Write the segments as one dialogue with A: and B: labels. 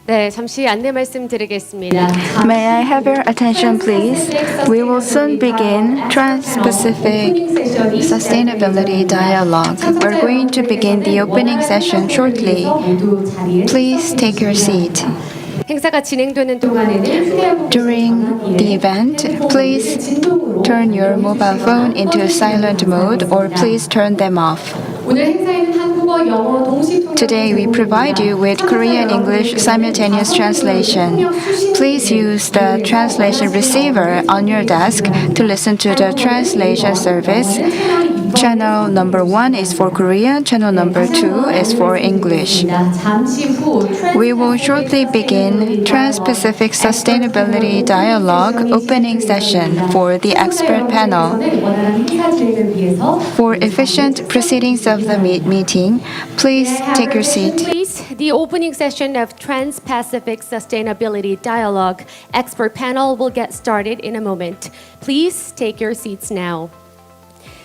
A: 네, 잠시 안내 말씀드리겠습니다.
B: May I have your attention, please? We will soon begin Trans-Pacific Sustainability Dialogue. We're going to begin the opening session shortly. Please take your seat.
A: 행사가 진행되는 동안에는
B: During the event, please turn your mobile phone into silent mode or please turn them off.
A: 오늘 행사에는 한국어, 영어 동시 통역
B: Today we provide you with Korean English simultaneous translation. Please use the translation receiver on your desk to listen to the translation service. Channel number 1 is for Korean, channel number 2 is for English. We will shortly begin Trans-Pacific Sustainability Dialogue opening session for the expert panel. For efficient proceedings of the meeting, please take your seat.
A: Please, the opening session of Trans-Pacific Sustainability Dialogue expert panel will get started in a moment. Please take your seats now.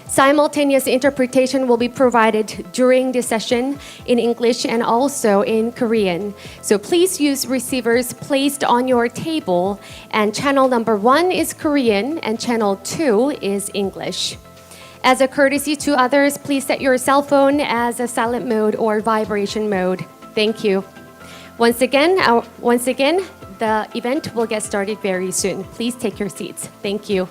A: Simultaneous interpretation will be provided during the session in English and also in Korean. So please use receivers placed on your table, and channel number 1 is Korean and channel 2 is English. As a courtesy to others, please set your cell phone as a silent mode or vibration mode. Thank you. Once again, the event will get started very soon. Please take your seats. Thank you.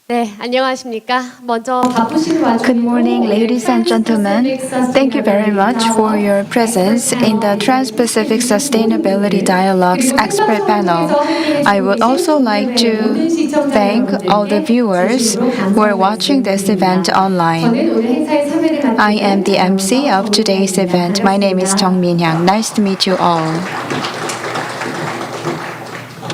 A: 네, 안녕하십니까? 먼저 바쁘신 와중에
B: Good morning, ladies and gentlemen. Thank you very much for your presence in the Trans-Pacific Sustainability Dialogue's expert panel. I would also like to thank all the viewers who are watching this event online. I am the MC of today's event. My name is Jung Min-hyang. Nice to meet you all.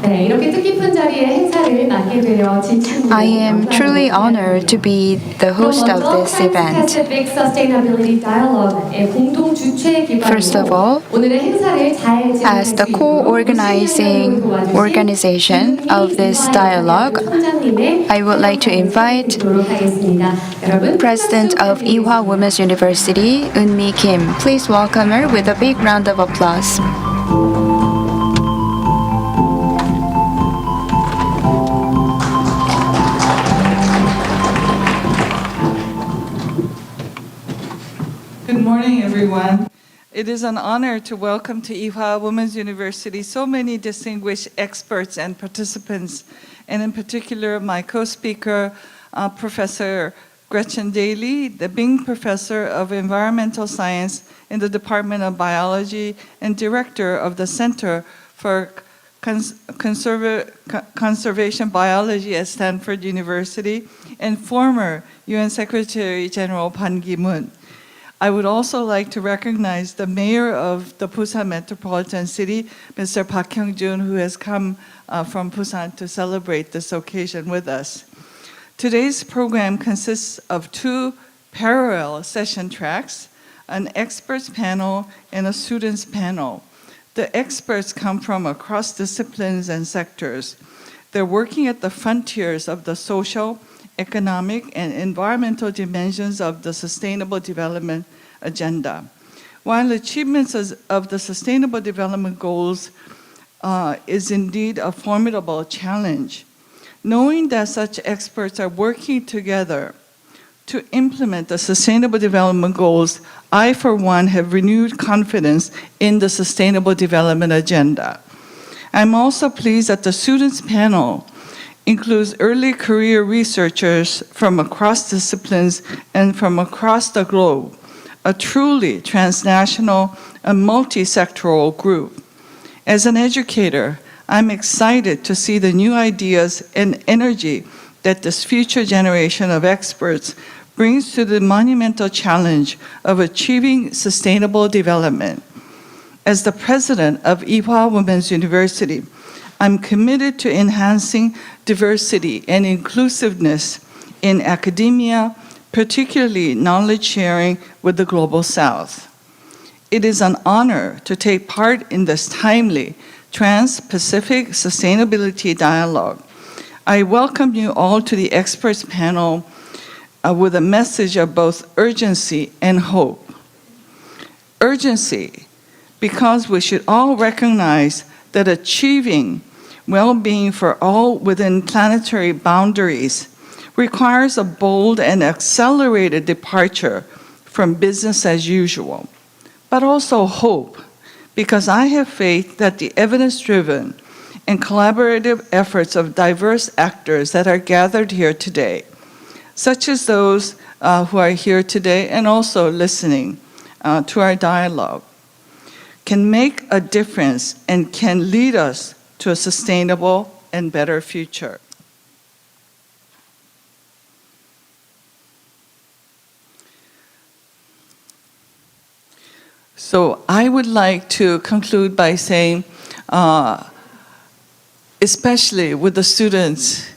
A: 네, 이렇게 뜻깊은 자리에 행사를 맡게 되어 진짜
B: I am truly honored to be the host of this event. First of all, as the co-organizing organization of this dialogue, I would like to invite President of Ewha Women's University, Eun-mi Kim. Please welcome her with a big round of applause.
C: Good morning, everyone. It is an honor to welcome to Ewha Women's University so many distinguished experts and participants, and in particular my co-speaker, Professor Gretchen Daly, the Bing Professor of Environmental Science in the Department of Biology and Director of the Center for Conservation Biology at Stanford University, and former UN Secretary General Ban Ki-moon. I would also like to recognize the mayor of the Busan Metropolitan City, Mr. Park Hyung-jun, who has come from Busan to celebrate this occasion with us. Today's program consists of 2 parallel session tracks, an experts panel and a students panel. The experts come from across disciplines and sectors. They're working at the frontiers of the social, economic, and environmental dimensions of the Sustainable Development Agenda. While achievements of the Sustainable Development Goals is indeed a formidable challenge, knowing that such experts are working together to implement the Sustainable Development Goals, I, for one, have renewed confidence in the Sustainable Development Agenda. I'm also pleased that the students panel includes early career researchers from across disciplines and from across the globe, a truly transnational and multi-sectoral group. As an educator, I'm excited to see the new ideas and energy that this future generation of experts brings to the monumental challenge of achieving sustainable development. As the president of Ewha Women's University, I'm committed to enhancing diversity and inclusiveness in academia, particularly knowledge sharing with the Global South. It is an honor to take part in this timely Trans-Pacific Sustainability Dialogue. I welcome you all to the experts panel with a message of both urgency and hope. Urgency, because we should all recognize that achieving well-being for all within planetary boundaries requires a bold and accelerated departure from business as usual. But also hope, because I have faith that the evidence-driven and collaborative efforts of diverse actors that are gathered here today, such as those who are here today and also listening to our dialogue, can make a difference and can lead us to a sustainable and better future. So I would like to conclude by saying, especially with the students,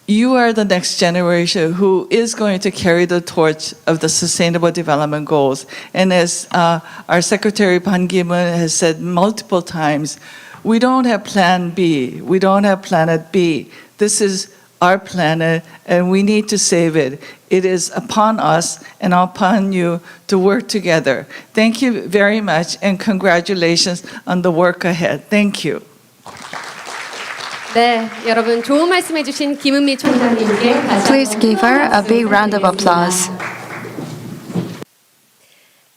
C: you are the next generation who is going to carry the torch of the Sustainable Development Goals. And as our Secretary Ban Ki-moon has said multiple times, we don't have Plan B, we don't have Planet B. This is our planet, and we need to save it. It is upon us and upon you to work together. Thank you very much, and congratulations on the work ahead. Thank you.
A: 네, 여러분 좋은 말씀해주신 김은미 총장님께 다시
B: Please
A: 한번
B: give her a big round of applause.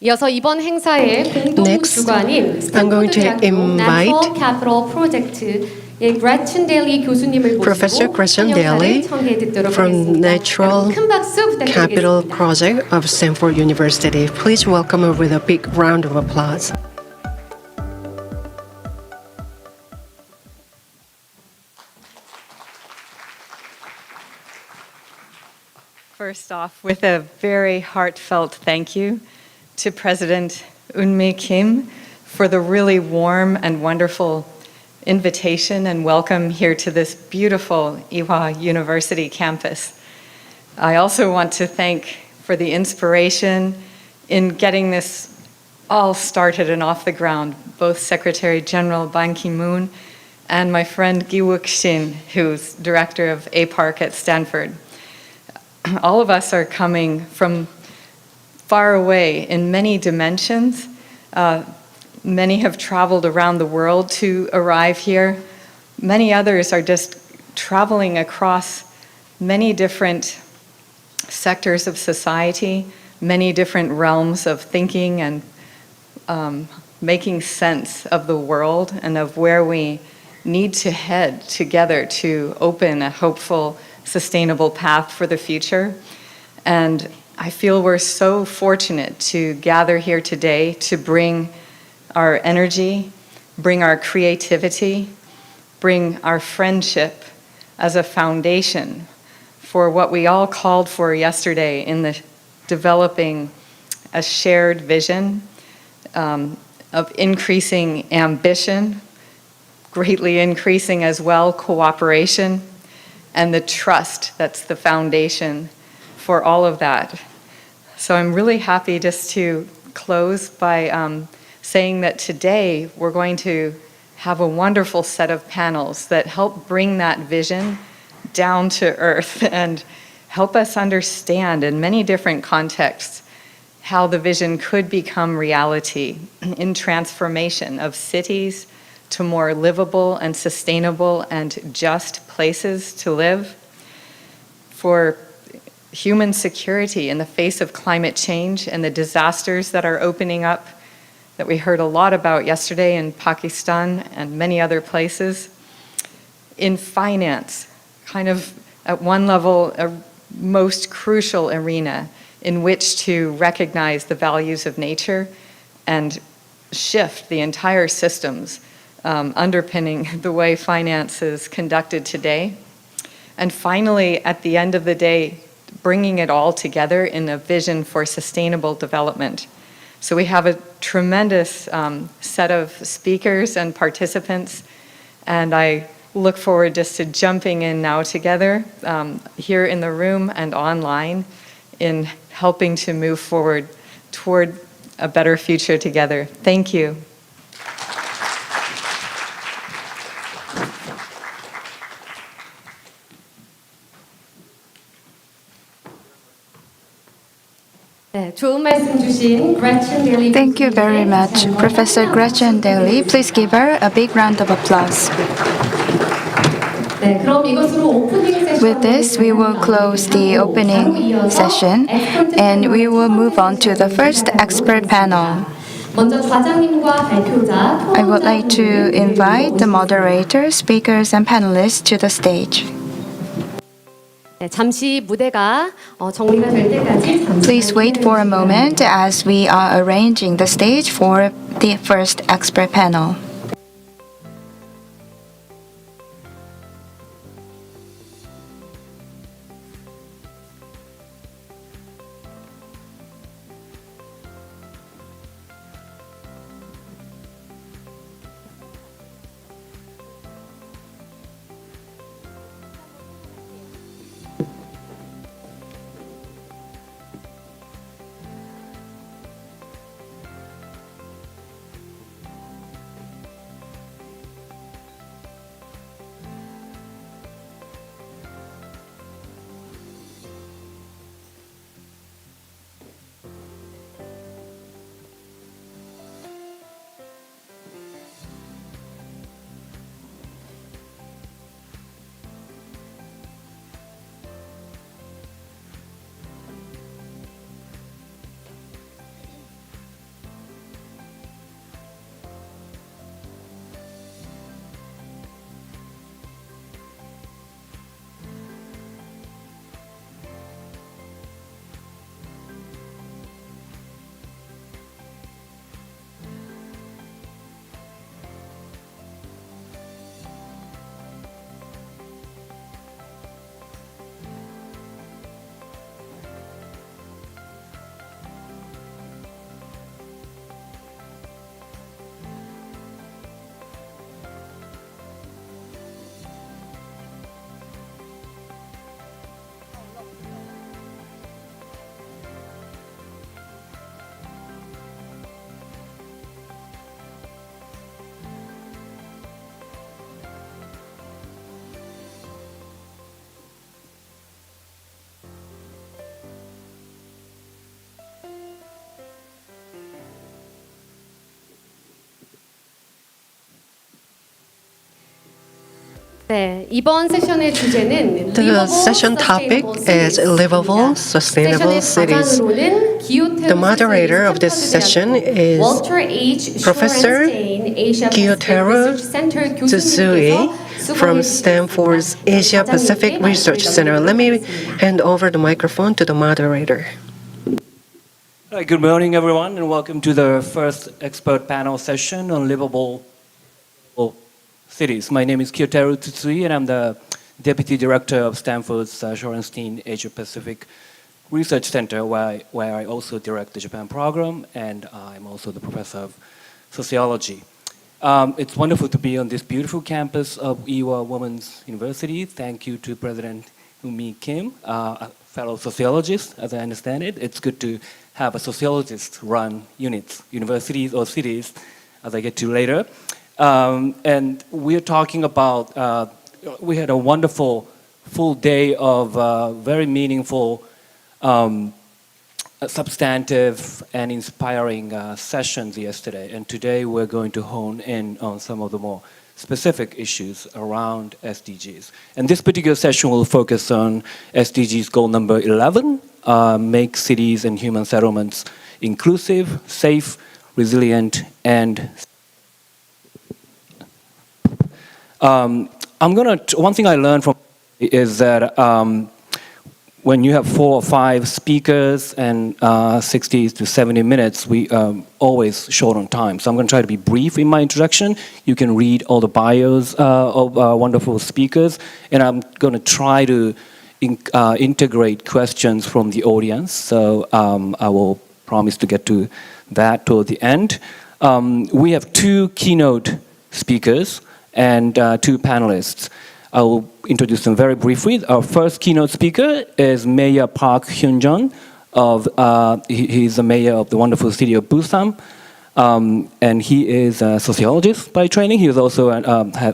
A: 이어서 이번 행사의 공동
D: Next,
A: 주관인
D: I'm going to
A: 스탠포드 대학교
D: invite
A: Natural Capital 프로젝트의 그레튼 데일리 교수님을
D: Professor
A: 모시고
D: Gretchen Daly
A: 청해 듣도록
D: from
A: 하겠습니다.
D: Natural
A: 큰 박수
D: Capital
A: 부탁드리겠습니다.
D: Project of Stanford University. Please welcome her with a big round of applause.
E: First off, with a very heartfelt thank you to President Eun-mi Kim for the really warm and wonderful invitation and welcome here to this beautiful Ewha University campus. I also want to thank for the inspiration in getting this all started and off the ground, both Secretary General Ban Ki-moon and my friend Gi Wook-shin, who's director of APARC at Stanford. All of us are coming from far away in many dimensions. Many have traveled around the world to arrive here. Many others are just traveling across many different sectors of society, many different realms of thinking and making sense of the world and of where we need to head together to open a hopeful, sustainable path for the future. And I feel we're so fortunate to gather here today to bring our energy, bring our creativity, bring our friendship as a foundation for what we all called for yesterday in the developing a shared vision of increasing ambition, greatly increasing as well cooperation, and the trust that's the foundation for all of that. So I'm really happy just to close by saying that today we're going to have a wonderful set of panels that help bring that vision down to earth and help us understand in many different contexts how the vision could become reality in transformation of cities to more livable and sustainable and just places to live, for human security in the face of climate change and the disasters that are opening up that we heard a lot about yesterday in Pakistan and many other places, in finance, kind of at one level, a most crucial arena in which to recognize the values of nature and shift the entire systems underpinning the way finance is conducted today. and finally, at the end of the day, bringing it all together in a vision for sustainable development. So we have a tremendous set of speakers and participants, and I look forward just to jumping in now together here in the room and online in helping to move forward toward a better future together. Thank you.
A: 네, 좋은 말씀 주신 Gretchen Daly.
B: Thank you very much, Professor Gretchen Daly. Please give her a big round of applause.
A: 네, 그럼 이것으로 오프닝 세션.
B: With this, we will close the opening session and we will move on to the first expert panel.
A: 먼저 좌장님과 발표자,
B: I would like to invite the moderators, speakers, and panelists to the stage.
A: 네, 잠시 무대가 정리가 될 때까지 잠시
B: Please wait for a moment as we are arranging the stage for the first expert panel.
A: 네, 이번 세션의 주제는
D: The session topic is livable, sustainable cities. The moderator of this session is Professor Gyotaro Tsutsui from Stanford's Asia Pacific Research Center. Let me hand over the microphone to the moderator.
F: Hi, good morning, everyone, and welcome to the first expert panel session on livable cities. My name is Gyotaro Tsutsui, and I'm the Deputy Director of Stanford's Shorenstein Asia Pacific Research Center, where I also direct the Japan program, and I'm also the Professor of Sociology. It's wonderful to be on this beautiful campus of Ewha Women's University. Thank you to President Umi Kim, a fellow sociologist, as I understand it. It's good to have a sociologist run units, universities or cities, as I get to later. And we're talking about, we had a wonderful full day of very meaningful, substantive and inspiring sessions yesterday. And today we're going to hone in on some of the more specific issues around SDGs. And this particular session will focus on SDGs goal number 11, make cities and human settlements inclusive, safe, resilient, and one thing I learned from is that when you have 4 or 5 speakers and 60 to 70 minutes, we always short on time. So I'm going to try to be brief in my introduction. You can read all the bios of wonderful speakers, and I'm going to try to integrate questions from the audience. So I will promise to get to that toward the end. We have 2 keynote speakers and 2 panelists. I will introduce them very briefly. Our first keynote speaker is Mayor Park Hyun-jun. He's the mayor of the wonderful city of Busan, and he is a sociologist by training. He was also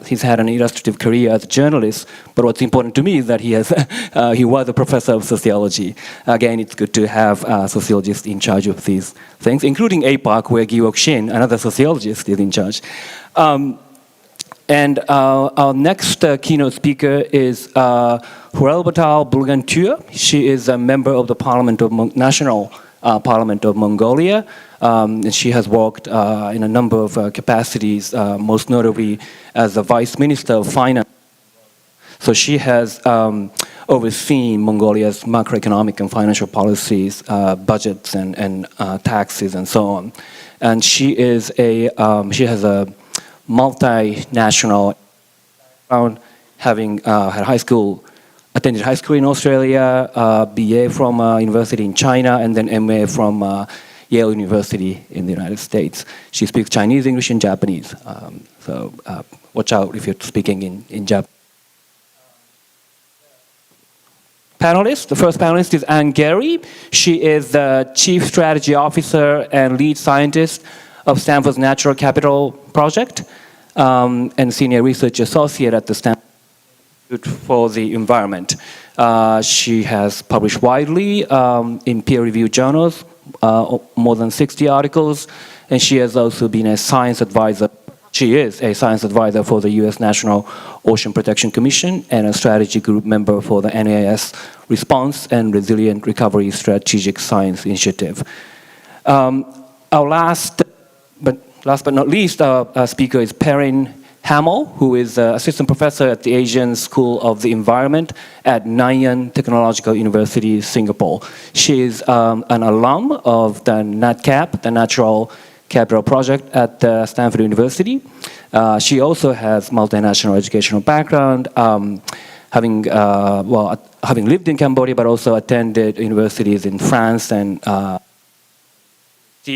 F: he's had an illustrative career as a journalist. But what's important to me is that he was a professor of sociology. Again, it's good to have sociologists in charge of these things, including APAC, where Gi-wook Shin, another sociologist, is in charge. And our next keynote speaker is Hurelbatal Bulgantur. She is a member of the National Parliament of Mongolia. And she has worked in a number of capacities, most notably as the Vice Minister of Finance. So she has overseen Mongolia's macroeconomic and financial policies, budgets and taxes and so on. And she has a multinational background, having attended high school in Australia, BA from university in China, and then MA from Yale University in the United States. She speaks Chinese, English, and Japanese. So watch out if you're speaking in Japanese. The first panelist is Anne Gary. She is the Chief Strategy Officer and Lead Scientist of Stanford's Natural Capital Project, and Senior Research Associate at the Stanford Institute for the Environment. She has published widely in peer-reviewed journals, more than 60 articles, and she has also been a science advisor. She is a science advisor for the U.S. National Ocean Protection Commission and a strategy group member for the NAS Response and Resilient Recovery Strategic Science Initiative. Our last but not least, our speaker is Perrin Hamill, who is assistant professor at the Asian School of the Environment at Nanyang Technological University, Singapore. She is an alum of the NatCap, the Natural Capital Project at Stanford University. She also has multinational educational background, having lived in Cambodia, but also attended universities in France and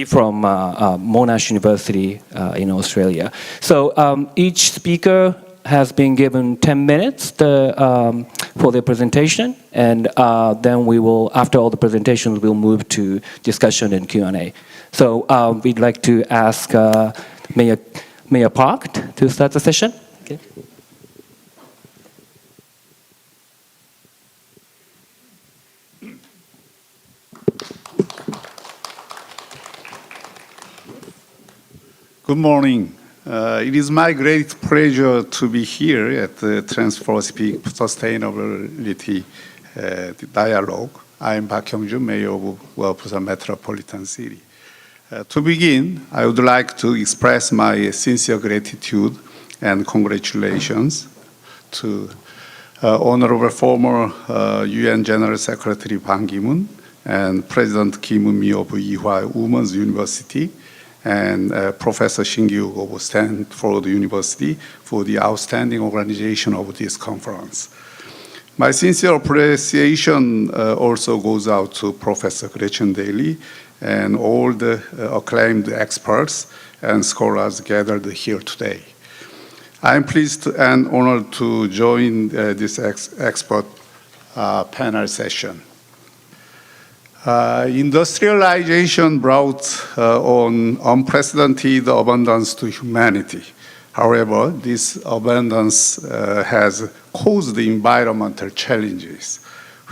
F: from Monash University in Australia. So each speaker has been given 10 minutes for their presentation, and then we will, after all the presentations, we'll move to discussion and Q&A. So we'd like to ask Mayor Park to start the session. Okay.
G: Good morning. It is my great pleasure to be here at the Trans-Pacific Sustainability Dialogue. I am Park Hyung-jun, Mayor of Busan Metropolitan City. To begin, I would like to express my sincere gratitude and congratulations to Honorable former UN General Secretary Ban Ki-moon and President Kim Un-mi of Ewha Women's University and Professor Shin Gi-wook of Stanford University for the outstanding organization of this conference. My sincere appreciation also goes out to Professor Gretchen Daly and all the acclaimed experts and scholars gathered here today. I am pleased and honored to join this expert panel session. Industrialization brought on unprecedented abundance to humanity. However, this abundance has caused environmental challenges,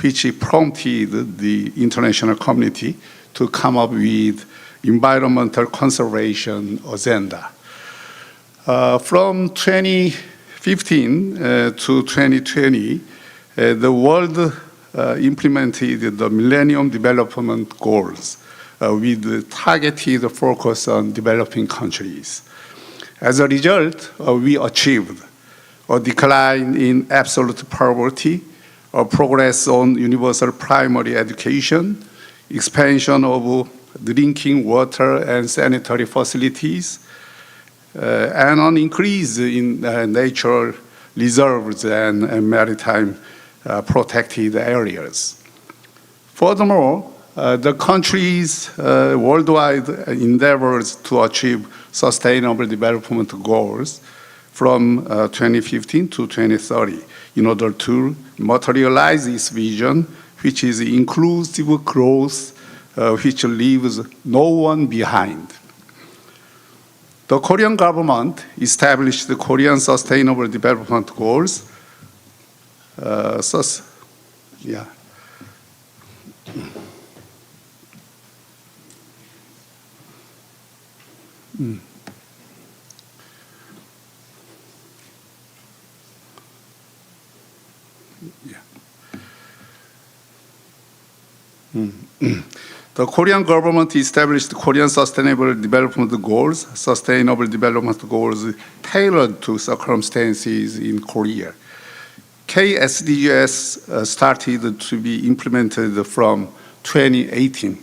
G: which prompted the international community to come up with environmental conservation agenda. From 2015 to 2020, the world implemented the Millennium Development Goals with targeted focus on developing countries. As a result, we achieved a decline in absolute poverty, progress on universal primary education, expansion of drinking water and sanitary facilities, and an increase in natural reserves and maritime protected areas. Furthermore, the country's worldwide endeavors to achieve sustainable development goals from 2015 to 2030 in order to materialize this vision, which is inclusive growth, which leaves no one behind. The Korean government established the Korean Sustainable Development Goals. Yeah. The Korean government established Korean Sustainable Development Goals, sustainable development goals tailored to circumstances in Korea. KSDGs started to be implemented from 2018.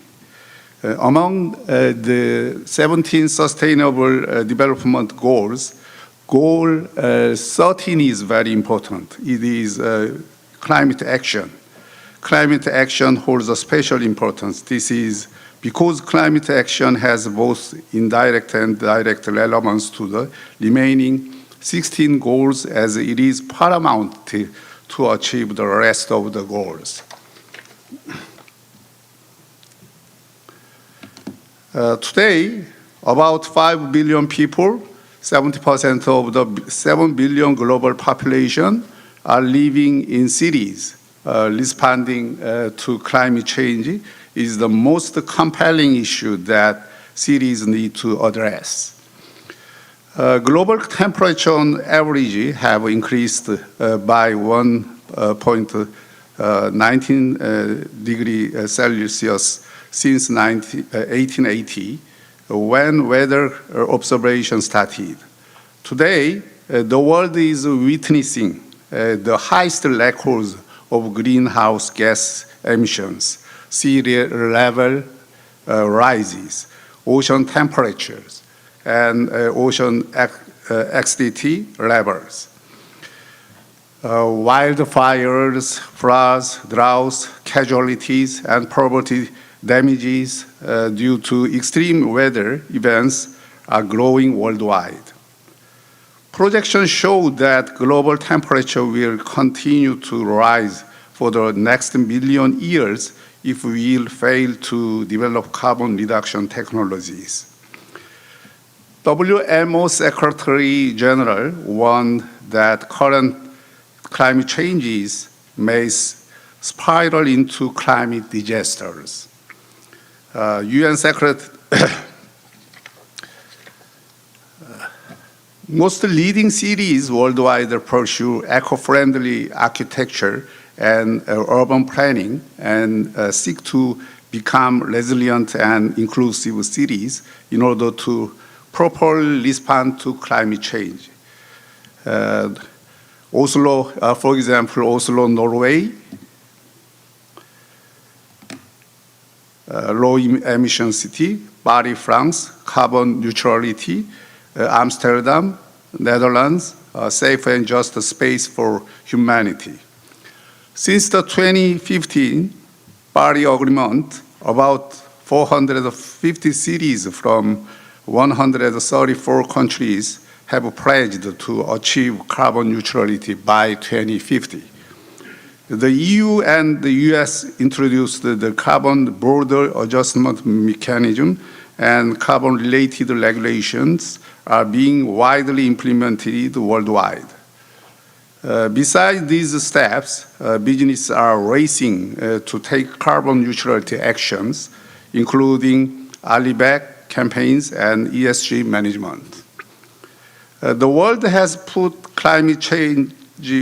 G: Among the 17 Sustainable Development Goals, Goal 13 is very important. It is climate action. Climate action holds a special importance. This is because climate action has both indirect and direct relevance to the remaining 16 goals, as it is paramount to achieve the rest of the goals. Today, about 5 billion people, 70% of the 7 billion global population, are living in cities. Responding to climate change is the most compelling issue that cities need to address. Global temperature on average have increased by 1.19 degrees Celsius since 1880, when weather observation started. Today, the world is witnessing the highest records of greenhouse gas emissions, sea level rises, ocean temperatures, and ocean acidity levels. Wildfires, floods, droughts, casualties, and property damages due to extreme weather events are growing worldwide. Projections show that global temperature will continue to rise for the next million years if we fail to develop carbon reduction technologies. WMO Secretary General warned that current climate changes may spiral into climate disasters. UN Secretary Most leading cities worldwide pursue eco-friendly architecture and urban planning and seek to become resilient and inclusive cities in order to properly respond to climate change. Oslo, for example, Oslo, Norway, low emission city, Paris, France, carbon neutrality, Amsterdam, Netherlands, a safe and just space for humanity. Since the 2015 Paris Agreement, about 450 cities from 134 countries have pledged to achieve carbon neutrality by 2050. The EU and the US introduced the Carbon Border Adjustment Mechanism, and carbon-related regulations are being widely implemented worldwide. Besides these steps, businesses are racing to take carbon neutrality actions, including early back campaigns and ESG management. The world has put climate change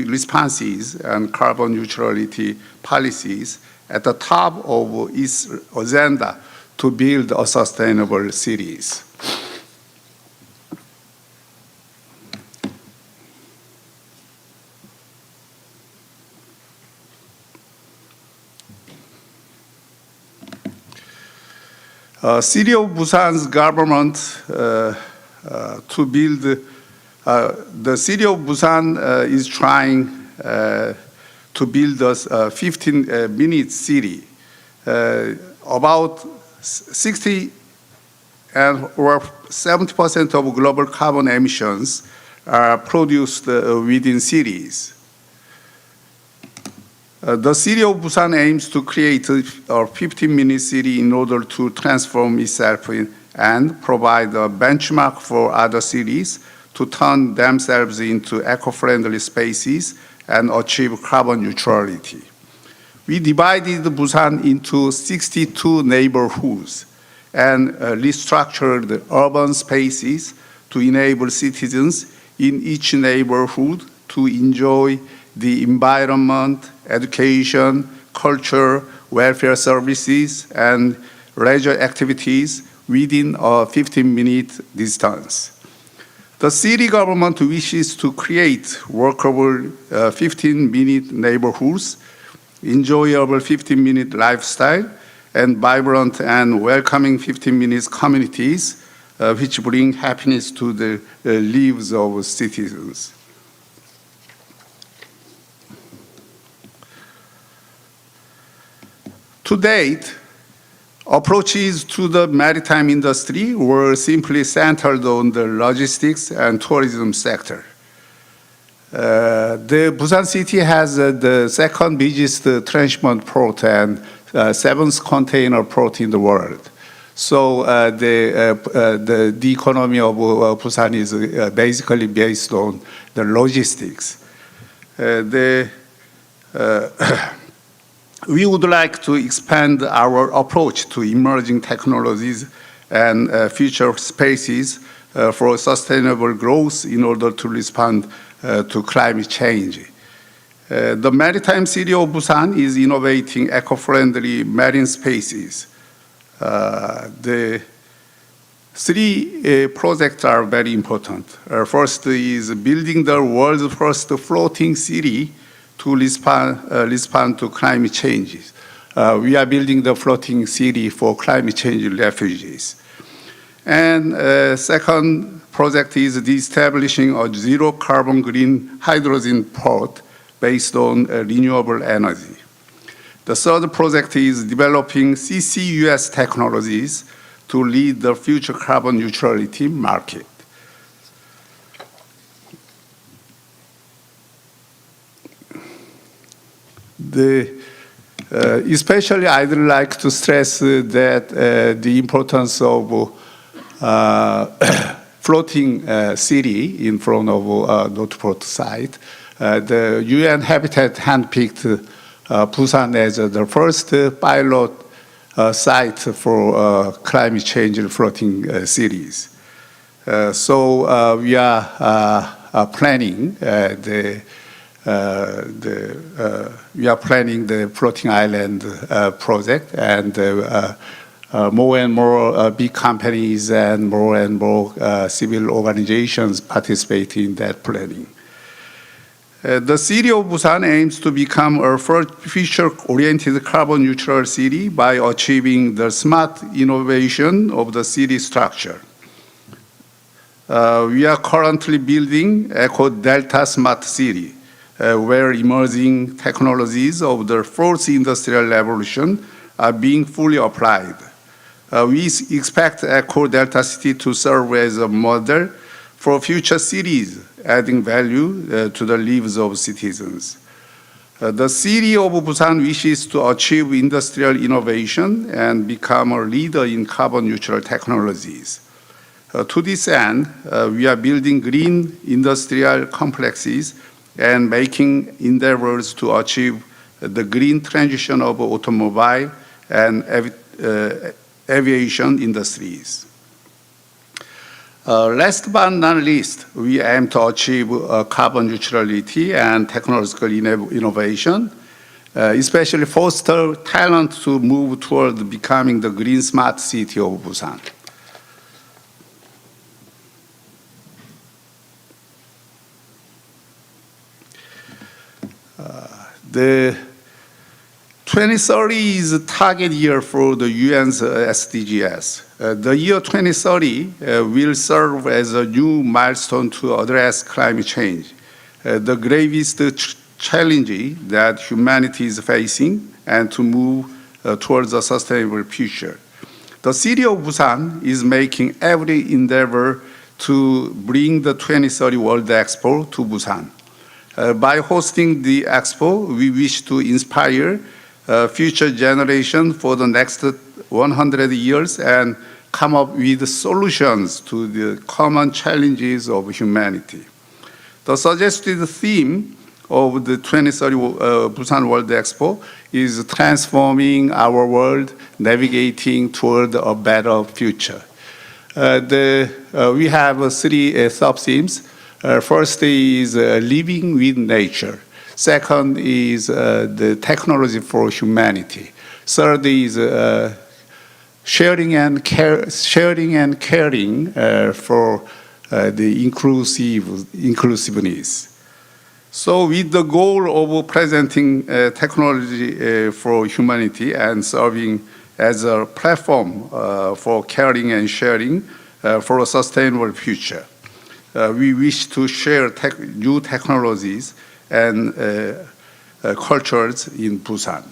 G: responses and carbon neutrality policies at the top of its agenda to build a sustainable cities. City of Busan's government to build, the City of Busan is trying to build a 15-minute city. About 60 or 70% of global carbon emissions are produced within cities. The City of Busan aims to create a 15-minute city in order to transform itself and provide a benchmark for other cities to turn themselves into eco-friendly spaces and achieve carbon neutrality. We divided Busan into 62 neighborhoods and restructured urban spaces to enable citizens in each neighborhood to enjoy the environment, education, culture, welfare services, and leisure activities within a 15-minute distance. The city government wishes to create workable 15-minute neighborhoods, enjoyable 15-minute lifestyle, and vibrant and welcoming 15-minute communities, which bring happiness to the lives of citizens. To date, approaches to the maritime industry were simply centered on the logistics and tourism sector. The Busan city has the second busiest transshipment port and seventh container port in the world. So the economy of Busan is basically based on the logistics. We would like to expand our approach to emerging technologies and future spaces for sustainable growth in order to respond to climate change. The maritime city of Busan is innovating eco-friendly marine spaces. The three projects are very important. First is building the world's first floating city to respond to climate changes. We are building the floating city for climate change refugees. And second project is the establishing a zero carbon green hydrogen port based on renewable energy. The third project is developing CCUS technologies to lead the future carbon neutrality market. Especially, I'd like to stress that the importance of floating city in front of Northport site. The UN Habitat handpicked Busan as the first pilot site for climate change floating cities. So we are planning we are planning the floating island project, and more and more big companies and more civil organizations participate in that planning. The city of Busan aims to become a future-oriented carbon neutral city by achieving the smart innovation of the city structure. We are currently building Eco Delta Smart City, where emerging technologies of the fourth industrial revolution are being fully applied. We expect Eco Delta City to serve as a model for future cities, adding value to the lives of citizens. The city of Busan wishes to achieve industrial innovation and become a leader in carbon neutral technologies. To this end, we are building green industrial complexes and making endeavors to achieve the green transition of automobile and aviation industries. Last but not least, we aim to achieve carbon neutrality and technological innovation, especially foster talent to move toward becoming the green smart city of Busan. 2030 is a target year for the UN's SDGs. The year 2030 will serve as a new milestone to address climate change, the gravest challenge that humanity is facing, and to move towards a sustainable future. The city of Busan is making every endeavor to bring the 2030 World Expo to Busan. By hosting the Expo, we wish to inspire future generations for the next 100 years and come up with solutions to the common challenges of humanity. The suggested theme of the 2030 Busan World Expo is transforming our world, navigating toward a better future. We have three sub-themes. First is living with nature. Second is the technology for humanity. Third is sharing and caring for the inclusiveness. So with the goal of presenting technology for humanity and serving as a platform for caring and sharing for a sustainable future, we wish to share new technologies and cultures in Busan.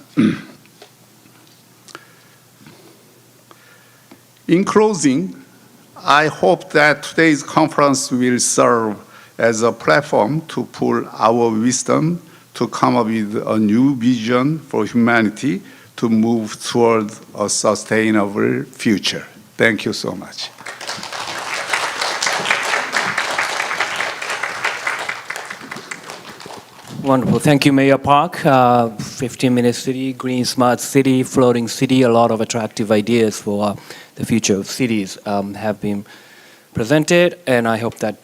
G: In closing, I hope that today's conference will serve as a platform to pool our wisdom to come up with a new vision for humanity to move toward a sustainable future. Thank you so much.
F: Wonderful. Thank you, Mayor Park. 15-minute city, green smart city, floating city, a lot of attractive ideas for the future of cities have been presented, and I hope that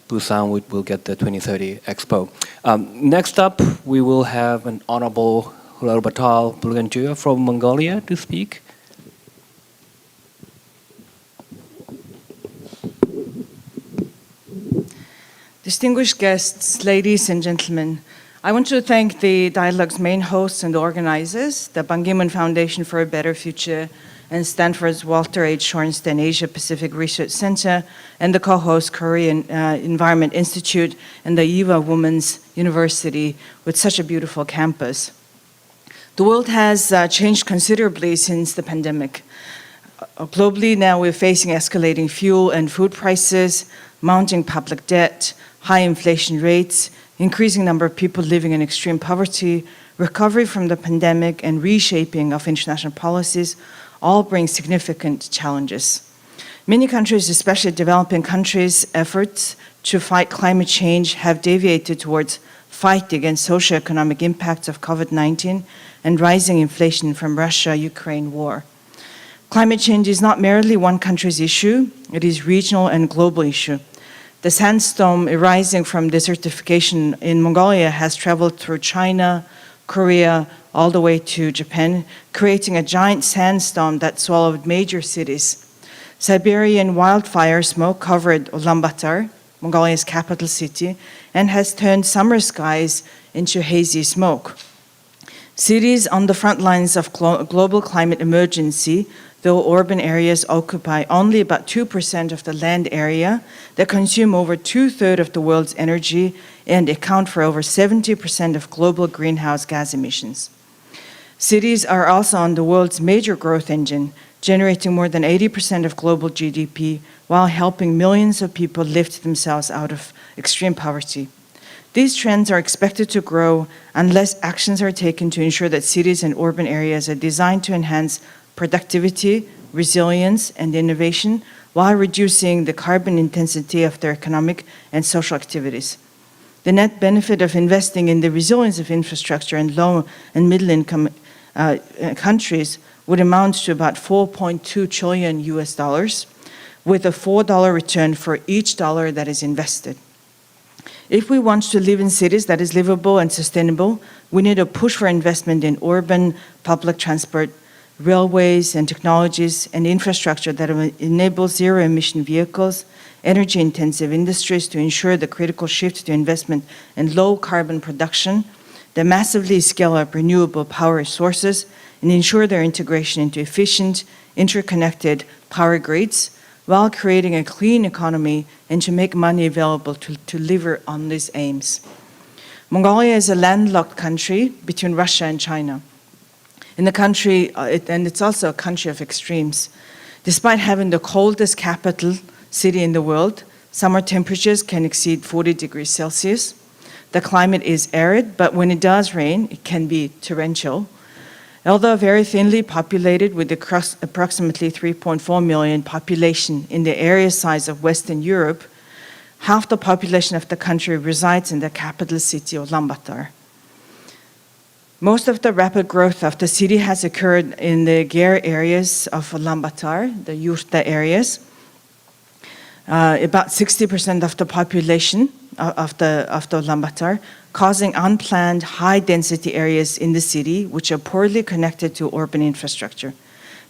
F: Busan will get the 2030 Expo. Next up, we will have an Honorable Hulabatal Bulgantua from Mongolia to speak.
H: Distinguished guests, ladies and gentlemen, I want to thank the dialogue's main hosts and the organizers, the Ban Ki-moon Foundation for a Better Future and Stanford's Walter H. Shorenstein Asia Pacific Research Center, and the co-host Korean Environment Institute and the Eva Women's University with such a beautiful campus. The world has changed considerably since the pandemic. Globally now we're facing escalating fuel and food prices, mounting public debt, high inflation rates, increasing number of people living in extreme poverty, recovery from the pandemic, and reshaping of international policies all bring significant challenges. Many countries, especially developing countries' efforts to fight climate change have deviated towards fight against socioeconomic impacts of COVID-19 and rising inflation from Russia-Ukraine war. Climate change is not merely one country's issue, it is regional and global issue. The sandstorm arising from desertification in Mongolia has traveled through China, Korea, all the way to Japan, creating a giant sandstorm that swallowed major cities. Siberian wildfire smoke covered Ulaanbaatar, Mongolia's capital city, and has turned summer skies into hazy smoke. Cities on the front lines of global climate emergency, though urban areas occupy only about 2% of the land area, they consume over 2/3 of the world's energy and account for over 70% of global greenhouse gas emissions. Cities are also on the world's major growth engine, generating more than 80% of global GDP while helping millions of people lift themselves out of extreme poverty. These trends are expected to grow unless actions are taken to ensure that cities and urban areas are designed to enhance productivity, resilience, and innovation while reducing the carbon intensity of their economic and social activities. The net benefit of investing in the resilience of infrastructure in low and middle income countries would amount to about $4.2 trillion with a $4 return for each dollar that is invested. If we want to live in cities that is livable and sustainable, we need a push for investment in urban public transport, railways and technologies and infrastructure that will enable zero-emission vehicles, energy-intensive industries to ensure the critical shift to investment in low-carbon production, that massively scale up renewable power sources and ensure their integration into efficient, interconnected power grids while creating a clean economy and to make money available to deliver on these aims. Mongolia is a landlocked country between Russia and China. In the country, and it's also a country of extremes. Despite having the coldest capital city in the world, summer temperatures can exceed 40 degrees Celsius. The climate is arid, but when it does rain, it can be torrential. Although very thinly populated with approximately 3.4 million population in the area size of Western Europe, half the population of the country resides in the capital city of Ulaanbaatar. Most of the rapid growth of the city has occurred in the Ger areas of Ulaanbaatar, the Yurta areas. About 60% of the population of the Ulaanbaatar, causing unplanned high-density areas in the city, which are poorly connected to urban infrastructure.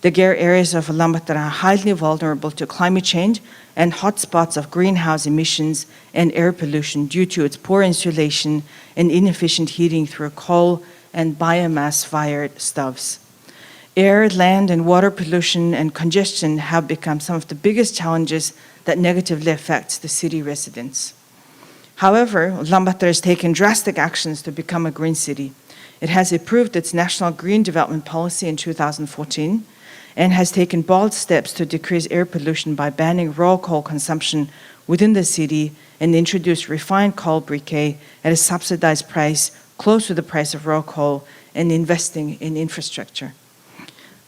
H: The Ger areas of Ulaanbaatar are highly vulnerable to climate change and hotspots of greenhouse emissions and air pollution due to its poor insulation and inefficient heating through coal and biomass-fired stoves. Air, land, and water pollution and congestion have become some of the biggest challenges that negatively affect the city residents. However, Ulaanbaatar has taken drastic actions to become a green city. It has approved its national green development policy in 2014 and has taken bold steps to decrease air pollution by banning raw coal consumption within the city and introduce refined coal briquette at a subsidized price close to the price of raw coal and investing in infrastructure.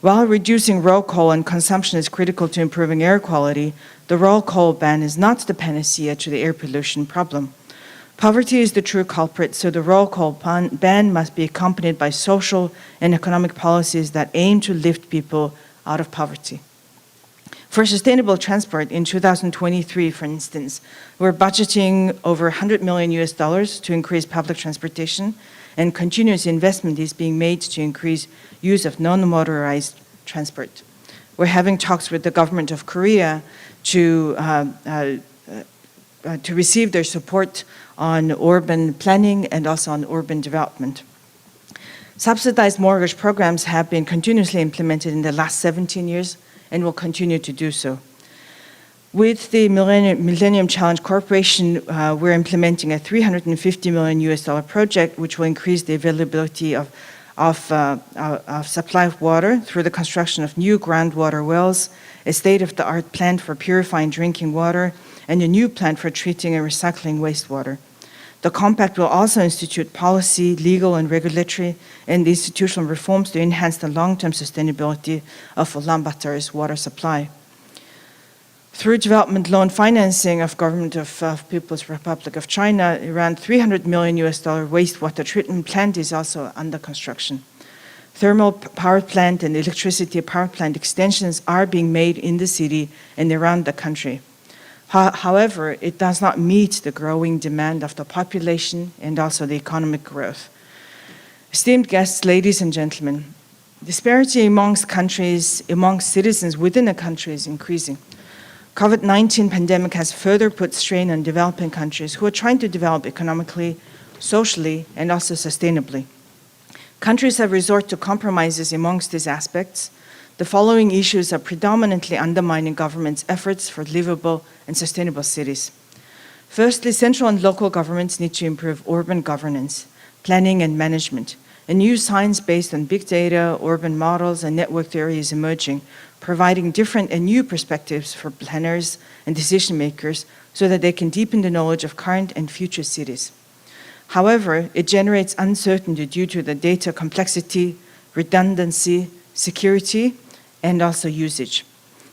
H: While reducing raw coal and consumption is critical to improving air quality, the raw coal ban is not the panacea to the air pollution problem. Poverty is the true culprit, so the raw coal ban must be accompanied by social and economic policies that aim to lift people out of poverty. For sustainable transport in 2023, for instance, we're budgeting over $100 million to increase public transportation, and continuous investment is being made to increase use of non-motorized transport. We're having talks with the government of Korea to receive their support on urban planning and also on urban development. Subsidized mortgage programs have been continuously implemented in the last 17 years and will continue to do so. With the Millennium Challenge Corporation, we're implementing a $350 million project, which will increase the availability of supply of water through the construction of new groundwater wells, a state-of-the-art plant for purifying drinking water, and a new plant for treating and recycling wastewater. The compact will also institute policy, legal and regulatory, and institutional reforms to enhance the long-term sustainability of Ulaanbaatar's water supply. Through development loan financing of Government of People's Republic of China, around $300 million wastewater treatment plant is also under construction. Thermal power plant and electricity power plant extensions are being made in the city and around the country. However, it does not meet the growing demand of the population and also the economic growth. Esteemed guests, ladies and gentlemen, disparity amongst countries, amongst citizens within a country is increasing. COVID-19 pandemic has further put strain on developing countries who are trying to develop economically, socially, and also sustainably. Countries have resorted to compromises amongst these aspects. The following issues are predominantly undermining governments' efforts for livable and sustainable cities. Firstly, central and local governments need to improve urban governance, planning and management. A new science based on big data, urban models, and network theory is emerging, providing different and new perspectives for planners and decision makers so that they can deepen the knowledge of current and future cities. However, it generates uncertainty due to the data complexity, redundancy, security, and also usage.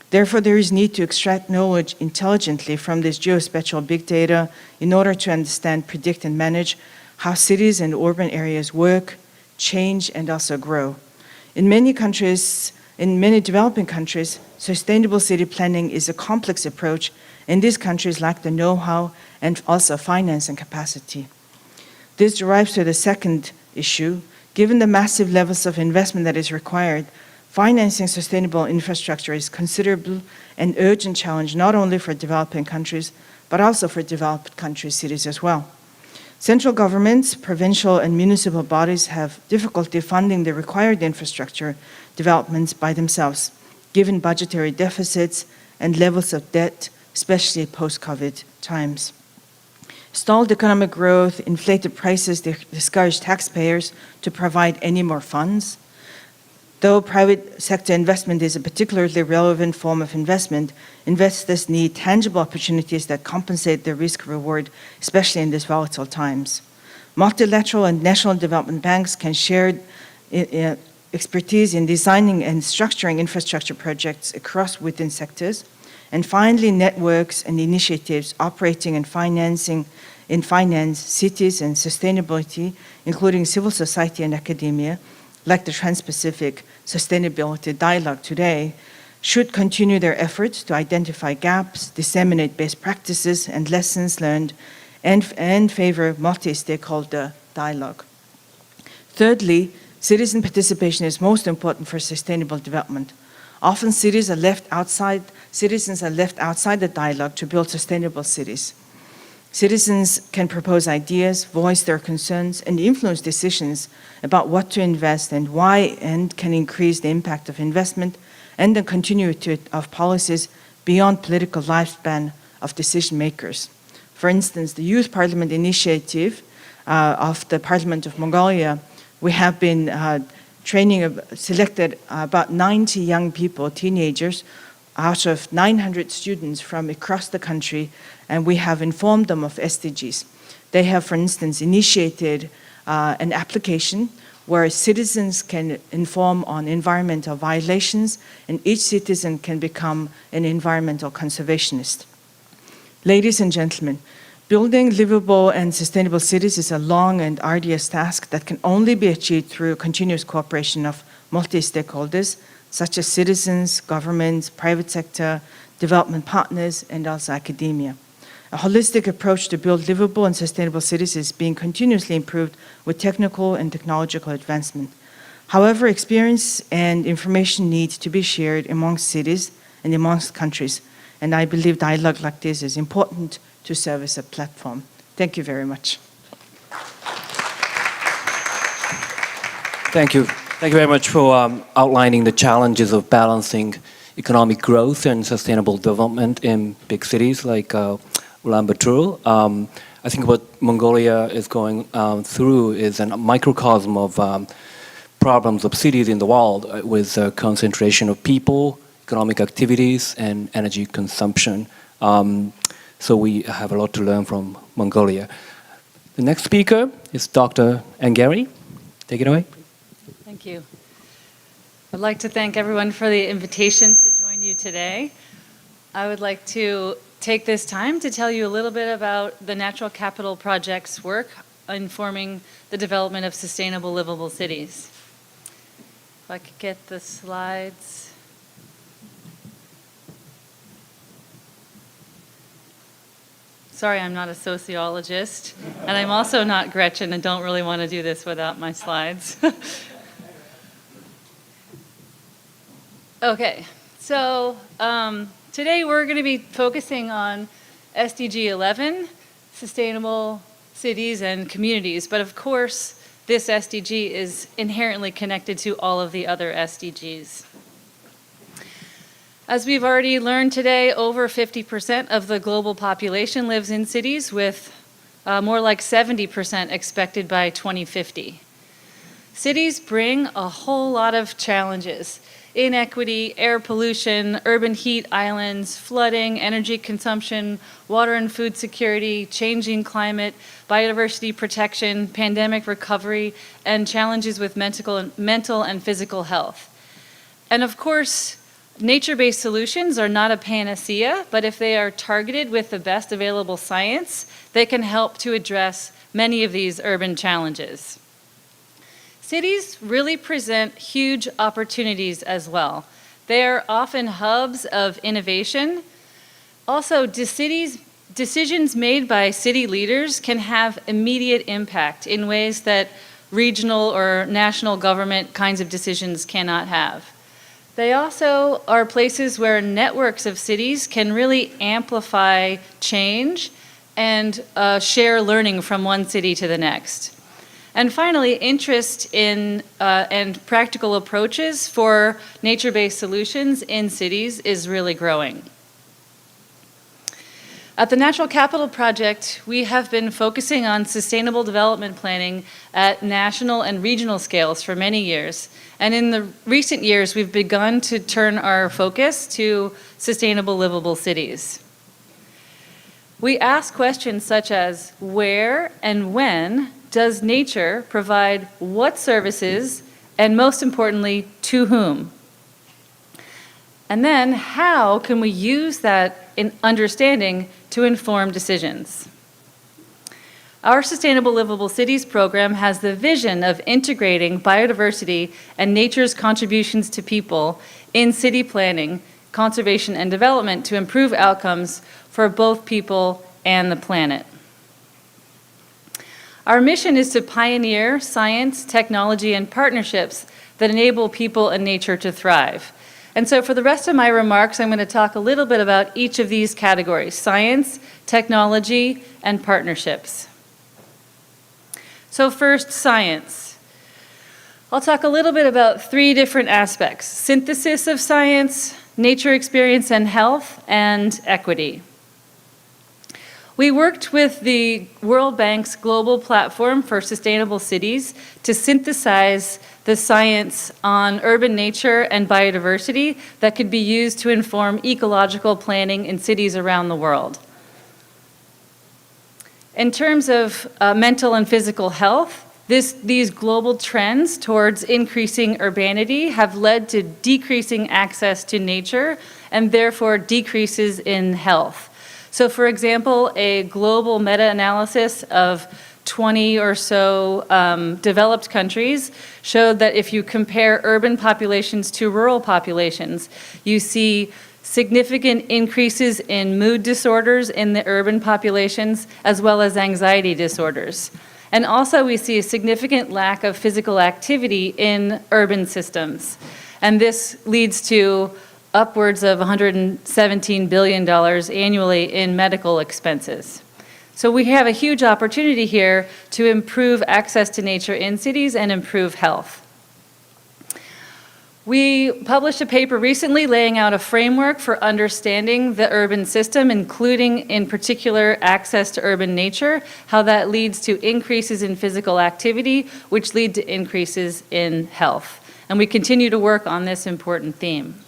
H: Therefore, there is need to extract knowledge intelligently from this geospatial big data in order to understand, predict, and manage how cities and urban areas work, change, and also grow. In many countries, in many developing countries, sustainable city planning is a complex approach, and these countries lack the know-how and also finance and capacity. This derives to the second issue. Given the massive levels of investment that is required, financing sustainable infrastructure is considerable and urgent challenge not only for developing countries, but also for developed country cities as well. Central governments, provincial and municipal bodies have difficulty funding the required infrastructure developments by themselves, given budgetary deficits and levels of debt, especially post-COVID times. Stalled economic growth, inflated prices discourage taxpayers to provide any more funds. Though private sector investment is a particularly relevant form of investment, investors need tangible opportunities that compensate the risk-reward, especially in these volatile times. Multilateral and national development banks can share expertise in designing and structuring infrastructure projects across within sectors. And finally, networks and initiatives operating and financing in finance, cities, and sustainability, including civil society and academia, like the Trans-Pacific Sustainability Dialogue today, should continue their efforts to identify gaps, disseminate best practices and lessons learned, and favor multi-stakeholder dialogue. Thirdly, citizen participation is most important for sustainable development. Often citizens are left outside the dialogue to build sustainable cities. Citizens can propose ideas, voice their concerns, and influence decisions about what to invest and why, and can increase the impact of investment and the continuity of policies beyond political lifespan of decision makers. For instance, the Youth Parliament initiative of the Parliament of Mongolia, we have been selected about 90 young people, teenagers, out of 900 students from across the country, and we have informed them of SDGs. They have, for instance, initiated an application where citizens can inform on environmental violations, and each citizen can become an environmental conservationist. Ladies and gentlemen, building livable and sustainable cities is a long and arduous task that can only be achieved through continuous cooperation of multi-stakeholders, such as citizens, governments, private sector, development partners, and also academia. A holistic approach to build livable and sustainable cities is being continuously improved with technical and technological advancement. However, experience and information need to be shared amongst cities and amongst countries, and I believe dialogue like this is important to serve as a platform. Thank you very much.
F: Thank you. Thank you very much for outlining the challenges of balancing economic growth and sustainable development in big cities like Ulaanbaatar. I think what Mongolia is going through is a microcosm of problems of cities in the world with concentration of people, economic activities, and energy consumption. So we have a lot to learn from Mongolia. The next speaker is Dr. Angari. Take it away.
I: Thank you. I'd like to thank everyone for the invitation to join you today. I would like to take this time to tell you a little bit about the Natural Capital Project's work informing the development of sustainable, livable cities. If I could get the slides. Sorry, I'm not a sociologist, and I'm also not Gretchen and don't really want to do this without my slides. Okay, so today we're going to be focusing on SDG 11, sustainable cities and communities, but of course this SDG is inherently connected to all of the other SDGs. As we've already learned today, over 50% of the global population lives in cities, with more like 70% expected by 2050. Cities bring a whole lot of challenges: inequity, air pollution, urban heat islands, flooding, energy consumption, water and food security, changing climate, biodiversity protection, pandemic recovery, and challenges with mental and physical health. And of course, nature-based solutions are not a panacea, but if they are targeted with the best available science, they can help to address many of these urban challenges. Cities really present huge opportunities as well. They are often hubs of innovation. Also, decisions made by city leaders can have immediate impact in ways that regional or national government kinds of decisions cannot have. They also are places where networks of cities can really amplify change and share learning from one city to the next. And finally, interest in and practical approaches for nature-based solutions in cities is really growing. At the Natural Capital Project, we have been focusing on sustainable development planning at national and regional scales for many years. And in the recent years, we've begun to turn our focus to sustainable, livable cities. We ask questions such as where and when does nature provide what services, and most importantly, to whom? And then how can we use that in understanding to inform decisions? Our Sustainable Livable Cities program has the vision of integrating biodiversity and nature's contributions to people in city planning, conservation, and development to improve outcomes for both people and the planet. Our mission is to pioneer science, technology, and partnerships that enable people and nature to thrive. And so for the rest of my remarks, I'm going to talk a little bit about each of these categories: science, technology, and partnerships. So first, science. I'll talk a little bit about three different aspects: synthesis of science, nature experience and health, and equity. We worked with the World Bank's Global Platform for Sustainable Cities to synthesize the science on urban nature and biodiversity that could be used to inform ecological planning in cities around the world. In terms of mental and physical health, these global trends towards increasing urbanity have led to decreasing access to nature and therefore decreases in health. So for example, a global meta-analysis of 20 or so developed countries showed that if you compare urban populations to rural populations, you see significant increases in mood disorders in the urban populations, as well as anxiety disorders. And also we see a significant lack of physical activity in urban systems. And this leads to upwards of $117 billion annually in medical expenses. So we have a huge opportunity here to improve access to nature in cities and improve health. We published a paper recently laying out a framework for understanding the urban system, including in particular access to urban nature, how that leads to increases in physical activity, which lead to increases in health. And we continue to work on this important theme.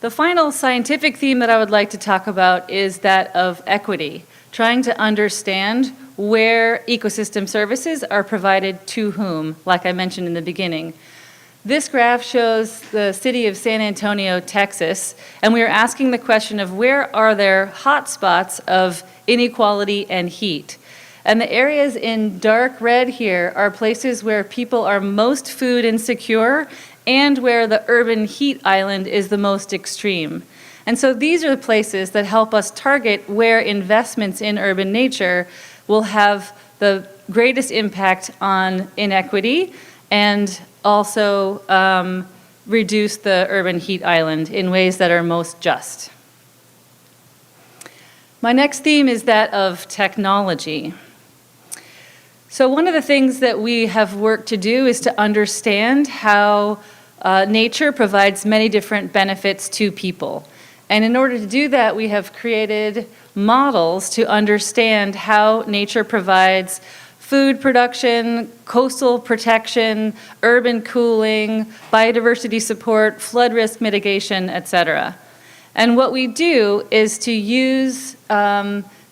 I: The final scientific theme that I would like to talk about is that of equity, trying to understand where ecosystem services are provided to whom, like I mentioned in the beginning. This graph shows the city of San Antonio, Texas, and we are asking the question of where are there hotspots of inequality and heat. And the areas in dark red here are places where people are most food insecure and where the urban heat island is the most extreme. And so these are the places that help us target where investments in urban nature will have the greatest impact on inequity and also reduce the urban heat island in ways that are most just. My next theme is that of technology. So one of the things that we have worked to do is to understand how nature provides many different benefits to people. And in order to do that, we have created models to understand how nature provides food production, coastal protection, urban cooling, biodiversity support, flood risk mitigation, etc. And what we do is to use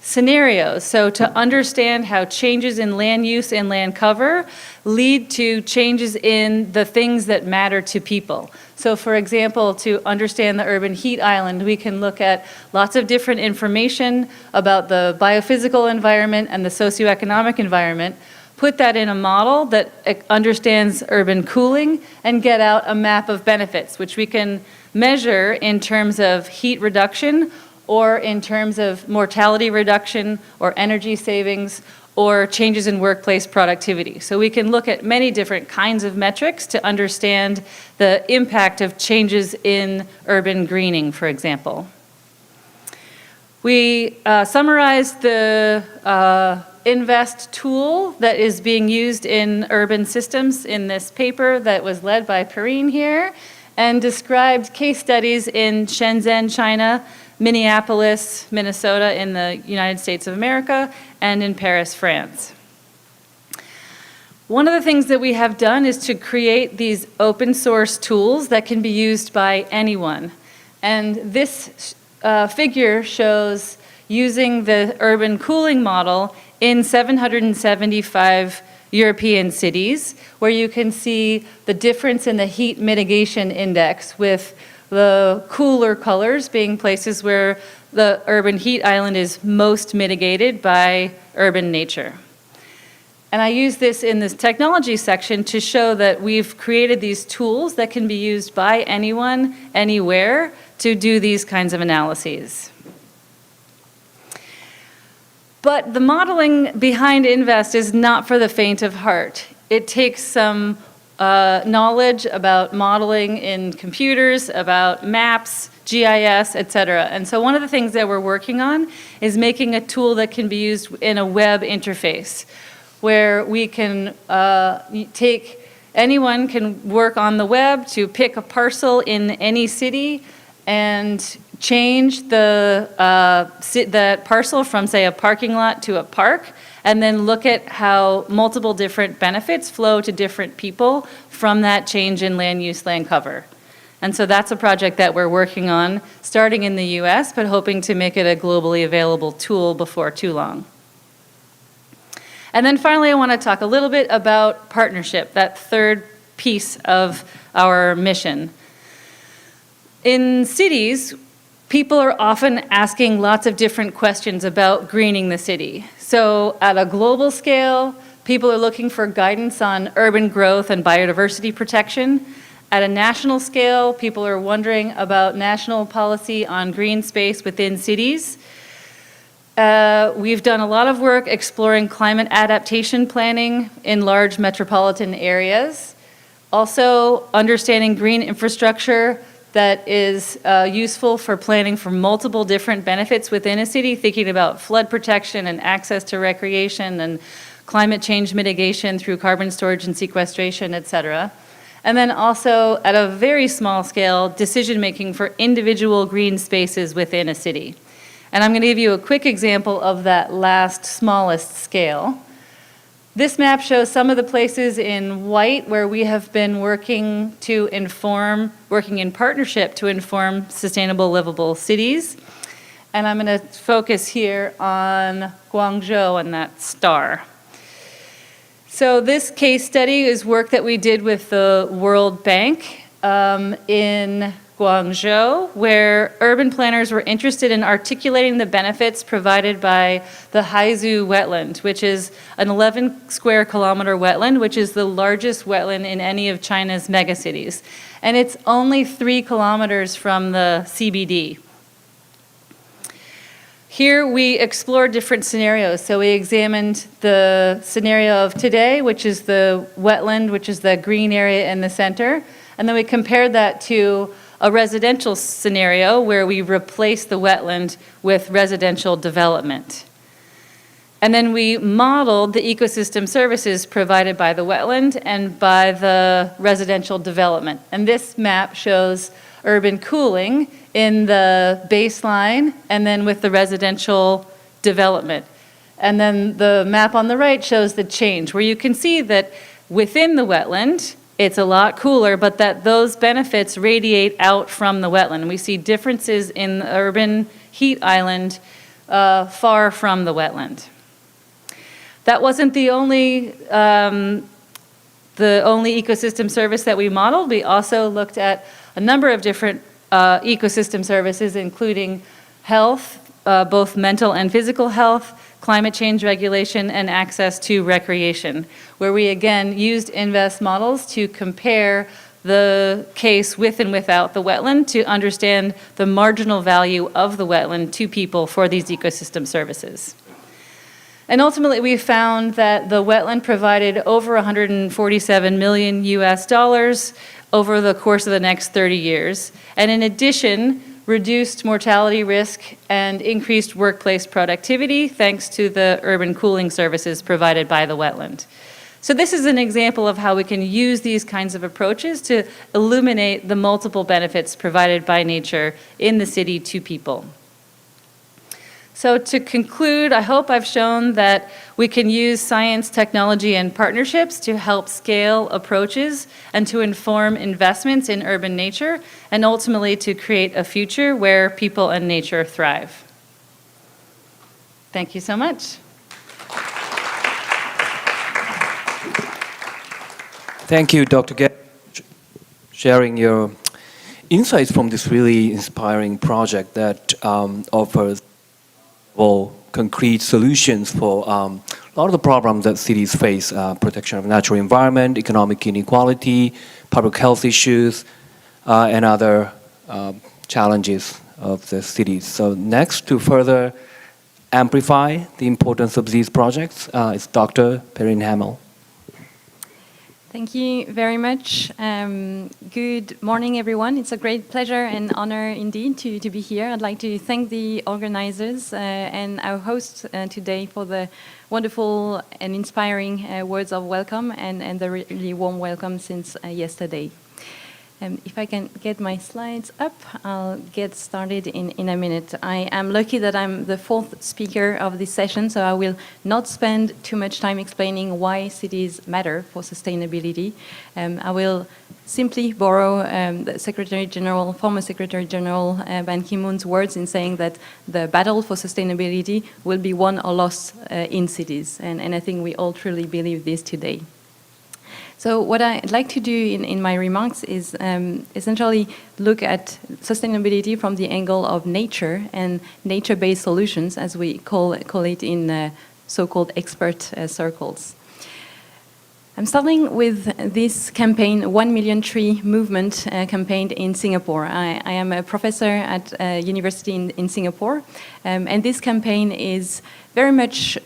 I: scenarios, so to understand how changes in land use and land cover lead to changes in the things that matter to people. So for example, to understand the urban heat island, we can look at lots of different information about the biophysical environment and the socioeconomic environment, put that in a model that understands urban cooling, and get out a map of benefits, which we can measure in terms of heat reduction or in terms of mortality reduction or energy savings or changes in workplace productivity. So we can look at many different kinds of metrics to understand the impact of changes in urban greening, for example. We summarized the INVEST tool that is being used in urban systems in this paper that was led by Perrine here, and described case studies in Shenzhen, China, Minneapolis, Minnesota in the United States of America, and in Paris, France. One of the things that we have done is to create these open source tools that can be used by anyone. And this figure shows using the urban cooling model in 775 European cities, where you can see the difference in the heat mitigation index, with the cooler colors being places where the urban heat island is most mitigated by urban nature. And I use this in this technology section to show that we've created these tools that can be used by anyone, anywhere, to do these kinds of analyses. But the modeling behind INVEST is not for the faint of heart. It takes some knowledge about modeling in computers, about maps, GIS, et cetera. And so one of the things that we're working on is making a tool that can be used in a web interface, where we can anyone can work on the web to pick a parcel in any city and change that parcel from, say, a parking lot to a park, and then look at how multiple different benefits flow to different people from that change in land use, land cover. And so that's a project that we're working on, starting in the US, but hoping to make it a globally available tool before too long. And then finally, I want to talk a little bit about partnership, that third piece of our mission. In cities, people are often asking lots of different questions about greening the city. So at a global scale, people are looking for guidance on urban growth and biodiversity protection. At a national scale, people are wondering about national policy on green space within cities. We've done a lot of work exploring climate adaptation planning in large metropolitan areas. Also, understanding green infrastructure that is useful for planning for multiple different benefits within a city, thinking about flood protection and access to recreation and climate change mitigation through carbon storage and sequestration, et cetera. And then also, at a very small scale, decision-making for individual green spaces within a city. And I'm going to give you a quick example of that last smallest scale. This map shows some of the places in white where we have been working in partnership to inform sustainable, livable cities. And I'm going to focus here on Guangzhou and that star. So this case study is work that we did with the World Bank in Guangzhou, where urban planners were interested in articulating the benefits provided by the Haizu wetland, which is an 11 square kilometer wetland, which is the largest wetland in any of China's megacities. And it's only 3 kilometers from the CBD. Here we explored different scenarios. So we examined the scenario of today, which is the wetland, which is the green area in the center. And then we compared that to a residential scenario where we replace the wetland with residential development. And then we modeled the ecosystem services provided by the wetland and by the residential development. And this map shows urban cooling in the baseline and then with the residential development. And then the map on the right shows the change, where you can see that within the wetland, it's a lot cooler, but that those benefits radiate out from the wetland. We see differences in the urban heat island far from the wetland. That wasn't the only ecosystem service that we modeled. We also looked at a number of different ecosystem services, including health, both mental and physical health, climate change regulation, and access to recreation, where we again used INVEST models to compare the case with and without the wetland to understand the marginal value of the wetland to people for these ecosystem services. And ultimately, we found that the wetland provided over $147 million US over the course of the next 30 years. And in addition, reduced mortality risk, and increased workplace productivity thanks to the urban cooling services provided by the wetland. So this is an example of how we can use these kinds of approaches to illuminate the multiple benefits provided by nature in the city to people. So to conclude, I hope I've shown that we can use science, technology, and partnerships to help scale approaches and to inform investments in urban nature, and ultimately to create a future where people and nature thrive. Thank you so much.
F: Thank you, Dr. Gett, sharing your insights from this really inspiring project that offers concrete solutions for a lot of the problems that cities face, protection of natural environment, economic inequality, public health issues, and other challenges of the cities. So next, to further amplify the importance of these projects, is Dr. Perrine Hamel.
J: Thank you very much. Good morning, everyone. It's a great pleasure and honor indeed to be here. I'd like to thank the organizers and our host today for the wonderful and inspiring words of welcome and the really warm welcome since yesterday. If I can get my slides up, I'll get started in a minute. I am lucky that I'm the fourth speaker of this session, so I will not spend too much time explaining why cities matter for sustainability. I will simply borrow the former Secretary General Ban Ki-moon's words in saying that the battle for sustainability will be won or lost in cities, and I think we all truly believe this today. So what I'd like to do in my remarks is essentially look at sustainability from the angle of nature and nature-based solutions, as we call it in so-called expert circles. I'm starting with this campaign, 1 Million Tree Movement campaign in Singapore. I am a professor at a university in Singapore, and this campaign is very much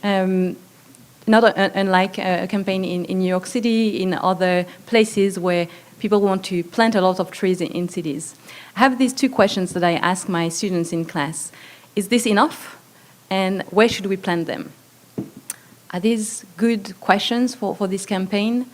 J: not unlike a campaign in New York City, in other places where people want to plant a lot of trees in cities. I have these two questions that I ask my students in class. Is this enough? And where should we plant them? Are these good questions for this campaign?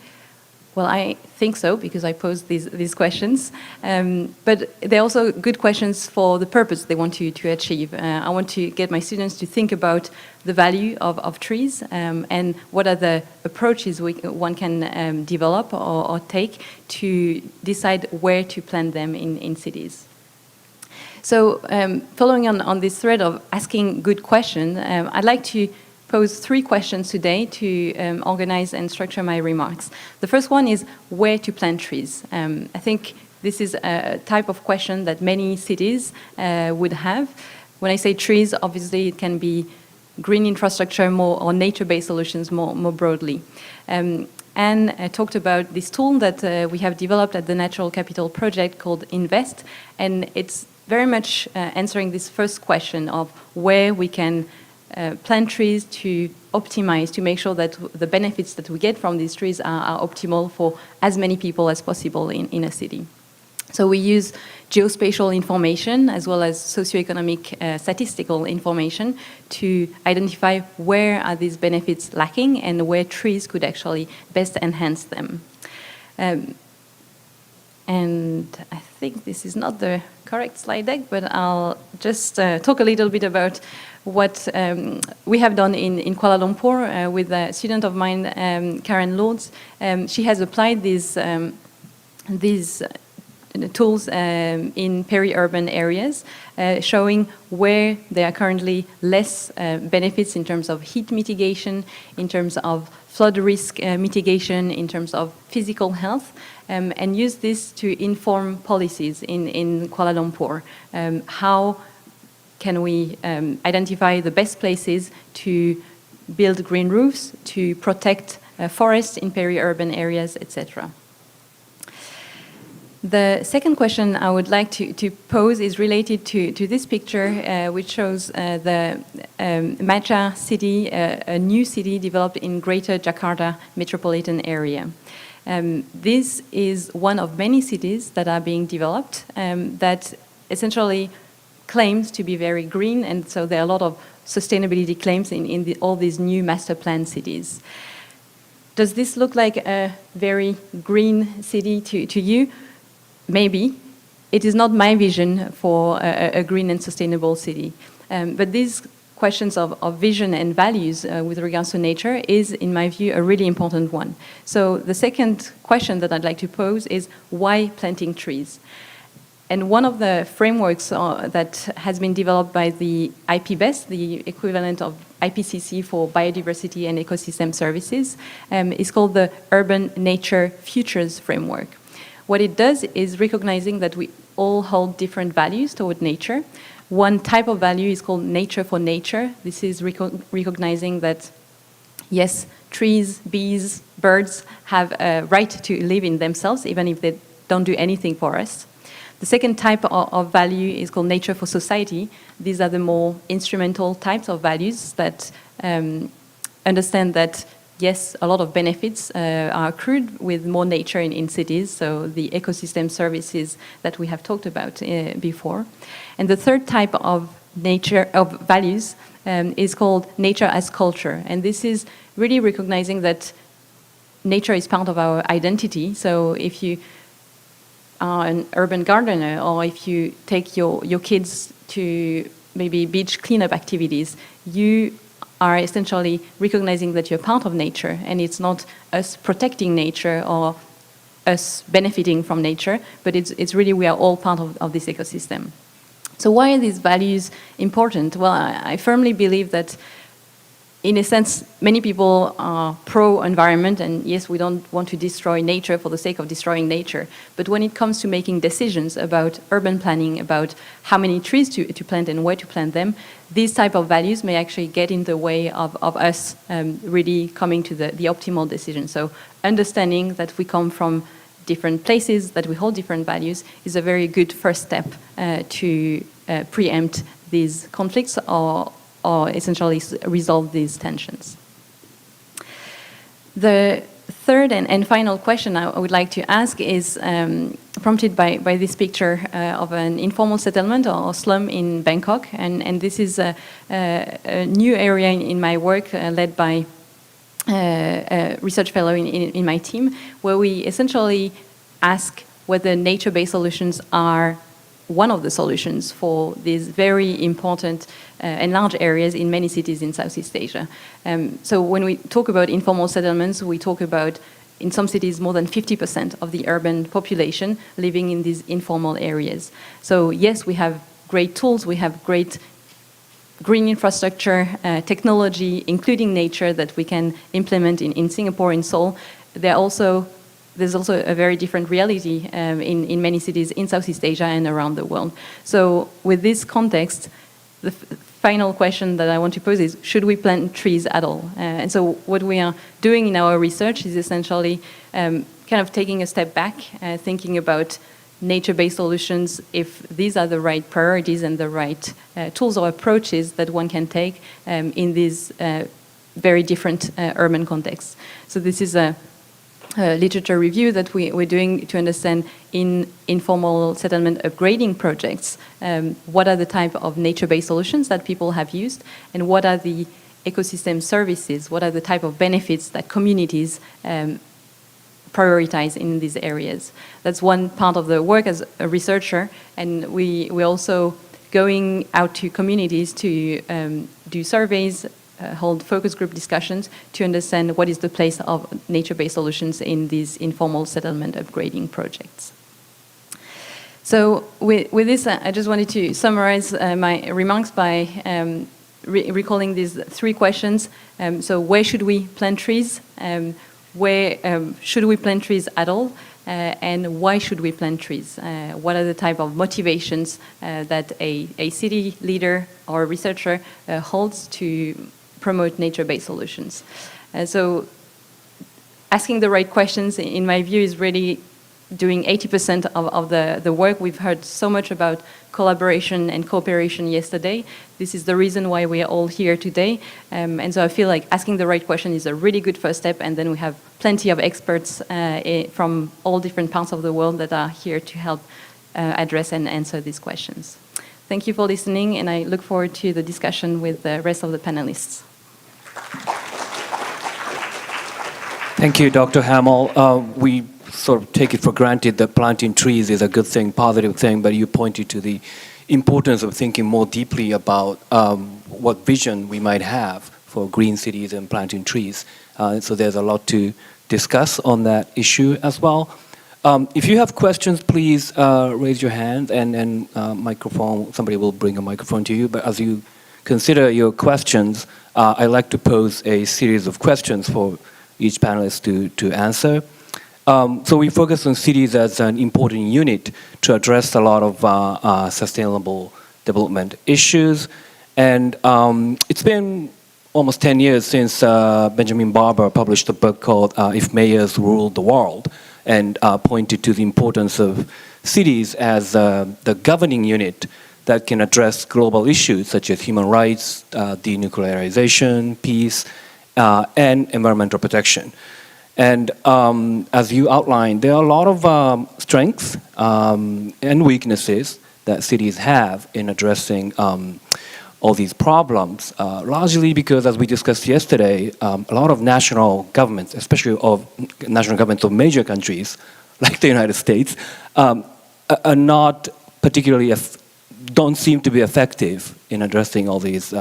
J: Well, I think so, because I posed these questions. But they're also good questions for the purpose they want to achieve. I want to get my students to think about the value of trees and what are the approaches one can develop or take to decide where to plant them in cities. So following on this thread of asking good questions, I'd like to pose three questions today to organize and structure my remarks. The first one is where to plant trees. I think this is a type of question that many cities would have. When I say trees, obviously it can be green infrastructure or nature-based solutions more broadly. And I talked about this tool that we have developed at the Natural Capital Project called INVEST, and it's very much answering this first question of where we can plant trees to optimize, to make sure that the benefits that we get from these trees are optimal for as many people as possible in a city. So we use geospatial information as well as socioeconomic statistical information to identify where are these benefits lacking and where trees could actually best enhance them. And I think this is not the correct slide deck, but I'll just talk a little bit about what we have done in Kuala Lumpur with a student of mine, Karen Lords. She has applied these tools in peri-urban areas, showing where there are currently less benefits in terms of heat mitigation, in terms of flood risk mitigation, in terms of physical health, and use this to inform policies in Kuala Lumpur. How can we identify the best places to build green roofs, to protect forests in peri-urban areas, etc. The second question I would like to pose is related to this picture, which shows the Maja city, a new city developed in Greater Jakarta metropolitan area. This is one of many cities that are being developed that essentially claimed to be very green, and so there are a lot of sustainability claims in all these new master plan cities. Does this look like a very green city to you? Maybe. It is not my vision for a green and sustainable city. But these questions of vision and values with regards to nature is, in my view, a really important one. So the second question that I'd like to pose is, why planting trees? And one of the frameworks that has been developed by the IPBES, the equivalent of IPCC for Biodiversity and Ecosystem Services, is called the Urban Nature Futures Framework. What it does is recognizing that we all hold different values toward nature. One type of value is called nature for nature. This is recognizing that, yes, trees, bees, birds have a right to live in themselves, even if they don't do anything for us. The second type of value is called nature for society. These are the more instrumental types of values that understand that, yes, a lot of benefits are accrued with more nature in cities, so the ecosystem services that we have talked about before. And the third type of values is called nature as culture. And this is really recognizing that nature is part of our identity. So if you are an urban gardener, or if you take your kids to maybe beach cleanup activities, you are essentially recognizing that you're part of nature, and it's not us protecting nature or us benefiting from nature, but it's really we are all part of this ecosystem. So why are these values important? Well, I firmly believe that, in a sense, many people are pro-environment, and yes, we don't want to destroy nature for the sake of destroying nature. But when it comes to making decisions about urban planning, about how many trees to plant and where to plant them, these type of values may actually get in the way of us really coming to the optimal decision. So understanding that we come from different places, that we hold different values, is a very good first step to preempt these conflicts or essentially resolve these tensions. The third and final question I would like to ask is prompted by this picture of an informal settlement or slum in Bangkok. And this is a new area in my work led by a research fellow in my team, where we essentially ask whether nature-based solutions are one of the solutions for these very important and large areas in many cities in Southeast Asia. So when we talk about informal settlements, we talk about, in some cities, more than 50% of the urban population living in these informal areas. So yes, we have great tools, we have great green infrastructure, technology, including nature, that we can implement in Singapore, in Seoul. There's also a very different reality in many cities in Southeast Asia and around the world. So with this context, the final question that I want to pose is, should we plant trees at all? And so what we are doing in our research is essentially kind of taking a step back, thinking about nature-based solutions, if these are the right priorities and the right tools or approaches that one can take in these very different urban contexts. So this is a literature review that we're doing to understand in informal settlement upgrading projects, what are the type of nature-based solutions that people have used, and what are the ecosystem services, what are the type of benefits that communities prioritize in these areas. That's one part of the work as a researcher, and we're also going out to communities to do surveys, hold focus group discussions to understand what is the place of nature-based solutions in these informal settlement upgrading projects. So with this, I just wanted to summarize my remarks by recalling these three questions. So where should we plant trees? Where should we plant trees at all? And why should we plant trees? What are the type of motivations that a city leader or a researcher holds to promote nature-based solutions? So asking the right questions, in my view, is really doing 80% of the work. We've heard so much about collaboration and cooperation yesterday. This is the reason why we are all here today. And so I feel like asking the right question is a really good first step, and then we have plenty of experts from all different parts of the world that are here to help address and answer these questions. Thank you for listening, and I look forward to the discussion with the rest of the panelists.
F: Thank you, Dr. Hamill. We sort of take it for granted that planting trees is a good thing, positive thing, but you pointed to the importance of thinking more deeply about what vision we might have for green cities and planting trees. So there's a lot to discuss on that issue as well. If you have questions, please raise your hand and microphone. Somebody will bring a microphone to you. But as you consider your questions, I'd like to pose a series of questions for each panelist to answer. So we focus on cities as an important unit to address a lot of sustainable development issues. And it's been almost 10 years since Benjamin Barber published a book called If Mayors Ruled the World, and pointed to the importance of cities as the governing unit that can address global issues such as human rights, denuclearization, peace, and environmental protection. And as you outlined, there are a lot of strengths and weaknesses that cities have in addressing all these problems, largely because, as we discussed yesterday, a lot of national governments, especially of national governments of major countries, like the United States, are not particularly, don't seem to be effective in addressing all these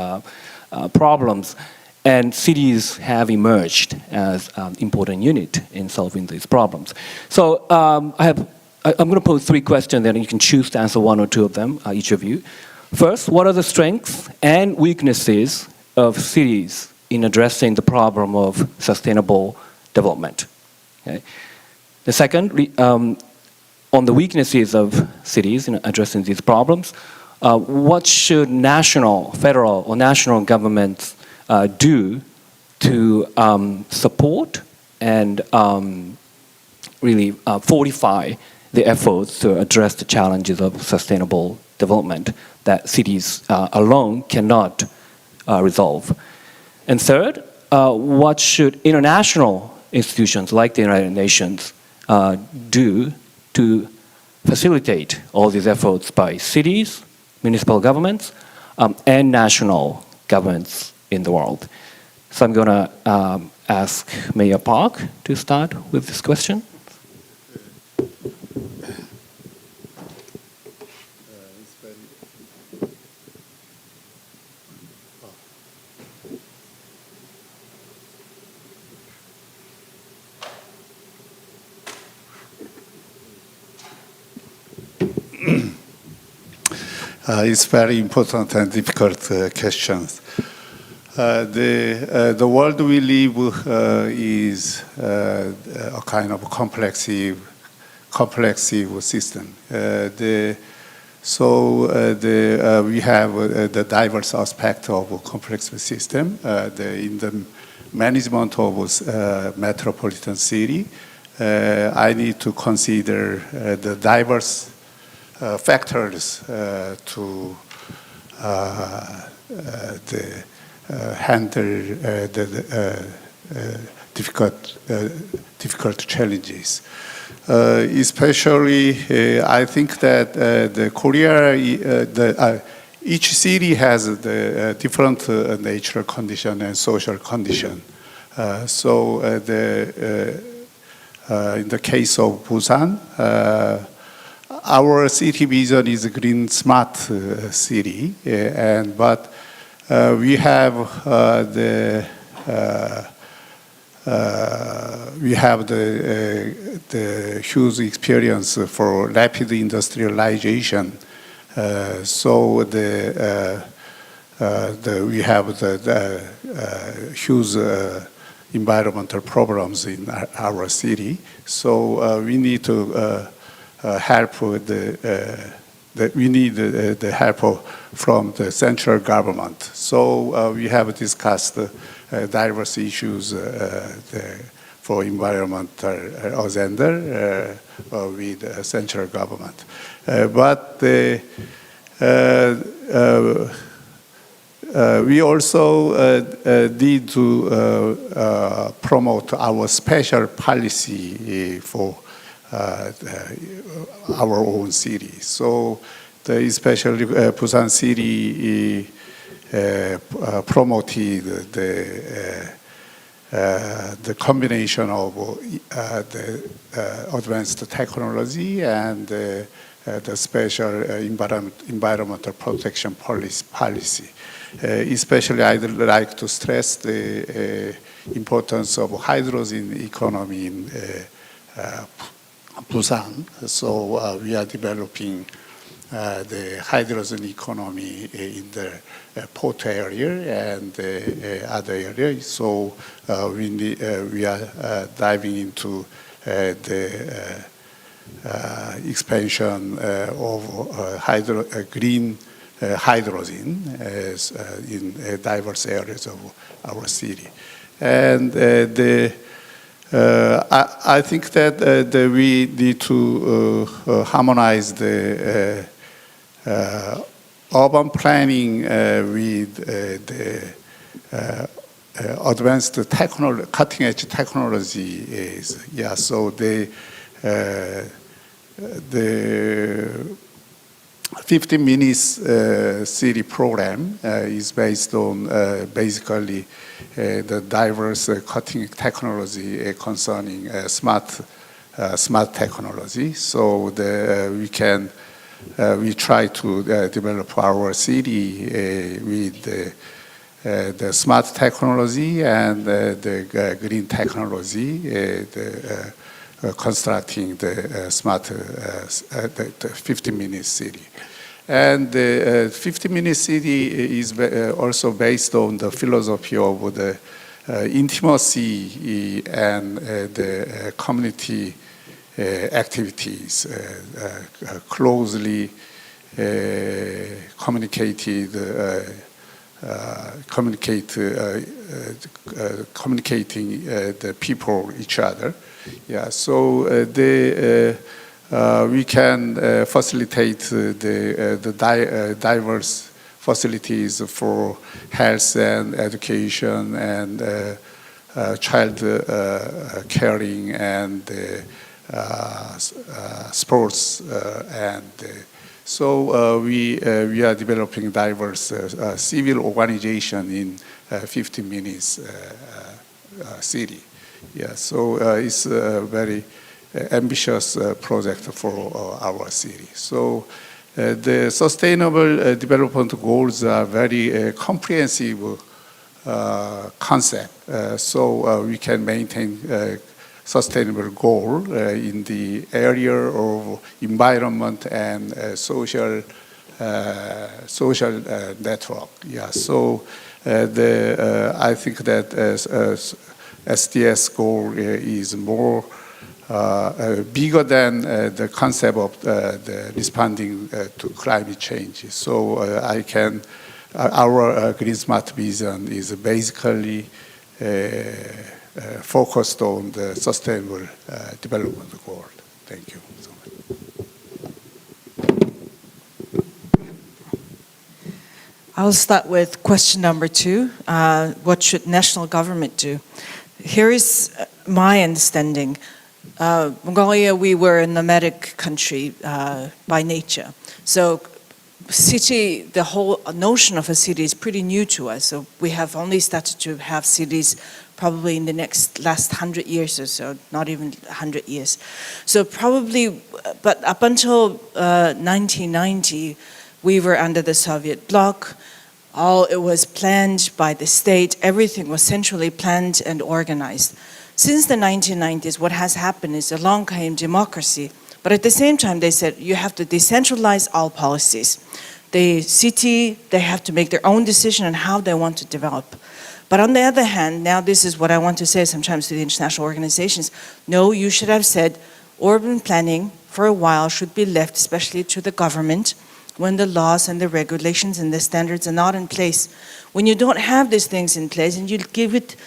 F: problems. And cities have emerged as an important unit in solving these problems. So I'm going to pose 3 questions, and you can choose to answer 1 or 2 of them, each of you. First, what are the strengths and weaknesses of cities in addressing the problem of sustainable development? Okay. The second, on the weaknesses of cities in addressing these problems, what should national, federal, or national governments do to support and really fortify the efforts to address the challenges of sustainable development that cities alone cannot resolve? And third, what should international institutions like the United Nations do to facilitate all these efforts by cities, municipal governments, and national governments in the world? So I'm going to ask Mayor Park to start with this question.
G: It's very important and difficult questions. The world we live is a kind of complex system. We have the diverse aspect of a complex system. In the management of metropolitan city, I need to consider the diverse factors to handle the difficult challenges. Especially, I think that the Korea, each city has the different natural condition and social condition. In the case of Busan, our city vision is a green smart city, but we have the huge experience for rapid industrialization. We have the huge environmental problems in our city. So we need to help with we need the help from the central government. So we have discussed diverse issues for environmental agenda with the central government. But we also need to promote our special policy for our own city. So especially Busan City promoted the combination of the advanced technology and the special environmental protection policy. Especially, I'd like to stress the importance of hydrogen economy in Busan. So we are developing the hydrogen economy in the port area and other areas. So we are diving into the expansion of green hydrogen in diverse areas of our city. And I think that we need to harmonize the urban planning with the advanced cutting-edge technology. So the 15 minutes city program is based on basically the diverse cutting technology concerning smart technology. So we try to develop our city with the smart technology and the green technology, constructing the smart the 15-minute city. And the 15-minute city is also based on the philosophy of the intimacy and the community activities, closely communicating the people each other. So we can facilitate the diverse facilities for health and education and child caring and sports and so we are developing diverse civil organization in 15 minutes city. So it's a very ambitious project for our city. So the sustainable development goals are very comprehensive concept. So we can maintain sustainable goal in the area of environment and social network. So I think that SDS goal is more bigger than the concept of the responding to climate change. So our Green Smart vision is basically focused on the sustainable development goal. Thank you so much.
H: I'll start with question number 2. What should national government do? Here is my understanding. Mongolia, we were a nomadic country by nature. So city, the whole notion of a city is pretty new to us. So we have only started to have cities probably in the last 100 years or so, not even 100 years. So probably, but up until 1990, we were under the Soviet bloc. It was planned by the state. Everything was centrally planned and organized. Since the 1990s, what has happened is along came democracy. But at the same time, they said you have to decentralize all policies. The city, they have to make their own decision on how they want to develop. But on the other hand, now this is what I want to say sometimes to the international organizations. No, you should have said urban planning for a while should be left, especially to the government, when the laws and the regulations and the standards are not in place. When you don't have these things in place and you leave it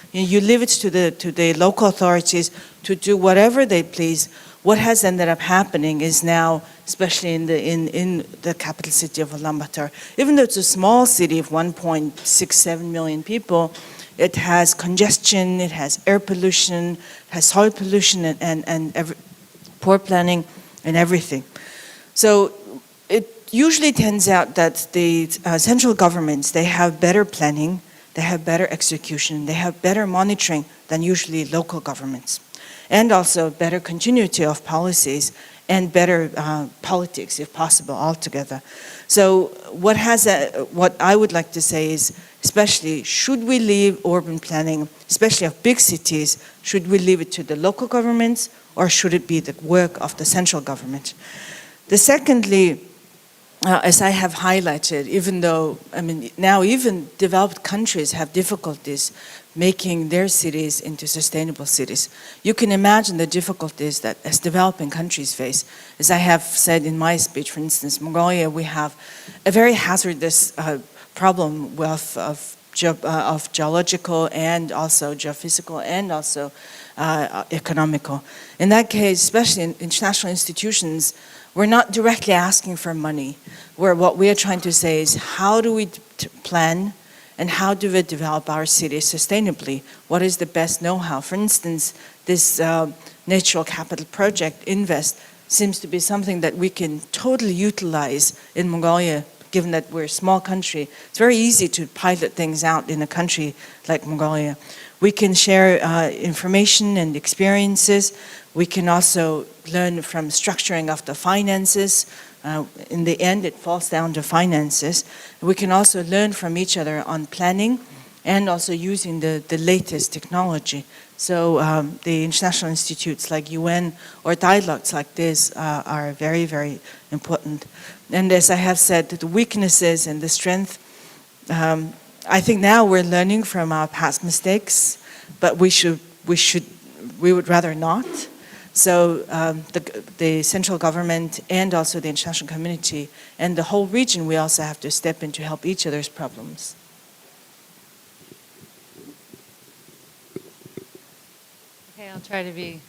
H: to the local authorities to do whatever they please, what has ended up happening is now, especially in the capital city of Ulaanbaatar, even though it's a small city of 1.67 million people, it has congestion, it has air pollution, it has soil pollution and poor planning and everything. So usually turns out that the central governments, they have better planning, they have better execution, they have better monitoring than usually local governments, and also better continuity of policies and better politics, if possible, altogether. So what I would like to say is, especially, should we leave urban planning, especially of big cities, should we leave it to the local governments, or should it be the work of the central government? Secondly, as I have highlighted, even though, now even developed countries have difficulties making their cities into sustainable cities. You can imagine the difficulties that as developing countries face. As I have said in my speech, for instance, Mongolia, we have a very hazardous problem of geological and also geophysical and also economical. In that case, especially in international institutions, we're not directly asking for money. What we are trying to say is, how do we plan and how do we develop our cities sustainably? What is the best know-how? For instance, this natural capital project, INVEST, seems to be something that we can totally utilize in Mongolia, given that we're a small country. It's very easy to pilot things out in a country like Mongolia. We can share information and experiences. We can also learn from structuring of the finances. In the end, it falls down to finances. We can also learn from each other on planning and also using the latest technology. So the international institutes like UN or dialogues like this are very, very important. And as I have said, the weaknesses and the strength, I think now we're learning from our past mistakes, but we would rather not. So the central government and also the international community and the whole region, we also have to step in to help each other's problems.
I: Okay, I'll try to be.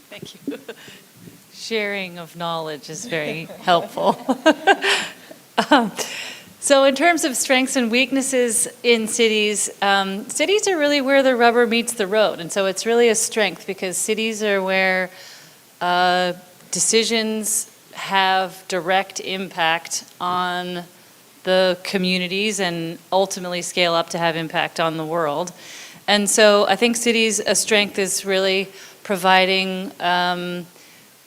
I: Thank you. Sharing of knowledge is very helpful. So in terms of strengths and weaknesses in cities, cities are really where the rubber meets the road. And so it's really a strength because cities are where decisions have direct impact on the communities and ultimately scale up to have impact on the world. And so I think cities, a strength is really providing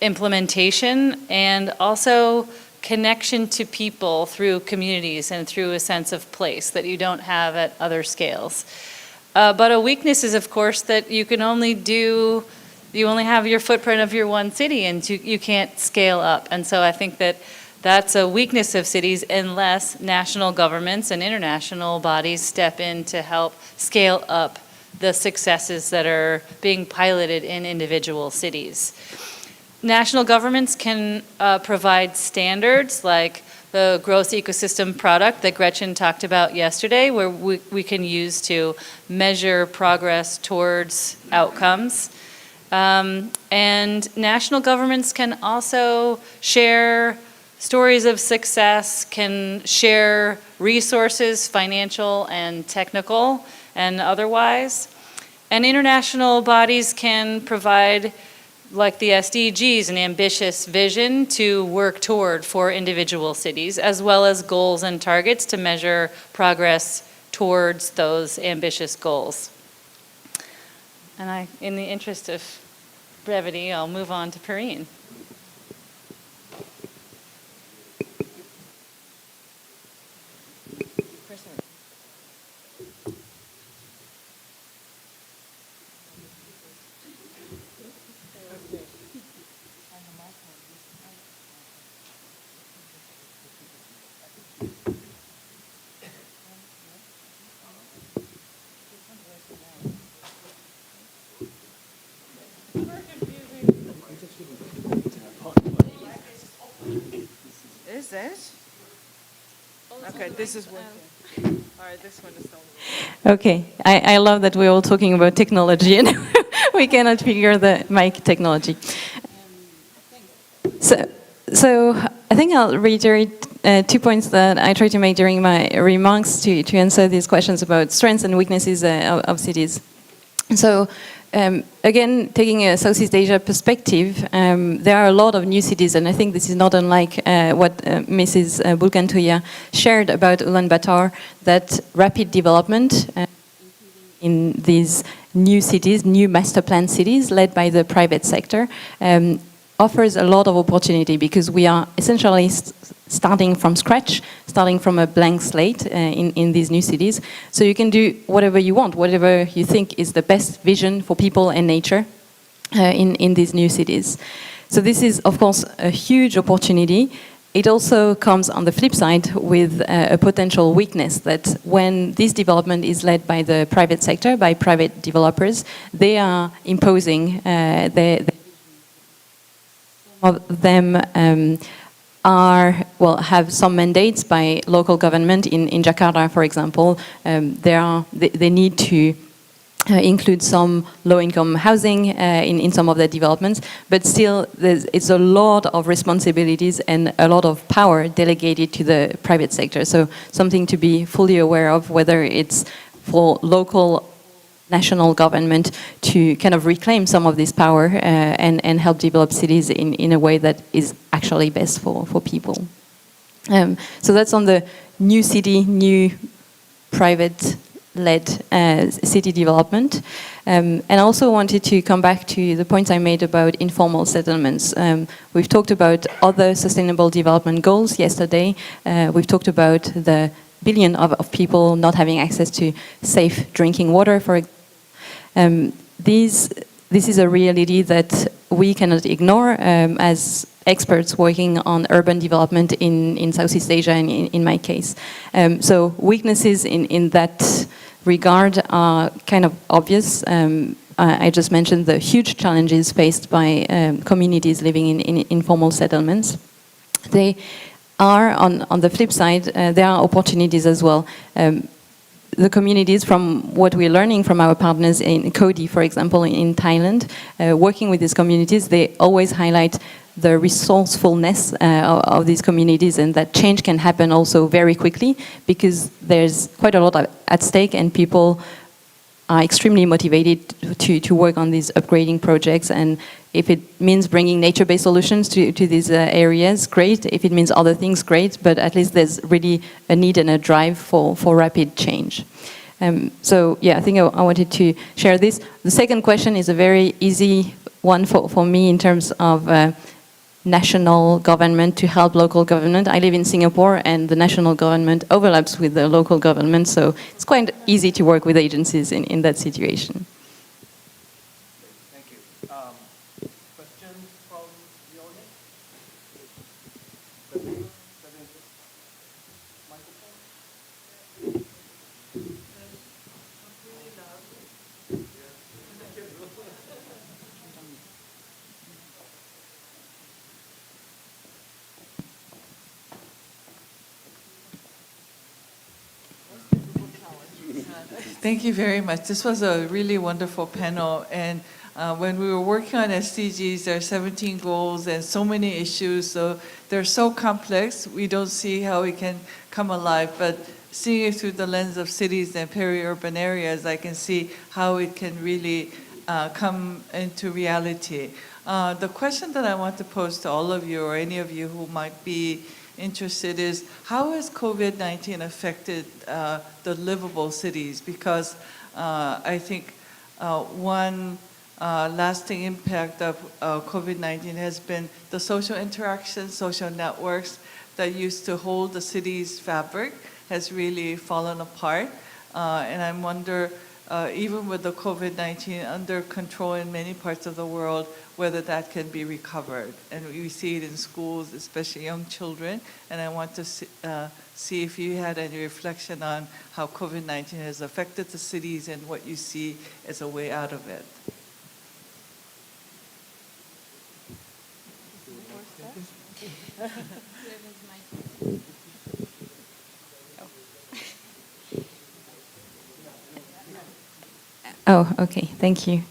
I: implementation and also connection to people through communities and through a sense of place that you don't have at other scales. But a weakness is, of course, that you only have your footprint of your one city and you can't scale up. And so I think that that's a weakness of cities unless national governments and international bodies step in to help scale up the successes that are being piloted in individual cities. National governments can provide standards like the gross ecosystem product that Gretchen talked about yesterday, where we can use to measure progress towards outcomes. And national governments can also share stories of success, can share resources, financial and technical and otherwise. And international bodies can provide, like the SDGs, an ambitious vision to work toward for individual cities, as well as goals and targets to measure progress towards those ambitious goals. And in the interest of brevity, I'll move on to Perrine.
H: Is it? Okay, this is working. All right, this one is still.
J: Okay, I love that we're all talking about technology and we cannot figure the mic technology. So I think I'll reiterate 2 points that I tried to make during my remarks to answer these questions about strengths and weaknesses of cities. So Again, taking a Southeast Asia perspective, there are a lot of new cities, and I think this is not unlike what Mrs. Bulgantuya shared about Ulaanbaatar, that rapid development in these new cities, new master plan cities led by the private sector, offers a lot of opportunity because we are essentially starting from scratch, starting from a blank slate in these new cities. So you can do whatever you want, whatever you think is the best vision for people and nature in these new cities. So this is, of course, a huge opportunity. It also comes on the flip side with a potential weakness that when this development is led by the private sector, by private developers, they are imposing of them have some mandates by local government. In Jakarta, for example, they need to include some low-income housing in some of their developments, but still it's a lot of responsibilities and a lot of power delegated to the private sector. So something to be fully aware of, whether it's for local national government to kind of reclaim some of this power and help develop cities in a way that is actually best for people. So that's on the new city, new private-led city development. And I also wanted to come back to the points I made about informal settlements. We've talked about other sustainable development goals yesterday. We've talked about the billion of people not having access to safe drinking water, for example. This is a reality that we cannot ignore as experts working on urban development in Southeast Asia and in my case. So weaknesses in that regard are kind of obvious. I just mentioned the huge challenges faced by communities living in informal settlements. They are, on the flip side, there are opportunities as well. The communities, from what we're learning from our partners in Kodi, for example, in Thailand, working with these communities, they always highlight the resourcefulness of these communities, and that change can happen also very quickly because there's quite a lot at stake and people are extremely motivated to work on these upgrading projects. And if it means bringing nature-based solutions to these areas, great. If it means other things, great. But at least there's really a need and a drive for rapid change. So yeah, I think I wanted to share this. The second question is a very easy one for me in terms of national government to help local government. I live in Singapore and the national government overlaps with the local government, so it's quite easy to work with agencies in that situation.
F: Thank you. Question from the audience?
C: Thank you very much. This was a really wonderful panel. And when we were working on SDGs, there are 17 goals and so many issues. So they're so complex, we don't see how we can come alive. But seeing it through the lens of cities and peri-urban areas, I can see how it can really come into reality. The question that I want to pose to all of you, or any of you who might be interested, is how has COVID-19 affected the livable cities? Because I think one lasting impact of COVID-19 has been the social interactions, social networks that used to hold the city's fabric has really fallen apart. And I wonder, even with the COVID-19 under control in many parts of the world, whether that can be recovered. And we see it in schools, especially young children. And I want to see if you had any reflection on how COVID-19 has affected the cities and what you see as a way out of it.
J: Oh, okay, thank you.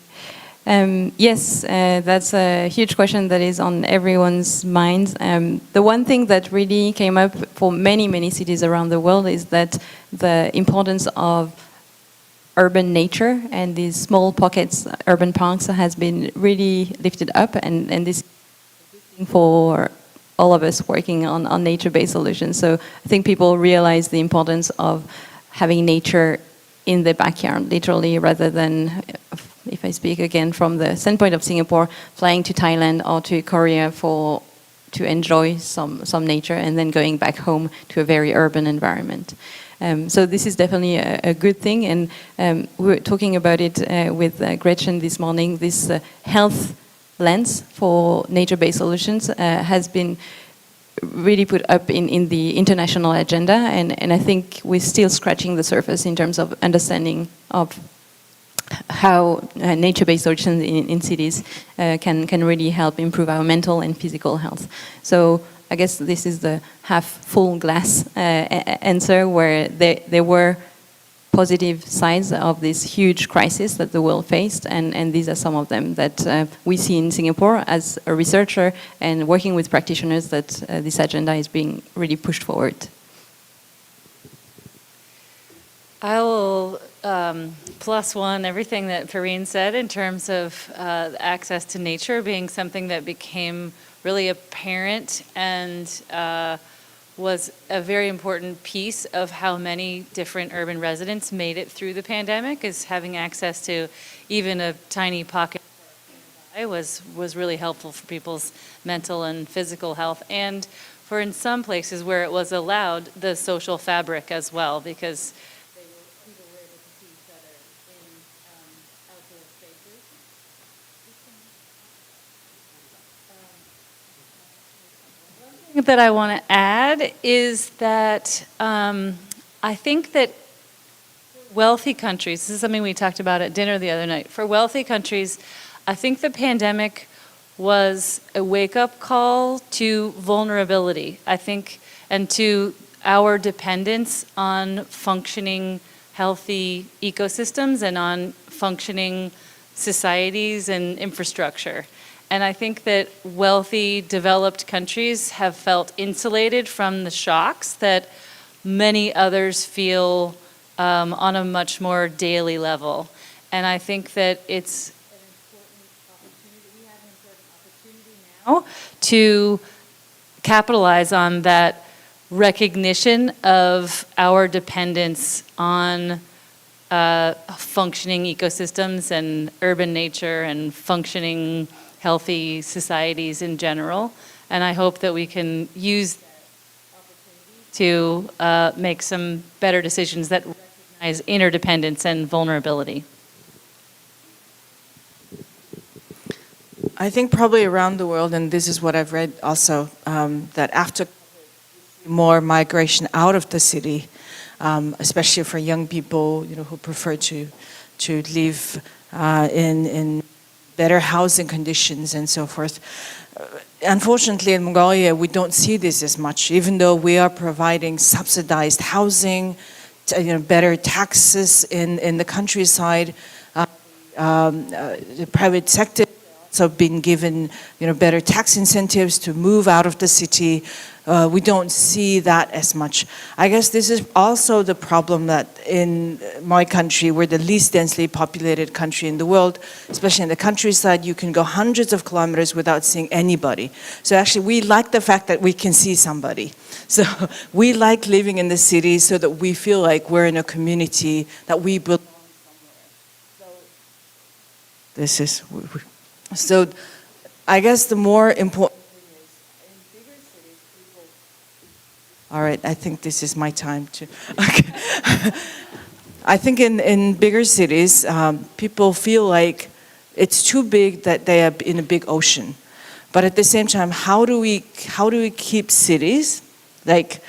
J: Yes, that's a huge question that is on everyone's minds. The one thing that really came up for many, many cities around the world is that the importance of urban nature and these small pockets, urban parks, has been really lifted up, and this is for all of us working on nature-based solutions. So I think people realize the importance of having nature in the backyard, literally, rather than, if I speak again from the standpoint of Singapore, flying to Thailand or to Korea to enjoy some nature and then going back home to a very urban environment. So this is definitely a good thing, and we were talking about it with Gretchen this morning. This health lens for nature-based solutions has been really put up in the international agenda, and I think we're still scratching the surface in terms of understanding of how nature-based solutions in cities can really help improve our mental and physical health. So I guess this is the half-full glass answer, where there were positive sides of this huge crisis that the world faced, and these are some of them that we see in Singapore as a researcher and working with practitioners, that this agenda is being really pushed forward.
I: I will plus one everything that Perrine said in terms of access to nature being something that became really apparent and was a very important piece of how many different urban residents made it through the pandemic, is having access to even a tiny pocket was really helpful for people's mental and physical health, and for in some places where it was allowed, the social fabric as well, because people were able to see each other in outdoor spaces. One thing that I want to add is that I think that wealthy countries, this is something we talked about at dinner the other night, for wealthy countries, I think the pandemic was a wake-up call to vulnerability, I think, and to our dependence on functioning healthy ecosystems and on functioning societies and infrastructure. And I think that wealthy, developed countries have felt insulated from the shocks that many others feel on a much more daily level. And I think that it's now to capitalize on that recognition of our dependence on functioning ecosystems and urban nature and functioning healthy societies in general. And I hope that we can use that opportunity to make some better decisions that recognize interdependence and vulnerability.
H: I think probably around the world, and this is what I've read also, that after more migration out of the city, especially for young people, who prefer to live in better housing conditions and so forth. Unfortunately, in Mongolia, we don't see this as much, even though we are providing subsidized housing, better taxes in the countryside. The private sector also been given, better tax incentives to move out of the city. We don't see that as much. I guess this is also the problem that in my country, we're the least densely populated country in the world, especially in the countryside, you can go hundreds of kilometers without seeing anybody. So actually, we like the fact that we can see somebody. So we like living in the city so that we feel like we're in a community, that we belong somewhere. So this is... So I guess the more important thing is, in bigger cities, people... All right, I think this is my time to... Okay. I think in bigger cities, people feel like it's too big, that they are in a big ocean. But at the same time, how do we keep cities, like,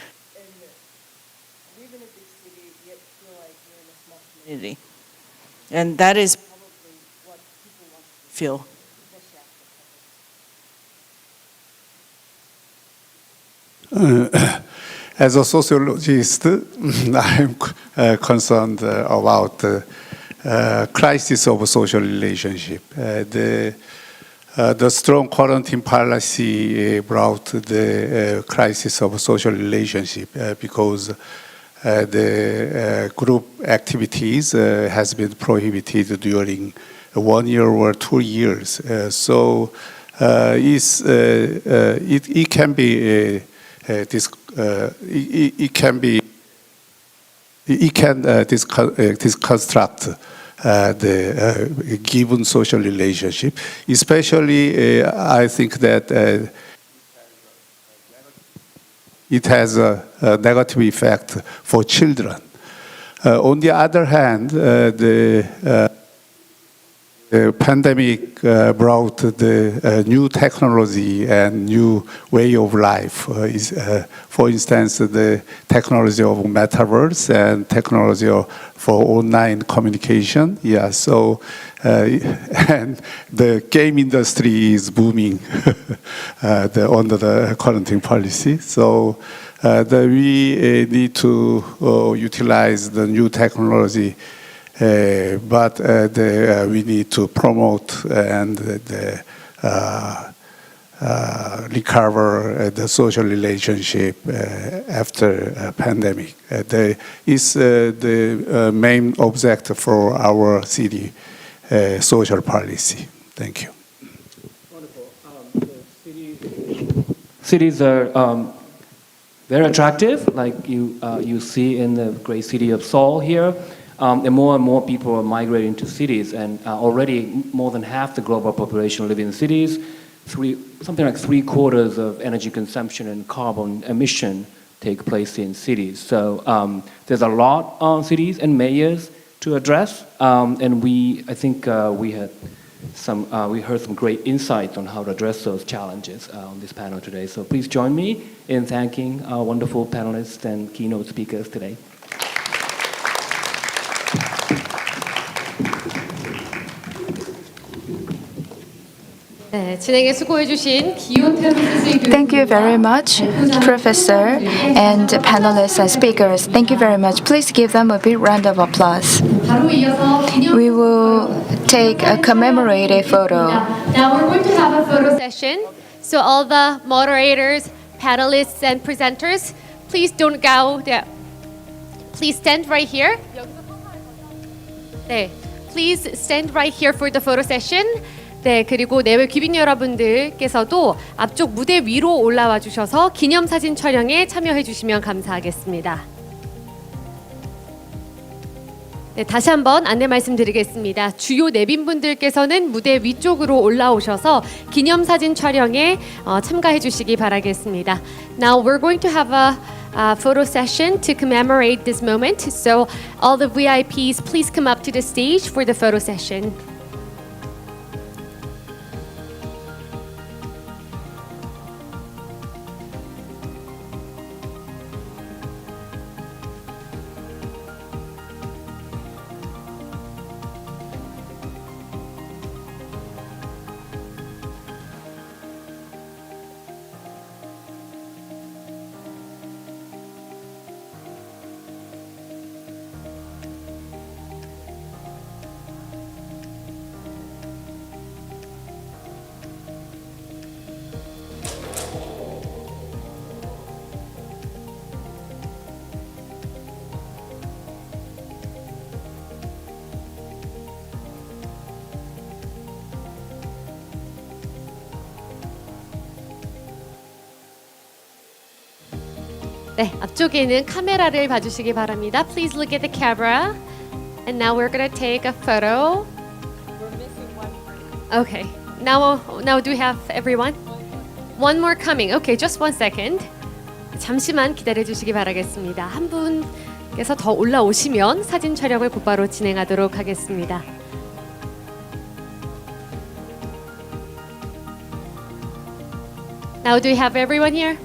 H: live in a big city, yet feel like you're in a small community? And that is probably what people want to feel.
G: As a sociologist, I'm concerned about the crisis of social relationship. The strong quarantine policy brought the crisis of social relationship because the group activities has been prohibited during 1 year or 2 years. It can be deconstruct the given social relationship. Especially, I think that it has a negative effect for children. On the other hand, the pandemic brought the new technology and new way of life. For instance, the technology of metaverse and technology for online communication. Yeah, so and the game industry is booming under the quarantine policy. So we need to utilize the new technology. But we need to promote and recover the social relationship after pandemic. Is the main objective for our city social policy. Thank you.
F: Wonderful. Cities are very attractive, like you see in the great city of Seoul here. And more people are migrating to cities, and already more than half the global population live in cities. Something like 3/4 of energy consumption and carbon emission take place in cities. So there's a lot on cities and mayors to address, and I think we heard some great insights on how to address those challenges on this panel today. So please join me in thanking our wonderful panelists and keynote speakers today.
A: 네, 진행에 수고해주신 기호테르
B: Thank you very much, Professor and panelists and speakers. Thank you very much. Please give them a big round of applause.
A: 바로 이어서
B: We will take a commemorative photo.
A: Now we're going to have a photo session. So all the moderators, panelists, and presenters, please don't go there. Please stand right here. 네, please stand right here for the photo session. 네, 그리고 내외 귀빈 여러분들께서도 앞쪽 무대 위로 올라와 주셔서 기념사진 촬영에 참여해 주시면 감사하겠습니다. 네, 다시 한번 안내 말씀드리겠습니다. 주요 내빈분들께서는 무대 위쪽으로 올라오셔서 기념사진 촬영에 참가해 주시기 바라겠습니다. Now we're going to have a photo session to commemorate this moment. So all the VIPs, please come up to the stage for the photo session. 네, 앞쪽에는 카메라를 봐주시기 바랍니다. Please look at the camera. And now we're gonna take a photo.
J: We're missing one person.
A: Okay. Now do we have everyone? One more coming. Okay, just 1 second. 잠시만 기다려 주시기 바라겠습니다. 한 분께서 더 올라오시면 사진 촬영을 곧바로 진행하도록 하겠습니다. Now do we have everyone here?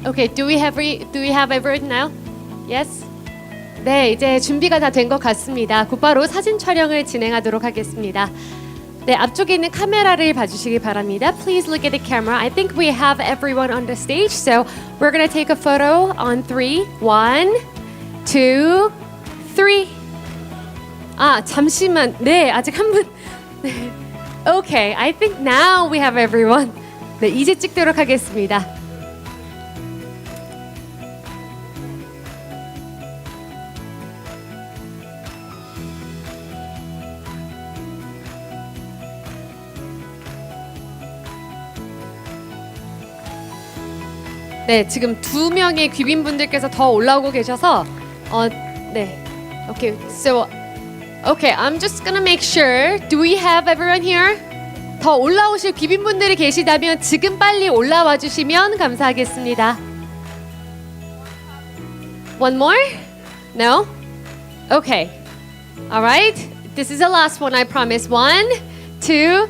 A: Okay, do we have everyone now? Yes? 네, 이제 준비가 다 된 것 같습니다. 곧바로 사진 촬영을 진행하도록 하겠습니다. 네, 앞쪽에 있는 카메라를 봐주시기 바랍니다. Please look at the camera. I think we have everyone on the stage, so we're gonna take a photo on 3. 1, 2, 3. 아, 잠시만. 네, 아직 한 분. 네. Okay, I think now we have everyone. 네, 이제 찍도록 하겠습니다. 네, 지금 2명의 귀빈분들께서 더 올라오고 계셔서 네. Okay, so okay, I'm just gonna make sure. Do we have everyone here? 더 올라오실 귀빈분들이 계시다면 지금 빨리 올라와 주시면 감사하겠습니다. One more? No? Okay. All right. This is the last one, I promise. 1, 2,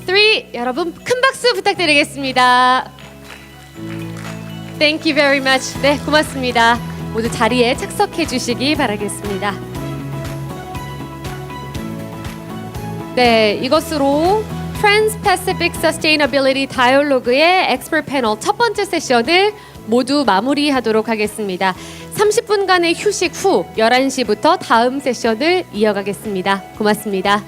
A: 3. 여러분 큰 박수 부탁드리겠습니다. Thank you very much. 네, 고맙습니다. 모두 자리에 착석해 주시기 바라겠습니다. 네, 이것으로 Trans-Pacific Sustainability Dialogue의 엑스퍼트 패널 첫 번째 세션을 모두 마무리하도록 하겠습니다. 30분간의 휴식 후 11시부터 다음 세션을 이어가겠습니다. 고맙습니다.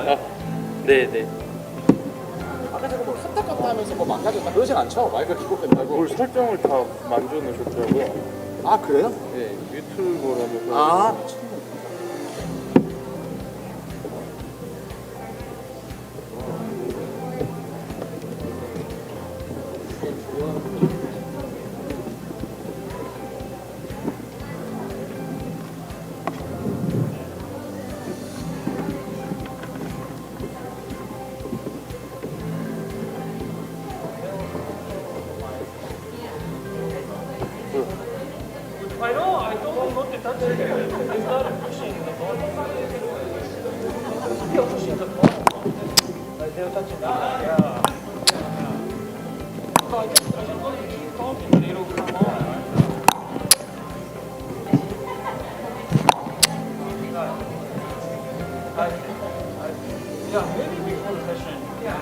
K: 네, 네.
L: 아까 제가 뭐 섰다 갔다 하면서 뭐 망가졌다 그러진 않죠? 마이크 키고 끝나고.
K: 뭘 설정을 다 만져 놓으셨더라고요.
L: 아 그래요?
K: 네, 유튜버라면서.
L: 아 미친놈.
K: I know, I don't know what to touch it. They started pushing the bottom. You're pushing the bottom. They're touching that. Yeah. So I guess I should go and keep talking. It'll come on. Yeah, maybe before the session. Yeah.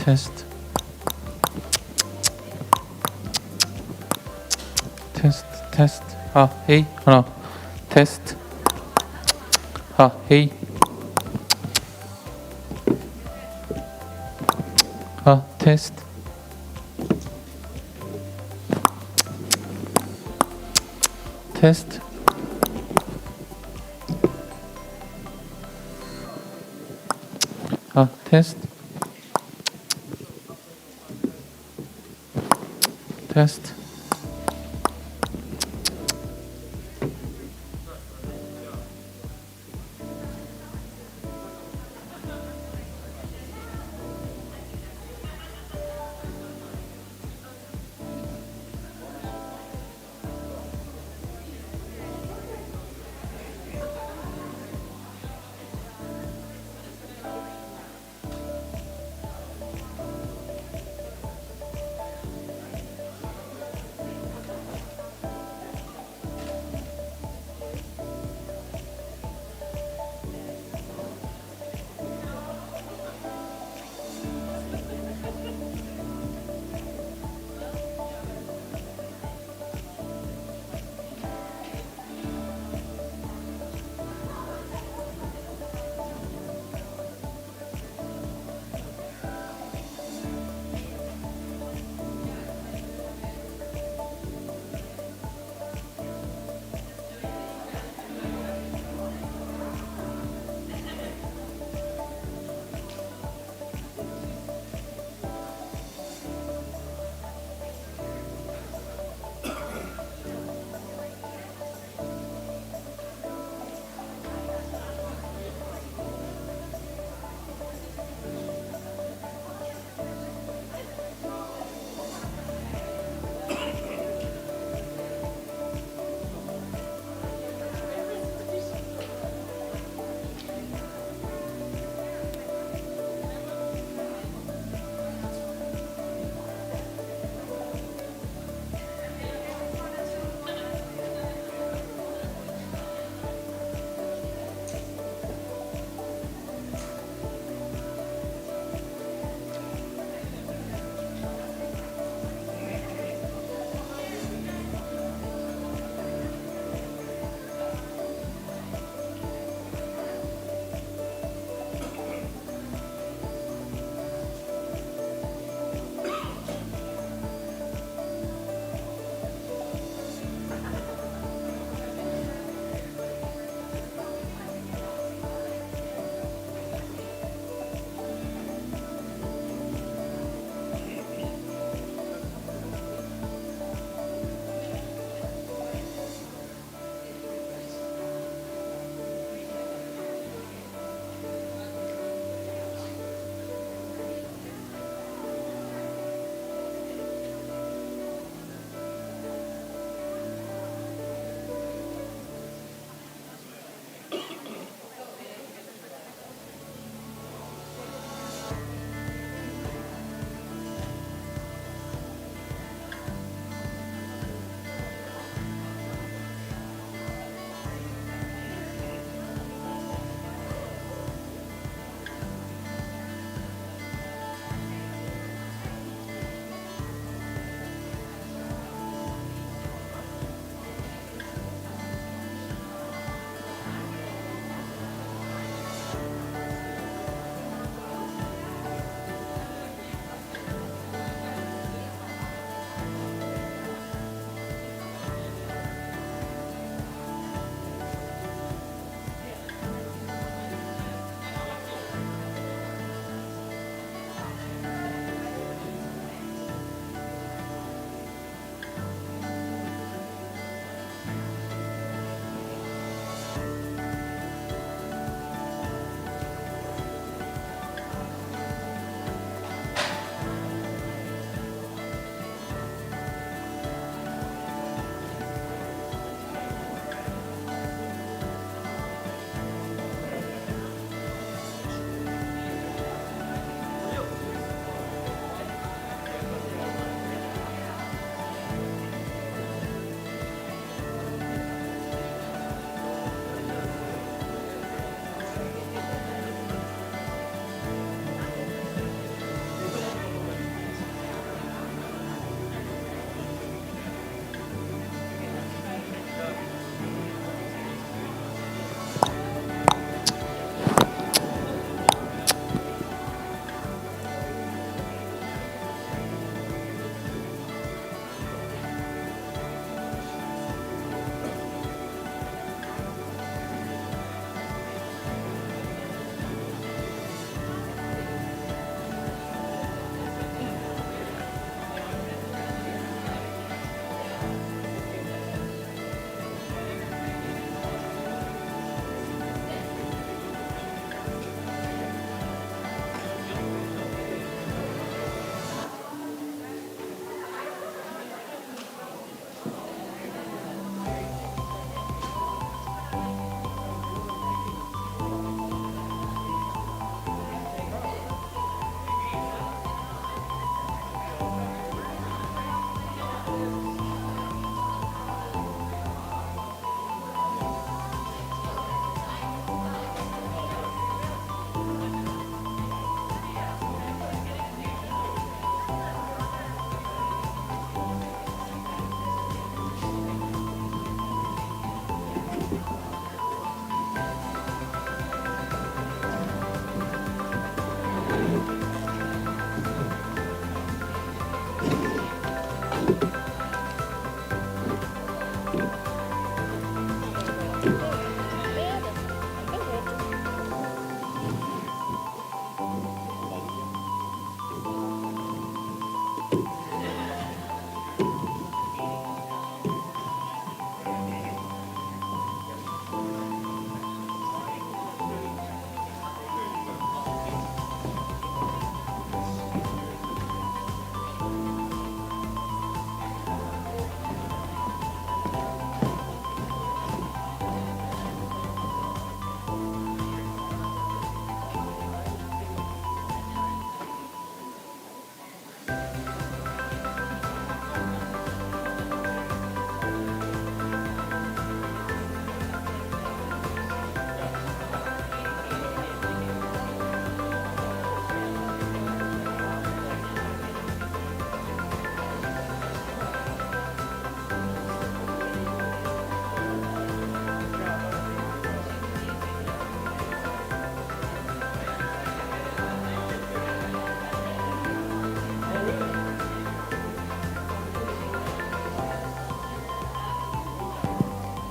K: 테스트. 테스트. 아, 헤이. 하나. 테스트. 아, 헤이. 아, 테스트. 테스트. 아, 테스트. 테스트.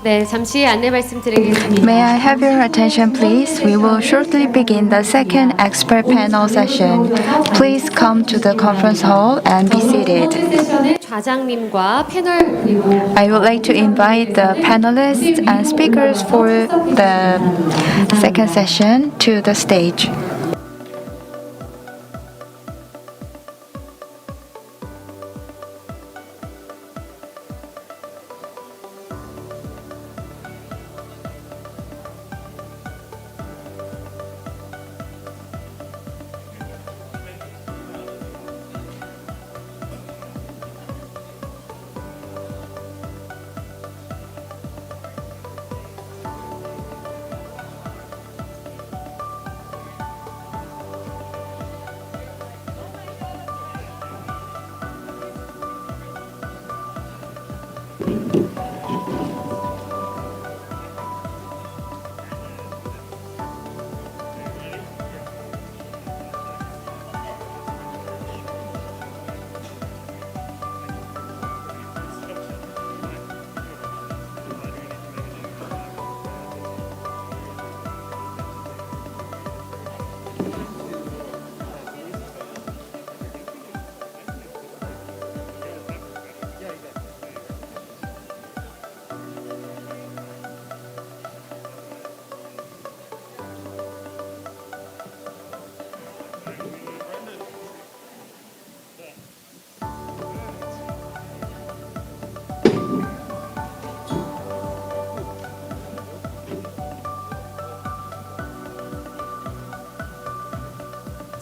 A: 네, 잠시 안내 말씀드리겠습니다.
B: May I have your attention, please? We will shortly begin the second expert panel session. Please come to the conference hall and be seated.
A: 세션은 좌장님과 패널 그리고
B: I would like to invite the panelists and speakers for the second session to the stage.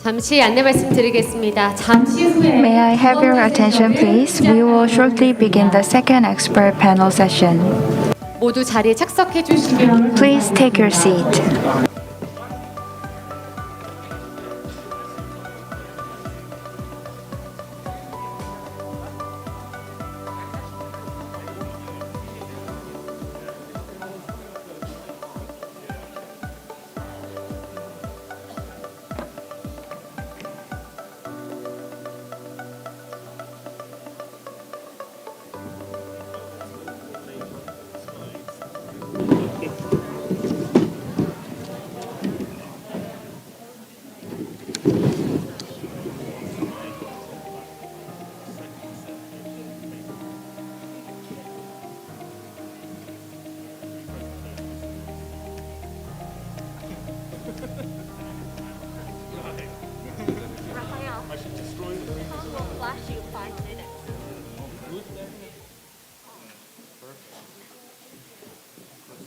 A: 잠시 안내 말씀드리겠습니다. 잠시 후에
B: May I have your attention, please? We will shortly begin the second expert panel session.
A: 모두 자리에 착석해 주시면
B: Please take your seat.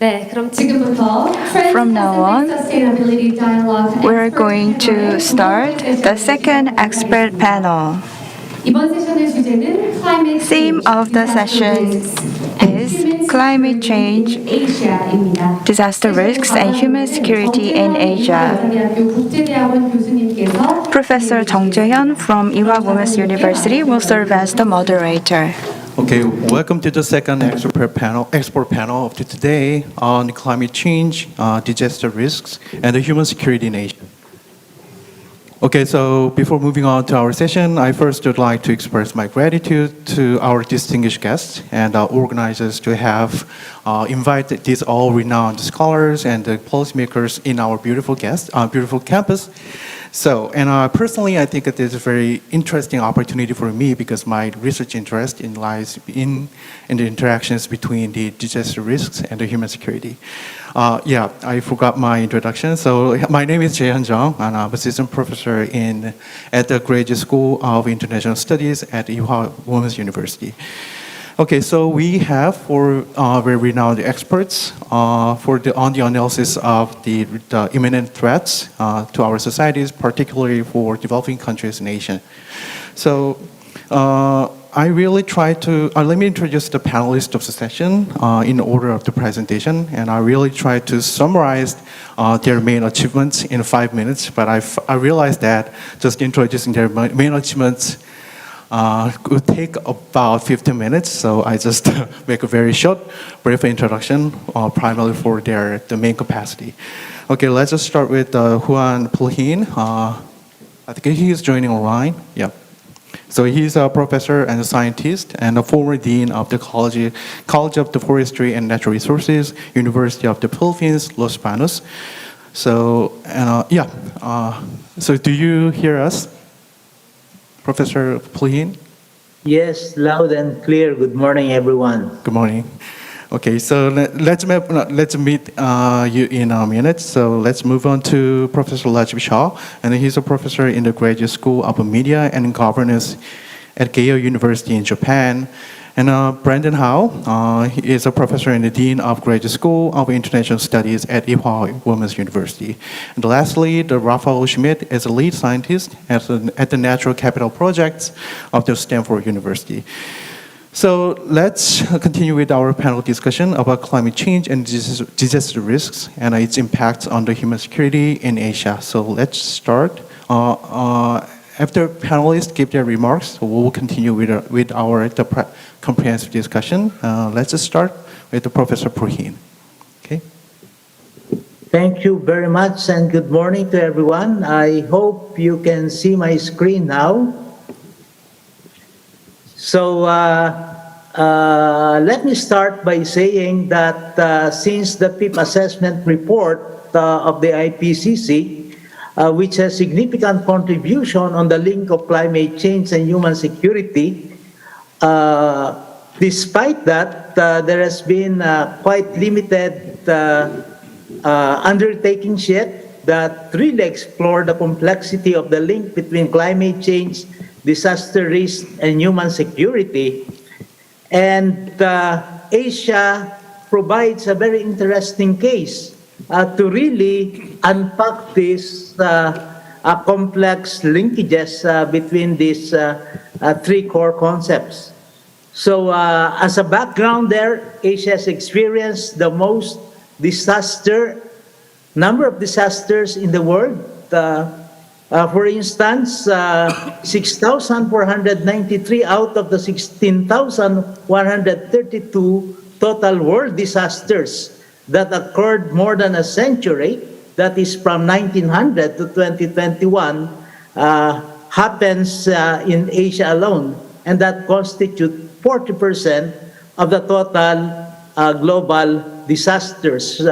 A: 네, 그럼 지금부터
B: From now on,
A: Sustainability Dialogue
B: we're going to start the second expert panel.
A: 이번 세션의 주제는 Climate
B: Theme of the session is Climate Change,
A: Asia입니다.
B: Disaster Risks and Human Security in Asia.
A: 대학교 국제대학원 교수님께서
B: Professor Jung Jae-hyun from Ewha Women's University will serve as the moderator.
M: Okay, welcome to the second expert panel of today on climate change, disaster risks, and the human security in Asia. Okay, so before moving on to our session, I first would like to express my gratitude to our distinguished guests and our organizers to have invited these all renowned scholars and policymakers in our beautiful campus. So, and personally, I think it is a very interesting opportunity for me because my research interest lies in the interactions between the disaster risks and the human security. Yeah, I forgot my introduction. So, my name is Jae-hyun Jung, and I'm assistant professor at the Graduate School of International Studies at Ewha Women's University. Okay, so we have four very renowned experts on the analysis of the imminent threats to our societies, particularly for developing countries in Asia. So I really try to, let me introduce the panelists of the session in order of the presentation, and I really try to summarize their main achievements in 5 minutes, but I realized that just introducing their main achievements would take about 15 minutes, so I just make a very short, brief introduction, primarily for the main capacity. Okay, let's just start with Juan Pulhin. I think he is joining online. Yeah. So he's a professor and a scientist and a former dean of the College of the Forestry and Natural Resources, University of the Philippines, Los Banos. So, so do you hear us, Professor Pluhin?
N: Yes, loud and clear. Good morning, everyone.
M: Good morning. Okay, so let's meet you in a minute. So let's move on to Professor Rajib Shah, and he's a professor in the Graduate School of Media and Governance at Keio University in Japan. And Brandon Howe, he is a professor and the Dean of Graduate School of International Studies at Ewha Women's University. And lastly, Rafael Schmidt is a lead scientist at the Natural Capital Projects of the Stanford University. So let's continue with our panel discussion about climate change and disaster risks and its impacts on the human security in Asia. So let's start. After panelists give their remarks, we'll continue with our comprehensive discussion. Let's just start with Professor Pluhin. Okay.
N: Thank you very much and good morning to everyone. I hope you can see my screen now. So let me start by saying that since the PIP assessment report of the IPCC, which has significant contribution on the link of climate change and human security, despite that, there has been quite limited undertakings yet that really explore the complexity of the link between climate change, disaster risk, and human security. And Asia provides a very interesting case to really unpack these complex linkages between these three core concepts. So as a background there, Asia has experienced the most number of disasters in the world. For instance, 6,493 out of the 16,132 total world disasters that occurred more than a century, that is from 1900 to 2021, happens in Asia alone, and that constitutes 40% of the total global disasters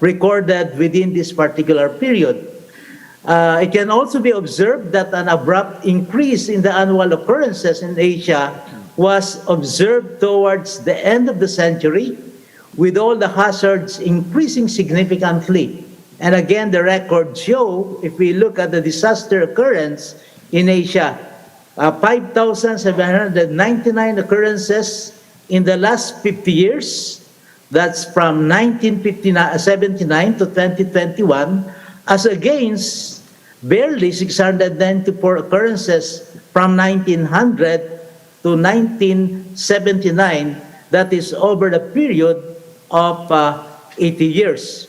N: recorded within this particular period. It can also be observed that an abrupt increase in the annual occurrences in Asia was observed towards the end of the century, with all the hazards increasing significantly. And again, the records show, if we look at the disaster occurrence in Asia, 5,799 occurrences in the last 50 years. That's from 1979 to 2021, as against barely 694 occurrences from 1900 to 1979. That is over the period of 80 years.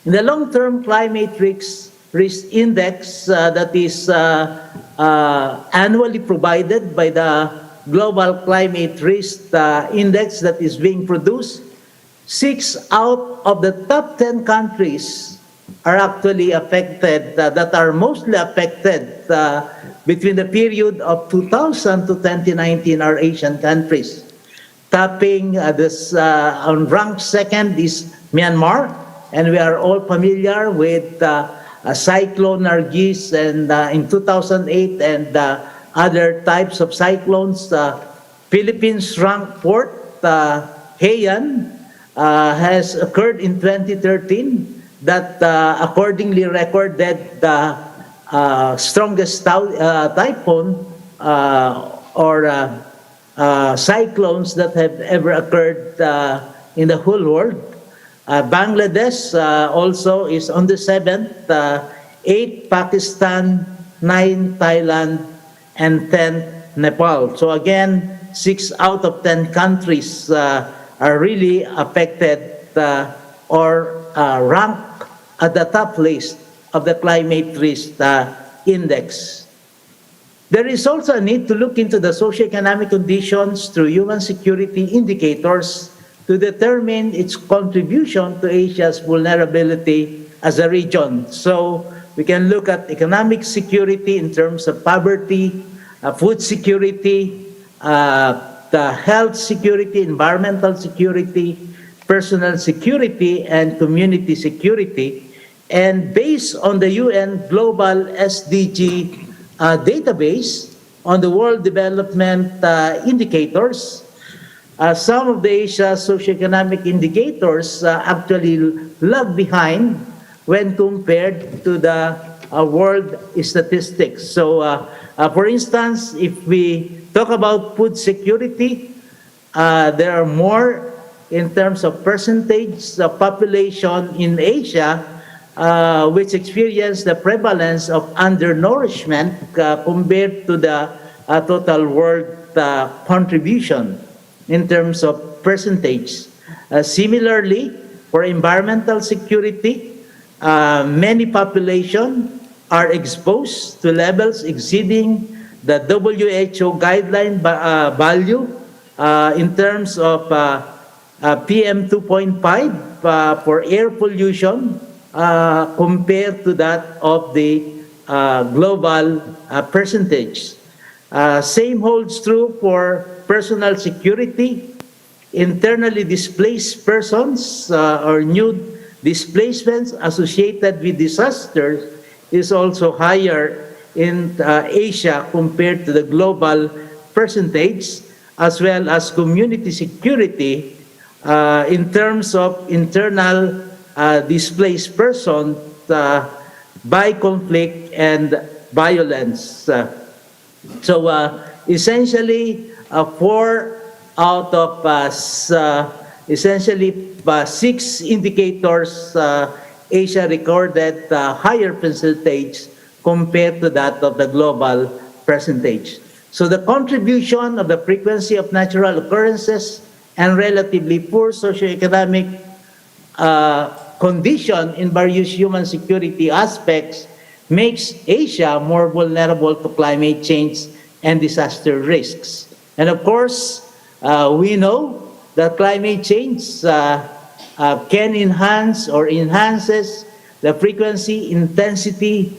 N: In the long-term climate risk index that is annually provided by the Global Climate Risk Index that is being produced, 6 out of the top 10 countries are actually affected, that are mostly affected between the period of 2000 to 2019 are Asian countries. Topping this on rank second is Myanmar, and we are all familiar with Cyclone Nargis and in 2008 and other types of cyclones. Philippines ranked fourth. Haiyan has occurred in 2013 that accordingly recorded the strongest typhoon or cyclones that have ever occurred in the whole world. Bangladesh also is on the 7th, 8 Pakistan, 9 Thailand, and 10 Nepal. So again, 6 out of 10 countries are really affected or rank at the top list of the climate risk index. There is also a need to look into the socioeconomic conditions through human security indicators to determine its contribution to Asia's vulnerability as a region. So we can look at economic security in terms of poverty, food security, the health security, environmental security, personal security, and community security. And based on the UN Global SDG database on the World Development Indicators, some of the Asia socioeconomic indicators actually lag behind when compared to the world statistics. So, for instance, if we talk about food security, there are more in terms of percentage of population in Asia which experience the prevalence of undernourishment compared to the total world contribution in terms of percentage. Similarly, for environmental security, many population are exposed to levels exceeding the WHO guideline value in terms of PM 2.5 for air pollution compared to that of the global percentage. Same holds true for personal security. Internally displaced persons or new displacements associated with disasters is also higher in Asia compared to the global percentage, as well as community security in terms of internal displaced persons by conflict and violence. So essentially, 4 out of essentially 6 indicators, Asia recorded higher percentage compared to that of the global percentage. So the contribution of the frequency of natural occurrences and relatively poor socioeconomic condition in various human security aspects makes Asia more vulnerable to climate change and disaster risks. And of course, we know that climate change can enhance or enhances the frequency, intensity,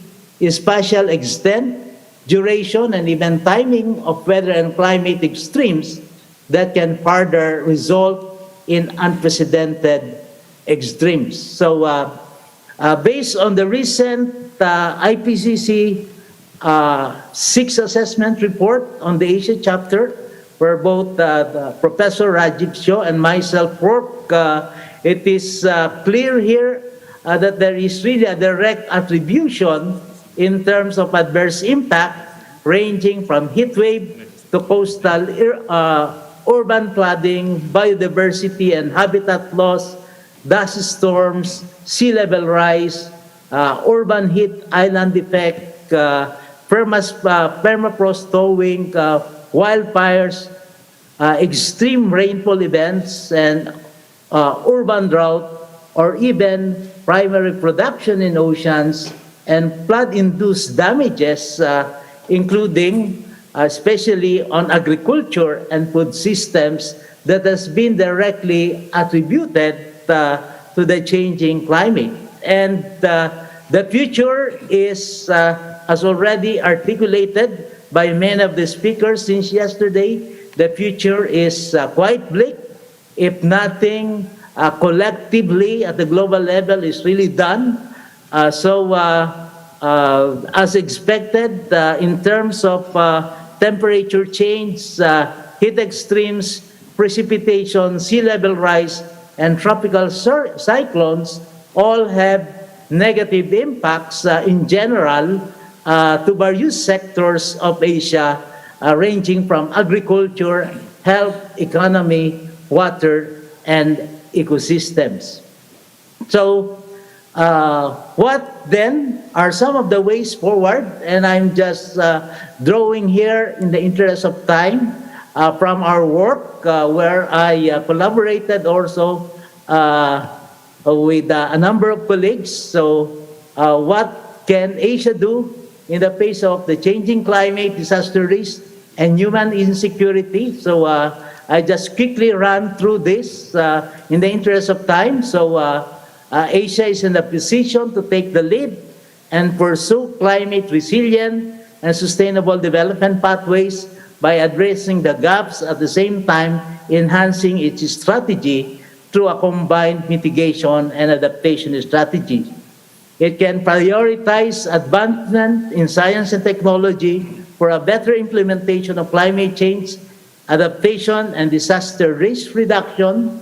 N: spatial extent, duration, and even timing of weather and climate extremes that can further result in unprecedented extremes. So based on the recent IPCC 6th assessment report on the Asia chapter, where both Professor Rajiv Shah and myself work, it is clear here that there is really a direct attribution in terms of adverse impact ranging from heat wave to coastal urban flooding, biodiversity and habitat loss, dust storms, sea level rise, urban heat island effect, permafrost thawing, wildfires, extreme rainfall events, and urban drought, or even primary production in oceans and flood-induced damages, including especially on agriculture and food systems that has been directly attributed to the changing climate. And the future is, as already articulated by many of the speakers since yesterday, the future is quite bleak if nothing collectively at the global level is really done. So as expected, in terms of temperature change, heat extremes, precipitation, sea level rise, and tropical cyclones all have negative impacts in general to various sectors of Asia, ranging from agriculture, health, economy, water, and ecosystems. So what then are some of the ways forward? And I'm just drawing here in the interest of time from our work where I collaborated also with a number of colleagues. So what can Asia do in the face of the changing climate, disaster risk, and human insecurity? So I just quickly run through this in the interest of time. So Asia is in a position to take the lead and pursue climate resilient, and sustainable development pathways by addressing the gaps at the same time enhancing its strategy through a combined mitigation and adaptation strategy. It can prioritize advancement in science and technology for a better implementation of climate change, adaptation, and disaster risk reduction.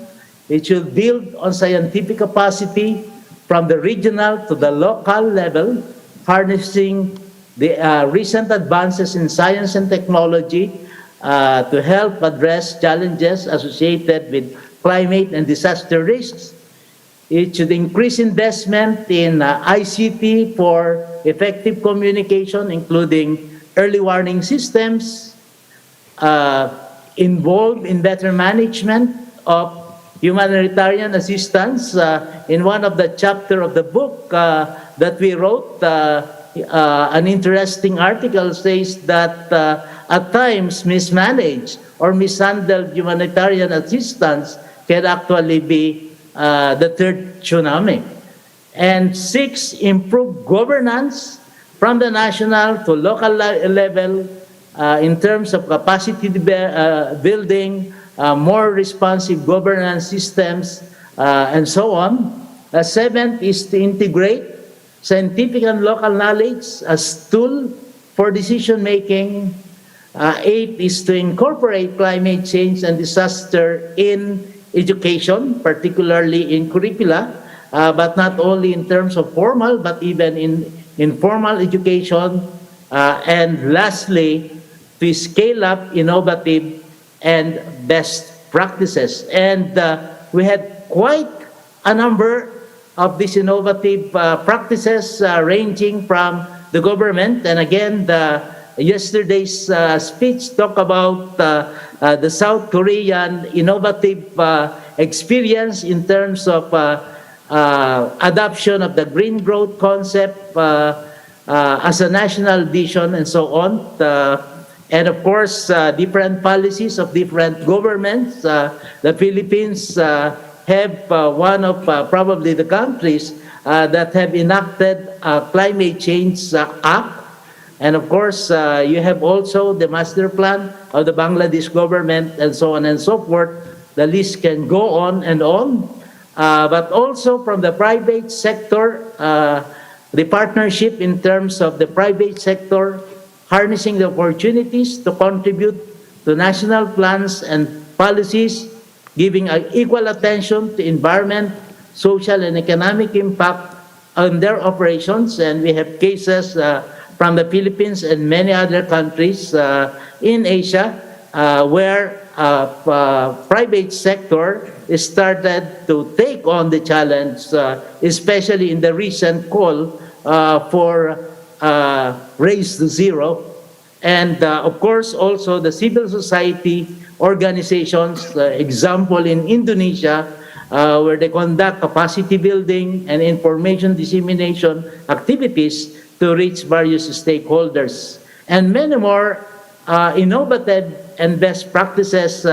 N: It should build on scientific capacity from the regional to the local level, harnessing the recent advances in science and technology to help address challenges associated with climate and disaster risks. It should increase investment in ICT for effective communication, including early warning systems, involved in better management of humanitarian assistance. In one of the chapter of the book that we wrote, an interesting article says that at times mismanaged or mishandled humanitarian assistance can actually be the third tsunami. And 6, improve governance from the national to local level in terms of capacity building, more responsive governance systems, and so on. 7th is to integrate scientific and local knowledge as tool for decision making. 8 is to incorporate climate change and disaster in education, particularly in curricula, but not only in terms of formal, but even in informal education. And lastly, to scale up innovative and best practices. And we had quite a number of these innovative practices ranging from the government. And again, yesterday's speech talked about the South Korean innovative experience in terms of adoption of the green growth concept as a national vision and so on. And of course, different policies of different governments. The Philippines have one of probably the countries that have enacted a Climate Change Act. And of course, you have also the master plan of the Bangladesh government and so on and so forth. The list can go on and on. But also from the private sector, the partnership in terms of the private sector, harnessing the opportunities to contribute to national plans and policies, giving equal attention to environment, social and economic impact on their operations. And we have cases from the Philippines and many other countries in Asia where private sector started to take on the challenge, especially in the recent call for Race to Zero. And of course, also the civil society organizations, example in Indonesia, where they conduct capacity building and information dissemination activities to reach various stakeholders. And many more innovative and best practices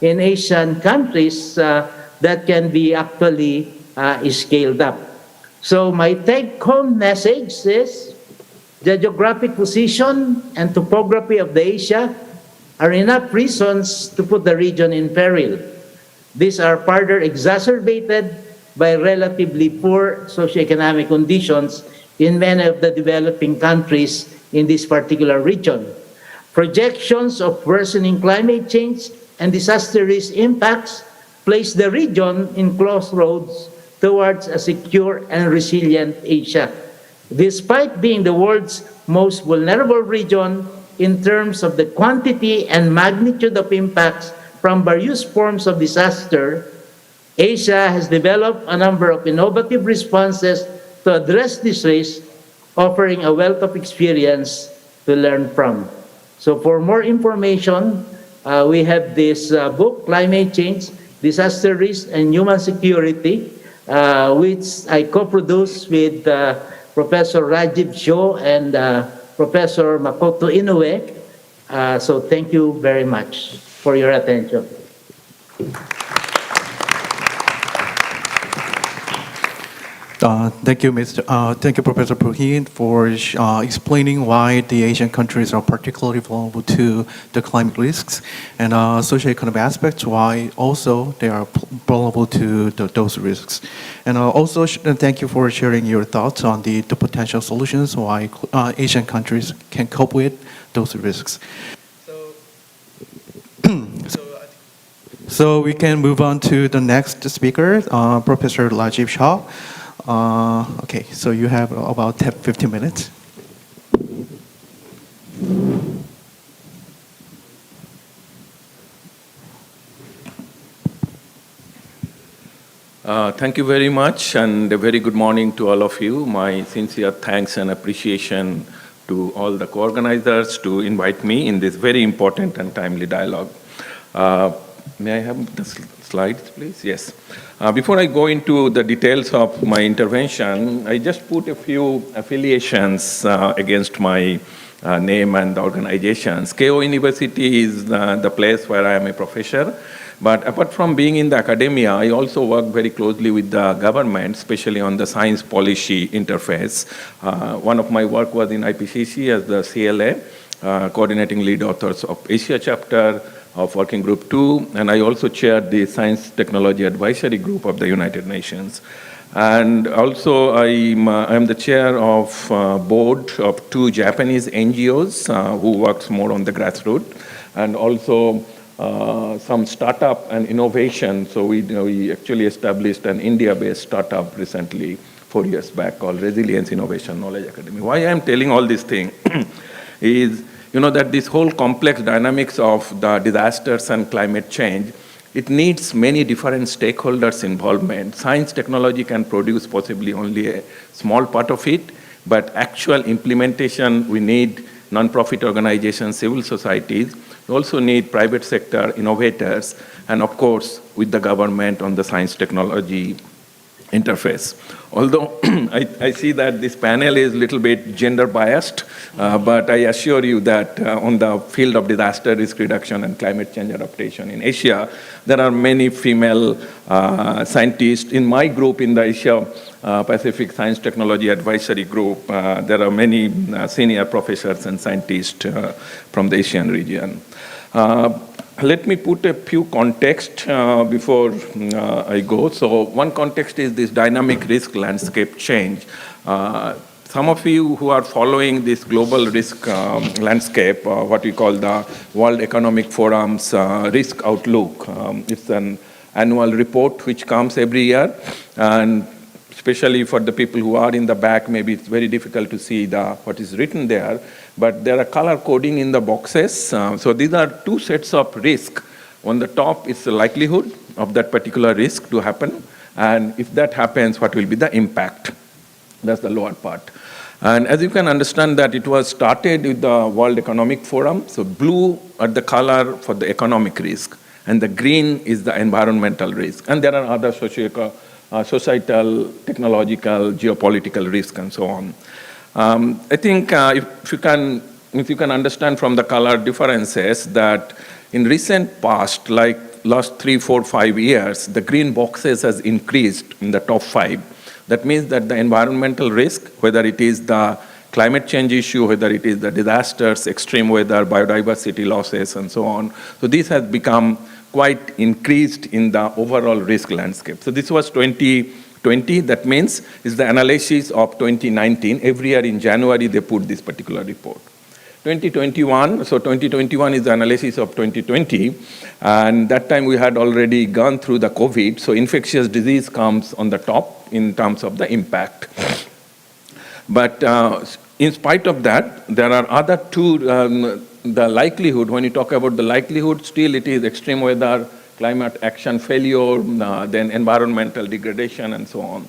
N: in Asian countries that can be actually scaled up. So my take-home message is the geographic position and topography of the Asia are enough reasons to put the region in peril. These are further exacerbated by relatively poor socioeconomic conditions in many of the developing countries in this particular region. Projections of worsening climate change and disaster risk impacts place the region in crossroads towards a secure and resilient Asia. Despite being the world's most vulnerable region in terms of the quantity and magnitude of impacts from various forms of disaster, Asia has developed a number of innovative responses to address this risk, offering a wealth of experience to learn from. So for more information, we have this book, Climate Change, Disaster Risk and Human Security, which I co-produced with Professor Rajiv Shah and Professor Makoto Inoue. So thank you very much for your attention.
M: Thank you, Professor Puhin, for explaining why the Asian countries are particularly vulnerable to the climate risks and socioeconomic aspects, why also they are vulnerable to those risks. And also, thank you for sharing your thoughts on the potential solutions why Asian countries can cope with those risks. So we can move on to the next speaker, Professor Rajiv Shah. Okay, so you have about 15 minutes.
O: Thank you very much, and a very good morning to all of you. My sincere thanks and appreciation to all the co-organizers to invite me in this very important and timely dialogue. May I have the slides, please? Yes. Before I go into the details of my intervention, I just put a few affiliations against my name and organizations. Keio University is the place where I am a professor. But apart from being in the academia, I also work very closely with the government, especially on the science policy interface. One of my work was in IPCC as the CLA, coordinating lead authors of Asia chapter of Working Group 2, and I also chaired the Science Technology Advisory Group of the United Nations. And also I'm the chair of board of 2 Japanese NGOs who works more on the grassroots, and also some startup and innovation. So we actually established an India-based startup recently, 4 years back, called Resilience Innovation Knowledge Academy. Why I'm telling all these things is, that this whole complex dynamics of the disasters and climate change, it needs many different stakeholders' involvement. Science technology can produce possibly only a small part of it, but actual implementation, we need non-profit organizations, civil societies. We also need private sector innovators, and of course, with the government on the science technology interface. Although I see that this panel is a little bit gender biased, but I assure you that on the field of disaster risk reduction and climate change adaptation in Asia, there are many female scientists. In my group, in the Asia Pacific Science Technology Advisory Group, there are many senior professors and scientists from the Asian region. Let me put a few context before I go. So one context is this dynamic risk landscape change. Some of you who are following this global risk landscape, what we call the World Economic Forum's risk outlook. It's an annual report which comes every year, and especially for the people who are in the back, maybe it's very difficult to see what is written there, but there are color coding in the boxes. So these are 2 sets of risk. On the top is the likelihood of that particular risk to happen, and if that happens, what will be the impact? That's the lower part. And as you can understand that it was started with the World Economic Forum. So blue are the color for the economic risk, and the green is the environmental risk. And there are other societal, technological, geopolitical risks, and so on. I think if you can understand from the color differences that in recent past, like last 3, 4, 5 years, the green boxes has increased in the top 5. That means that the environmental risk, whether it is the climate change issue, whether it is the disasters, extreme weather, biodiversity losses, and so on. So this has become quite increased in the overall risk landscape. So this was 2020. That means is the analysis of 2019. Every year in January, they put this particular report. 2021, so 2021 is the analysis of 2020, and that time we had already gone through the COVID, so infectious disease comes on the top in terms of the impact. But in spite of that, there are other 2, the likelihood, when you talk about the likelihood, still it is extreme weather, climate action failure, then environmental degradation, and so on.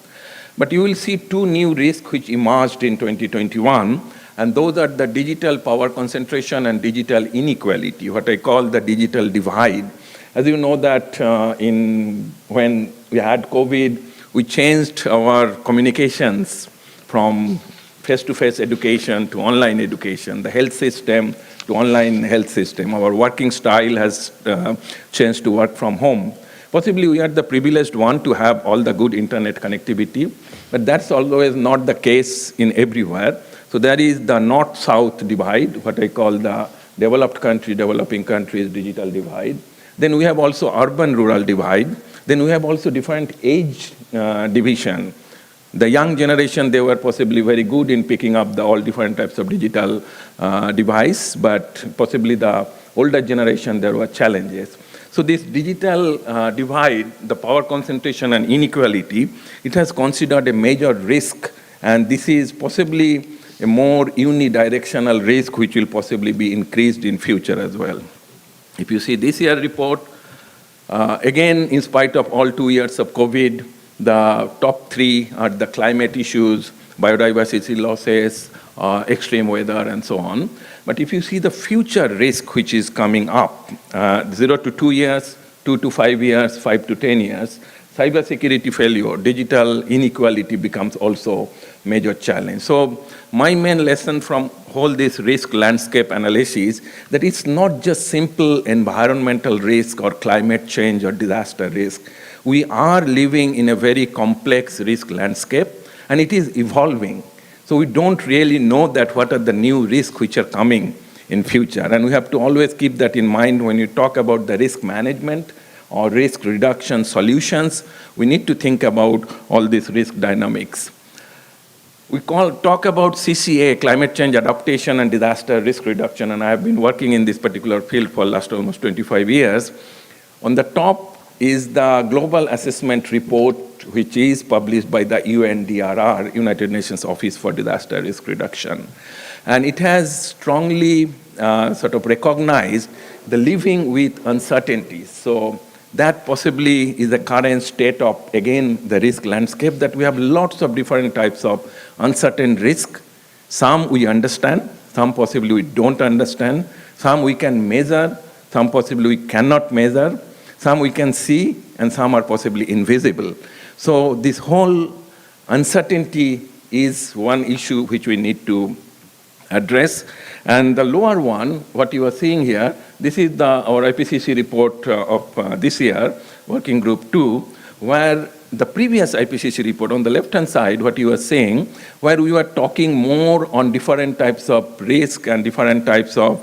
O: But you will see 2 new risks which emerged in 2021, and those are the digital power concentration and digital inequality, what I call the digital divide. As you know that when we had COVID, we changed our communications from face-to-face education to online education, the health system to online health system. Our working style has changed to work from home. Possibly we are the privileged one to have all the good internet connectivity, but that's always not the case in everywhere. So there is the north-south divide, what I call the developed country, developing countries digital divide. Then we have also urban-rural divide. Then we have also different age division. The young generation, they were possibly very good in picking up all different types of digital device, but possibly the older generation, there were challenges. So this digital divide, the power concentration and inequality, it has considered a major risk, and this is possibly a more unidirectional risk which will possibly be increased in future as well. If you see this year report, again, in spite of all 2 years of COVID, the top 3 are the climate issues, biodiversity losses, extreme weather, and so on. But if you see the future risk which is coming up, 0 to 2 years, 2 to 5 years, 5 to 10 years, cybersecurity failure, digital inequality becomes also major challenge. So my main lesson from all this risk landscape analysis, that it's not just simple environmental risk or climate change or disaster risk. We are living in a very complex risk landscape, and it is evolving. So we don't really know that what are the new risks which are coming in future. And we have to always keep that in mind when you talk about the risk management or risk reduction solutions. We need to think about all these risk dynamics. We talk about CCA, climate change adaptation and disaster risk reduction, and I have been working in this particular field for the last almost 25 years. On the top is the Global Assessment Report, which is published by the UNDRR, United Nations Office for Disaster Risk Reduction. And it has strongly sort of recognized the living with uncertainties. So that possibly is the current state of, again, the risk landscape, that we have lots of different types of uncertain risk. Some we understand, some possibly we don't understand, some we can measure, some possibly we cannot measure, some we can see, and some are possibly invisible. So this whole uncertainty is one issue which we need to address. And the lower one, what you are seeing here, this is our IPCC report of this year, Working Group 2, where the previous IPCC report on the left-hand side, what you are saying, where we were talking more on different types of risk and different types of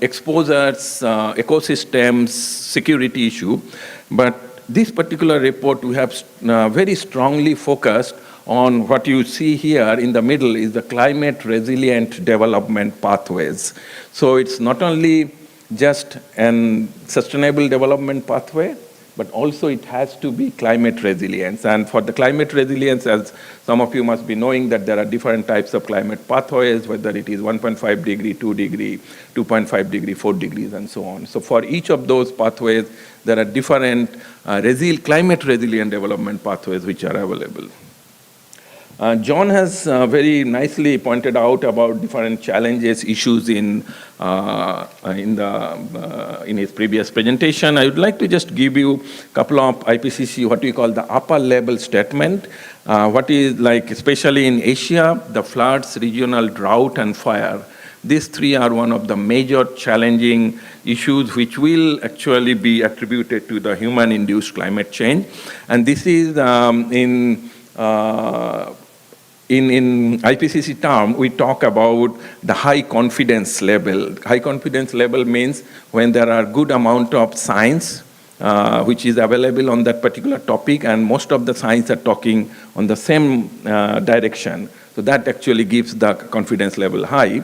O: exposures, ecosystems, security issue. But this particular report, we have very strongly focused on what you see here in the middle is the climate resilient development pathways. So it's not only just an sustainable development pathway, but also it has to be climate resilience. And for the climate resilience, as some of you must be knowing, that there are different types of climate pathways, whether it is 1.5 degree, 2 degree, 2.5 degree, 4 degrees, and so on. So for each of those pathways, there are different climate resilient development pathways which are available. John has very nicely pointed out about different challenges, issues in his previous presentation. I would like to just give you a couple of IPCC, what we call the upper level statement. What is like, especially in Asia, the floods, regional drought, and fire. These 3 are one of the major challenging issues which will actually be attributed to the human-induced climate change. And this is in IPCC term, we talk about the high confidence level. High confidence level means when there are good amount of science which is available on that particular topic, and most of the science are talking on the same direction. So that actually gives the confidence level high.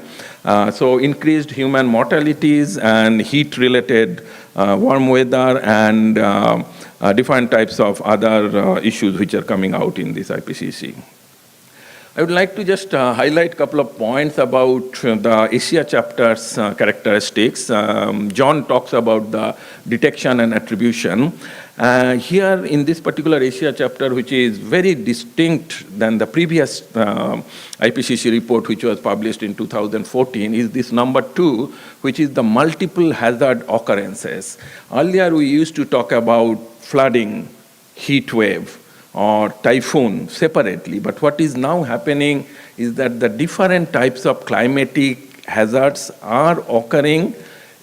O: So increased human mortalities and heat-related warm weather and different types of other issues which are coming out in this IPCC. I would like to just highlight a couple of points about the Asia chapter's characteristics. John talks about the detection and attribution. Here in this particular Asia chapter, which is very distinct than the previous IPCC report, which was published in 2014, is this number 2, which is the multiple hazard occurrences. Earlier, we used to talk about flooding, heat wave, or typhoon separately. But what is now happening is that the different types of climatic hazards are occurring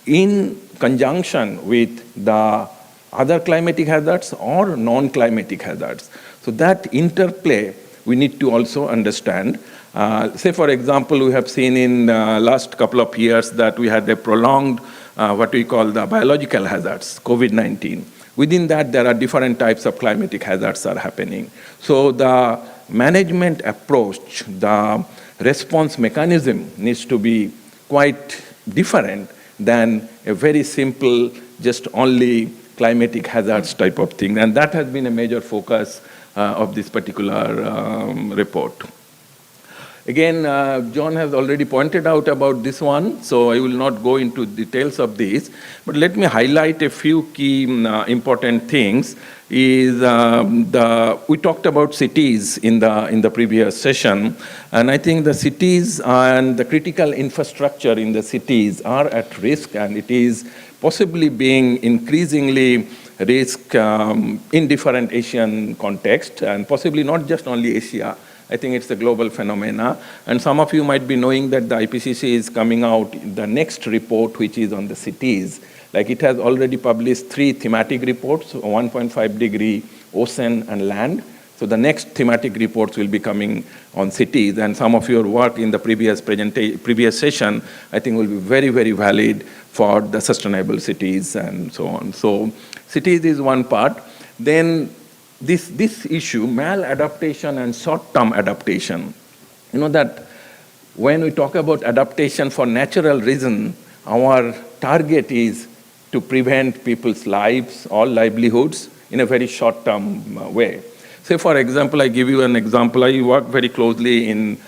O: in conjunction with the other climatic hazards or non-climatic hazards. So that interplay we need to also understand. Say, for example, we have seen in last couple of years that we had a prolonged what we call the biological hazards, COVID-19. Within that, there are different types of climatic hazards are happening. So the management approach, the response mechanism needs to be quite different than a very simple, just only climatic hazards type of thing. And that has been a major focus of this particular report. Again, John has already pointed out about this one, so I will not go into details of this, but let me highlight a few key important things. We talked about cities in the previous session, and I think the cities and the critical infrastructure in the cities are at risk, and it is possibly being increasingly risk in different Asian contexts, and possibly not just only Asia. I think it's a global phenomena. And some of you might be knowing that the IPCC is coming out the next report, which is on the cities. Like it has already published 3 thematic reports, 1.5 degree ocean and land. So the next thematic reports will be coming on cities. And some of your work in the previous session, I think will be very, very valid for the sustainable cities and so on. So cities is one part. Then this issue, maladaptation and short-term adaptation. You know that when we talk about adaptation for natural reason, our target is to prevent people's lives or livelihoods in a very short-term way. Say, for example, I give you an example. I work very closely in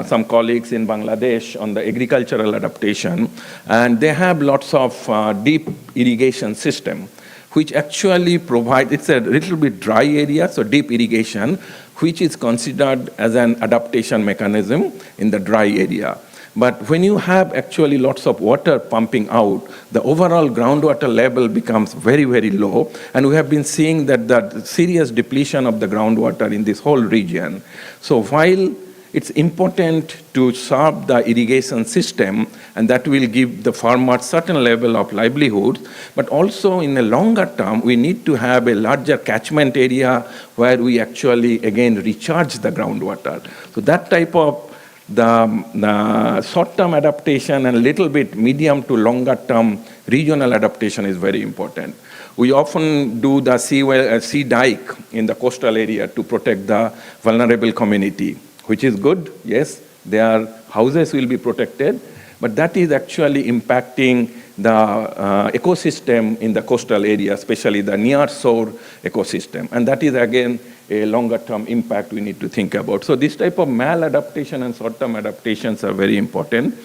O: some colleagues in Bangladesh on the agricultural adaptation, and they have lots of deep irrigation system, which actually provide, it's a little bit dry area, so deep irrigation, which is considered as an adaptation mechanism in the dry area. But when you have actually lots of water pumping out, the overall groundwater level becomes very, very low. And we have been seeing that the serious depletion of the groundwater in this whole region. So while it's important to serve the irrigation system, and that will give the farmers certain level of livelihood, but also in the longer term, we need to have a larger catchment area where we actually, again, recharge the groundwater. So that type of the short-term adaptation and a little bit medium to longer-term regional adaptation is very important. We often do the sea dike in the coastal area to protect the vulnerable community, which is good, yes, their houses will be protected, but that is actually impacting the ecosystem in the coastal area, especially the near-shore ecosystem. And that is, again, a longer-term impact we need to think about. So this type of maladaptation and short-term adaptations are very important.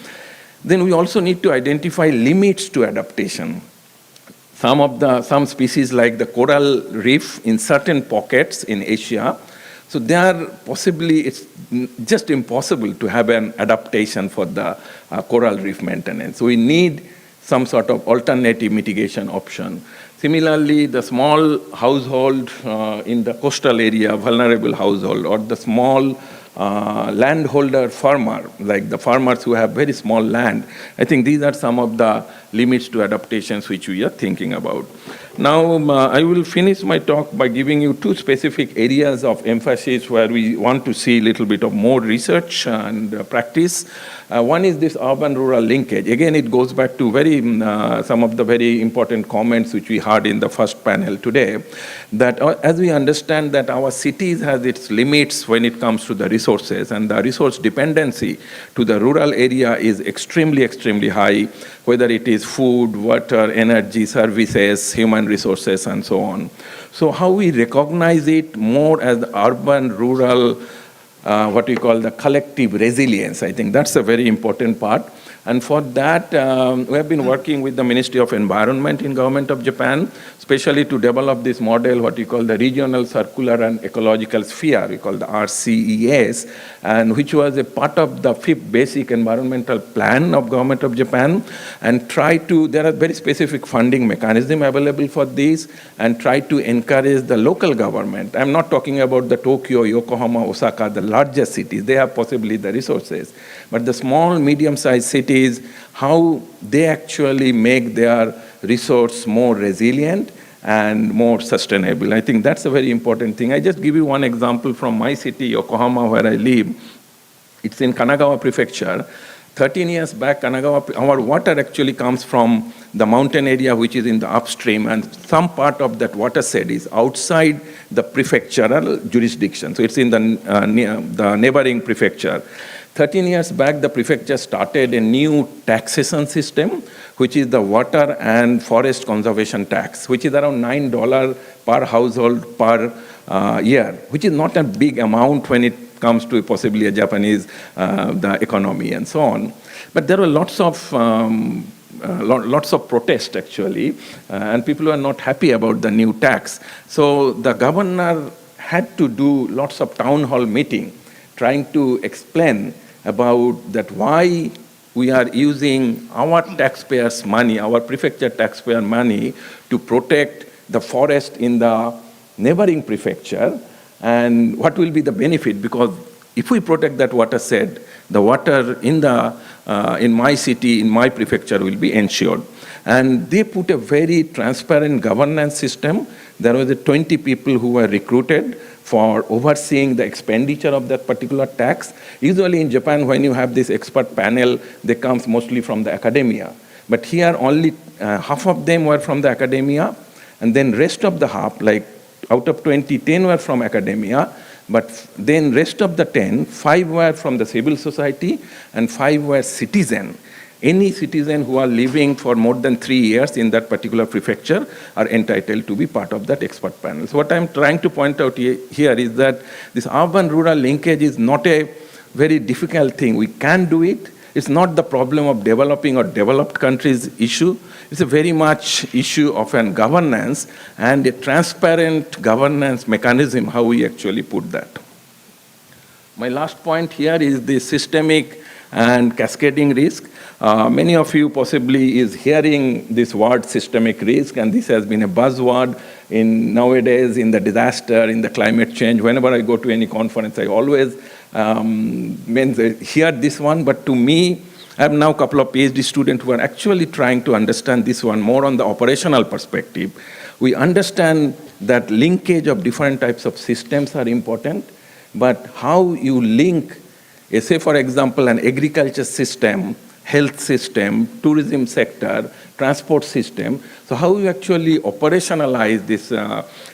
O: Then we also need to identify limits to adaptation. Some species like the coral reef in certain pockets in Asia, so they are possibly, it's just impossible to have an adaptation for the coral reef maintenance. So we need some sort of alternative mitigation option. Similarly, the small household in the coastal area, vulnerable household, or the small landholder farmer, like the farmers who have very small land, I think these are some of the limits to adaptations which we are thinking about. Now, I will finish my talk by giving you 2 specific areas of emphasis where we want to see a little bit of more research and practice. One is this urban-rural linkage. Again, it goes back to some of the very important comments which we heard in the first panel today, that as we understand that our cities has its limits when it comes to the resources, and the resource dependency to the rural area is extremely, extremely high, whether it is food, water, energy, services, human resources, and so on. So how we recognize it more as the urban-rural, what we call the collective resilience, I think that's a very important part. And for that, we have been working with the Ministry of Environment in Government of Japan, especially to develop this model, what we call the Regional Circular and Ecological Sphere, we call the RCES, and which was a part of the 5th Basic Environmental Plan of Government of Japan, and there are very specific funding mechanism available for this, and try to encourage the local government. I'm not talking about the Tokyo, Yokohama, Osaka, the largest cities, they have possibly the resources, but the small, medium-sized cities, how they actually make their resource more resilient and more sustainable. I think that's a very important thing. I just give you one example from my city, Yokohama, where I live. It's in Kanagawa Prefecture. 13 years back, our water actually comes from the mountain area which is in the upstream, and some part of that watershed is outside the prefectural jurisdiction. So it's in the neighboring prefecture. 13 years back, the prefecture started a new taxation system, which is the water and forest conservation tax, which is around $9 per household per year, which is not a big amount when it comes to possibly a Japanese the economy and so on. But there were lots of protest actually, and people were not happy about the new tax. So the governor had to do lots of town hall meeting, trying to explain about that why we are using our taxpayers' money, our prefecture taxpayer money, to protect the forest in the neighboring prefecture, and what will be the benefit, because if we protect that watershed, the water in my city, in my prefecture will be ensured. And they put a very transparent governance system. There were 20 people who were recruited for overseeing the expenditure of that particular tax. Usually in Japan, when you have this expert panel, they come mostly from the academia. But here only half of them were from the academia, and then rest of the half, like out of 20, 10 were from academia, but then rest of the 10, 5 were from the civil society and 5 were citizen. Any citizen who are living for more than 3 years in that particular prefecture are entitled to be part of that expert panel. So what I'm trying to point out here is that this urban-rural linkage is not a very difficult thing. We can do it. It's not the problem of developing or developed countries issue. It's a very much issue of an governance and a transparent governance mechanism, how we actually put that. My last point here is the systemic and cascading risk. Many of you possibly is hearing this word systemic risk, and this has been a buzzword nowadays in the disaster, in the climate change. Whenever I go to any conference, I always hear this one, but to me, I have now a couple of PhD students who are actually trying to understand this one more on the operational perspective. We understand that linkage of different types of systems are important, but how you link, say for example, an agriculture system, health system, tourism sector, transport system, so how you actually operationalize this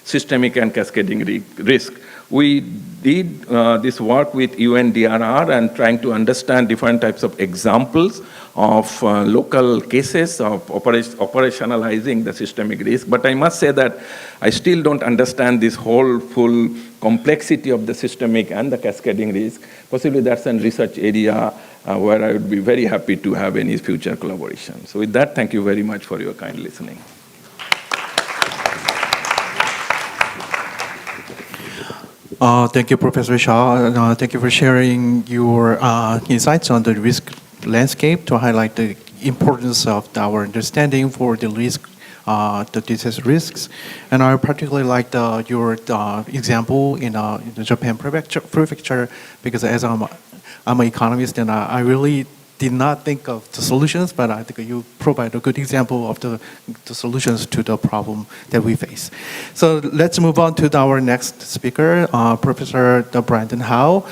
O: systemic and cascading risk. We did this work with UNDRR and trying to understand different types of examples of local cases of operationalizing the systemic risk. But I must say that I still don't understand this whole full complexity of the systemic and the cascading risk. Possibly that's a research area where I would be very happy to have any future collaboration. So with that, thank you very much for your kind listening.
M: Thank you, Professor Shaw. Thank you for sharing your insights on the risk landscape to highlight the importance of our understanding for the risk, the disease risks. And I particularly liked your example in the Japan prefecture, because as I'm an economist and I really did not think of the solutions, but I think you provide a good example of the solutions to the problem that we face. So let's move on to our next speaker, Professor Brandon Howe.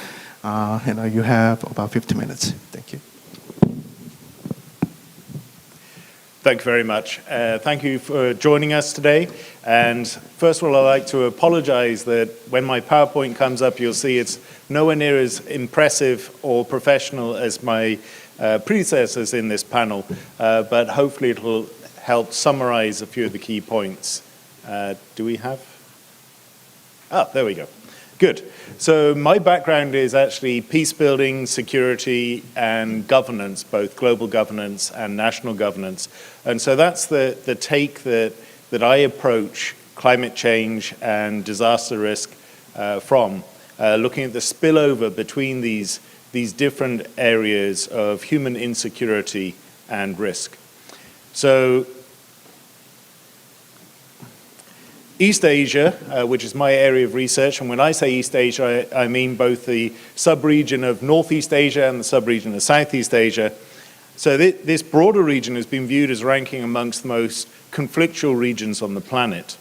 M: And you have about 50 minutes. Thank you.
P: Thank you very much. Thank you for joining us today. And first of all, I'd like to apologize that when my PowerPoint comes up, you'll see it's nowhere near as impressive or professional as my predecessors in this panel, but hopefully it will help summarize a few of the key points. Do we have? There we go. Good. So my background is actually peace building, security, and governance, both global governance and national governance. And so that's the take that I approach climate change and disaster risk from, looking at the spillover between these different areas of human insecurity and risk. So East Asia, which is my area of research, and when I say East Asia, I mean both the sub-region of Northeast Asia and the sub-region of Southeast Asia, So this broader region has been viewed as ranking amongst the most conflictual regions on the planet.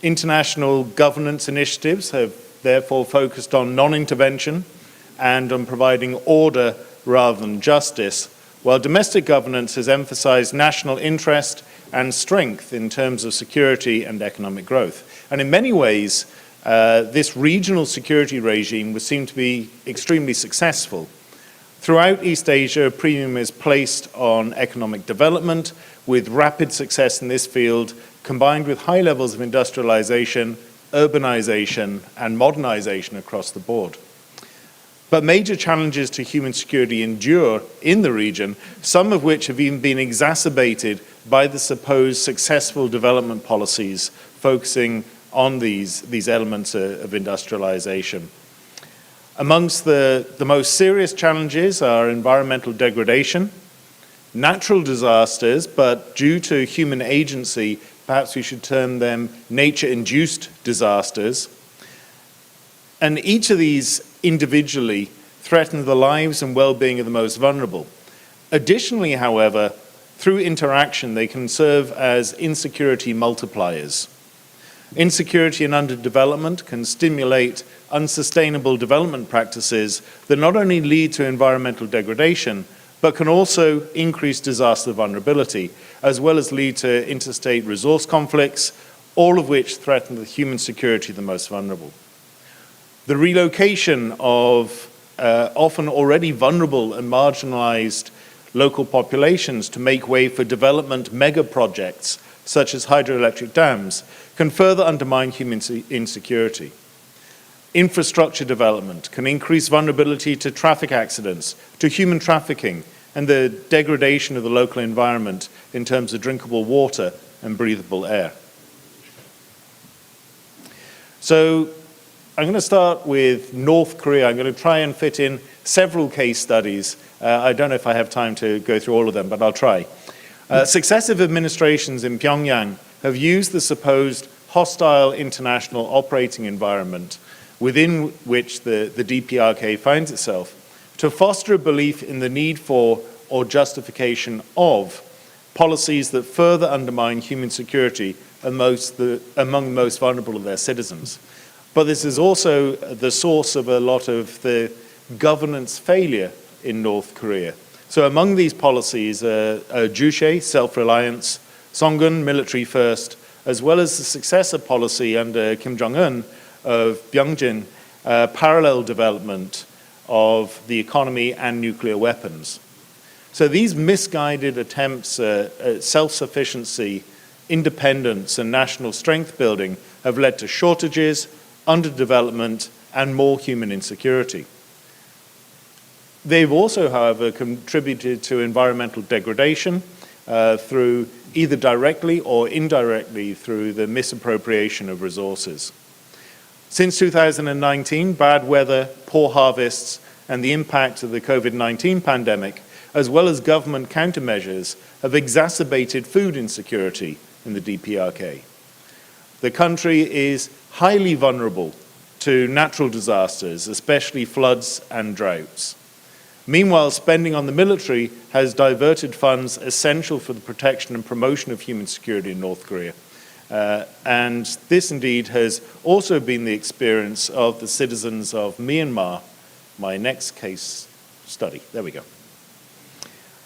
P: International governance initiatives have therefore focused on non-intervention and on providing order rather than justice, while domestic governance has emphasized national interest and strength in terms of security and economic growth. And in many ways, this regional security regime was seen to be extremely successful. Throughout East Asia, a premium is placed on economic development, with rapid success in this field, combined with high levels of industrialization, urbanization, and modernization across the board. But major challenges to human security endure in the region, some of which have even been exacerbated by the supposed successful development policies focusing on these elements of industrialization. Amongst the most serious challenges are environmental degradation, natural disasters, but due to human agency, perhaps we should term them nature-induced disasters. And each of these individually threaten the lives and well-being of the most vulnerable. Additionally, however, through interaction, they can serve as insecurity multipliers. Insecurity and underdevelopment can stimulate unsustainable development practices that not only lead to environmental degradation, but can also increase disaster vulnerability, as well as lead to interstate resource conflicts, all of which threaten the human security of the most vulnerable. The relocation of often already vulnerable and marginalized local populations to make way for development mega projects, such as hydroelectric dams, can further undermine human insecurity. Infrastructure development can increase vulnerability to traffic accidents, to human trafficking, and the degradation of the local environment in terms of drinkable water and breathable air. So I'm going to start with North Korea. I'm going to try and fit in several case studies. I don't know if I have time to go through all of them, but I'll try. Successive administrations in Pyongyang have used the supposed hostile international operating environment within which the DPRK finds itself to foster a belief in the need for or justification of policies that further undermine human security among the most vulnerable of their citizens. But this is also the source of a lot of the governance failure in North Korea. So among these policies are Juche, self-reliance, Songun, military first, as well as the successor policy under Kim Jong-un of Byungjin, parallel development of the economy and nuclear weapons. So these misguided attempts at self-sufficiency, independence, and national strength building have led to shortages, underdevelopment, and more human insecurity. They've also, however, contributed to environmental degradation through either directly or indirectly through the misappropriation of resources. Since 2019, bad weather, poor harvests, and the impact of the COVID-19 pandemic, as well as government countermeasures, have exacerbated food insecurity in the DPRK. The country is highly vulnerable to natural disasters, especially floods and droughts. Meanwhile, spending on the military has diverted funds essential for the protection and promotion of human security in North Korea. And this indeed has also been the experience of the citizens of Myanmar, my next case study. There we go.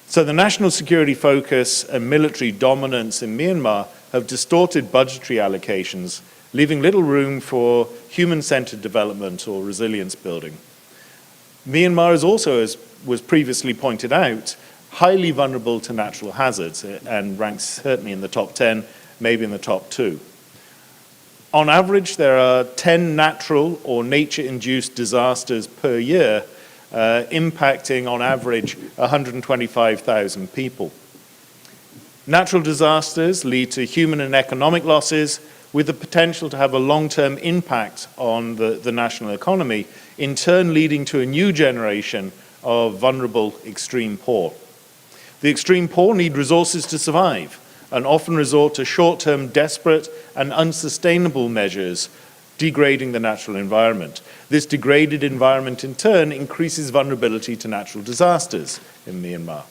P: So the national security focus and military dominance in Myanmar have distorted budgetary allocations, leaving little room for human-centered development or resilience building. Myanmar is also, as was previously pointed out, highly vulnerable to natural hazards and ranks certainly in the top 10, maybe in the top 2. On average, there are 10 natural or nature-induced disasters per year, impacting on average 125,000 people. Natural disasters lead to human and economic losses with the potential to have a long-term impact on the national economy, in turn leading to a new generation of vulnerable extreme poor. The extreme poor need resources to survive and often resort to short-term desperate and unsustainable measures, degrading the natural environment. This degraded environment in turn increases vulnerability to natural disasters in Myanmar.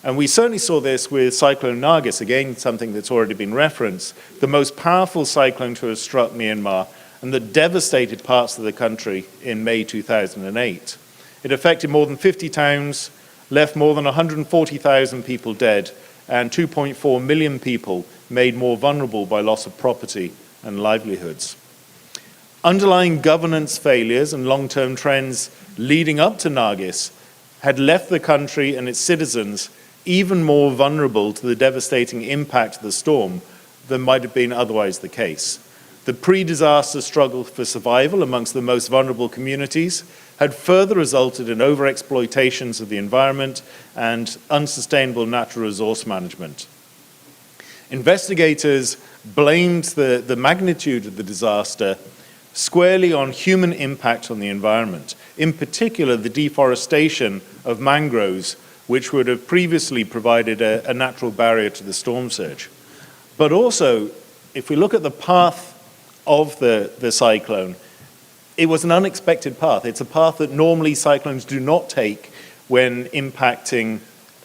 P: And we certainly saw this with Cyclone Nargis, again, something that's already been referenced, the most powerful cyclone to have struck Myanmar and that devastated parts of the country in May 2008. It affected more than 50 towns, left more than 140,000 people dead, and 2.4 million people made more vulnerable by loss of property and livelihoods. Underlying governance failures and long-term trends leading up to Nargis had left the country and its citizens even more vulnerable to the devastating impact of the storm than might have been otherwise the case. The pre-disaster struggle for survival amongst the most vulnerable communities had further resulted in overexploitations of the environment and unsustainable natural resource management. Investigators blamed the magnitude of the disaster squarely on human impact on the environment, in particular the deforestation of mangroves, which would have previously provided a natural barrier to the storm surge. But also, if we look at the path of the cyclone, it was an unexpected path. It's a path that normally cyclones do not take when impacting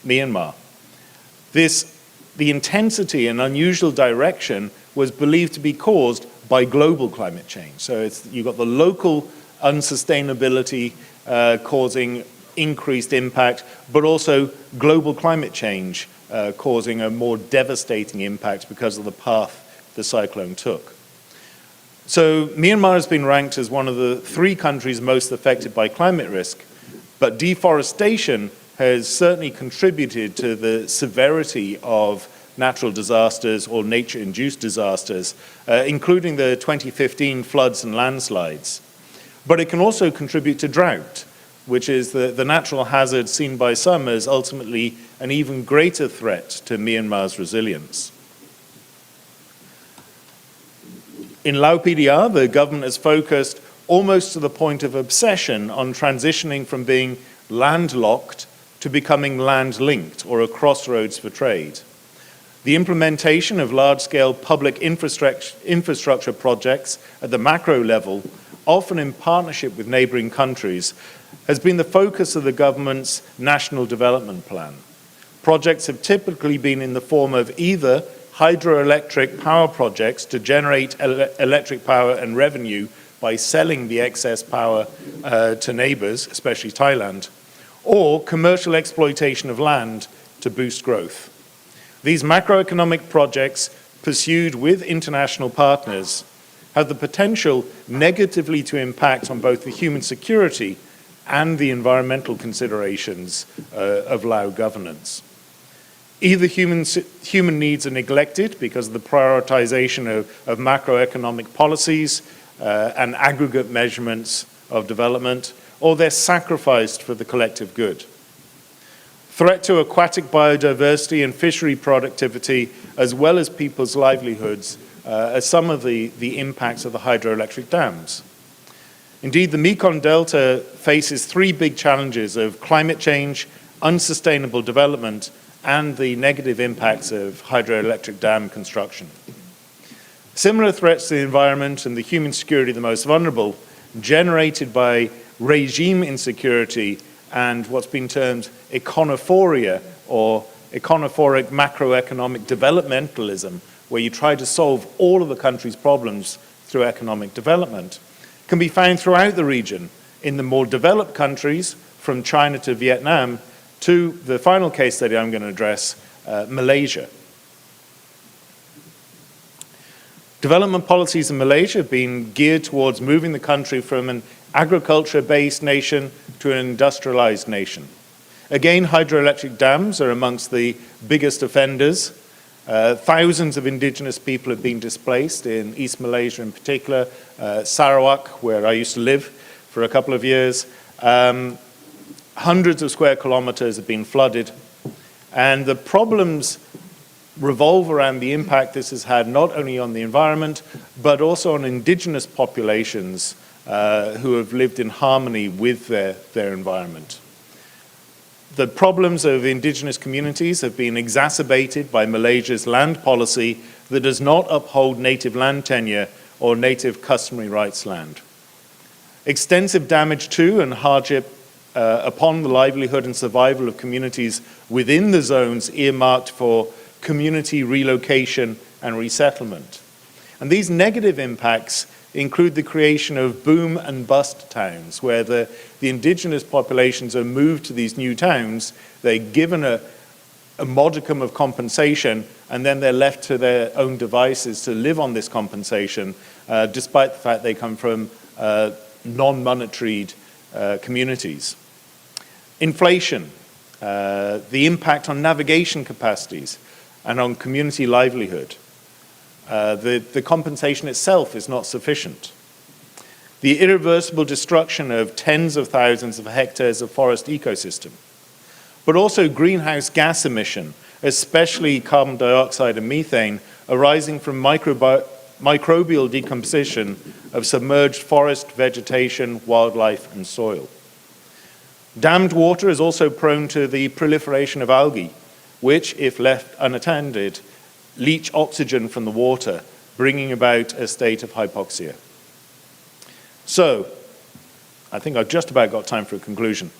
P: Myanmar. The intensity and unusual direction was believed to be caused by global climate change. So you've got the local unsustainability causing increased impact, but also global climate change causing a more devastating impact because of the path the cyclone took. So Myanmar has been ranked as one of the 3 countries most affected by climate risk, but deforestation has certainly contributed to the severity of natural disasters or nature-induced disasters, including the 2015 floods and landslides. But it can also contribute to drought, which is the natural hazard seen by some as ultimately an even greater threat to Myanmar's resilience. In Lao PDR, the government has focused almost to the point of obsession on transitioning from being landlocked to becoming land-linked, or a crossroads for trade. The implementation of large-scale public infrastructure projects at the macro level, often in partnership with neighboring countries, has been the focus of the government's National Development Plan. Projects have typically been in the form of either hydroelectric power projects to generate electric power and revenue by selling the excess power to neighbors, especially Thailand, or commercial exploitation of land to boost growth. These macroeconomic projects, pursued with international partners, have the potential negatively to impact on both the human security and the environmental considerations of Lao governance. Either human needs are neglected because of the prioritization of macroeconomic policies and aggregate measurements of development, or they're sacrificed for the collective good. Threat to aquatic biodiversity and fishery productivity, as well as people's livelihoods, are some of the impacts of the hydroelectric dams. Indeed, the Mekong Delta faces 3 big challenges of climate change, unsustainable development, and the negative impacts of hydroelectric dam construction. Similar threats to the environment and the human security of the most vulnerable, generated by regime insecurity and what's been termed econophoria, or econophoric macroeconomic developmentalism, where you try to solve all of the country's problems through economic development, can be found throughout the region, in the more developed countries, from China to Vietnam, to the final case study I'm going to address, Malaysia. Development policies in Malaysia have been geared towards moving the country from an agriculture-based nation to an industrialized nation. Again, hydroelectric dams are amongst the biggest offenders. Thousands of indigenous people have been displaced in East Malaysia in particular, Sarawak, where I used to live for a couple of years. Hundreds of square kilometers have been flooded, and the problems revolve around the impact this has had not only on the environment, but also on indigenous populations who have lived in harmony with their environment. The problems of indigenous communities have been exacerbated by Malaysia's land policy that does not uphold native land tenure or native customary rights land. Extensive damage to and hardship upon the livelihood and survival of communities within the zones earmarked for community relocation and resettlement. And these negative impacts include the creation of boom and bust towns, where the indigenous populations are moved to these new towns, they're given a modicum of compensation, and then they're left to their own devices to live on this compensation, despite the fact they come from non-monetaried communities. Inflation, the impact on navigation capacities and on community livelihood. The compensation itself is not sufficient. The irreversible destruction of tens of thousands of hectares of forest ecosystem, but also greenhouse gas emission, especially carbon dioxide and methane, arising from microbial decomposition of submerged forest, vegetation, wildlife, and soil. Dammed water is also prone to the proliferation of algae, which, if left unattended, leach oxygen from the water, bringing about a state of hypoxia. So, I think I've just about got time for a conclusion.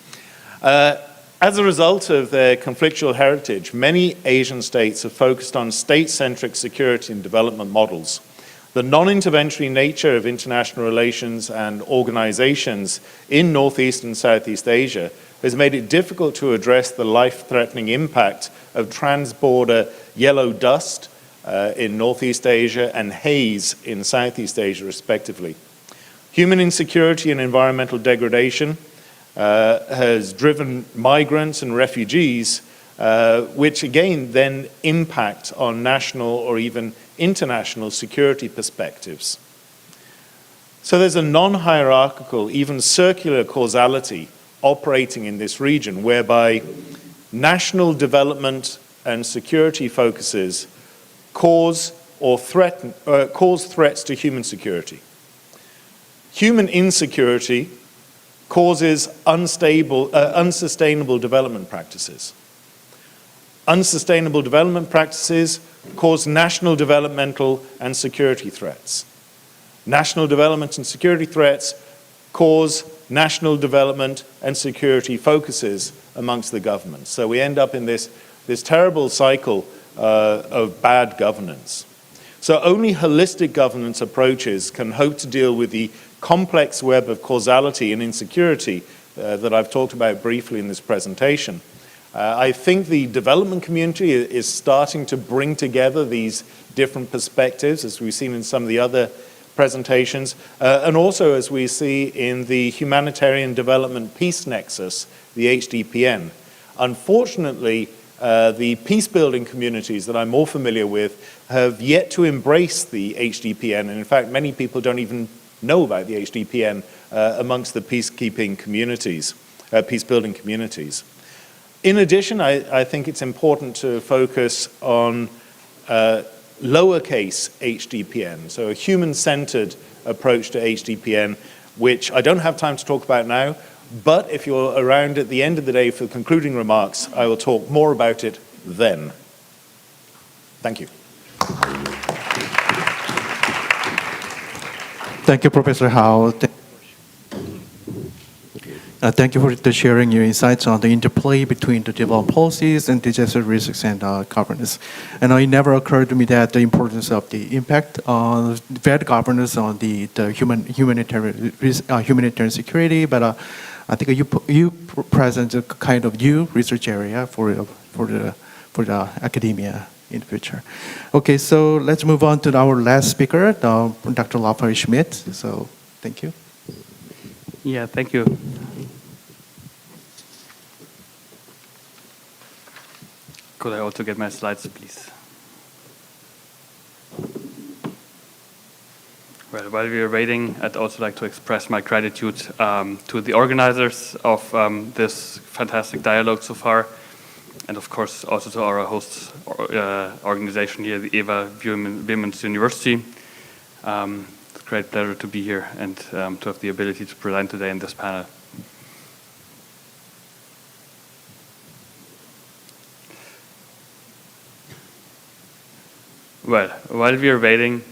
P: As a result of their conflictual heritage, many Asian states have focused on state-centric security and development models. The non-interventionary nature of international relations and organizations in Northeast and Southeast Asia has made it difficult to address the life-threatening impact of trans-border yellow dust in Northeast Asia and haze in Southeast Asia, respectively. Human insecurity and environmental degradation has driven migrants and refugees, which again then impact on national or even international security perspectives. So there's a non-hierarchical, even circular causality operating in this region, whereby national development and security focuses cause threats to human security. Human insecurity causes unsustainable development practices. Unsustainable development practices cause national developmental and security threats. National development and security threats cause national development and security focuses amongst the governments. So we end up in this terrible cycle of bad governance. So only holistic governance approaches can hope to deal with the complex web of causality and insecurity that I've talked about briefly in this presentation. I think the development community is starting to bring together these different perspectives, as we've seen in some of the other presentations, and also as we see in the Humanitarian Development Peace Nexus, the HDPN. Unfortunately, the peace-building communities that I'm more familiar with have yet to embrace the HDPN, and in fact, many people don't even know about the HDPN amongst the peacekeeping communities, peace-building communities. In addition, I think it's important to focus on lowercase HDPN, so a human-centered approach to HDPN, which I don't have time to talk about now, but if you're around at the end of the day for concluding remarks, I will talk more about it then. Thank you.
M: Thank you, Professor Hao. Thank you for sharing your insights on the interplay between the development policies and disaster risks and governance. And it never occurred to me that the importance of the impact on bad governance on the humanitarian security. But I think you present a kind of new research area for the academia in the future. Okay, so let's move on to our last speaker, Dr. Rafael Schmidt. So thank you.
Q: Yeah, thank you. Could I also get my slides, please? Well, while we are waiting, I'd also like to express my gratitude to the organizers of this fantastic dialogue so far, and of course also to our host organization here, the Eva Women's University. It's a great pleasure to be here and to have the ability to present today in this panel. Well, while we are waiting,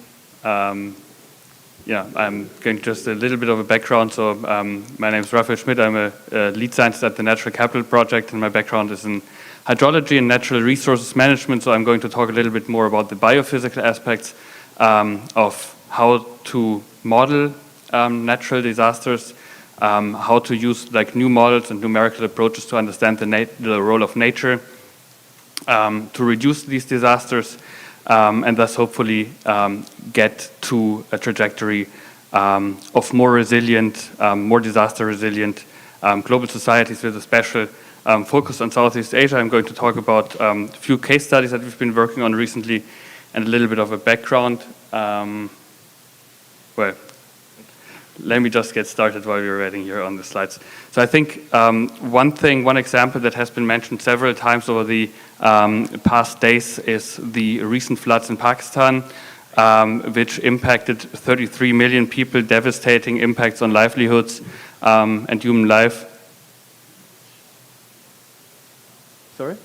Q: I'm going just a little bit of a background. So my name is Raphael Schmidt. I'm a lead scientist at the Natural Capital Project, and my background is in hydrology and natural resources management. So I'm going to talk a little bit more about the biophysical aspects of how to model natural disasters, how to use like new models and numerical approaches to understand the role of nature to reduce these disasters, and thus hopefully get to a trajectory of more resilient, more disaster resilient global societies with a special focus on Southeast Asia. I'm going to talk about a few case studies that we've been working on recently and a little bit of a background. Well, let me just get started while we're waiting here on the slides. So I think one example that has been mentioned several times over the past days is the recent floods in Pakistan, which impacted 33 million people, devastating impacts on livelihoods and human life. Sorry?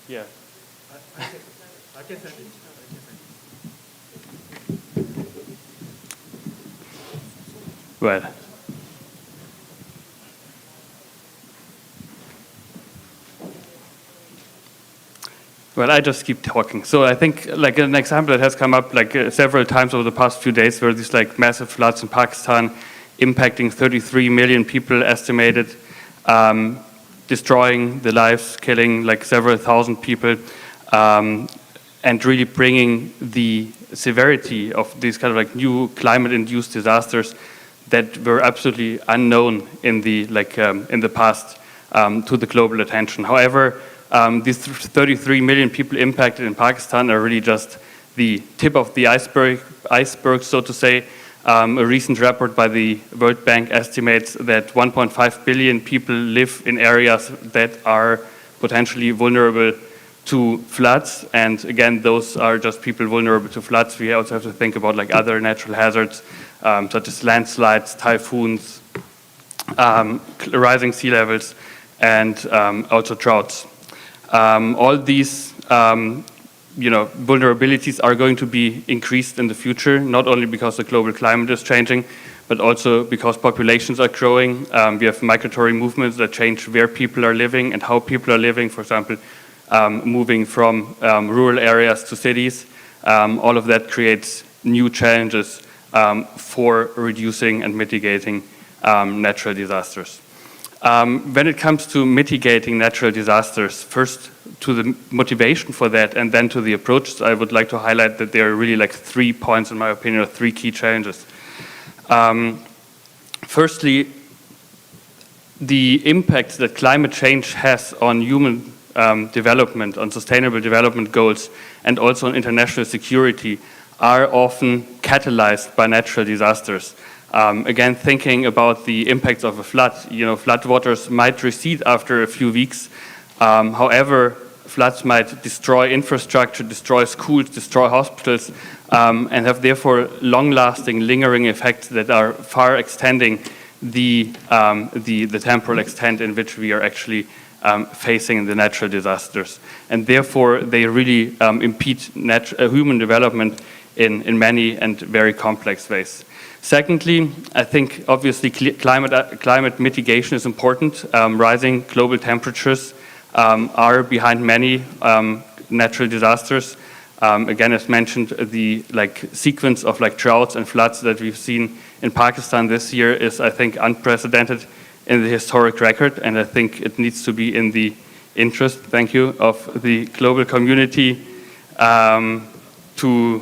Q: Yeah. I can send it. Well, I just keep talking. So I think like an example that has come up like several times over the past few days were these like massive floods in Pakistan impacting 33 million people estimated, destroying the lives, killing like several thousand people, and really bringing the severity of these kind of like new climate-induced disasters that were absolutely unknown in the in the past to the global attention. However, these 33 million people impacted in Pakistan are really just the tip of the iceberg, so to say. A recent report by the World Bank estimates that 1.5 billion people live in areas that are potentially vulnerable to floods. And again, those are just people vulnerable to floods. We also have to think about like other natural hazards, such as landslides, typhoons, rising sea levels, and also droughts. All these vulnerabilities are going to be increased in the future, not only because the global climate is changing, but also because populations are growing. We have migratory movements that change where people are living and how people are living, for example, moving from rural areas to cities. All of that creates new challenges for reducing and mitigating natural disasters. When it comes to mitigating natural disasters, first to the motivation for that and then to the approaches, I would like to highlight that there are really like 3 points, in my opinion, or 3 key challenges. Firstly, the impact that climate change has on human development, on sustainable development goals, and also on international security are often catalyzed by natural disasters. Again, thinking about the impacts of a flood, flood waters might recede after a few weeks. However, floods might destroy infrastructure, destroy schools, destroy hospitals, and have therefore long-lasting, lingering effects that are far extending the temporal extent in which we are actually facing the natural disasters. And therefore, they really impede human development in many and very complex ways. Secondly, I think obviously climate mitigation is important. Rising global temperatures are behind many natural disasters. Again, as mentioned, the sequence of droughts and floods that we've seen in Pakistan this year is, I think, unprecedented in the historic record, and I think it needs to be in the interest, thank you, of the global community to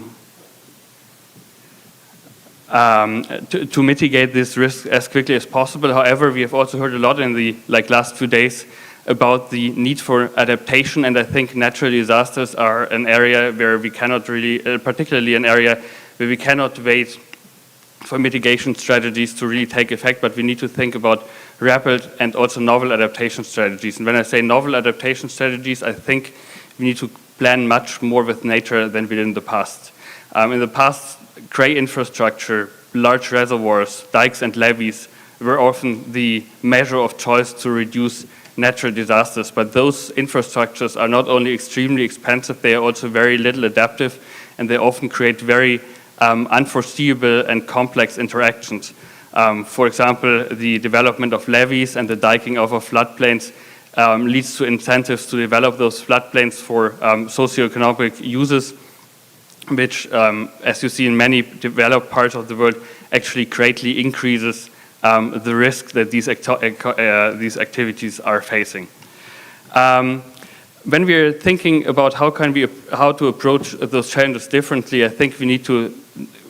Q: mitigate this risk as quickly as possible. However, we have also heard a lot in the last few days about the need for adaptation, and I think natural disasters are an area where we cannot really, particularly an area where we cannot wait for mitigation strategies to really take effect, but we need to think about rapid and also novel adaptation strategies. And when I say novel adaptation strategies, I think we need to plan much more with nature than we did in the past. In the past, grey infrastructure, large reservoirs, dikes and levees were often the measure of choice to reduce natural disasters. But those infrastructures are not only extremely expensive, they are also very little adaptive, and they often create very unforeseeable and complex interactions. For example, the development of levees and the diking over floodplains leads to incentives to develop those floodplains for socioeconomic uses, which, as you see in many developed parts of the world, actually greatly increases the risk that these activities are facing. When we are thinking about how to approach those challenges differently, I think we need to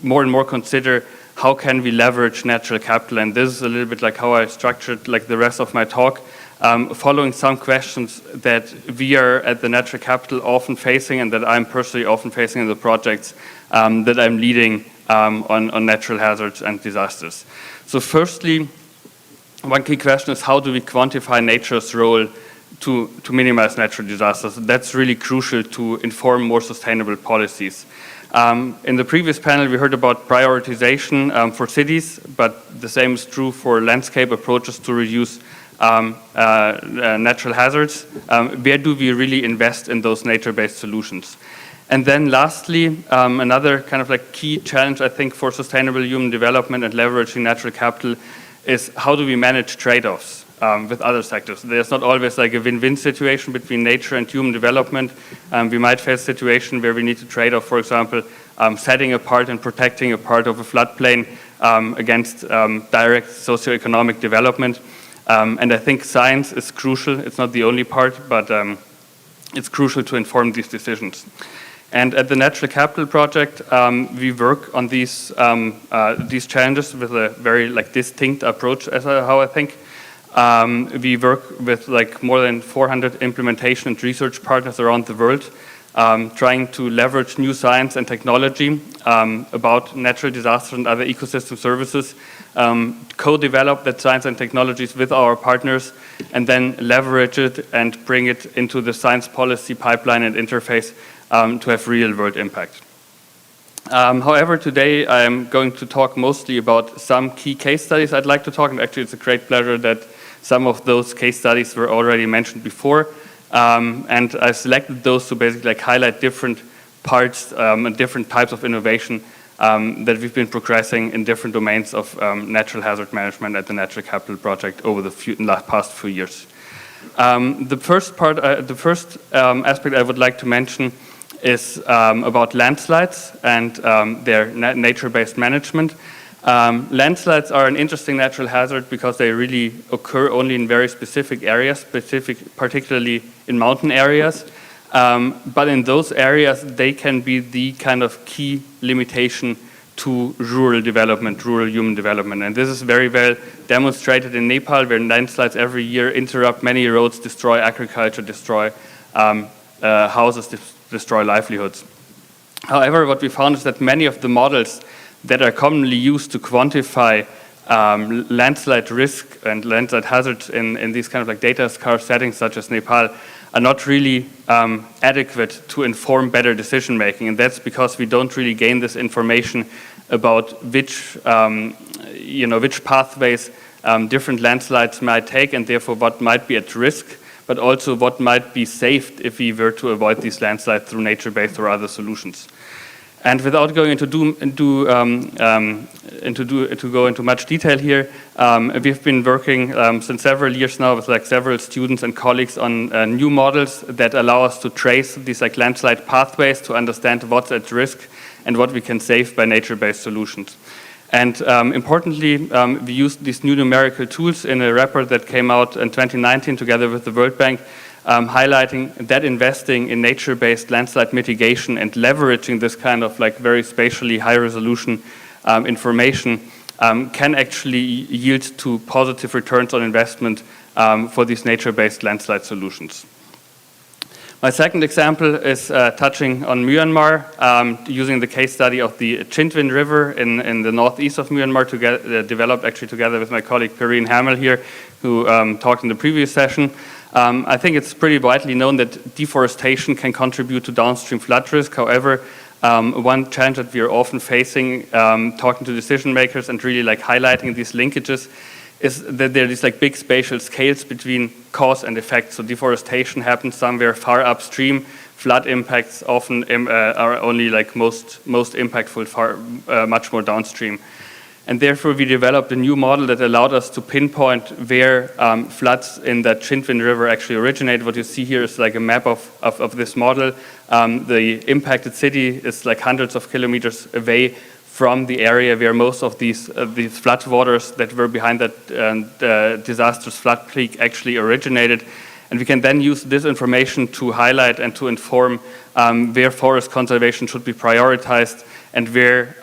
Q: more and more consider how can we leverage natural capital, and this is a little bit like how I structured like the rest of my talk, following some questions that we are at the natural capital often facing, and that I'm personally often facing in the projects that I'm leading on natural hazards and disasters. So firstly, one key question is how do we quantify nature's role to minimize natural disasters? That's really crucial to inform more sustainable policies. In the previous panel, we heard about prioritization for cities, but the same is true for landscape approaches to reduce natural hazards. Where do we really invest in those nature-based solutions? And then lastly, another kind of like key challenge, I think, for sustainable human development and leveraging natural capital is how do we manage trade-offs with other sectors? There's not always like a win-win situation between nature and human development. We might face a situation where we need to trade off, for example, setting apart and protecting a part of a floodplain against direct socioeconomic development. And I think science is crucial. It's not the only part, but it's crucial to inform these decisions. And at the Natural Capital Project, we work on these challenges with a very like distinct approach, as how I think. We work with like more than 400 implementation and research partners around the world, trying to leverage new science and technology about natural disasters and other ecosystem services, co-develop that science and technologies with our partners, and then leverage it and bring it into the science policy pipeline and interface to have real-world impact. However, today I am going to talk mostly about some key case studies I'd like to talk, and actually it's a great pleasure that some of those case studies were already mentioned before, and I selected those to basically like highlight different parts and different types of innovation that we've been progressing in different domains of natural hazard management at the Natural Capital Project over the past few years. The first aspect I would like to mention is about landslides and their nature-based management. Landslides are an interesting natural hazard because they really occur only in very specific areas, particularly in mountain areas. But in those areas, they can be the kind of key limitation to rural development, rural human development. And this is very well demonstrated in Nepal, where landslides every year interrupt many roads, destroy agriculture, destroy houses, destroy livelihoods. However, what we found is that many of the models that are commonly used to quantify landslide risk and landslide hazards in these kind of like data-scarce settings such as Nepal are not really adequate to inform better decision making, and that's because we don't really gain this information about which pathways different landslides might take, and therefore what might be at risk, but also what might be saved if we were to avoid these landslides through nature-based or other solutions. And without going into much detail here, we've been working since several years now with like several students and colleagues on new models that allow us to trace these like landslide pathways to understand what's at risk and what we can save by nature-based solutions. And importantly, we used these new numerical tools in a report that came out in 2019 together with the World Bank, highlighting that investing in nature-based landslide mitigation and leveraging this kind of like very spatially high-resolution information can actually yield to positive returns on investment for these nature-based landslide solutions. My second example is touching on Myanmar, using the case study of the Chintwin River in the northeast of Myanmar, developed actually together with my colleague Perrine Hamel here, who talked in the previous session. I think it's pretty widely known that deforestation can contribute to downstream flood risk. However, one challenge that we are often facing, talking to decision makers and really like highlighting these linkages, is that there are these like big spatial scales between cause and effect. So deforestation happens somewhere far upstream. Flood impacts often are only like most impactful much more downstream. And therefore, we developed a new model that allowed us to pinpoint where floods in the Chintwin River actually originate. What you see here is like a map of this model. The impacted city is like hundreds of kilometers away from the area where most of these flood waters that were behind that disastrous flood peak actually originated. And we can then use this information to highlight and to inform where forest conservation should be prioritized and where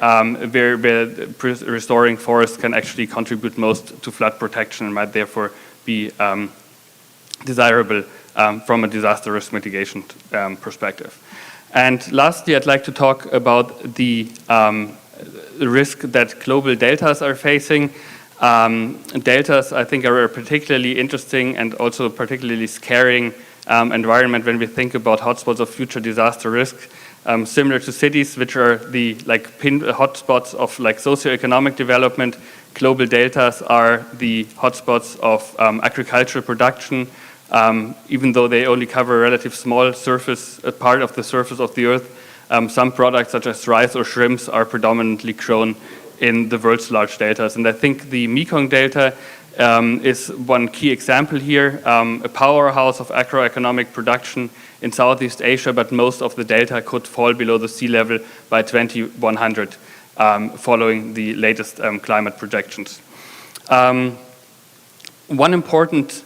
Q: restoring forests can actually contribute most to flood protection and might therefore be desirable from a disaster risk mitigation perspective. And lastly, I'd like to talk about the risk that global deltas are facing. Deltas, I think, are a particularly interesting and also particularly scaring environment when we think about hotspots of future disaster risk. Similar to cities, which are the hotspots of like socioeconomic development, global deltas are the hotspots of agricultural production. Even though they only cover a relative small part of the surface of the earth, some products such as rice or shrimps are predominantly grown in the world's large deltas. And I think the Mekong Delta is one key example here, a powerhouse of agroeconomic production in Southeast Asia, but most of the delta could fall below the sea level by 2100 following the latest climate projections. One important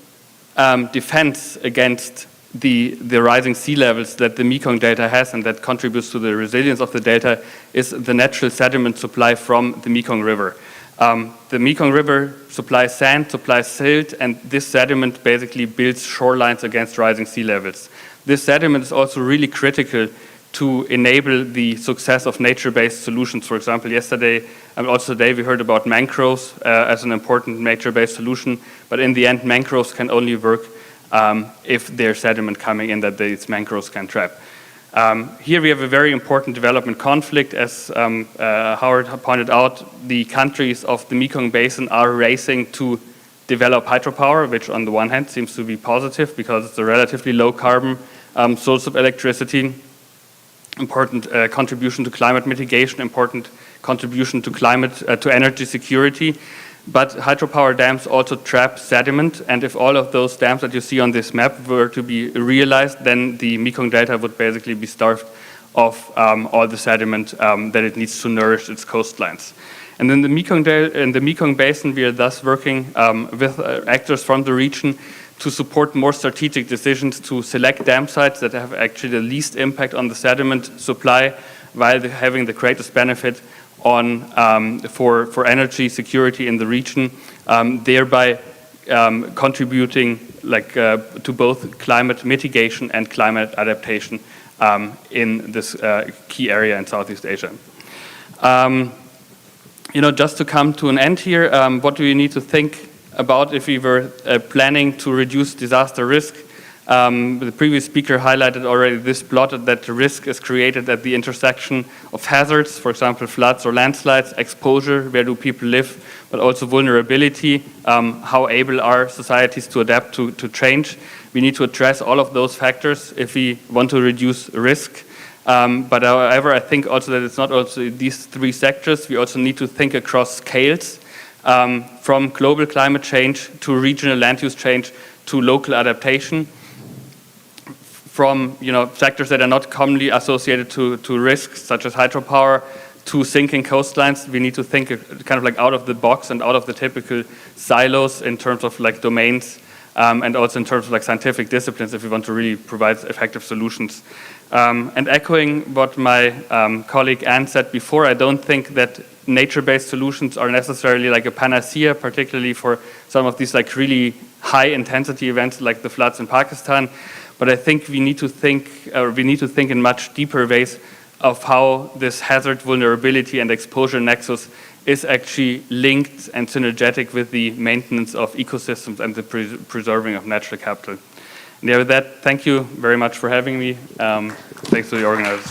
Q: defense against the rising sea levels that the Mekong Delta has and that contributes to the resilience of the delta is the natural sediment supply from the Mekong River. The Mekong River supplies sand, supplies silt, and this sediment basically builds shorelines against rising sea levels. This sediment is also really critical to enable the success of nature-based solutions. For example, yesterday and also today we heard about mangroves as an important nature-based solution, but in the end mangroves can only work if there's sediment coming in that these mangroves can trap. Here we have a very important development conflict. As Howard pointed out, the countries of the Mekong Basin are racing to develop hydropower, which on the one hand seems to be positive because it's a relatively low carbon source of electricity, important contribution to climate mitigation, important contribution to energy security. But hydropower dams also trap sediment, and if all of those dams that you see on this map were to be realized, then the Mekong Delta would basically be starved of all the sediment that it needs to nourish its coastlines. And in the Mekong Basin, we are thus working with actors from the region to support more strategic decisions to select dam sites that have actually the least impact on the sediment supply while having the greatest benefit on for energy security in the region, thereby contributing to both climate mitigation and climate adaptation in this key area in Southeast Asia. Just to come to an end here, what do we need to think about if we were planning to reduce disaster risk? The previous speaker highlighted already this plot that the risk is created at the intersection of hazards, for example, floods or landslides, exposure, where do people live, but also vulnerability, how able are societies to adapt to change. We need to address all of those factors if we want to reduce risk. But however, I think also that it's not also these three sectors. We also need to think across scales, from global climate change to regional land use change to local adaptation. From sectors that are not commonly associated to risks, such as hydropower, to sinking coastlines, we need to think kind of like out of the box and out of the typical silos in terms of like domains, and also in terms of like scientific disciplines if we want to really provide effective solutions. And echoing what my colleague Anne said before, I don't think that nature-based solutions are necessarily like a panacea, particularly for some of these like really high-intensity events like the floods in Pakistan. But I think we need to think in much deeper ways of how this hazard, vulnerability, and exposure nexus is actually linked and synergetic with the maintenance of ecosystems and the preserving of natural capital. And with that, thank you very much for having me. Thanks to the organizers.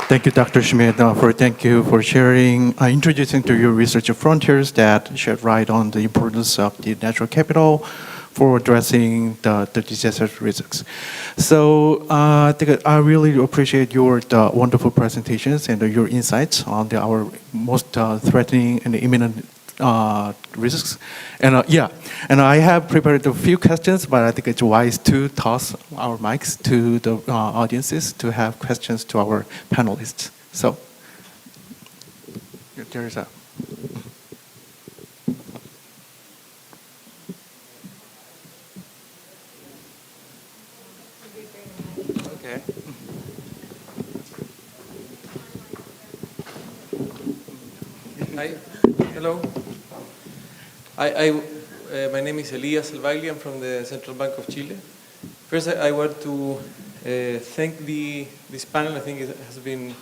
M: Thank you, Dr. Schmidt, thank you for sharing, introducing to your research frontiers that shed light on the importance of the natural capital for addressing the disaster risks. So I really appreciate your wonderful presentations and your insights on our most threatening and imminent risks. And and I have prepared a few questions, but I think it's wise to toss our mics to the audiences to have questions to our panelists. So there's a. Okay.
R: Hi, hello. My name is Elias Elbaili. I'm from the Central Bank of Chile. First, I want to thank this panel. I think it has been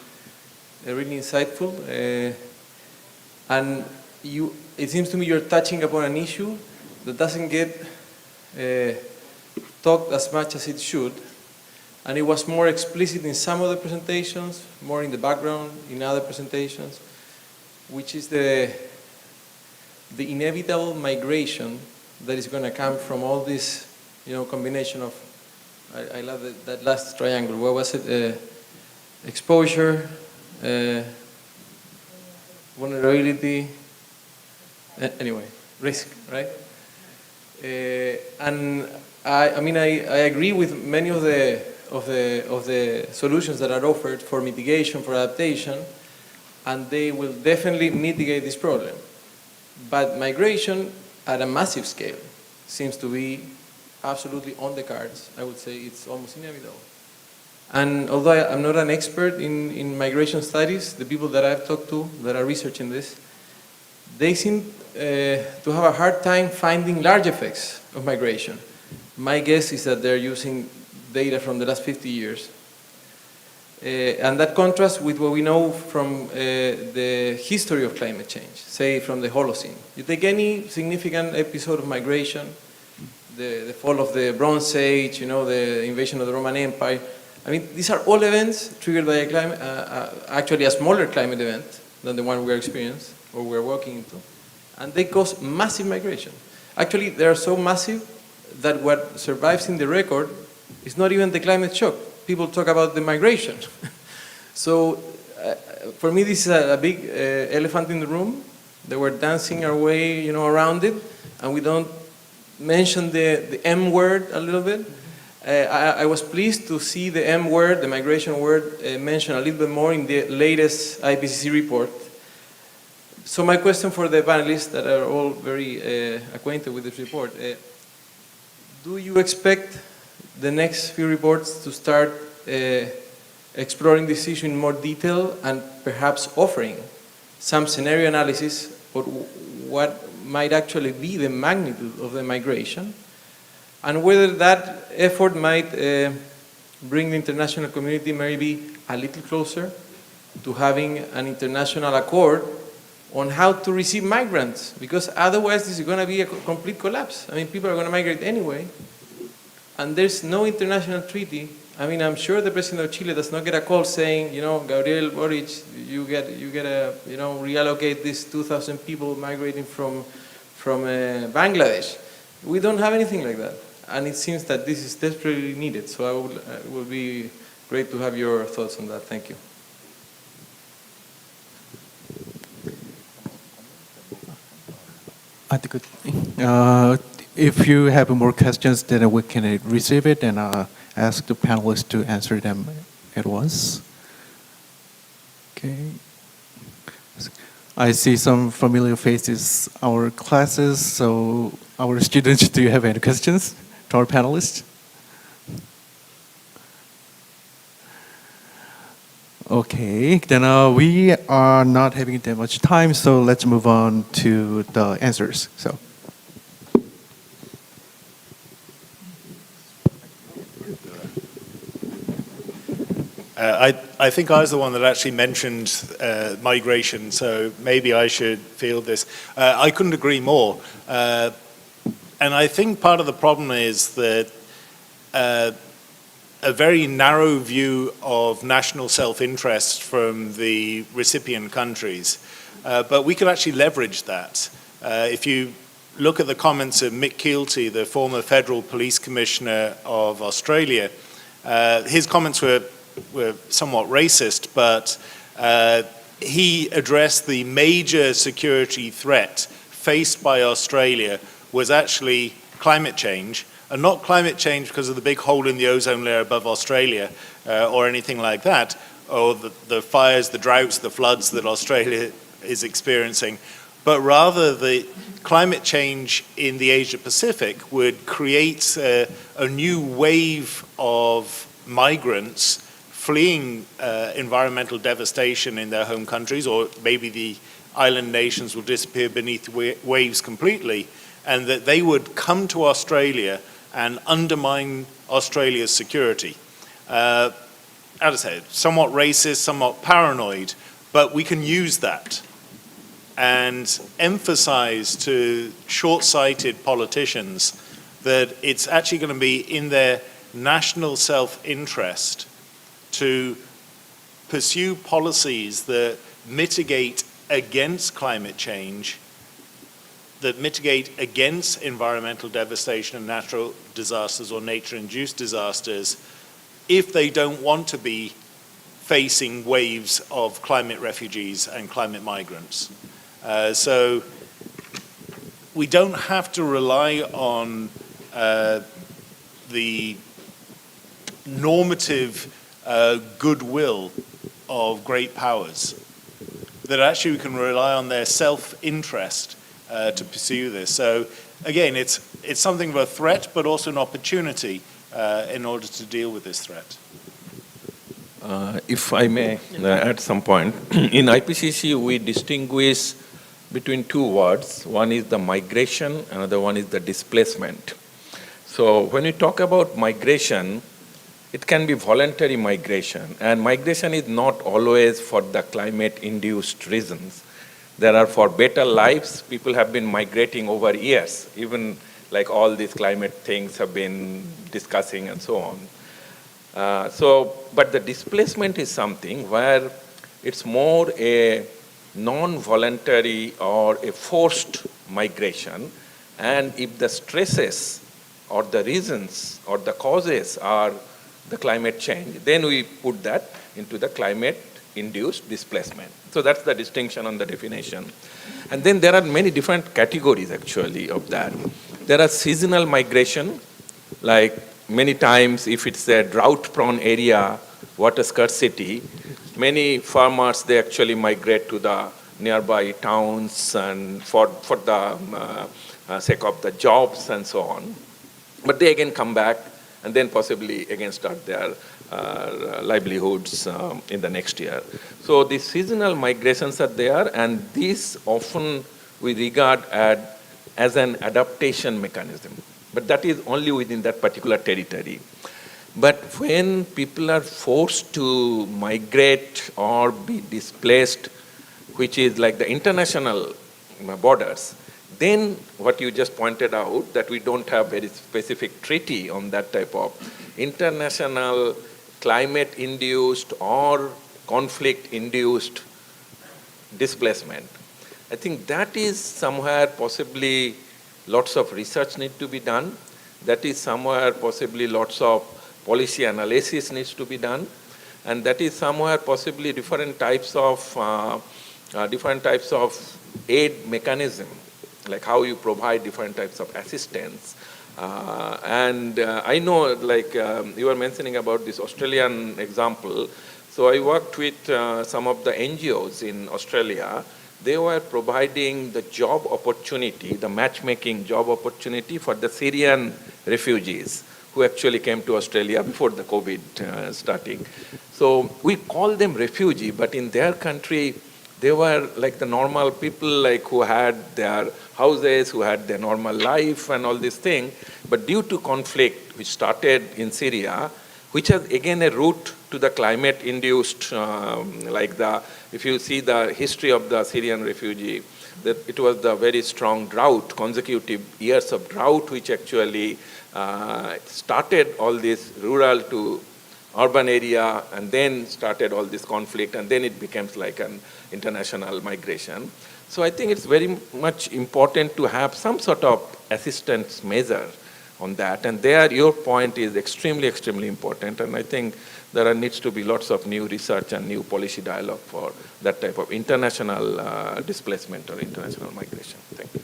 R: really insightful. And it seems to me you're touching upon an issue that doesn't get talked as much as it should. And it was more explicit in some of the presentations, more in the background in other presentations, which is the inevitable migration that is going to come from all this, combination of, I love that last triangle. What was it? Exposure, vulnerability, anyway, risk, right? And I agree with many of the solutions that are offered for mitigation, for adaptation, and they will definitely mitigate this problem. But migration at a massive scale seems to be absolutely on the cards. I would say it's almost inevitable. And although I'm not an expert in migration studies, the people that I've talked to that are researching this, they seem to have a hard time finding large effects of migration. My guess is that they're using data from the last 50 years. And that contrasts with what we know from the history of climate change, say from the Holocene. You take any significant episode of migration, the fall of the Bronze Age, the invasion of the Roman Empire. I mean, these are all events triggered by a climate, actually a smaller climate event than the one we're experiencing or we're walking into. And they cause massive migration. Actually, they are so massive that what survives in the record is not even the climate shock. People talk about the migration. So for me, this is a big elephant in the room. They were dancing our way, around it, and we don't mention the M word a little bit. I was pleased to see the M word, the migration word, mentioned a little bit more in the latest IPCC report. So my question for the panelists that are all very acquainted with this report, do you expect the next few reports to start exploring this issue in more detail and perhaps offering some scenario analysis of what might actually be the magnitude of the migration, and whether that effort might bring the international community maybe a little closer to having an international accord on how to receive migrants, because otherwise this is going to be a complete collapse. I mean, people are going to migrate anyway, and there's no international treaty. I mean, I'm sure the president of Chile does not get a call saying, Gabriel Boric, you get to, reallocate these 2,000 people migrating from Bangladesh. We don't have anything like that, and it seems that this is desperately needed. So it would be great to have your thoughts on that. Thank you.
M: I think if you have more questions, then we can receive it and ask the panelists to answer them at once. Okay. I see some familiar faces, our classes, so our students, do you have any questions to our panelists? Okay, then we are not having that much time, so let's move on to the answers. So.
P: I think I was the one that actually mentioned migration, so maybe I should field this. I couldn't agree more. And I think part of the problem is that a very narrow view of national self-interest from the recipient countries. But we could actually leverage that. If you look at the comments of Mick Keelty, the former Federal Police Commissioner of Australia, his comments were somewhat racist, but he addressed the major security threat faced by Australia was actually climate change, and not climate change because of the big hole in the ozone layer above Australia or anything like that, or the fires, the droughts, the floods that Australia is experiencing, but rather the climate change in the Asia Pacific would create a new wave of migrants fleeing environmental devastation in their home countries, or maybe the island nations will disappear beneath waves completely, and that they would come to Australia and undermine Australia's security. As I said, somewhat racist, somewhat paranoid, but we can use that and emphasize to short-sighted politicians that it's actually going to be in their national self-interest to pursue policies that mitigate against climate change, that mitigate against environmental devastation and natural disasters or nature-induced disasters, if they don't want to be facing waves of climate refugees and climate migrants. So we don't have to rely on the normative goodwill of great powers, that actually we can rely on their self-interest to pursue this. So again, it's something of a threat, but also an opportunity in order to deal with this threat.
O: If I may add some point, in IPCC we distinguish between two words. One is the migration, another one is the displacement. So when we talk about migration, it can be voluntary migration, and migration is not always for the climate-induced reasons. There are for better lives, people have been migrating over years, even like all these climate things have been discussing and so on. But the displacement is something where it's more a non-voluntary or a forced migration, and if the stresses or the reasons or the causes are the climate change, then we put that into the climate-induced displacement. So that's the distinction on the definition. And then there are many different categories actually of that. There are seasonal migration, like many times if it's a drought-prone area, water scarcity, many farmers, they actually migrate to the nearby towns and for the sake of the jobs and so on. But they again come back and then possibly again start their livelihoods in the next year. So the seasonal migrations are there, and these often we regard as an adaptation mechanism. But that is only within that particular territory. But when people are forced to migrate or be displaced, which is like the international borders, then what you just pointed out, that we don't have very specific treaty on that type of international climate-induced or conflict-induced displacement. I think that is somewhere possibly lots of research need to be done. That is somewhere possibly lots of policy analysis needs to be done. And that is somewhere possibly different types of aid mechanism, like how you provide different types of assistance. I know, like you were mentioning about this Australian example. So I worked with some of the NGOs in Australia. They were providing the job opportunity, the matchmaking job opportunity for the Syrian refugees who actually came to Australia before the COVID starting. So we call them refugee, but in their country, they were like the normal people, like who had their houses, who had their normal life and all these things. But due to conflict, which started in Syria, which has again a root to the climate-induced, if you see the history of the Syrian refugee, that it was the very strong drought, consecutive years of drought, which actually started all this rural to urban area, and then started all this conflict, and then it becomes like an international migration. So I think it's very much important to have some sort of assistance measure on that. And there, your point is extremely, extremely important. And I think there needs to be lots of new research and new policy dialogue for that type of international displacement or international migration. Thank you.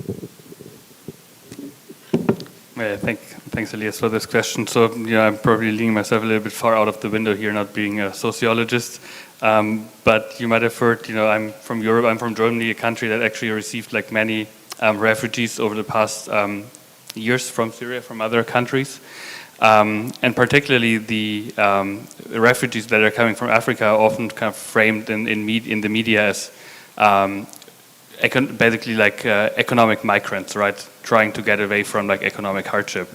Q: Thanks, Elias, for this question. So, I'm probably leaning myself a little bit far out of the window here, not being a sociologist. But you might have heard, I'm from Europe, I'm from Germany, a country that actually received like many refugees over the past years from Syria, from other countries. And particularly the refugees that are coming from Africa are often kind of framed in the media as basically like economic migrants, right? Trying to get away from like economic hardship.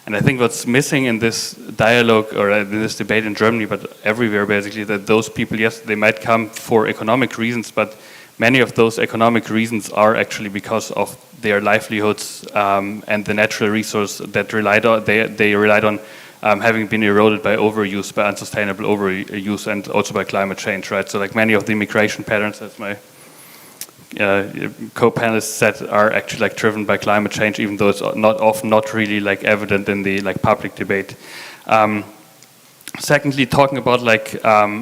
Q: And I think what's missing in this dialogue or in this debate in Germany, but everywhere basically, that those people, yes, they might come for economic reasons, but many of those economic reasons are actually because of their livelihoods and the natural resource that they relied on having been eroded by overuse, by unsustainable overuse, and also by climate change, right? So like many of the migration patterns, as my co-panelists said, are actually like driven by climate change, even though it's often not really like evident in the like public debate. Secondly, talking about like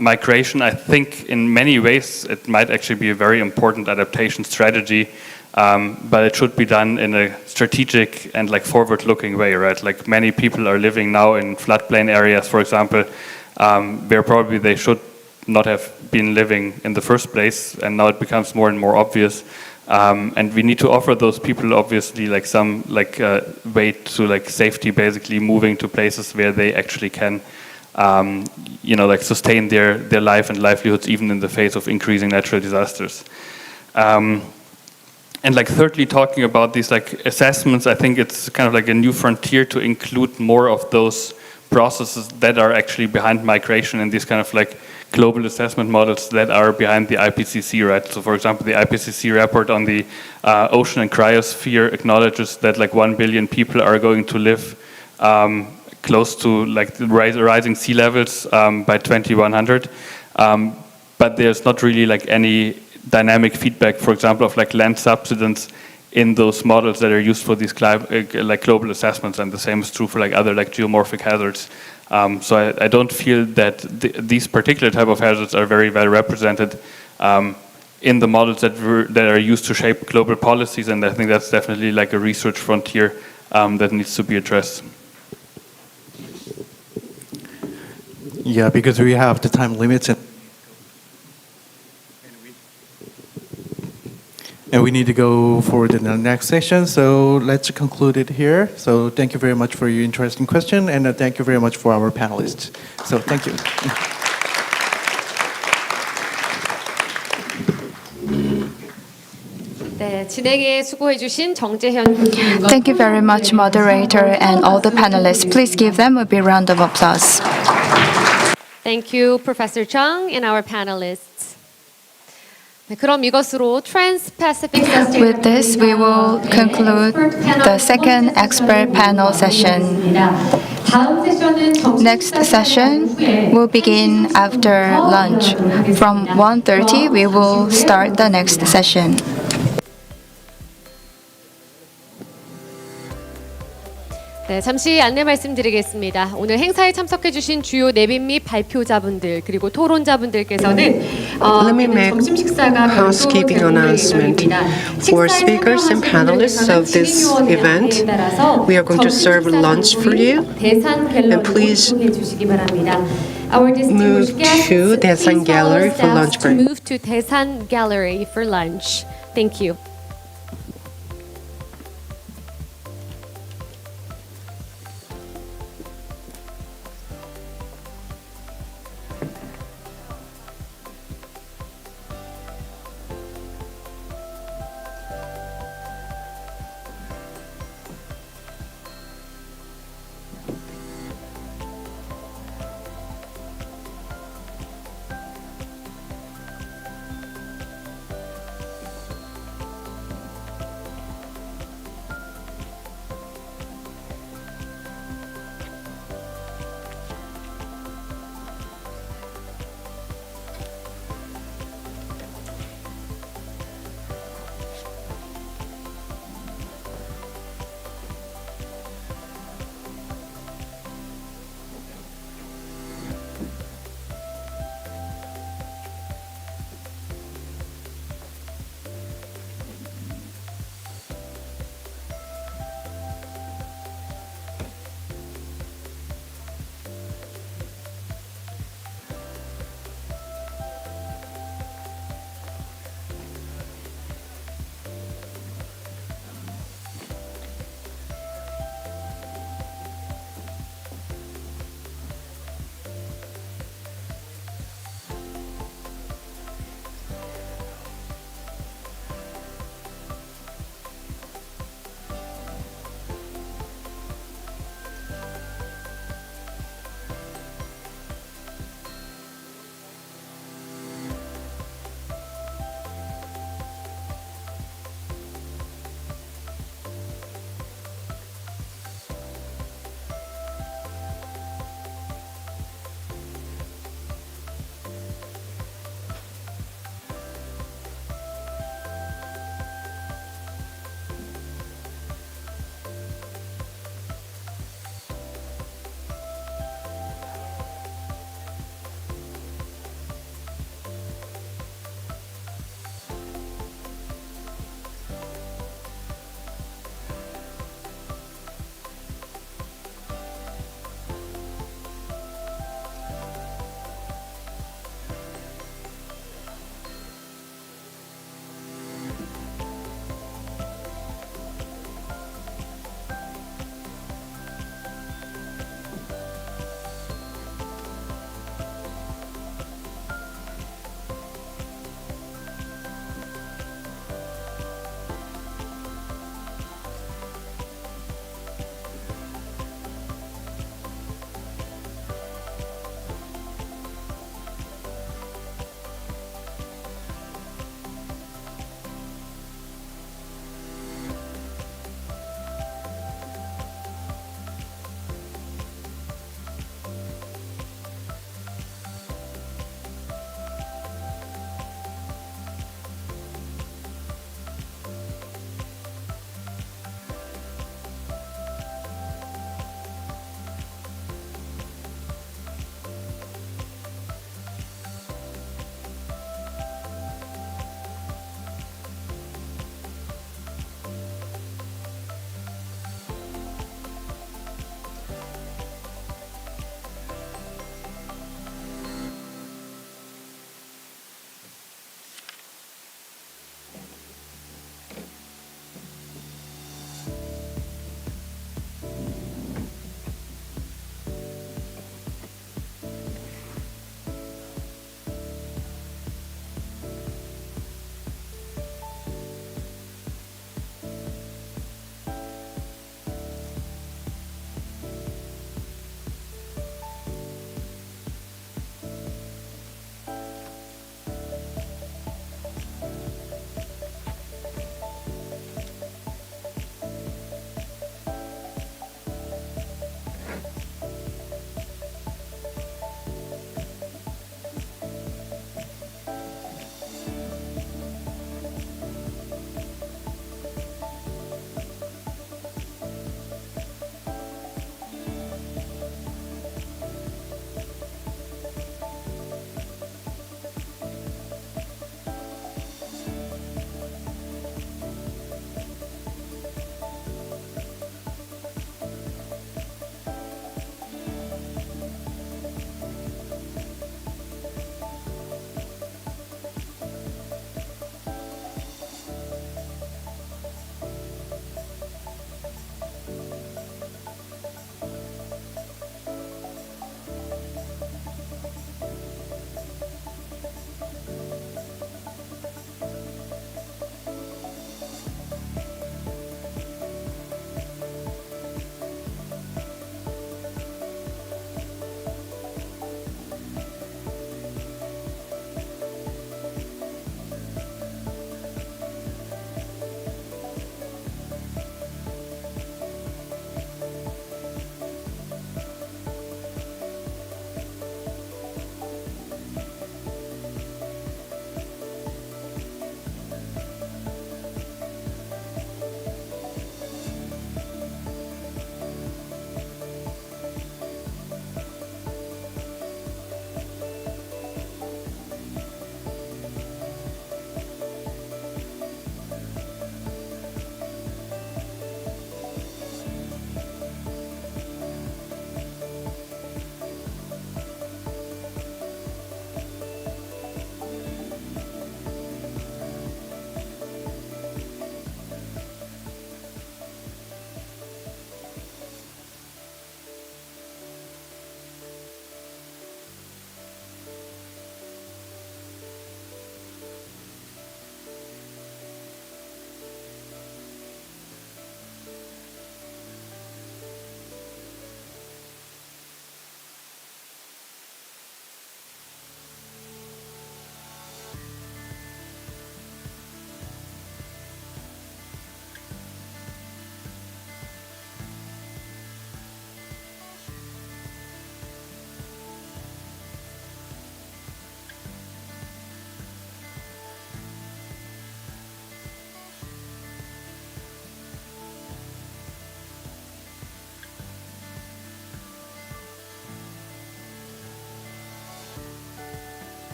Q: migration, I think in many ways it might actually be a very important adaptation strategy, but it should be done in a strategic and like forward-looking way, right? Like many people are living now in floodplain areas, for example, where probably they should not have been living in the first place, and now it becomes more and more obvious. And we need to offer those people obviously like some like way to like safety, basically moving to places where they actually can like sustain their life and livelihoods even in the face of increasing natural disasters. And like thirdly, talking about these like assessments, I think it's kind of like a new frontier to include more of those processes that are actually behind migration and these kind of like global assessment models that are behind the IPCC, right? So for example, the IPCC report on the ocean and cryosphere acknowledges that like 1 billion people are going to live close to like the rising sea levels by 2100. But there's not really like any dynamic feedback, for example, of like land subsidence in those models that are used for these like global assessments, and the same is true for like other like geomorphic hazards. So I don't feel that these particular type of hazards are very well represented in the models that are used to shape global policies, and I think that's definitely like a research frontier that needs to be addressed.
M: Yeah, because we have the time limits and we need to go for the next session, so let's conclude it here. So thank you very much for your interesting question, and thank you very much for our panelists. So thank you.
A: 네, 진행에 수고해주신 정재현
B: Thank you very much, moderator, and all the panelists. Please give them a big round of applause.
A: Thank you, Professor Chung, and our panelists. 네, 그럼 이것으로 Trans-Pacific
B: With this, we will conclude the second expert panel session. Next session will begin after lunch. From 1:30, we will start the next session.
A: 네, 잠시 안내 말씀드리겠습니다. 오늘 행사에 참석해주신 주요 내빈 및 발표자분들 그리고 토론자분들께서는
D: Let me make
A: 점심 식사가
D: housekeeping announcement. For speakers and panelists of this event, we are going to serve lunch for you, and please move to Daesan Gallery for lunch break.
A: Move to Daesan Gallery for lunch. Thank you.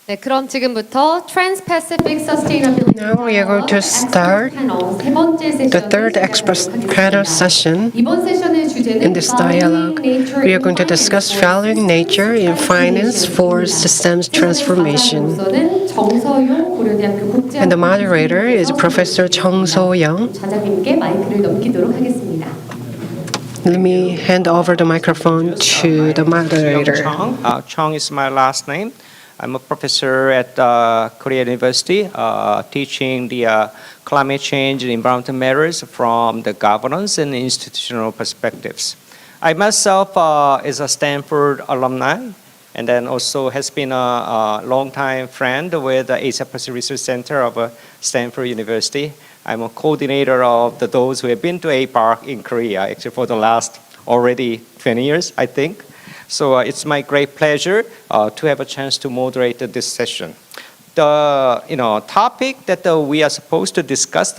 A: 네, 그럼 지금부터 Trans-Pacific Sustainability
D: Now we are going to start the third expert panel session.
A: 이번 세션의 주제는
D: In this dialogue, we are going to discuss valuing nature in finance for systems transformation. And the moderator is Professor Chung So-young.
A: 자장님께 마이크를 넘기도록 하겠습니다.
D: Let me hand over the microphone to the moderator.
S: Chung is my last name. I'm a professor at Korea University, teaching the climate change and environmental matters from the governance and institutional perspectives. I myself is a Stanford alumni, and then also has been a long-time friend with the Asia Pacific Research Center of Stanford University. I'm a coordinator of those who have been to APAC in Korea, actually for the last already 20 years, I think. So it's my great pleasure to have a chance to moderate this session. The topic that we are supposed to discuss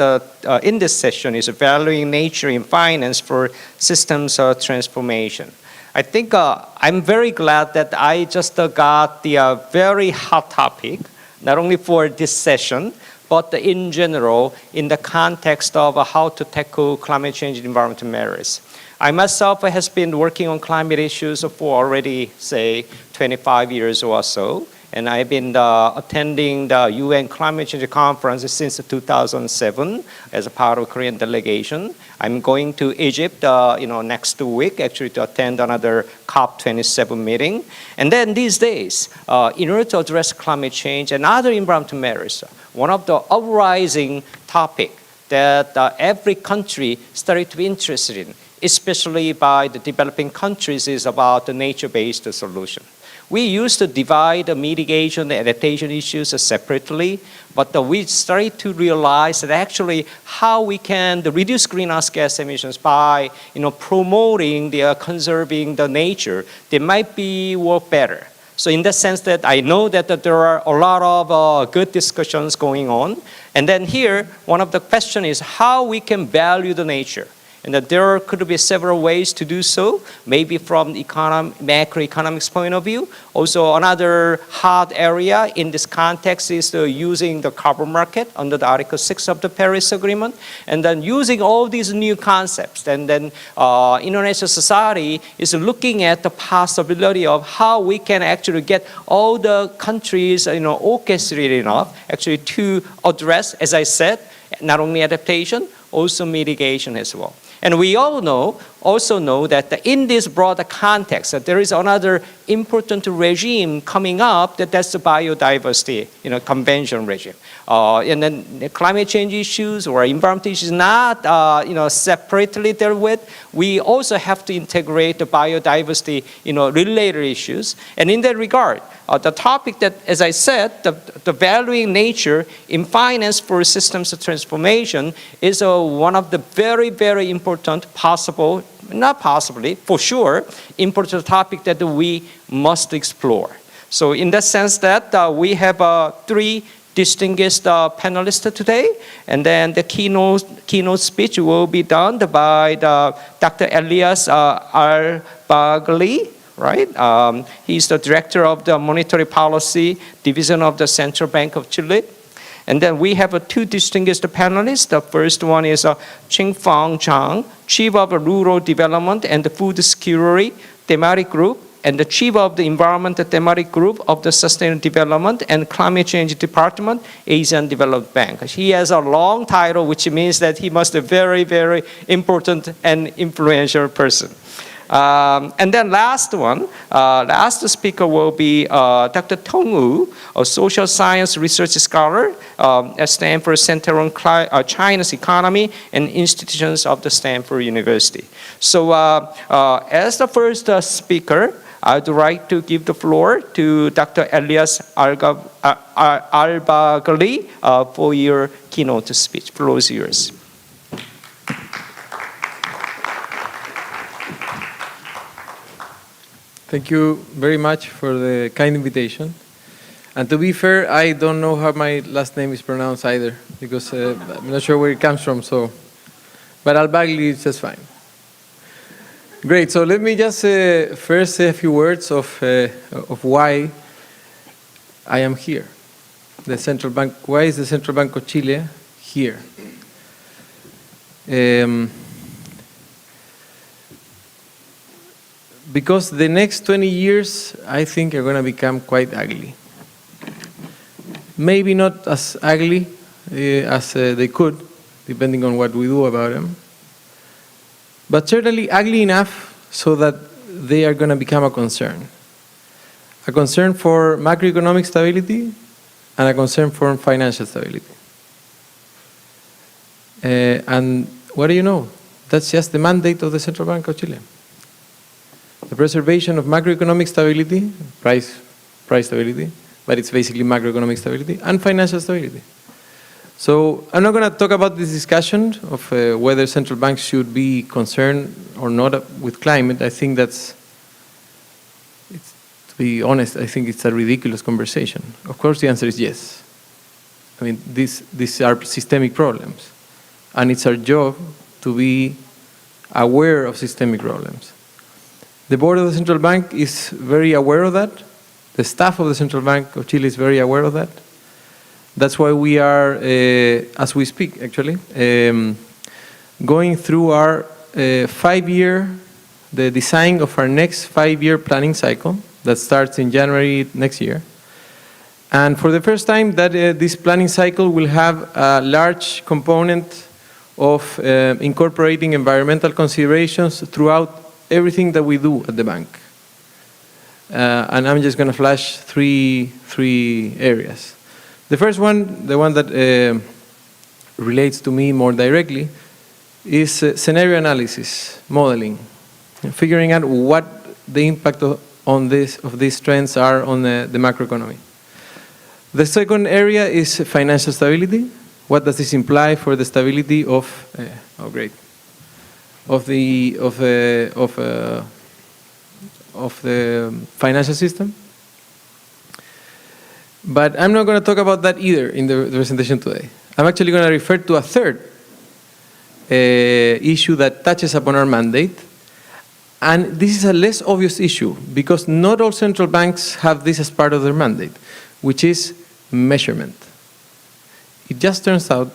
S: in this session is valuing nature in finance for systems transformation. I think I'm very glad that I just got the very hot topic, not only for this session, but in general in the context of how to tackle climate change and environmental matters. I myself has been working on climate issues for already, say, 25 years or so, and I've been attending the UN Climate Change Conference since 2007 as a part of Korean delegation. I'm going to Egypt, next week, actually, to attend another COP27 meeting. And then these days, in order to address climate change and other environmental matters, one of the uprising topic that every country started to be interested in, especially by the developing countries, is about the nature-based solution. We used to divide the mitigation and adaptation issues separately, but we started to realize that actually how we can reduce greenhouse gas emissions by promoting conserving the nature, they might be work better. So in the sense that I know that there are a lot of good discussions going on. And then here, one of the questions is how we can value the nature. And that there could be several ways to do so, maybe from the macroeconomics point of view. Also, another hot area in this context is using the carbon market under the Article 6 of the Paris Agreement, and then using all these new concepts. And then international society is looking at the possibility of how we can actually get all the countries orchestrated enough actually to address, as I said, not only adaptation, also mitigation as well. And we also know that in this broader context, that there is another important regime coming up, that's the biodiversity, convention regime. And then the climate change issues or environmental issues not, separately dealt with. We also have to integrate the biodiversity, related issues. And in that regard, the topic that, as I said, the valuing nature in finance for systems of transformation is one of the very, very important possible, not possibly, for sure, important topic that we must explore. So in the sense that we have three distinguished panelists today, and then the keynote speech will be done by Dr. Elias Al-Bagli. Right? He's the director of the Monetary Policy Division of the Central Bank of Chile. And then we have two distinguished panelists. The first one is Ching-Fong Chang, Chief of Rural Development and Food Security Thematic Group and the chief of the Environment Thematic Group of the Sustainable Development and Climate Change Department, Asian Development Bank. He has a long title, which means that he must be a very, very important and influential person. And then last speaker will be Dr. Tong Wu, a social science research scholar at Stanford Center on China's Economy and Institutions of the Stanford University. So as the first speaker, I'd like to give the floor to Dr. Elias Albagali for your keynote speech. Floor is yours.
T: Thank you very much for the kind invitation. And to be fair, I don't know how my last name is pronounced either, because I'm not sure where it comes from. But Al-Bagli is just fine. Great. So let me just first say a few words of why I am here. The central bank. Why is the Central Bank of Chile here? Because the next 20 years, I think, are going to become quite ugly. Maybe not as ugly as they could, depending on what we do about them, but certainly ugly enough so that they are going to become a concern. A concern for macroeconomic stability and a concern for financial stability. And what do you know? That's just the mandate of the Central Bank of Chile. The preservation of macroeconomic stability, price stability, but it's basically macroeconomic stability, and financial stability. So I'm not going to talk about this discussion of whether central banks should be concerned or not with climate. I think to be honest, I think it's a ridiculous conversation. Of course, the answer is yes. I mean, these are systemic problems, and it's our job to be aware of systemic problems. The board of the Central Bank is very aware of that. The staff of the Central Bank of Chile is very aware of that. That's why we are, as we speak actually, going through our the design of our next 5-year planning cycle that starts in January next year. And for the first time, this planning cycle will have a large component of incorporating environmental considerations throughout everything that we do at the bank. And I'm just going to flash three areas. The first one, the one that relates to me more directly, is scenario analysis, modeling, figuring out what the impact of these trends are on the macroeconomy. The second area is financial stability. What does this imply for the stability of the financial system? But I'm not going to talk about that either in the presentation today. I'm actually going to refer to a third issue that touches upon our mandate. And this is a less obvious issue because not all central banks have this as part of their mandate, which is measurement. It just turns out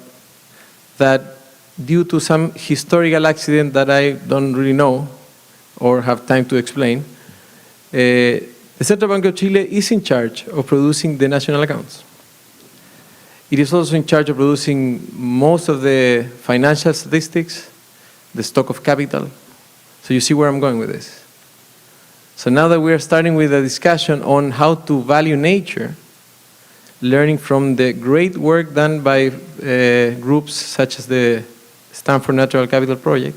T: that due to some historical accident that I don't really know or have time to explain, the Central Bank of Chile is in charge of producing the national accounts. It is also in charge of producing most of the financial statistics, the stock of capital. So you see where I'm going with this. So now that we are starting with a discussion on how to value nature, learning from the great work done by groups such as the Stanford Natural Capital Project,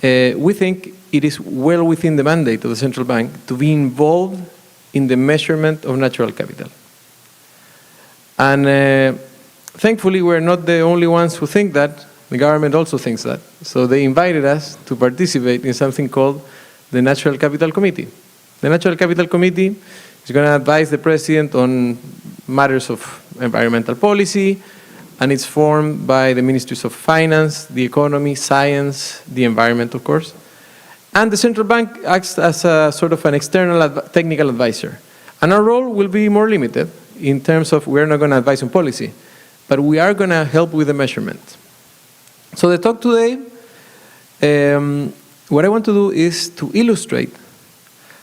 T: we think it is well within the mandate of the central bank to be involved in the measurement of natural capital. And thankfully, we're not the only ones who think that. The government also thinks that. So they invited us to participate in something called the Natural Capital Committee. The Natural Capital Committee is going to advise the president on matters of environmental policy, and it's formed by the ministries of finance, the economy, science, the environment, of course. And the central bank acts as a sort of an external technical advisor. And our role will be more limited in terms of we're not going to advise on policy, but we are going to help with the measurement. So the talk today, what I want to do is to illustrate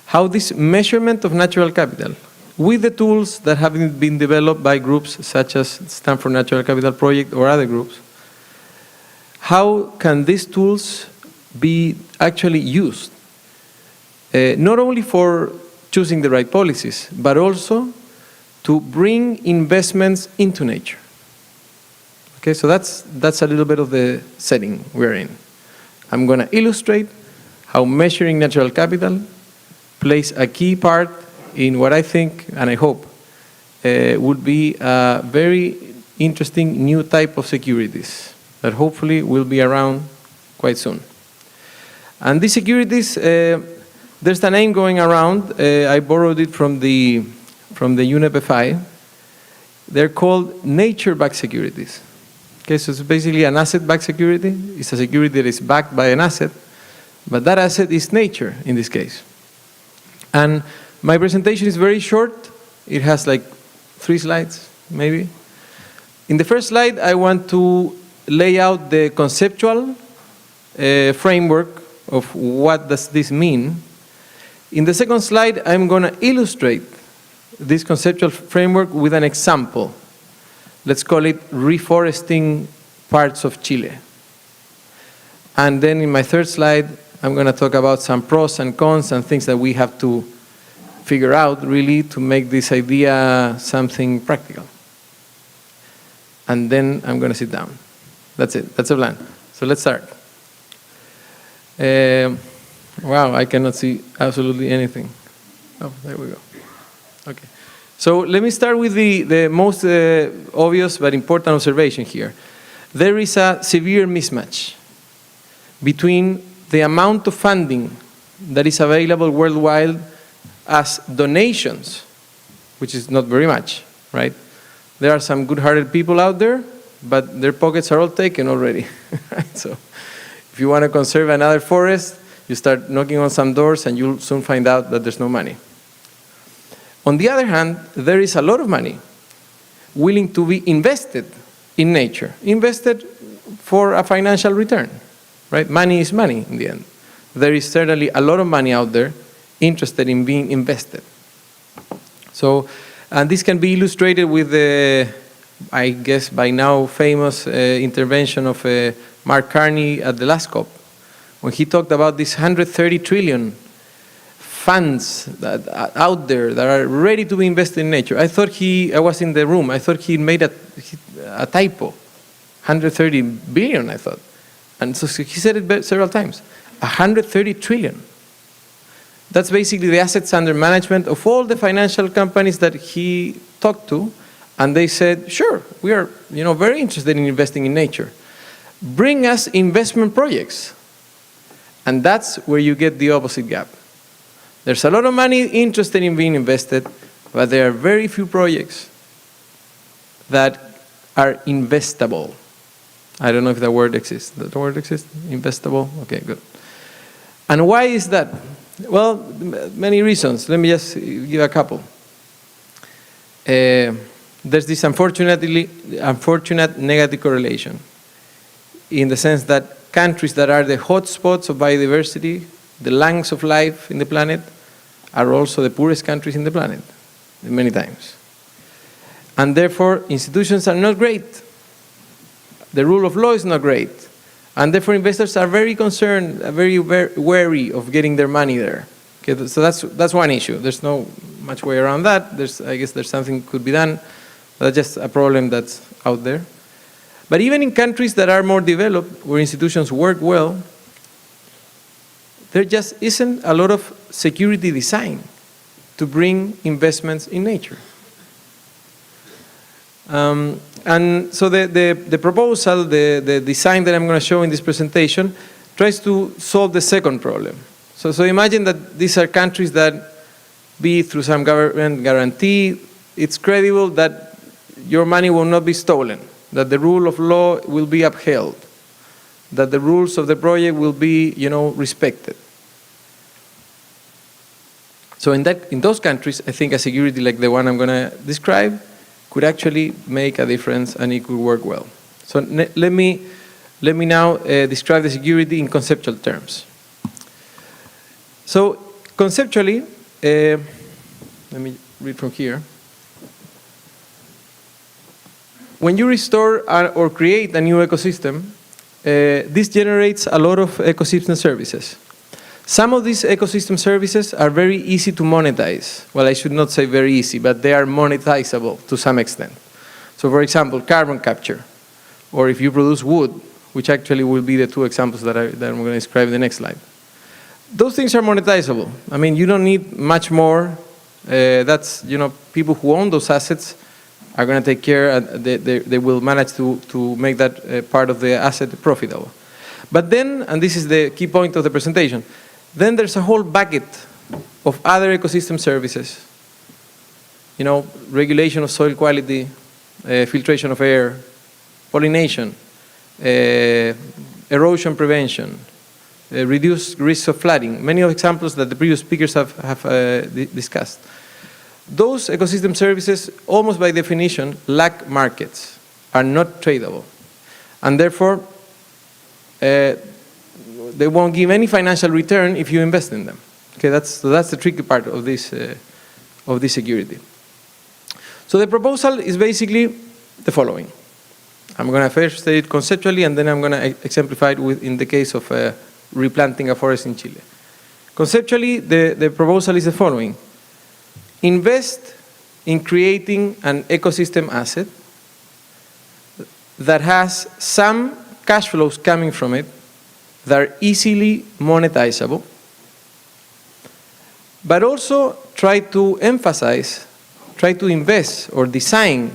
T: how this measurement of natural capital, with the tools that have been developed by groups such as Stanford Natural Capital Project or other groups, how can these tools be actually used? Not only for choosing the right policies, but also to bring investments into nature. Okay, so that's a little bit of the setting we're in. I'm going to illustrate how measuring natural capital plays a key part in what I think, and I hope, would be a very interesting new type of securities that hopefully will be around quite soon. And these securities, there's a name going around. I borrowed it from the UNEP-FI. They're called nature-backed securities. Okay, so it's basically an asset-backed security. It's a security that is backed by an asset, but that asset is nature in this case. And my presentation is very short. It has like 3 slides, maybe. In the first slide, I want to lay out the conceptual framework of what does this mean. In the second slide, I'm going to illustrate this conceptual framework with an example. Let's call it reforesting parts of Chile. And then in my third slide, I'm going to talk about some pros and cons and things that we have to figure out really to make this idea something practical. And then I'm going to sit down. That's it. That's the plan. So let's start. Wow, I cannot see absolutely anything. Oh, there we go. Okay. So let me start with the most obvious but important observation here. There is a severe mismatch between the amount of funding that is available worldwide as donations, which is not very much, right? There are some good-hearted people out there, but their pockets are all taken already. Right? So if you want to conserve another forest, you start knocking on some doors and you'll soon find out that there's no money. On the other hand, there is a lot of money willing to be invested in nature, invested for a financial return, right? Money is money in the end. There is certainly a lot of money out there interested in being invested. So, and this can be illustrated with the, I guess by now famous intervention of Mark Carney at the last COP, when he talked about this 130 trillion funds that are out there that are ready to be invested in nature. I was in the room, I thought he made a typo. 130 billion, I thought. And so he said it several times. 130 trillion. That's basically the assets under management of all the financial companies that he talked to, and they said, sure, we are very interested in investing in nature. Bring us investment projects. And that's where you get the opposite gap. There's a lot of money interested in being invested, but there are very few projects that are investable. I don't know if that word exists. Does the word exist? Investable? Okay, good. And why is that? Well, many reasons. Let me just give a couple. There's this unfortunate negative correlation in the sense that countries that are the hotspots of biodiversity, the lungs of life in the planet, are also the poorest countries in the planet, many times. And therefore, institutions are not great. The rule of law is not great. And therefore, investors are very concerned, very wary of getting their money there. Okay, so that's one issue. There's no much way around that. I guess there's something could be done. That's just a problem that's out there. But even in countries that are more developed, where institutions work well, there just isn't a lot of security design to bring investments in nature. And so the proposal, the design that I'm going to show in this presentation, tries to solve the second problem. So imagine that these are countries that, be through some government guarantee, it's credible that your money will not be stolen, that the rule of law will be upheld, that the rules of the project will be, respected. So in those countries, I think a security like the one I'm going to describe could actually make a difference and it could work well. So let me now describe the security in conceptual terms. So conceptually, let me read from here. When you restore or create a new ecosystem, this generates a lot of ecosystem services. Some of these ecosystem services are very easy to monetize. Well, I should not say very easy, but they are monetizable to some extent. So for example, carbon capture, or if you produce wood, which actually will be the two examples that I'm going to describe in the next slide. Those things are monetizable. I mean, you don't need much more. That's, people who own those assets are going to take care, and they will manage to make that part of the asset profitable. But then, and this is the key point of the presentation, then there's a whole bucket of other ecosystem services. Regulation of soil quality, filtration of air, pollination, erosion prevention, reduced risks of flooding, many of examples that the previous speakers have discussed. Those ecosystem services, almost by definition, lack markets, are not tradable, and therefore they won't give any financial return if you invest in them. Okay, that's the tricky part of this security. So the proposal is basically the following. I'm going to first say it conceptually, and then I'm going to exemplify it in the case of replanting a forest in Chile. Conceptually, the proposal is the following. Invest in creating an ecosystem asset that has some cash flows coming from it that are easily monetizable, but also try to invest or design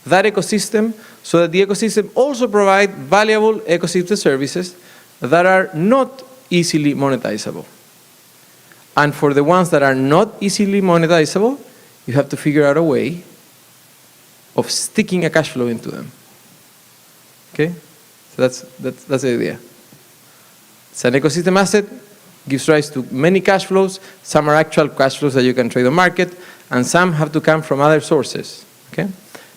T: that ecosystem so that the ecosystem also provides valuable ecosystem services that are not easily monetizable. And for the ones that are not easily monetizable, you have to figure out a way of sticking a cash flow into them. Okay? So that's the idea. It's an ecosystem asset, gives rise to many cash flows. Some are actual cash flows that you can trade on market, and some have to come from other sources. Okay?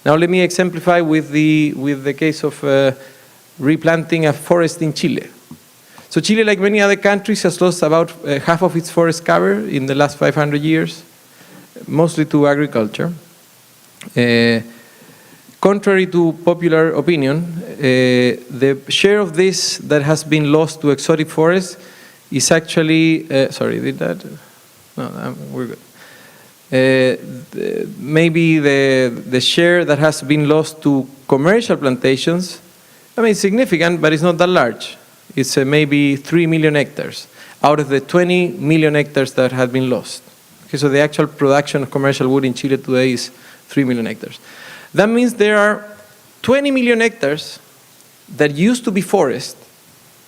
T: Now let me exemplify with the case of replanting a forest in Chile. So Chile, like many other countries, has lost about half of its forest cover in the last 500 years, mostly to agriculture. Contrary to popular opinion, the share of this that has been lost to exotic forests is actually, No, we're good. Maybe the share that has been lost to commercial plantations, it's significant, but it's not that large. It's maybe 3 million hectares out of the 20 million hectares that have been lost. Okay, so the actual production of commercial wood in Chile today is 3 million hectares. That means there are 20 million hectares that used to be forest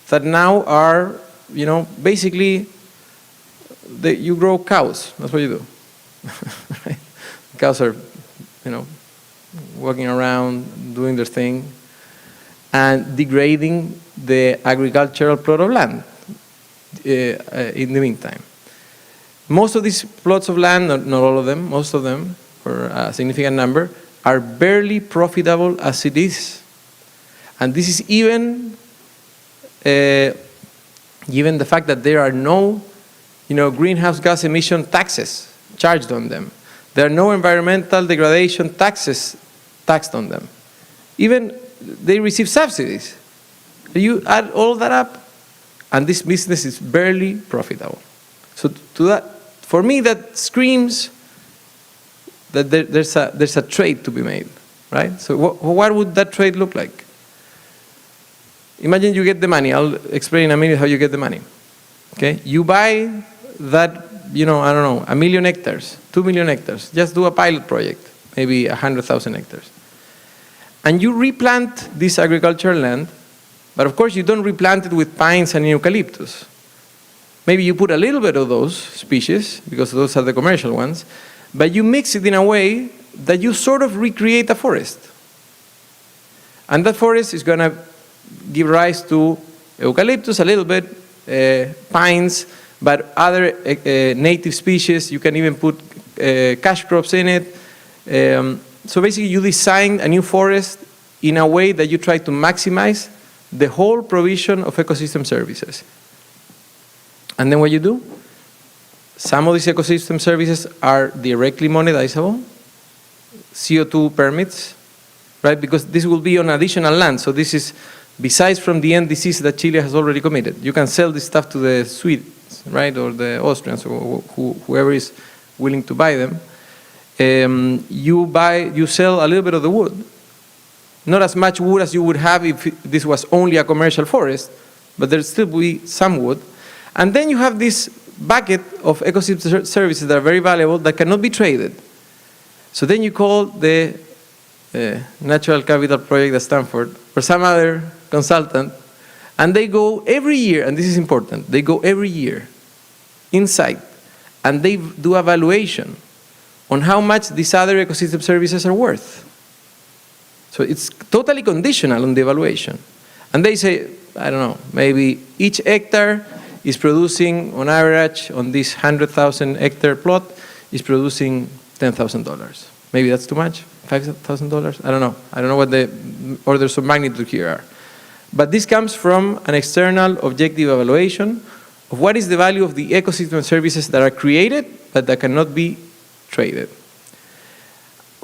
T: that now are, basically, you grow cows. That's what you do. Right? Cows are, walking around, doing their thing, and degrading the agricultural plot of land in the meantime. Most of these plots of land, not all of them, most of them, for a significant number, are barely profitable as it is. And this is even given the fact that there are no greenhouse gas emission taxes charged on them. There are no environmental degradation taxes taxed on them. Even they receive subsidies. You add all that up, and this business is barely profitable. So for me, that screams that there's a trade to be made, right? So what would that trade look like? Imagine you get the money. I'll explain in a minute how you get the money. Okay, you buy that, 1 million hectares, 2 million hectares. Just do a pilot project, maybe 100,000 hectares. And you replant this agricultural land, but of course you don't replant it with pines and eucalyptus. Maybe you put a little bit of those species, because those are the commercial ones, but you mix it in a way that you sort of recreate a forest. And that forest is going to give rise to eucalyptus a little bit, pines, but other native species. You can even put cash crops in it. So basically you design a new forest in a way that you try to maximize the whole provision of ecosystem services. And then what you do? Some of these ecosystem services are directly monetizable, CO2 permits, right? Because this will be on additional land. So this is besides from the NDCs that Chile has already committed. You can sell this stuff to the Swedes, right? Or the Austrians, or whoever is willing to buy them. You sell a little bit of the wood. Not as much wood as you would have if this was only a commercial forest, but there'll still be some wood. And then you have this bucket of ecosystem services that are very valuable that cannot be traded. So then you call the Natural Capital Project at Stanford or some other consultant, and they go every year, and this is important, they go every year inside, and they do evaluation on how much these other ecosystem services are worth. So it's totally conditional on the evaluation. And they say, I don't know, maybe each hectare is producing, on average, on this 100,000 hectare plot, is producing $10,000. Maybe that's too much? $5,000? I don't know. I don't know what the orders of magnitude here are. But this comes from an external objective evaluation of what is the value of the ecosystem services that are created, but that cannot be traded.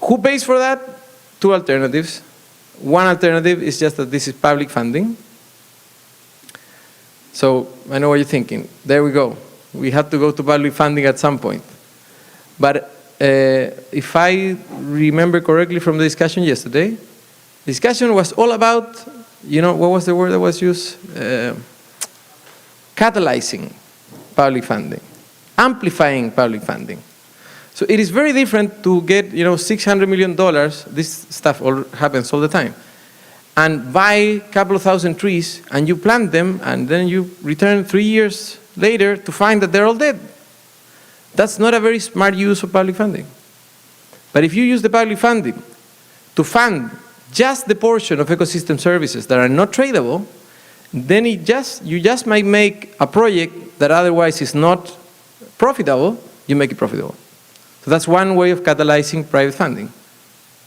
T: Who pays for that? Two alternatives. One alternative is just that this is public funding. So I know what you're thinking. There we go. We have to go to public funding at some point. But if I remember correctly from the discussion yesterday, the discussion was all about, what was the word that was used? Catalyzing public funding, amplifying public funding. So it is very different to get, $600 million, this stuff happens all the time, and buy a couple of thousand trees, and you plant them, and then you return 3 years later to find that they're all dead. That's not a very smart use of public funding. But if you use the public funding to fund just the portion of ecosystem services that are not tradable, then you just might make a project that otherwise is not profitable, you make it profitable. So that's one way of catalyzing private funding.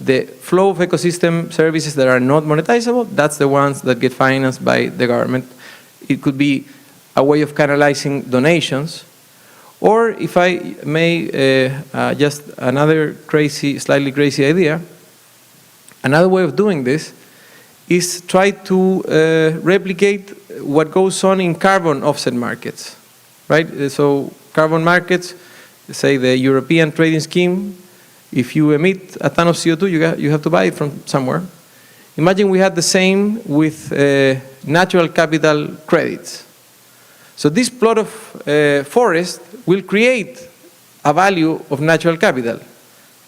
T: The flow of ecosystem services that are not monetizable, that's the ones that get financed by the government. It could be a way of canalizing donations. Or if I may, just another slightly crazy idea, another way of doing this is try to replicate what goes on in carbon offset markets, right? So carbon markets, say the European trading scheme, if you emit a ton of CO2, you have to buy it from somewhere. Imagine we had the same with natural capital credits. So this plot of forest will create a value of natural capital.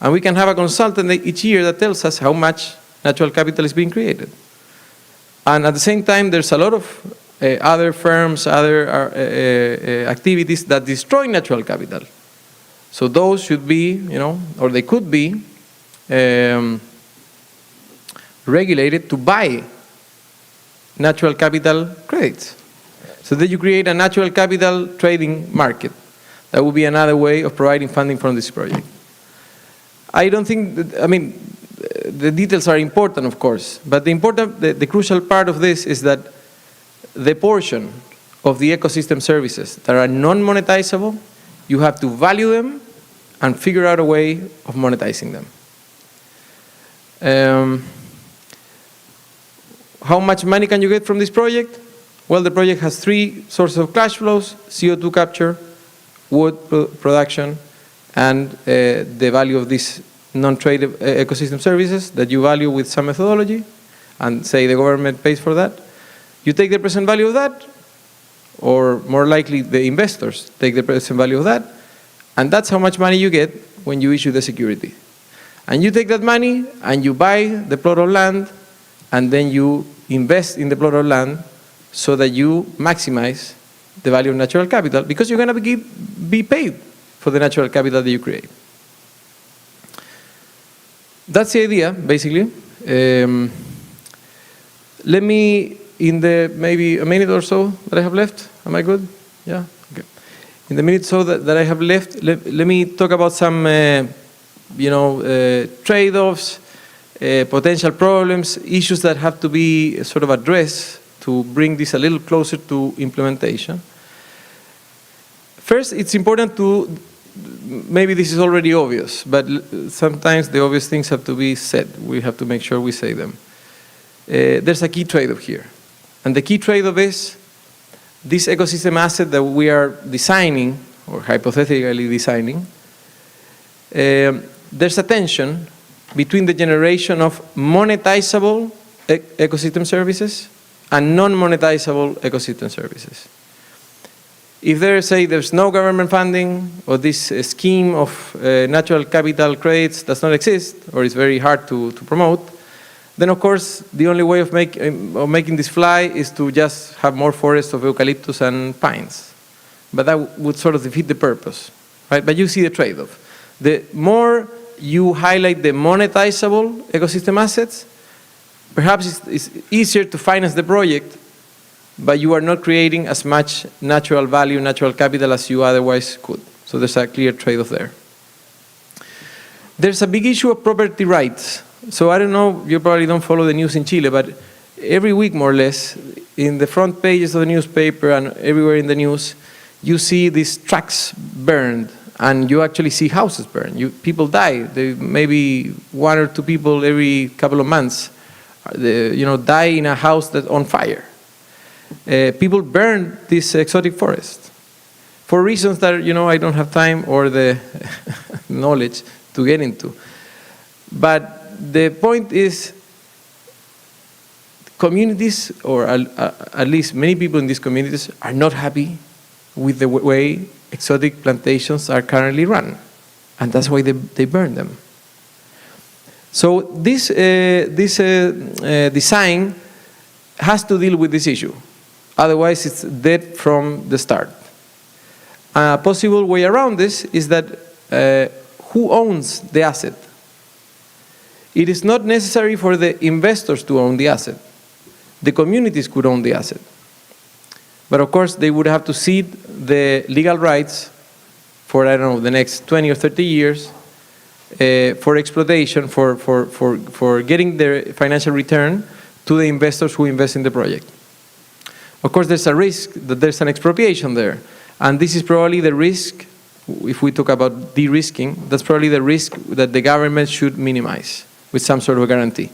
T: And we can have a consultant each year that tells us how much natural capital is being created. And at the same time, there's a lot of other firms, other activities that destroy natural capital. So those should be, or they could be regulated to buy natural capital credits. So that you create a natural capital trading market. That would be another way of providing funding from this project. I don't think, the details are important, of course, but the crucial part of this is that the portion of the ecosystem services that are non-monetizable, you have to value them and figure out a way of monetizing them. How much money can you get from this project? Well, the project has 3 sources of cash flows: CO2 capture, wood production, and the value of these non-traded ecosystem services that you value with some methodology, and say the government pays for that. You take the present value of that, or more likely the investors take the present value of that, and that's how much money you get when you issue the security. And you take that money and you buy the plot of land, and then you invest in the plot of land so that you maximize the value of natural capital, because you're going to be paid for the natural capital that you create. That's the idea, basically. Let me, in the maybe a minute or so that I have left, am I good? Yeah? Okay. In the minute or so that I have left, let me talk about some trade-offs, potential problems, issues that have to be sort of addressed to bring this a little closer to implementation. First, it's important to, maybe this is already obvious, but sometimes the obvious things have to be said. We have to make sure we say them. There's a key trade-off here. And the key trade-off is this ecosystem asset that we are designing, or hypothetically designing, there's a tension between the generation of monetizable ecosystem services and non-monetizable ecosystem services. If there's no government funding, or this scheme of natural capital credits does not exist, or is very hard to promote, then of course the only way of making this fly is to just have more forests of eucalyptus and pines. But that would sort of defeat the purpose, right? But you see the trade-off. The more you highlight the monetizable ecosystem assets, perhaps it's easier to finance the project, but you are not creating as much natural value, natural capital as you otherwise could. So there's a clear trade-off there. There's a big issue of property rights. So I don't know, you probably don't follow the news in Chile, but every week more or less, in the front pages of the newspaper and everywhere in the news, you see these tracks burned, and you actually see houses burned. People die. Maybe 1 or 2 people every couple of months die in a house that's on fire. People burn this exotic forest for reasons that I don't have time or the knowledge to get into. But the point is, communities, or at least many people in these communities, are not happy with the way exotic plantations are currently run, and that's why they burn them. So this design has to deal with this issue. Otherwise, it's dead from the start. A possible way around this is that who owns the asset? It is not necessary for the investors to own the asset. The communities could own the asset. But of course, they would have to cede the legal rights for, I don't know, the next 20 or 30 years for exploitation, for getting their financial return to the investors who invest in the project. Of course, there's a risk that there's an expropriation there. And this is probably the risk, if we talk about de-risking, that's probably the risk that the government should minimize with some sort of guarantee.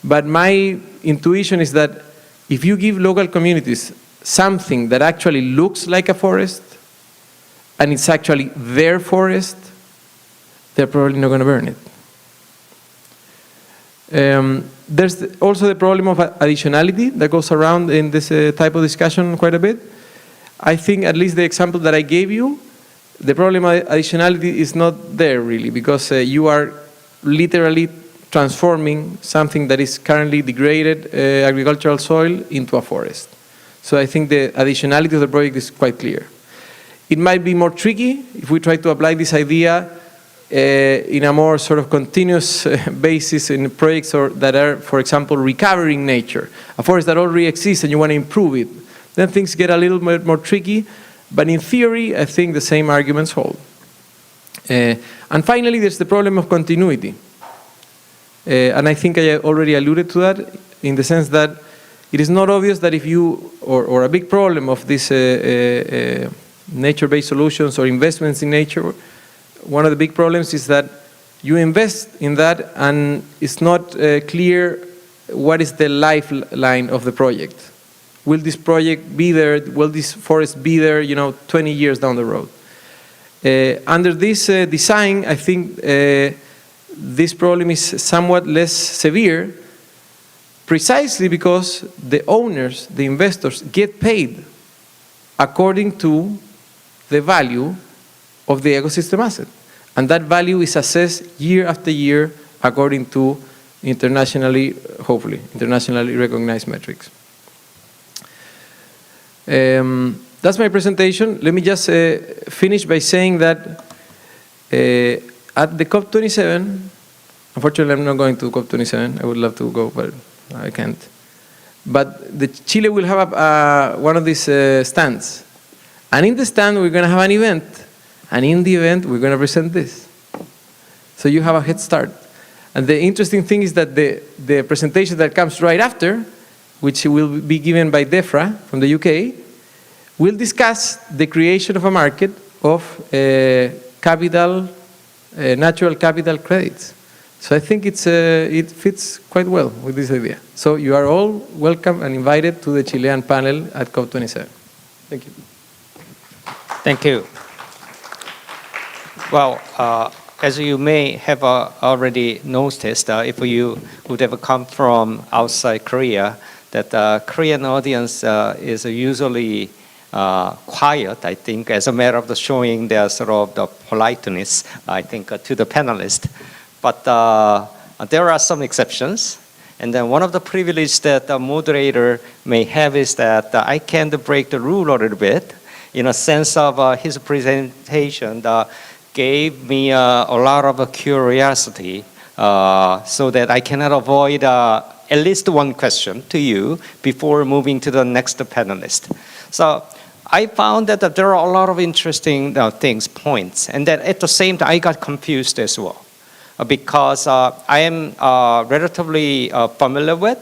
T: But my intuition is that if you give local communities something that actually looks like a forest, and it's actually their forest, they're probably not going to burn it. There's also the problem of additionality that goes around in this type of discussion quite a bit. I think at least the example that I gave you, the problem of additionality is not there really, because you are literally transforming something that is currently degraded agricultural soil into a forest. So I think the additionality of the project is quite clear. It might be more tricky if we try to apply this idea in a more sort of continuous basis in projects that are, for example, recovering nature. A forest that already exists and you want to improve it. Then things get a little bit more tricky, but in theory, I think the same arguments hold. And finally, there's the problem of continuity. And I think I already alluded to that in the sense that it is not obvious that if you, or a big problem of these nature-based solutions or investments in nature, one of the big problems is that you invest in that and it's not clear what is the lifeline of the project. Will this project be there? Will this forest be there, 20 years down the road? Under this design, I think this problem is somewhat less severe, precisely because the owners, the investors, get paid according to the value of the ecosystem asset. And that value is assessed year after year according to internationally, hopefully, internationally recognized metrics. That's my presentation. Let me just finish by saying that at the COP27, unfortunately I'm not going to COP27, I would love to go, but I can't. But Chile will have one of these stands. And in the stand we're going to have an event. And in the event we're going to present this. So you have a head start. And the interesting thing is that the presentation that comes right after, which will be given by DEFRA from the UK, will discuss the creation of a market of natural capital credits. So I think it fits quite well with this idea. So you are all welcome and invited to the Chilean panel at COP27. Thank you.
S: Thank you. Well, as you may have already noticed, if you would have come from outside Korea, that the Korean audience is usually quiet, I think, as a matter of showing their sort of the politeness, I think, to the panelists. But there are some exceptions. And then one of the privileges that the moderator may have is that I can break the rule a little bit, in a sense of his presentation gave me a lot of curiosity, so that I cannot avoid at least one question to you before moving to the next panelist. So I found that there are a lot of interesting points, and that at the same time I got confused as well, because I am relatively familiar with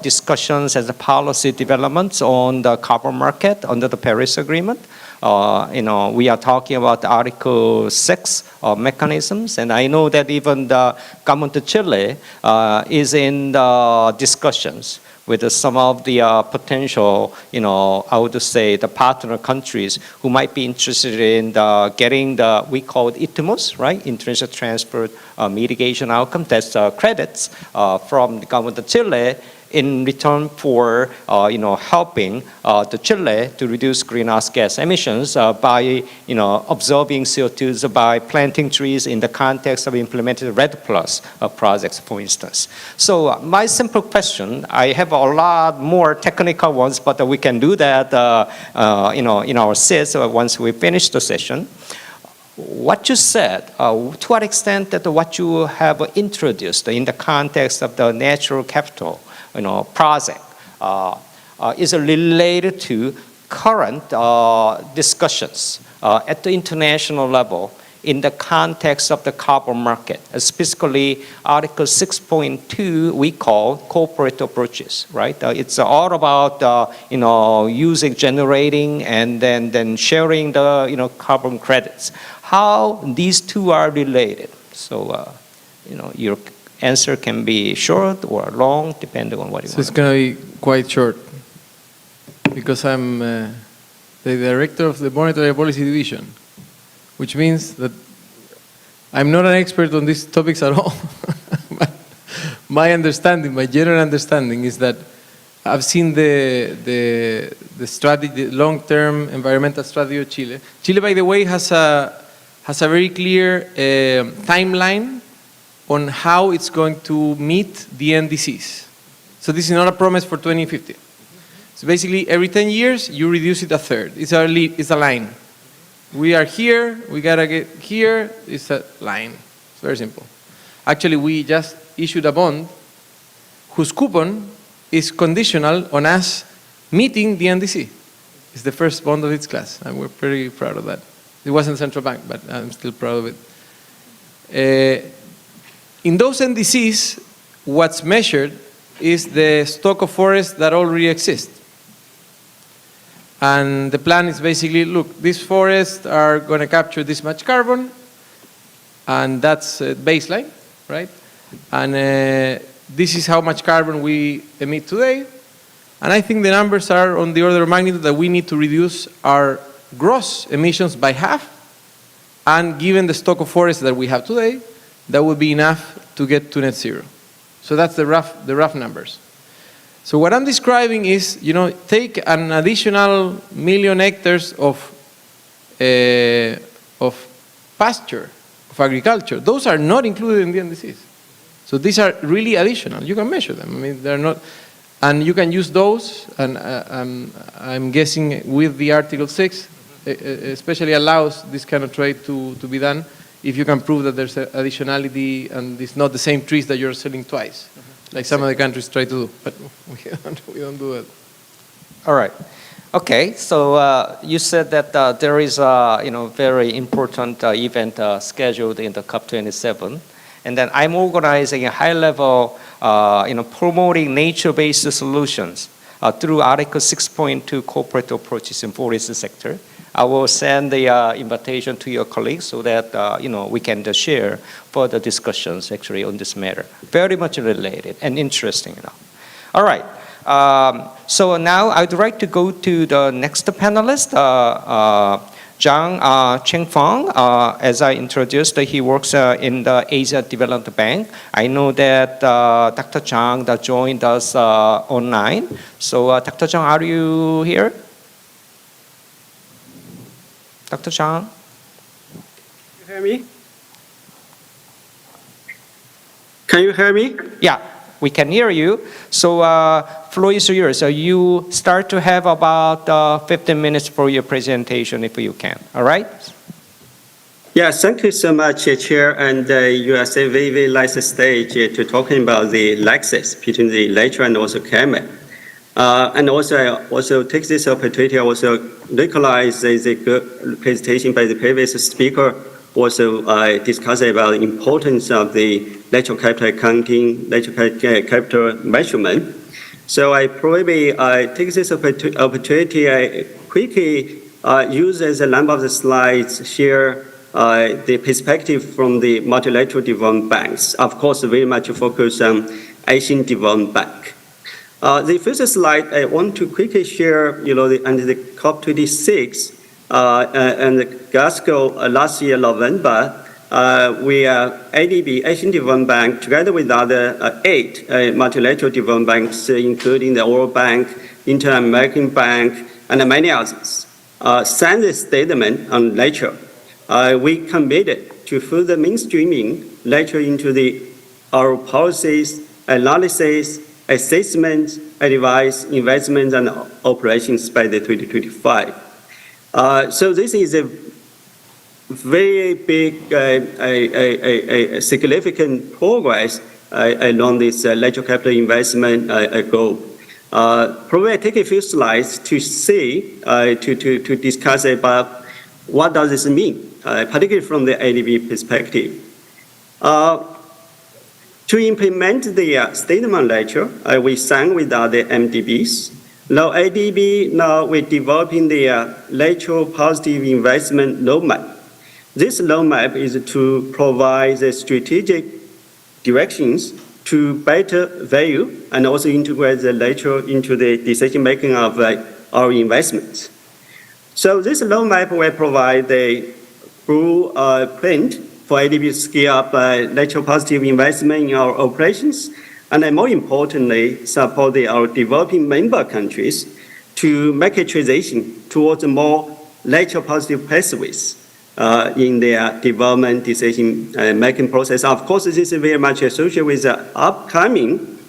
S: discussions and the policy developments on the carbon market under the Paris Agreement. We are talking about Article 6 mechanisms, and I know that even the government of Chile is in the discussions with some of the potential, I would say, the partner countries who might be interested in getting we call it ITMOS, right? International Transport Mitigation Outcome. That's credits from the government of Chile in return for helping the Chile to reduce greenhouse gas emissions by absorbing CO2s by planting trees in the context of implemented RED Plus projects, for instance. So my simple question, I have a lot more technical ones, but we can do that in our sets once we finish the session. What you said, to what extent that what you have introduced in the context of the natural capital project is related to current discussions at the international level in the context of the carbon market, specifically Article 6.2 we call corporate approaches, right? It's all about using, generating, and then sharing the carbon credits. How these two are related? So your answer can be short or long, depending on what you want.
T: So it's going to be quite short, because I'm the director of the Monetary Policy Division, which means that I'm not an expert on these topics at all. My understanding, my general understanding, is that I've seen the strategy, the long-term environmental strategy of Chile. Chile, by the way, has a very clear timeline on how it's going to meet the NDCs. So this is not a promise for 2050. So basically, every 10 years, you reduce it a third. It's a line. We are here, we gotta get here, it's a line. It's very simple. Actually, we just issued a bond whose coupon is conditional on us meeting the NDC. It's the first bond of its class, and we're pretty proud of that. It wasn't central bank, but I'm still proud of it. In those NDCs, what's measured is the stock of forests that already exist. And the plan is basically, look, these forests are going to capture this much carbon, and that's a baseline, right? And this is how much carbon we emit today. And I think the numbers are on the order of magnitude that we need to reduce our gross emissions by half. And given the stock of forests that we have today, that would be enough to get to net zero. So that's the rough numbers. So what I'm describing is, take an additional 1 million hectares of pasture, of agriculture. Those are not included in the NDCs. So these are really additional. You can measure them. I mean, they're not, and you can use those. And I'm guessing with the Article 6, especially allows this kind of trade to be done, if you can prove that there's additionality and it's not the same trees that you're selling twice, like some other countries try to do, but we don't do that.
S: All right. Okay, so you said that there is a very important event scheduled in the COP27, and then I'm organizing a high-level, promoting nature-based solutions through Article 6.2 corporate approaches in forest sector. I will send the invitation to your colleagues so that we can share further discussions actually on this matter. Very much related and interesting. All right. So now I'd like to go to the next panelist, Zhang Chengfeng. As I introduced, he works in the Asia Development Bank. I know that Dr. Zhang that joined us online. So Dr. Zhang, are you here? Dr. Zhang?
U: You hear me? Can you hear me?
S: Yeah, we can hear you. So floor is yours. So you start to have about 15 minutes for your presentation if you can. All right?
U: Yeah, thank you so much, Chair, and USA very nice stage to talking about the nexus between the nature and also climate. And also, I also take this opportunity also recognize the good presentation by the previous speaker, also discuss about the importance of the natural capital accounting, natural capital measurement. So I probably take this opportunity, I quickly use as a number of the slides, share the perspective from the multilateral development banks. Of course, very much focus on Asian Development Bank. The first slide, I want to quickly share, under the COP26 and the Glasgow last year, November, we ADB, Asian Development Bank, together with other 8 multilateral development banks, including the World Bank, Inter-American Bank, and many others, signed a statement on nature. We committed to further mainstreaming nature into our policies, analysis, assessment, advice, investment, and operations by the 2025. So this is a very big, significant progress along this natural capital investment goal. Probably I take a few slides to see, to discuss about what does this mean, particularly from the ADB perspective. To implement the statement on nature, we signed with other MDBs. Now ADB, we're developing the natural positive investment roadmap. This roadmap is to provide the strategic directions to better value and also integrate the nature into the decision-making of our investments. So this roadmap will provide the blueprint for ADB to scale up natural positive investment in our operations, and then more importantly, support our developing member countries to make a transition towards a more natural positive pathways in their development decision-making process. Of course, this is very much associated with the upcoming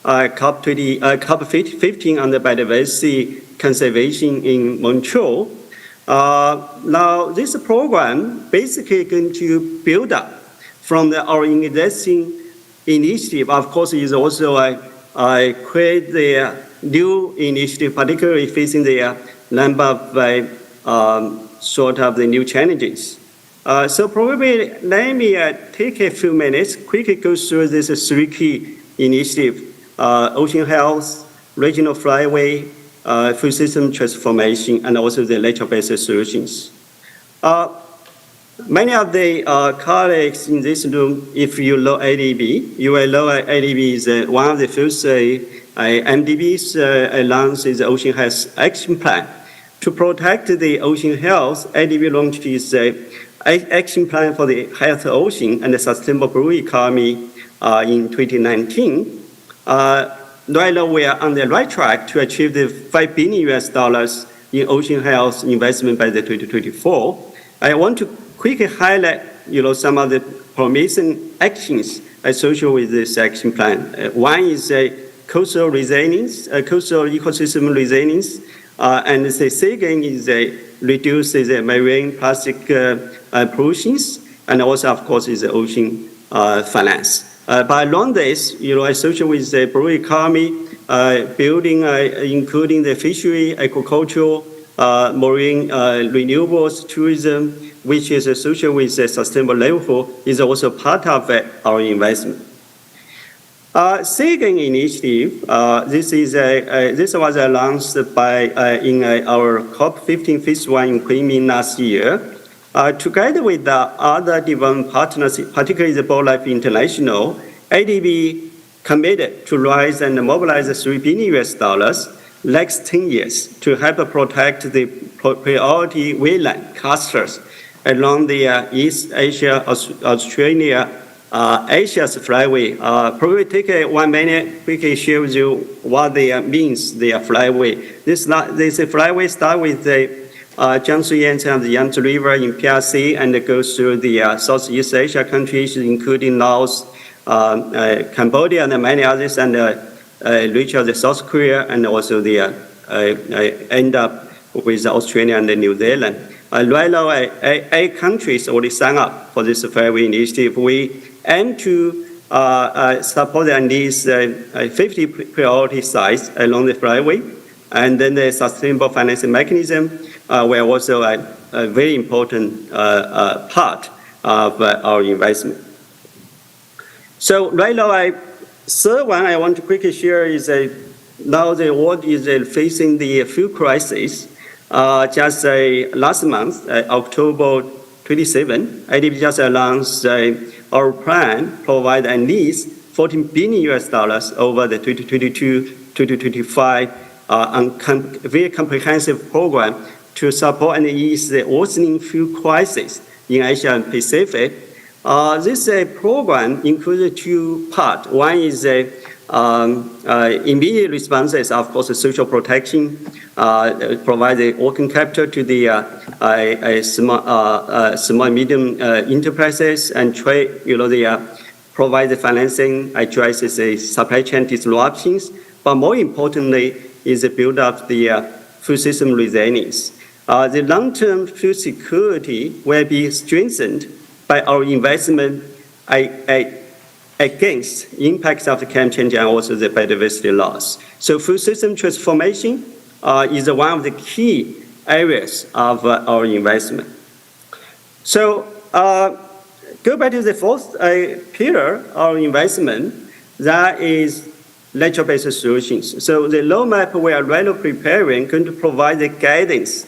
U: COP15 on the biodiversity conservation in Montreal. Now, this program basically going to build up from our existing initiative. Of course, is also create the new initiative, particularly facing the number of sort of the new challenges. So probably let me take a few minutes, quickly go through these 3 key initiatives: ocean health, regional flyway, food system transformation, and also the nature-based solutions. Many of the colleagues in this room, if you know ADB, you will know ADB is one of the first MDBs announced the Ocean Health Action Plan. To protect the ocean health, ADB launched its Action Plan for the Health Ocean and the Sustainable Blue Economy in 2019. Right now, we are on the right track to achieve the $5 billion in ocean health investment by the 2024. I want to quickly highlight, some of the promising actions associated with this action plan. One is coastal resilience, coastal ecosystem resilience, and the second is reduce the marine plastic pollutions, and also, of course, is the ocean finance. But along this, associated with the blue economy, building, including the fishery, agricultural, marine renewables, tourism, which is associated with the sustainable livelihood, is also part of our investment. Second initiative, this was announced by in our COP15 Phase 1 in Kunming last year. Together with the other development partners, particularly the BioLife International, ADB committed to raise and mobilize $3 billion next 10 years to help protect the priority wetland clusters along the East Asia, Australia, Asia's flyway. Probably take 1 minute, quickly share with you what they means, the flyway. This flyway start with the Jiangsu Yangtze and the Yangtze River in PRC and it goes through the Southeast Asia countries, including Laos, Cambodia, and many others, and reach out the South Korea, and also the end up with Australia and New Zealand. Right now, 8 countries already signed up for this flyway initiative. We aim to support at least 50 priority sites along the flyway, and then the sustainable financing mechanism were also a very important part of our investment. So right now, third one I want to quickly share is now the world is facing the food crisis. Just last month, October 27, ADB just announced our plan provide at least $14 billion over the 2022-2025 very comprehensive program to support and ease the worsening food crisis in Asia and Pacific. This program includes 2 parts. One is immediate responses, of course, social protection, provide the working capital to the small and medium enterprises, and trade, provide the financing, addresses the supply chain disruptions, but more importantly is to build up the food system resilience. The long-term food security will be strengthened by our investment against impacts of the climate change and also the biodiversity loss. So food system transformation is one of the key areas of our investment. So go back to the fourth pillar, our investment, that is nature-based solutions. So the roadmap we are right now preparing going to provide the guidance,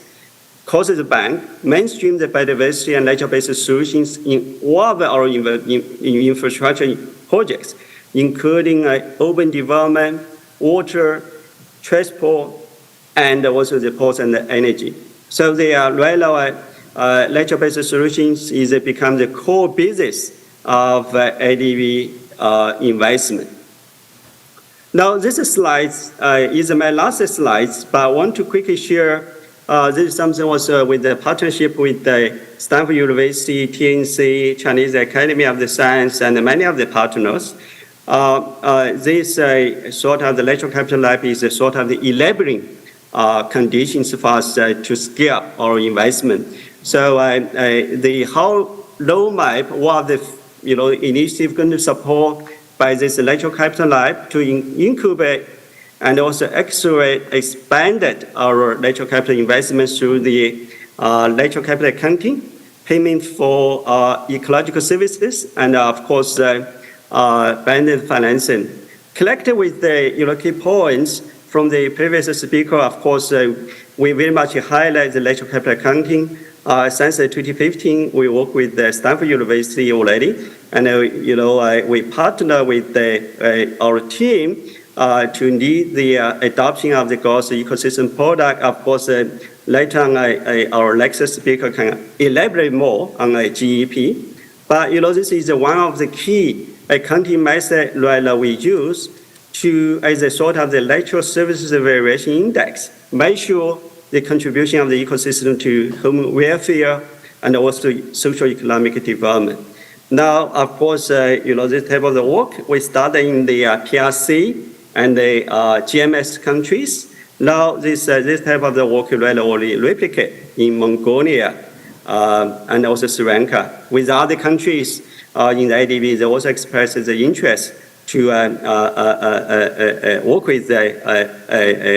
U: causes the bank mainstream the biodiversity and nature-based solutions in all of our infrastructure projects, including urban development, water, transport, and also the ports and the energy. So they are right now nature-based solutions is become the core business of ADB investment. Now this slide is my last slide, but I want to quickly share. This is something also with the partnership with the Stanford University, TNC, Chinese Academy of the Science, and many of the partners. This sort of the natural capital lab is sort of the enabling conditions for us to scale our investment. So the whole roadmap, what the initiative going to support by this natural capital lab to incubate and also accelerate, expanded our natural capital investments through the natural capital accounting, payment for ecological services, and of course, banded financing. Collected with the key points from the previous speaker, of course, we very much highlight the natural capital accounting. Since 2015, we work with the Stanford University already, and we partner with our team to lead the adoption of the growth ecosystem product. Of course, later on, our next speaker can elaborate more on GEP. But this is one of the key accounting methods that we use to, as a sort of the natural services variation index, measure the contribution of the ecosystem to human welfare and also social economic development. Now, of course, this type of the work we started in the PRC and the GMS countries. Now this type of the work will already replicate in Mongolia and also Sri Lanka. With other countries in the ADB, they also expressed the interest to work with the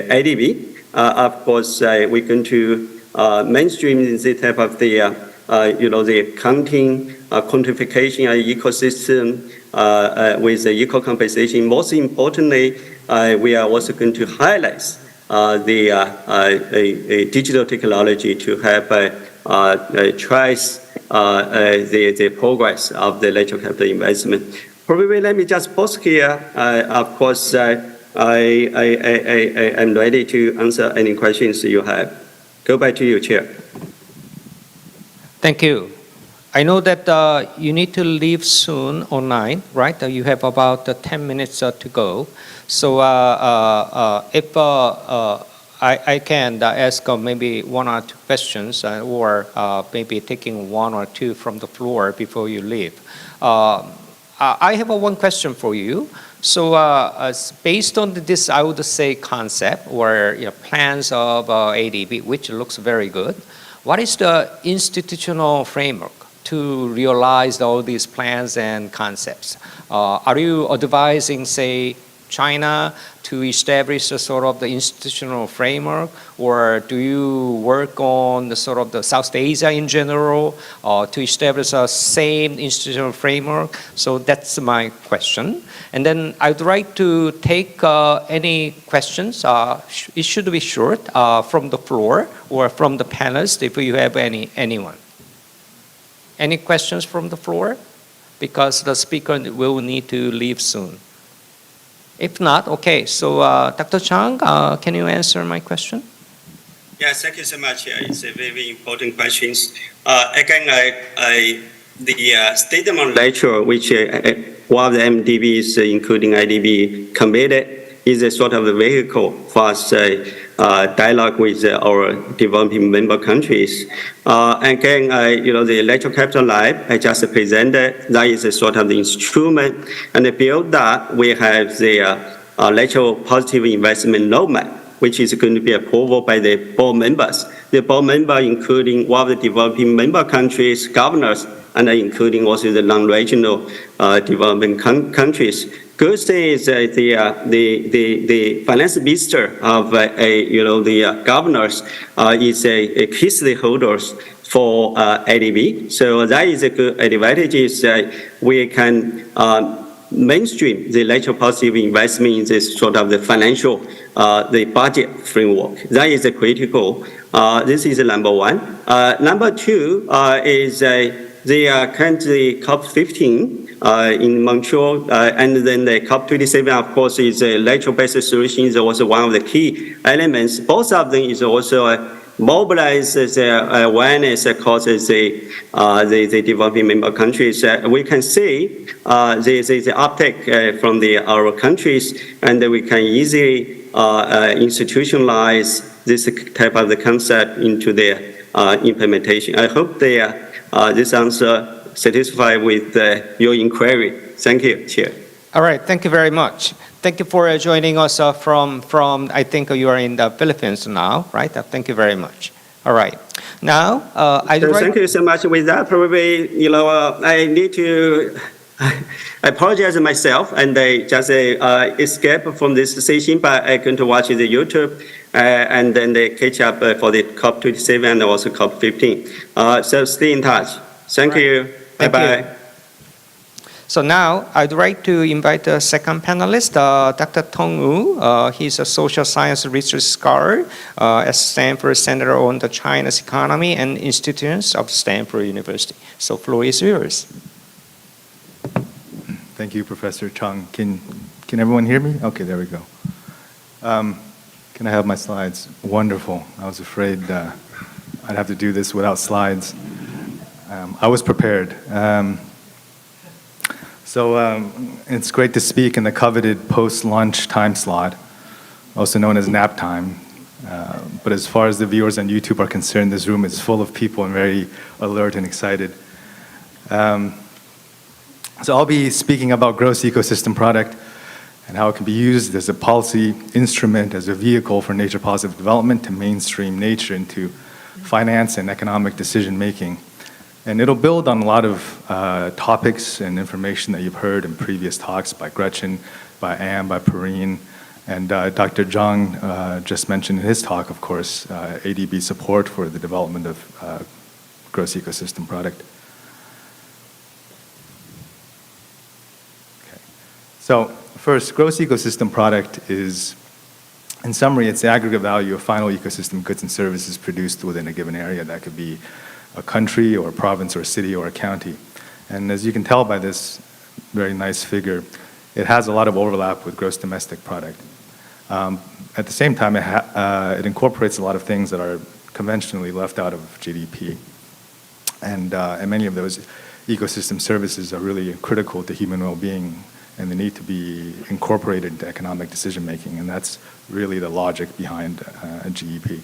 U: ADB. Of course, we're going to mainstream this type of the the accounting quantification and ecosystem with the eco compensation. Most importantly, we are also going to highlight the digital technology to help trace the progress of the natural capital investment. Probably let me just pause here. Of course, I am ready to answer any questions you have. Go back to you, Chair.
S: Thank you. I know that you need to leave soon online, right? You have about 10 minutes to go. So if I can ask maybe one or two questions, or maybe taking one or two from the floor before you leave. I have one question for you. So based on this, I would say concept or plans of ADB, which looks very good. What is the institutional framework to realize all these plans and concepts? Are you advising, say, China to establish a sort of the institutional framework, or do you work on the sort of the South Asia in general to establish a same institutional framework? So that's my question. And then I'd like to take any questions. It should be short from the floor or from the panelists if you have anyone. Any questions from the floor? Because the speaker will need to leave soon. If not, okay. So Dr. Chang, can you answer my question?
U: Yes, thank you so much. It's a very important question. Again, the statement on nature, which one of the MDBs, including IDB, committed, is a sort of a vehicle for us dialogue with our developing member countries. Again, the natural capital lab I just presented, that is a sort of the instrument, and beyond that, we have the natural positive investment roadmap, which is going to be approved by the board members. The board member, including one of the developing member countries, governors, and including also the non-regional developing countries. Good thing is the finance minister of the governors is a key stakeholders for ADB. So that is a good advantage. Is we can mainstream the natural positive investment in this sort of the financial, the budget framework. That is a critical. This is number one. Number two is the country COP15 in Montreal, and then the COP27, of course, is a natural-based solutions. Also one of the key elements. Both of them is also mobilize the awareness across the developing member countries. We can see the uptake from our countries, and we can easily institutionalize this type of the concept into their implementation. I hope this answer satisfied with your inquiry. Thank you, Chair.
S: All right, thank you very much. Thank you for joining us from, I think you are in the Philippines now, right? Thank you very much. All right. Now,
U: thank you so much. With that, probably, I need to I apologize myself, and I just escape from this session, but I'm going to watch the YouTube and then they catch up for the COP27 and also COP15. So stay in touch. Thank you. Bye-bye.
S: So now I'd like to invite the second panelist, Dr. Tong Wu. He's a social science research scholar at Stanford Center on the China's Economy and Institutions of Stanford University. So floor is yours.
E: Thank you, Professor Chung. Can everyone hear me? Okay, there we go. Can I have my slides? Wonderful. I was afraid I'd have to do this without slides. I was prepared. So it's great to speak in the coveted post-lunch time slot, also known as nap time. But as far as the viewers on YouTube are concerned, this room is full of people and very alert and excited. So I'll be speaking about gross ecosystem product and how it can be used as a policy instrument, as a vehicle for nature-positive development to mainstream nature into finance and economic decision-making. And it'll build on a lot of topics and information that you've heard in previous talks by Gretchen, by Anne, by Perrine, and Dr. Zhang just mentioned in his talk, of course, ADB support for the development of gross ecosystem product. So first, gross ecosystem product is, in summary, it's the aggregate value of final ecosystem goods and services produced within a given area. That could be a country or a province or a city or a county. And as you can tell by this very nice figure, it has a lot of overlap with gross domestic product. At the same time, it incorporates a lot of things that are conventionally left out of GDP. And many of those ecosystem services are really critical to human well-being, and they need to be incorporated into economic decision-making, and that's really the logic behind GEP.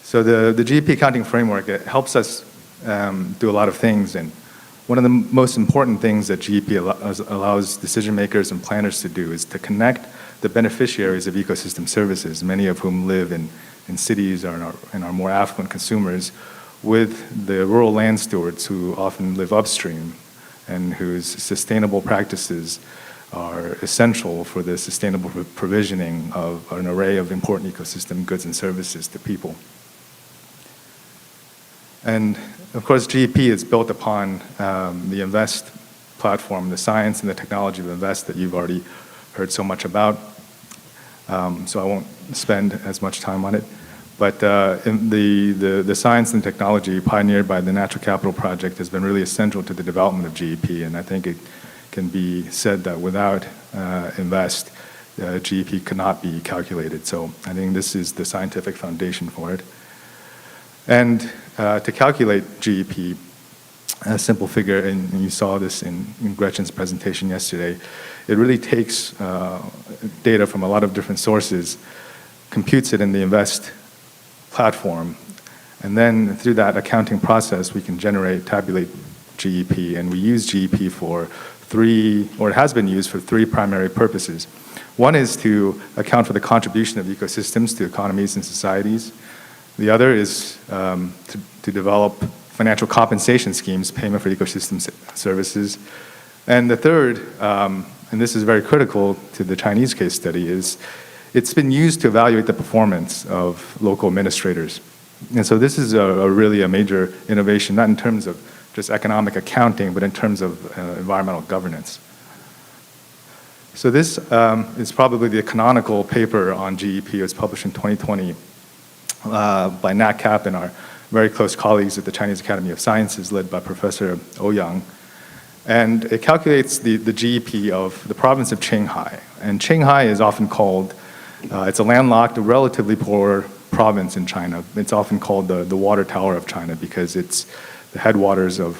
E: So the GEP accounting framework, it helps us do a lot of things, and one of the most important things that GEP allows decision makers and planners to do is to connect the beneficiaries of ecosystem services, many of whom live in cities and are more affluent consumers, with the rural land stewards who often live upstream and whose sustainable practices are essential for the sustainable provisioning of an array of important ecosystem goods and services to people. And of course, GEP is built upon the INVEST platform, the science and the technology of INVEST that you've already heard so much about. So I won't spend as much time on it. But the science and technology pioneered by the Natural Capital Project has been really essential to the development of GEP, and I think it can be said that without INVEST, GEP could not be calculated. So I think this is the scientific foundation for it. And to calculate GEP, a simple figure, and you saw this in Gretchen's presentation yesterday, it really takes data from a lot of different sources, computes it in the INVEST platform, and then through that accounting process, we can tabulate GEP, and we use GEP for it has been used for three primary purposes. One is to account for the contribution of ecosystems to economies and societies. The other is to develop financial compensation schemes, payment for ecosystem services. And the third, and this is very critical to the Chinese case study, is it's been used to evaluate the performance of local administrators. And so this is really a major innovation, not in terms of just economic accounting, but in terms of environmental governance. So this is probably the canonical paper on GEP. It was published in 2020 by NatCap and our very close colleagues at the Chinese Academy of Sciences, led by Professor Ouyang. And it calculates the GEP of the province of Qinghai. And Qinghai is often called, it's a landlocked, relatively poor province in China. It's often called the water tower of China because it's the headwaters of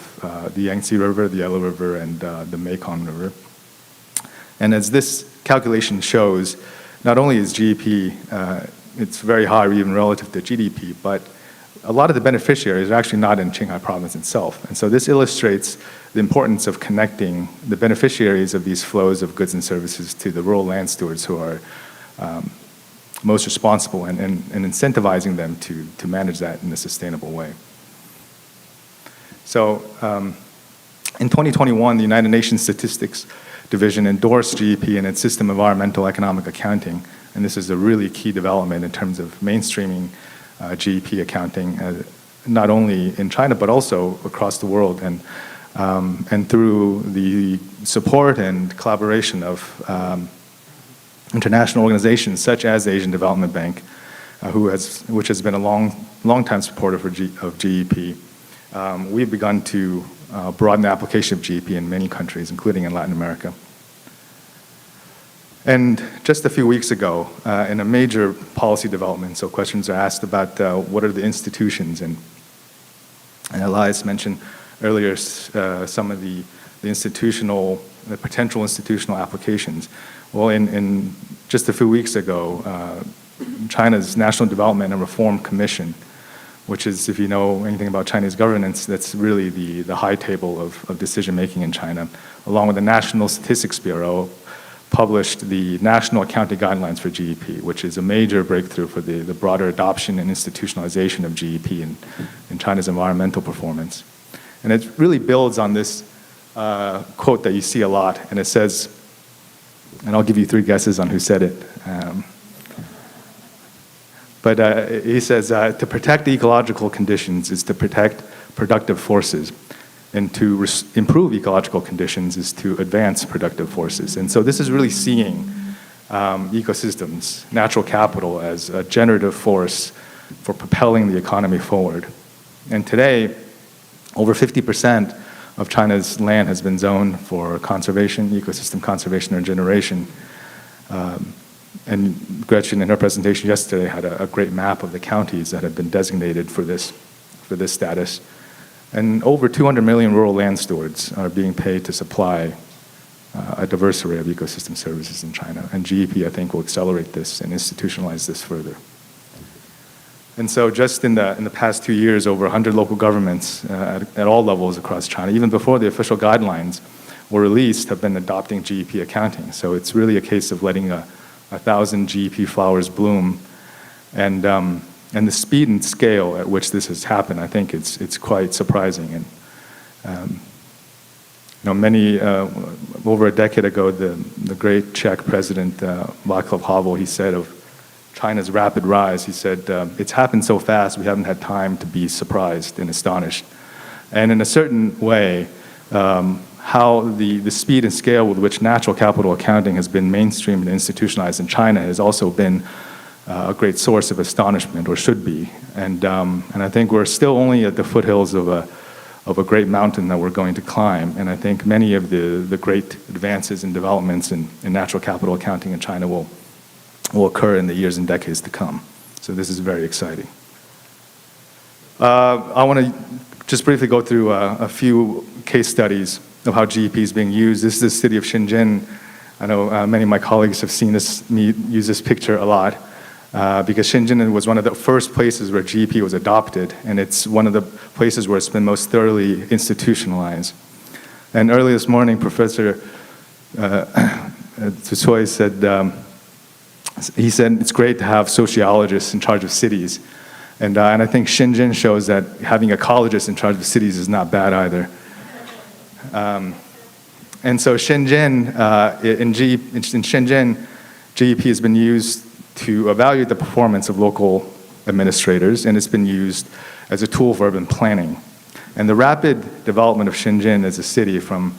E: the Yangtze River, the Yellow River, and the Mekong River. And as this calculation shows, not only is GEP, it's very high even relative to GDP, but a lot of the beneficiaries are actually not in Qinghai province itself. And so this illustrates the importance of connecting the beneficiaries of these flows of goods and services to the rural land stewards who are most responsible and incentivizing them to manage that in a sustainable way. So in 2021, the United Nations Statistics Division endorsed GEP in its system of environmental economic accounting, and this is a really key development in terms of mainstreaming GEP accounting, not only in China but also across the world, and through the support and collaboration of international organizations such as the Asian Development Bank, which has been a long-time supporter of GEP. We've begun to broaden the application of GEP in many countries, including in Latin America. And just a few weeks ago, in a major policy development, so questions are asked about what are the institutions, and Elias mentioned earlier some of the potential institutional applications. Well, in just a few weeks ago, China's National Development and Reform Commission, which is, if you know anything about Chinese governance, that's really the high table of decision-making in China, along with the National Statistics Bureau, published the National Accounting Guidelines for GEP, which is a major breakthrough for the broader adoption and institutionalization of GEP in China's environmental performance. And it really builds on this quote that you see a lot, and it says, and I'll give you 3 guesses on who said it. But he says, to protect the ecological conditions is to protect productive forces. and to improve ecological conditions is to advance productive forces. And so this is really seeing ecosystems, natural capital, as a generative force for propelling the economy forward. And today, over 50% of China's land has been zoned for conservation, ecosystem conservation or generation. And Gretchen, in her presentation yesterday, had a great map of the counties that have been designated for this status. And over 200 million rural land stewards are being paid to supply a diverse array of ecosystem services in China. And GEP, I think, will accelerate this and institutionalize this further. And so just in the past 2 years, over 100 local governments at all levels across China, even before the official guidelines were released, have been adopting GEP accounting. So it's really a case of letting 1,000 GEP flowers bloom. And the speed and scale at which this has happened, I think it's quite surprising. And over a decade ago, the great Czech president, Václav Havel, he said of China's rapid rise, he said, it's happened so fast we haven't had time to be surprised and astonished. And in a certain way, how the speed and scale with which natural capital accounting has been mainstreamed and institutionalized in China has also been a great source of astonishment, or should be. And I think we're still only at the foothills of a great mountain that we're going to climb. And I think many of the great advances and developments in natural capital accounting in China will occur in the years and decades to come. So this is very exciting. I want to just briefly go through a few case studies of how GEP is being used. This is the city of Shenzhen. I know many of my colleagues have seen me use this picture a lot. Because Shenzhen was one of the first places where GEP was adopted, and it's one of the places where it's been most thoroughly institutionalized. And early this morning, Professor Tsutsui said, he said it's great to have sociologists in charge of cities. And I think Shenzhen shows that having ecologist in charge of cities is not bad either. And so Shenzhen, in Shenzhen, GEP has been used to evaluate the performance of local administrators, and it's been used as a tool for urban planning. And the rapid development of Shenzhen as a city from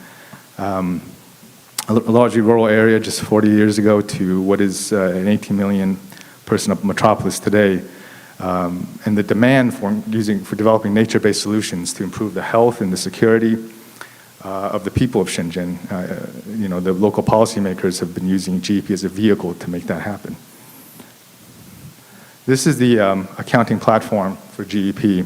E: a largely rural area just 40 years ago to what is an 18 million person metropolis today, and the demand for developing nature-based solutions to improve the health and the security of the people of Shenzhen. The local policymakers have been using GEP as a vehicle to make that happen. This is the accounting platform for GEP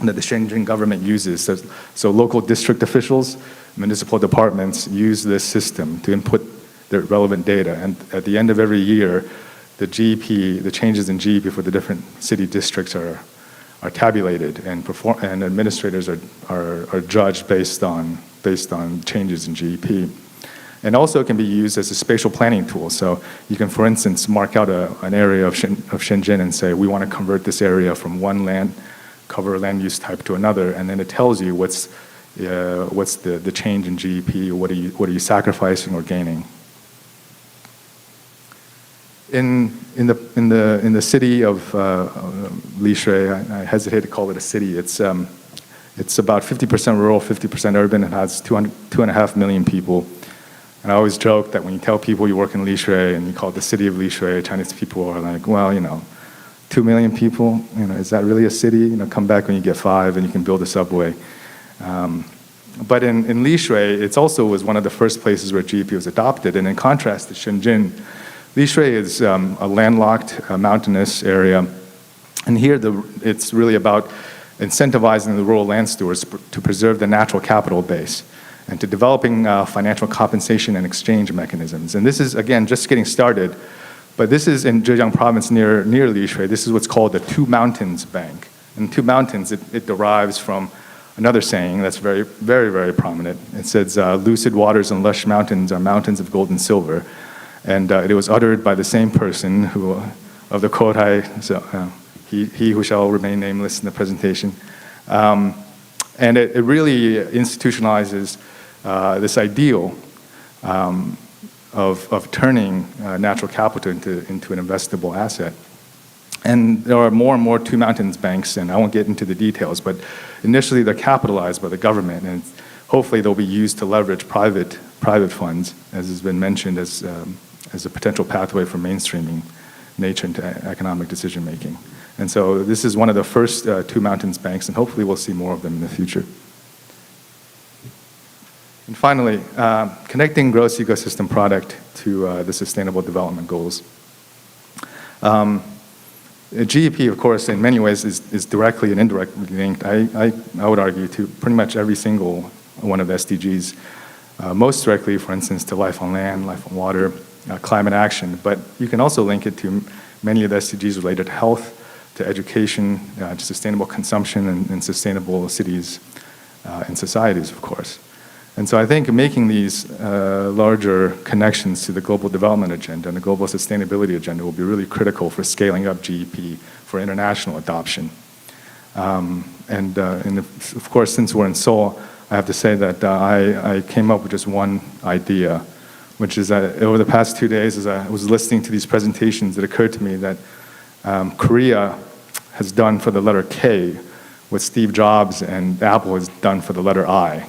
E: that the Shenzhen government uses. So local district officials, municipal departments use this system to input their relevant data. And at the end of every year, the changes in GEP for the different city districts are tabulated, and administrators are judged based on changes in GEP. And also it can be used as a spatial planning tool. So you can, for instance, mark out an area of Shenzhen and say, we want to convert this area from one land use type to another, and then it tells you what's the change in GEP, what are you sacrificing or gaining. In the city of Lishui, I hesitate to call it a city. It's about 50% rural, 50% urban. It has 2.5 million people. And I always joke that when you tell people you work in Lishui and you call it the city of Lishui, Chinese people are like, well, 2 million people, is that really a city? Come back when you get 5 and you can build a subway. But in Lishui, it also was one of the first places where GEP was adopted. And in contrast to Shenzhen, Lishui is a landlocked, mountainous area. And here it's really about incentivizing the rural land stewards to preserve the natural capital base and to developing financial compensation and exchange mechanisms. And this is, again, just getting started, but this is in Zhejiang province near Lishui. This is what's called the Two Mountains Bank. And Two Mountains, it derives from another saying that's very, very, very prominent. It says, lucid waters and lush mountains are mountains of gold and silver. And it was uttered by the same person of the Kodai, he who shall remain nameless in the presentation. And it really institutionalizes this ideal of turning natural capital into an investable asset. And there are more and more Two Mountains banks, and I won't get into the details, but initially they're capitalized by the government, and hopefully they'll be used to leverage private funds, as has been mentioned, as a potential pathway for mainstreaming nature into economic decision making. And so this is one of the first Two Mountains banks, and hopefully we'll see more of them in the future. And finally, connecting gross ecosystem product to the Sustainable Development Goals. GEP, of course, in many ways is directly and indirectly linked, I would argue, to pretty much every single one of the SDGs. Most directly, for instance, to life on land, life on water, climate action, but you can also link it to many of the SDGs related to health, to education, to sustainable consumption, and sustainable cities and societies, of course. And so I think making these larger connections to the global development agenda and the global sustainability agenda will be really critical for scaling up GEP for international adoption. Of course, since we're in Seoul, I have to say that I came up with just one idea, which is that over the past 2 days, as I was listening to these presentations, it occurred to me that Korea has done for the letter K what Steve Jobs and Apple has done for the letter I.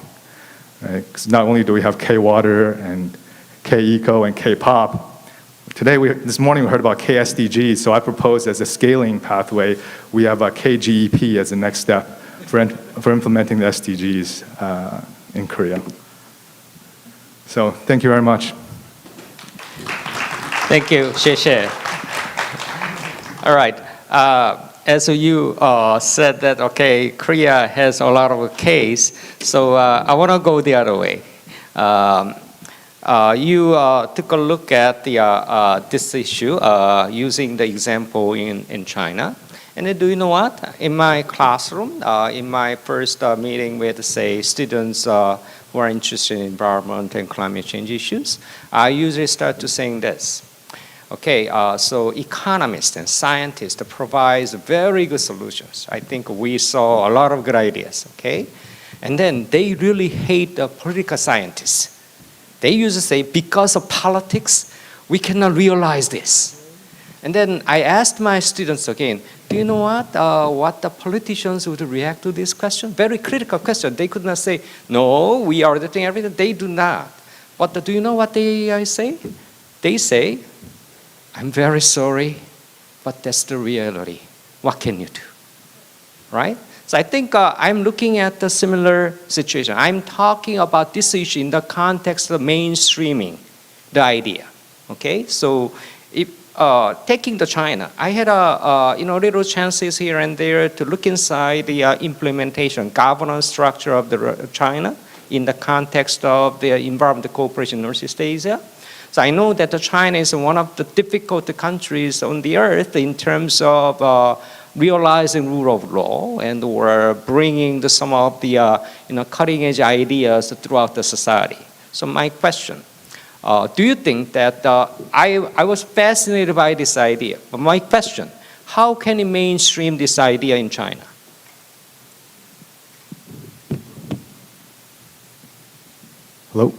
E: Right? 'Cause not only do we have K-Water and K-Eco and K-Pop, this morning we heard about KSDG, so I proposed as a scaling pathway, we have a KGEP as the next step for implementing the SDGs in Korea. So thank you very much.
S: Thank you, 谢谢. All right. As you said that, okay, Korea has a lot of Ks, so I want to go the other way. You took a look at this issue using the example in China. And then do you know what? In my classroom, in my first meeting with, say, students who are interested in environment and climate change issues, I usually start to saying this. Okay, so economists and scientists provide very good solutions. I think we saw a lot of good ideas, okay? And then they really hate the political scientists. They usually say, because of politics, we cannot realize this. And then I asked my students again, do you know what the politicians would react to this question? Very critical question. They could not say, no, we are doing everything. They do not. But do you know what they say? They say, I'm very sorry, but that's the reality. What can you do? Right? So I think I'm looking at a similar situation. I'm talking about this issue in the context of mainstreaming the idea. Okay? So if taking the China, I had little chances here and there to look inside the implementation, governance structure of the China in the context of the environmental cooperation in Northeast Asia. So I know that China is one of the difficult countries on the earth in terms of realizing rule of law, and we're bringing some of the cutting edge ideas throughout the society. So my question, do you think that I was fascinated by this idea, but my question, how can you mainstream this idea in China?
E: Hello?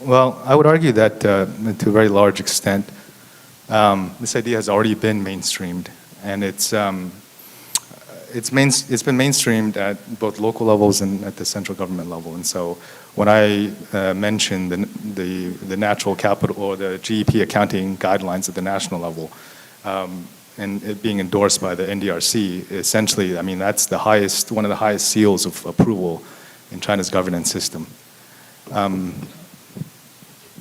E: Well, I would argue that to a very large extent, this idea has already been mainstreamed, and it's been mainstreamed at both local levels and at the central government level. And so when I mentioned the natural capital or the GEP accounting guidelines at the national level, and it being endorsed by the NDRC, essentially, I mean, that's one of the highest seals of approval in China's governance system.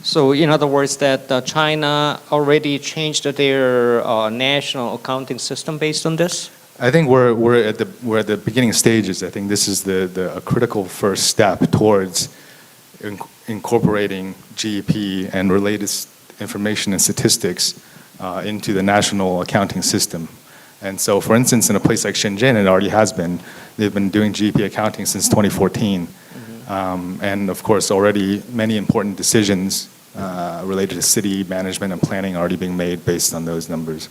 S: So in other words, that China already changed their national accounting system based on this?
E: I think we're at the beginning stages. I think this is a critical first step towards incorporating GEP and related information and statistics into the national accounting system. And so, for instance, in a place like Shenzhen, it already has been. They've been doing GEP accounting since 2014. And of course, already many important decisions related to city management and planning are already being made based on those numbers.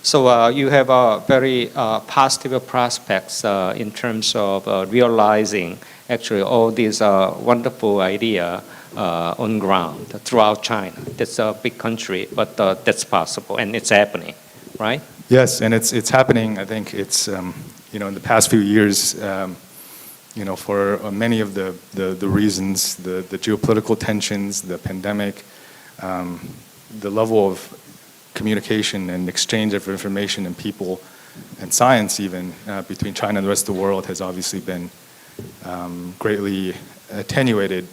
S: So you have very positive prospects in terms of realizing actually all these wonderful ideas on ground throughout China. That's a big country, but that's possible and it's happening, right?
E: Yes, and it's happening. I think it's in the past few years, for many of the reasons, the geopolitical tensions, the pandemic, the level of communication and exchange of information and people and science even between China and the rest of the world has obviously been greatly attenuated.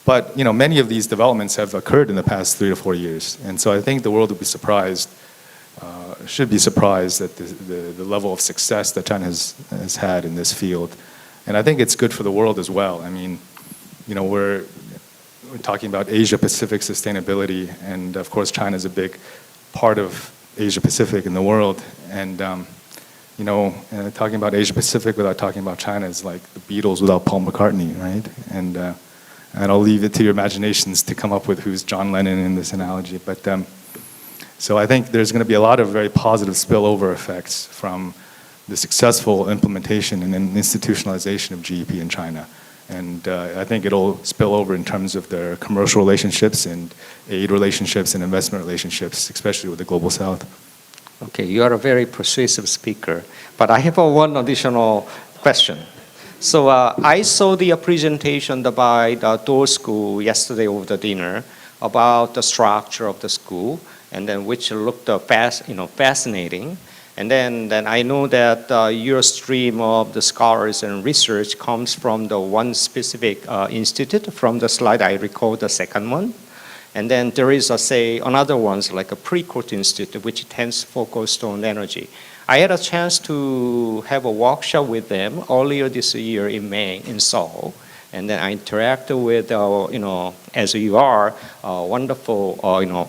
E: But many of these developments have occurred in the past 3 to 4 years, and so I think the world would be surprised. Should be surprised at the level of success that China has had in this field. And I think it's good for the world as well. I mean, we're talking about Asia-Pacific sustainability, and of course China is a big part of Asia-Pacific in the world. And, talking about Asia-Pacific without talking about China is like the Beatles without Paul McCartney, right? And I'll leave it to your imaginations to come up with who's John Lennon in this analogy. But so I think there's going to be a lot of very positive spillover effects from the successful implementation and institutionalization of GEP in China. And I think it'll spill over in terms of their commercial relationships and aid relationships and investment relationships, especially with the Global South.
S: Okay, you are a very persuasive speaker, but I have one additional question. So I saw the presentation by the Door School yesterday over the dinner about the structure of the school, and then which looked fascinating. And then I know that your stream of the scholars and research comes from the one specific institute. From the slide, I recall the second one. And then there is, another ones like a Precourt Institute, which tends focused on energy. I had a chance to have a workshop with them earlier this year in May in Seoul. And then I interacted with, as you are, wonderful,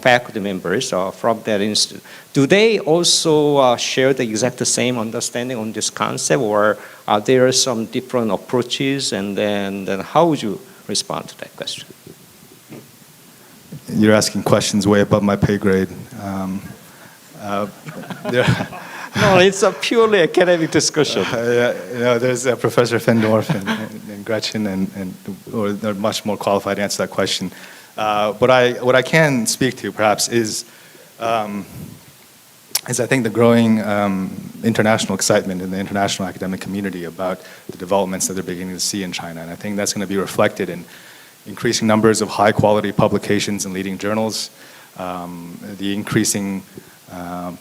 S: faculty members from that institute. Do they also share the exact same understanding on this concept, or are there some different approaches? And then how would you respond to that question?
E: You're asking questions way above my pay grade.
S: No, it's a purely academic discussion.
E: There's Professor Fendorf and Gretchen, or they're much more qualified to answer that question. What I can speak to perhaps is I think the growing international excitement in the international academic community about the developments that they're beginning to see in China, and I think that's going to be reflected in increasing numbers of high-quality publications in leading journals, the increasing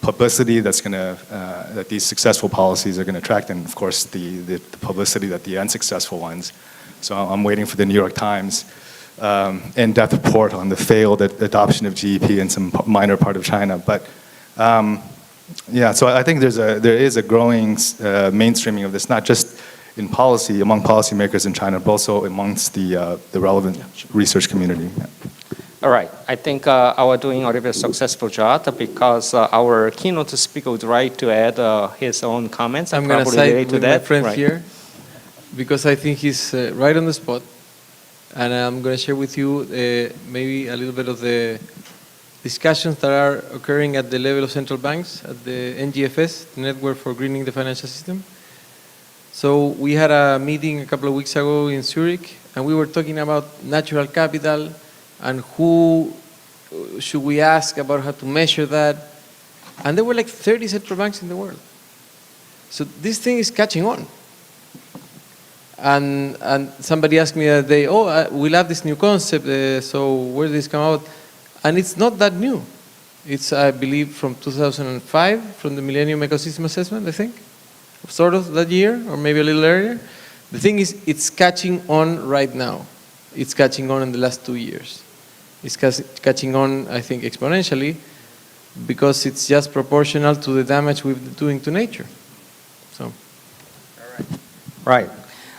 E: publicity that these successful policies are going to attract, and of course the publicity that the unsuccessful ones. So I'm waiting for the New York Times in-depth report on the failed adoption of GEP in some minor part of China. But so I think there is a growing mainstreaming of this, not just in policy among policymakers in China, but also amongst the relevant research community. Yeah.
S: All right. I think our doing a very successful job because our keynote speaker would like to add his own comments.
T: I'm going to side with my friend here because I think he's right on the spot. And I'm going to share with you maybe a little bit of the discussions that are occurring at the level of central banks, at the NGFS, the Network for Greening the Financial System. So we had a meeting a couple of weeks ago in Zurich, and we were talking about natural capital and who should we ask about how to measure that. And there were like 30 central banks in the world. So this thing is catching on. And somebody asked me the other day, we'll have this new concept, so where did this come out? And it's not that new. It's, I believe, from 2005, from the Millennium Ecosystem Assessment, I think, sort of that year, or maybe a little earlier. The thing is, it's catching on right now. It's catching on in the last 2 years. It's catching on, I think, exponentially, because it's just proportional to the damage we're doing to nature. So.
S: Right.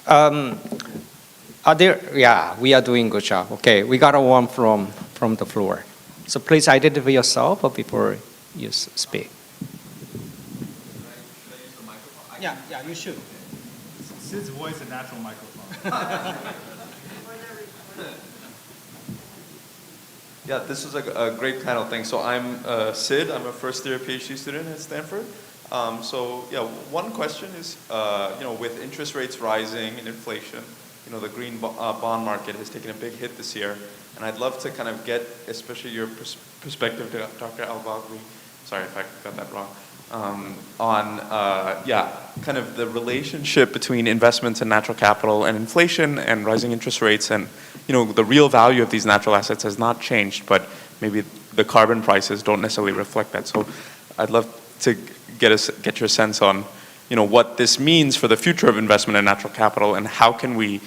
S: We are doing a good job. Okay, we got a one from the floor. So please identify yourself before you speak.
E: Yeah, you should. Sid's voice a natural microphone.
C: Yeah, this was a great panel. Thanks. So I'm Sid. I'm a first-year PhD student at Stanford. One question is, with interest rates rising and inflation, the green bond market has taken a big hit this year, and I'd love to kind of get, especially your perspective, Dr. Al-Baghdadi, sorry if I got that wrong, on kind of the relationship between investments in natural capital and inflation and rising interest rates, and the real value of these natural assets has not changed, but maybe the carbon prices don't necessarily reflect that. So I'd love to get your sense on what this means for the future of investment in natural capital, and how can we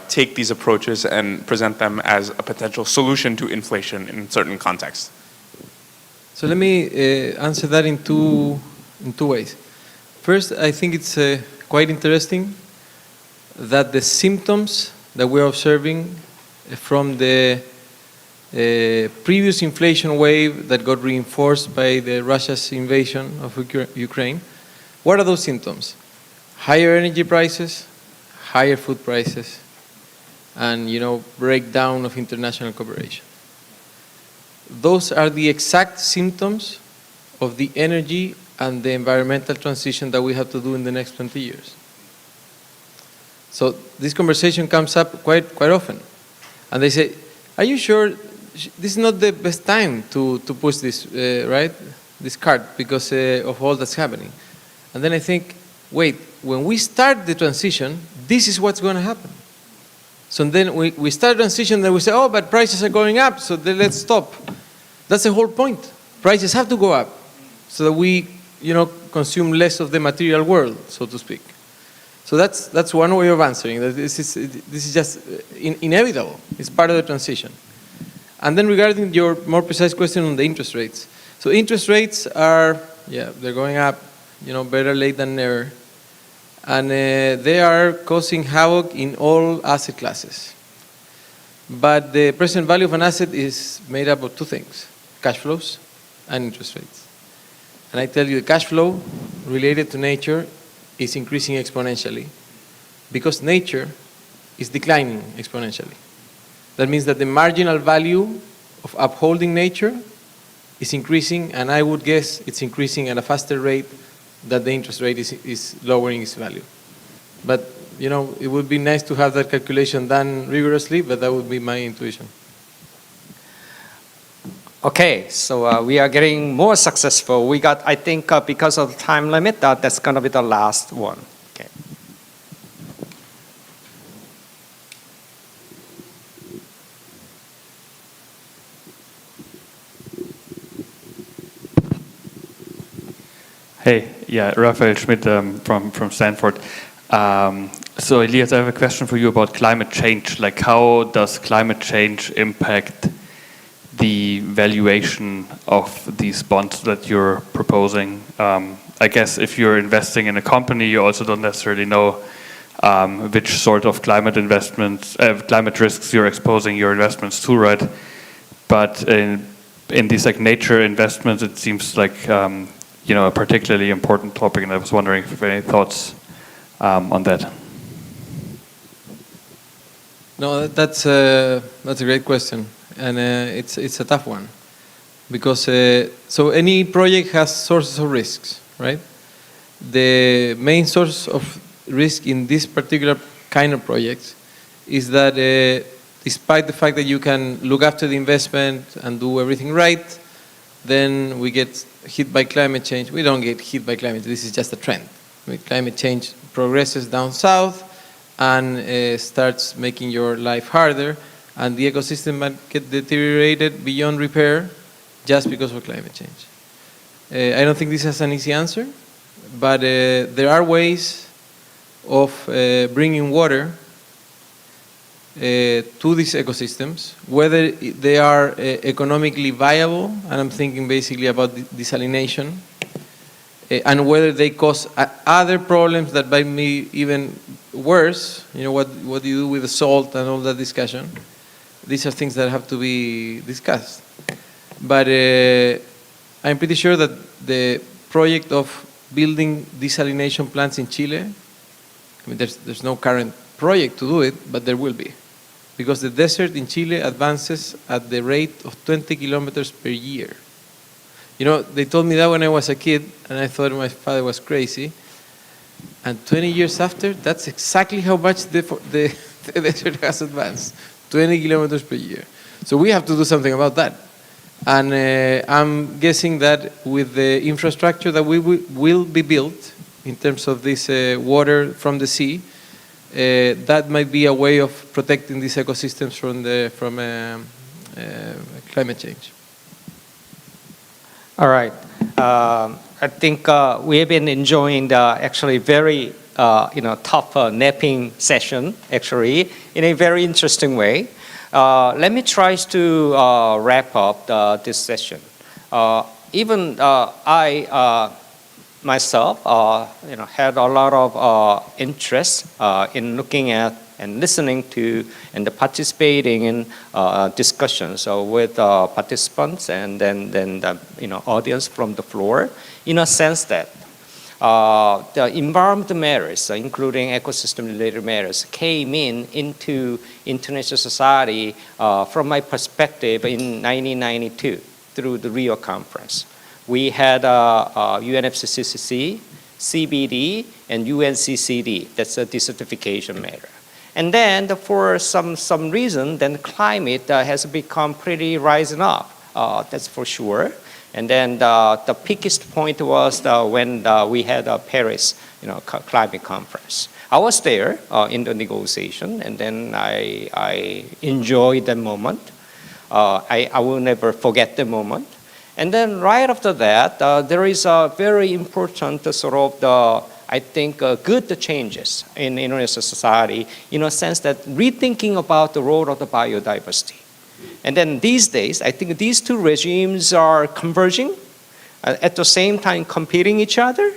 C: take these approaches and present them as a potential solution to inflation in certain contexts.
T: So let me answer that in two ways. First, I think it's quite interesting that the symptoms that we're observing from the previous inflation wave that got reinforced by Russia's invasion of Ukraine, what are those symptoms? Higher energy prices, higher food prices, and breakdown of international cooperation. Those are the exact symptoms of the energy and the environmental transition that we have to do in the next 20 years. So this conversation comes up quite often. And they say, are you sure this is not the best time to push this, right? This cart, because of all that's happening. And then I think, wait, when we start the transition, this is what's going to happen. So then we start transition, then we say, oh, but prices are going up, so then let's stop. That's the whole point. Prices have to go up so that we, consume less of the material world, so to speak. So that's one way of answering. This is just inevitable. It's part of the transition. And then regarding your more precise question on the interest rates. So interest rates are, they're going up, better late than never. And they are causing havoc in all asset classes. But the present value of an asset is made up of two things: cash flows and interest rates. And I tell you, the cash flow related to nature is increasing exponentially because nature is declining exponentially. That means that the marginal value of upholding nature is increasing, and I would guess it's increasing at a faster rate that the interest rate is lowering its value. But, it would be nice to have that calculation done rigorously, but that would be my intuition.
S: Okay, so we are getting more successful. We got, I think, because of the time limit, that's going to be the last one. Okay.
Q: Hey, Raphael Schmidt from Stanford. So Elias, I have a question for you about climate change. Like, how does climate change impact the valuation of these bonds that you're proposing? I guess if you're investing in a company, you also don't necessarily know which sort of climate risks you're exposing your investments to, right? But in these nature investments, it seems like a particularly important topic, and I was wondering if you have any thoughts on that.
T: No, that's a great question, and it's a tough one, because so any project has sources of risks, right? The main source of risk in this particular kind of projects is that despite the fact that you can look after the investment and do everything right, then we get hit by climate change. We don't get hit by climate change. This is just a trend. Climate change progresses down south and starts making your life harder, and the ecosystem might get deteriorated beyond repair just because of climate change. I don't think this has an easy answer, but there are ways of bringing water to these ecosystems, whether they are economically viable, and I'm thinking basically about desalination, and whether they cause other problems that might be even worse. What do you do with the salt and all that discussion? These are things that have to be discussed. But I'm pretty sure that the project of building desalination plants in Chile, there's no current project to do it, but there will be. Because the desert in Chile advances at the rate of 20 kilometers per year. They told me that when I was a kid, and I thought my father was crazy. And 20 years after, that's exactly how much the desert has advanced. 20 kilometers per year. So we have to do something about that. And I'm guessing that with the infrastructure that will be built in terms of this water from the sea, that might be a way of protecting these ecosystems from climate change.
S: All right. I think we have been enjoying the actually very tough napping session actually in a very interesting way. Let me try to wrap up this session. Even I myself, had a lot of interest in looking at and listening to and participating in discussions with participants and then the audience from the floor, in a sense that the environmental matters, including ecosystem-related matters, came into international society from my perspective in 1992 through the Rio conference. We had UNFCCC, CBD, and UNCCD. That's a desertification matter. And then for some reason, then climate has become pretty rising up. That's for sure. And then the peakest point was when we had a Paris, climate conference. I was there in the negotiation, and then I enjoyed the moment. I will never forget the moment. And then right after that, there is a very important I think good changes in international society in a sense that rethinking about the role of the biodiversity. And then these days, I think these two regimes are converging, at the same time competing each other.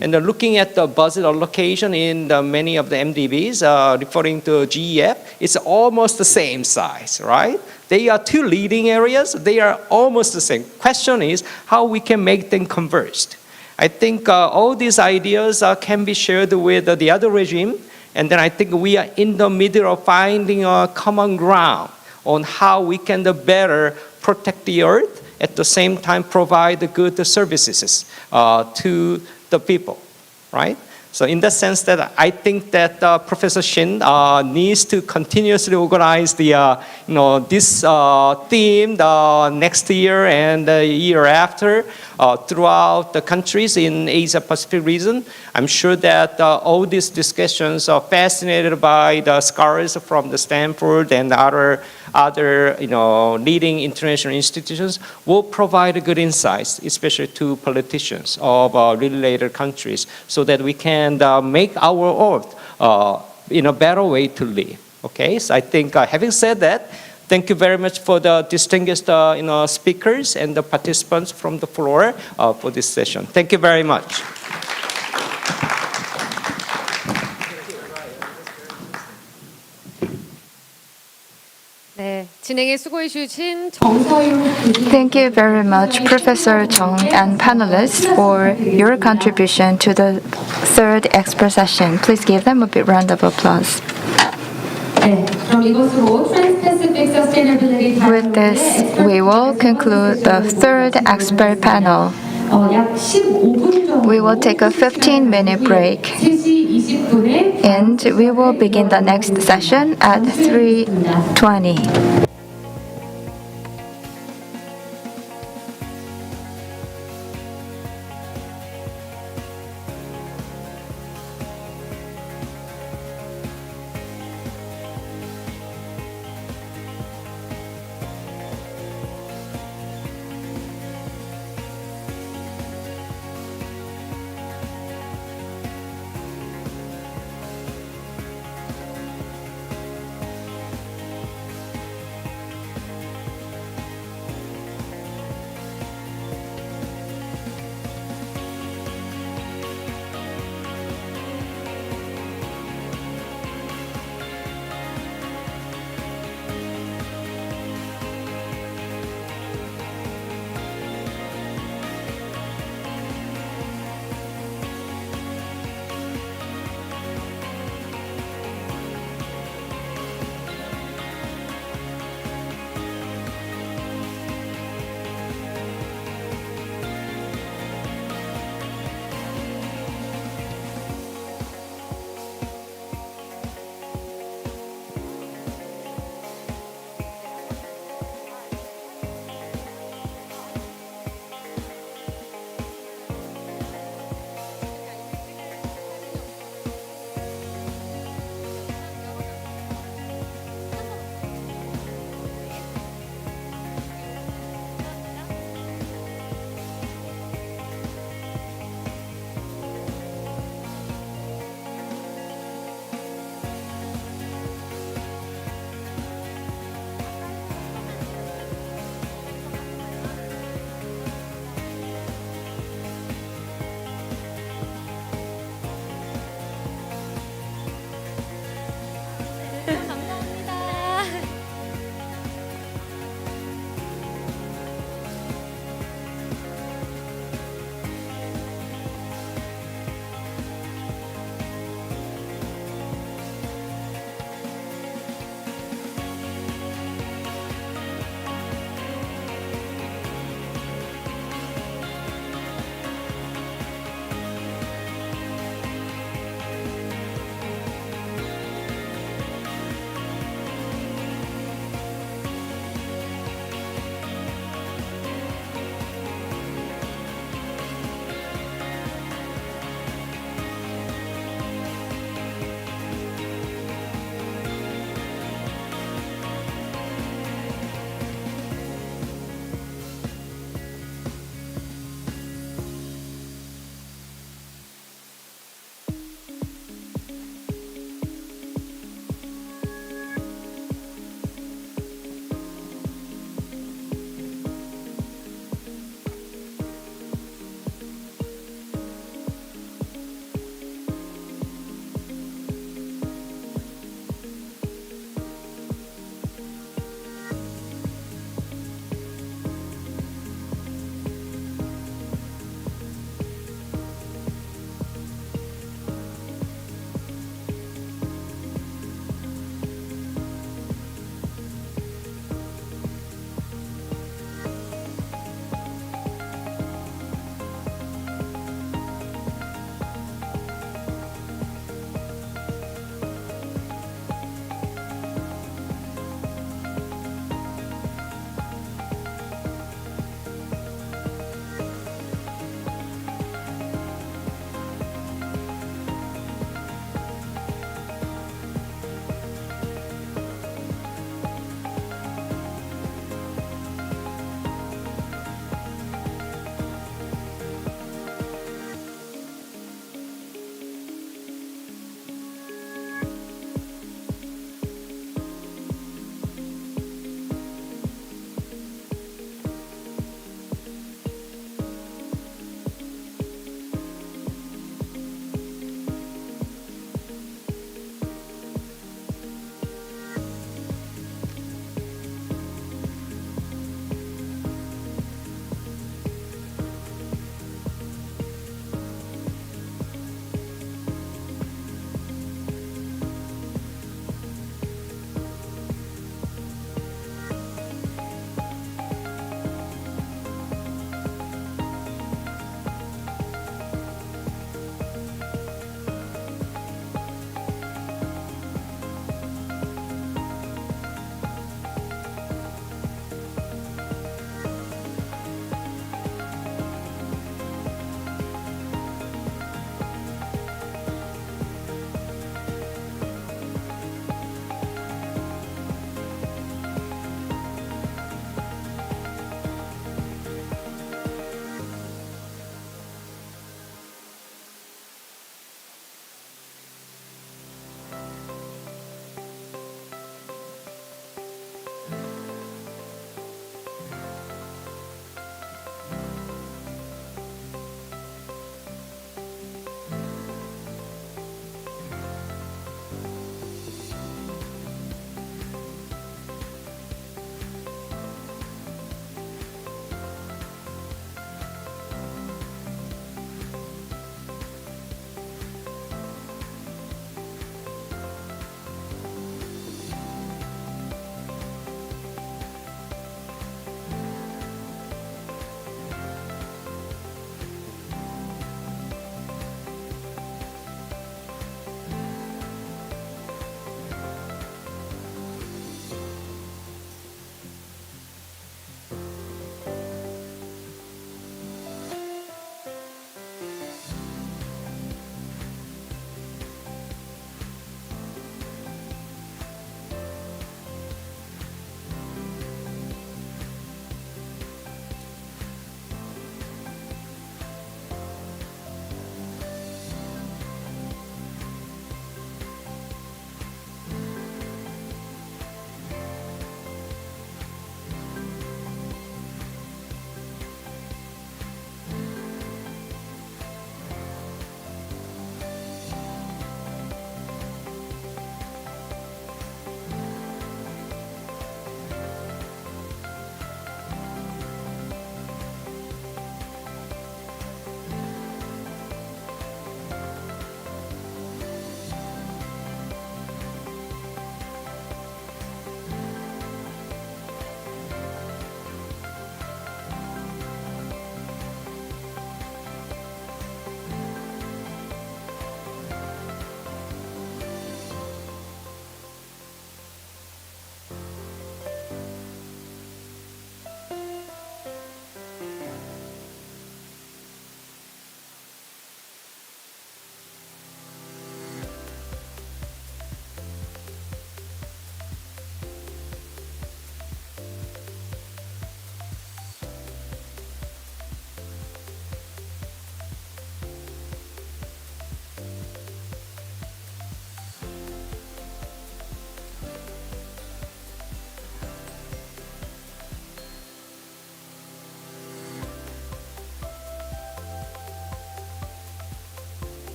S: And looking at the budget allocation in many of the MDBs, referring to GEF, it's almost the same size, right? They are two leading areas. They are almost the same. Question is how we can make them converged. I think all these ideas can be shared with the other regime. And then I think we are in the middle of finding a common ground on how we can better protect the earth, at the same time provide the good services to the people, right? So in the sense that I think that Professor Shin needs to continuously organize this theme the next year and the year after throughout the countries in Asia Pacific region. I'm sure that all these discussions are fascinated by the scholars from the Stanford and other leading international institutions will provide good insights, especially to politicians of related countries, so that we can make our earth in a better way to live. Okay, so I think having said that, thank you very much for the distinguished speakers and the participants from the floor for this session. Thank you very much.
A: 네, 진행에 수고해 주신
B: Thank you very much, Professor Chung and panelists, for your contribution to the third expert session. Please give them a big round of applause. With this, we will conclude the third expert panel. We will take a 15-minute break, and we will begin the next session at 3:20.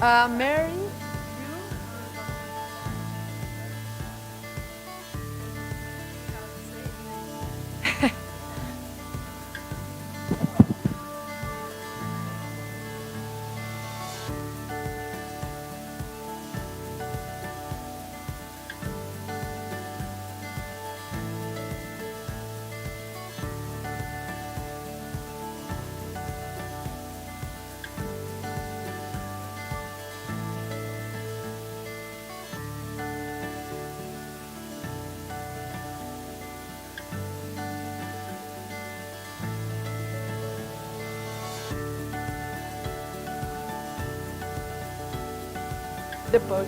I: Mary? The boat.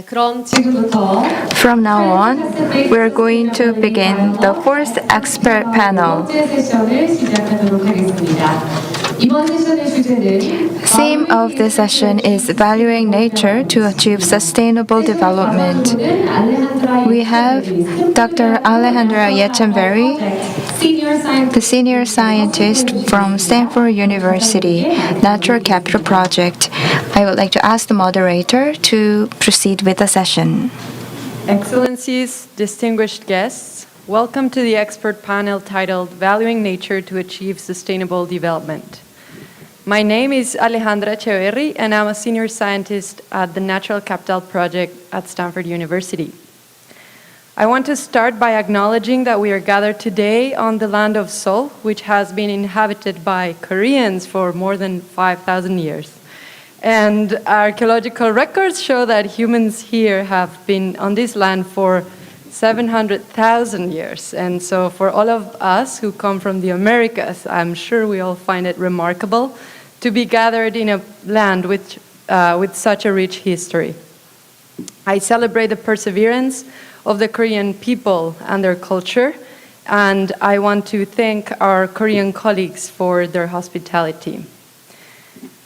A: 그럼 지금부터
B: From now on, we're going to begin the fourth expert panel.
A: 세션을 시작하도록 하겠습니다. 이번 세션의 주제는
B: Theme of this session is valuing nature to achieve sustainable development. We have Dr. Alejandra Yechenberry, the senior scientist from Stanford University, Natural Capital Project. I would like to ask the moderator to proceed with the session.
H: Excellencies, distinguished guests, welcome to the expert panel titled Valuing Nature to Achieve Sustainable Development. My name is Alejandra Echeverri, and I'm a senior scientist at the Natural Capital Project at Stanford University. I want to start by acknowledging that we are gathered today on the land of Seoul, which has been inhabited by Koreans for more than 5,000 years. And archaeological records show that humans here have been on this land for 700,000 years. And so for all of us who come from the Americas, I'm sure we all find it remarkable to be gathered in a land with such a rich history. I celebrate the perseverance of the Korean people and their culture, and I want to thank our Korean colleagues for their hospitality.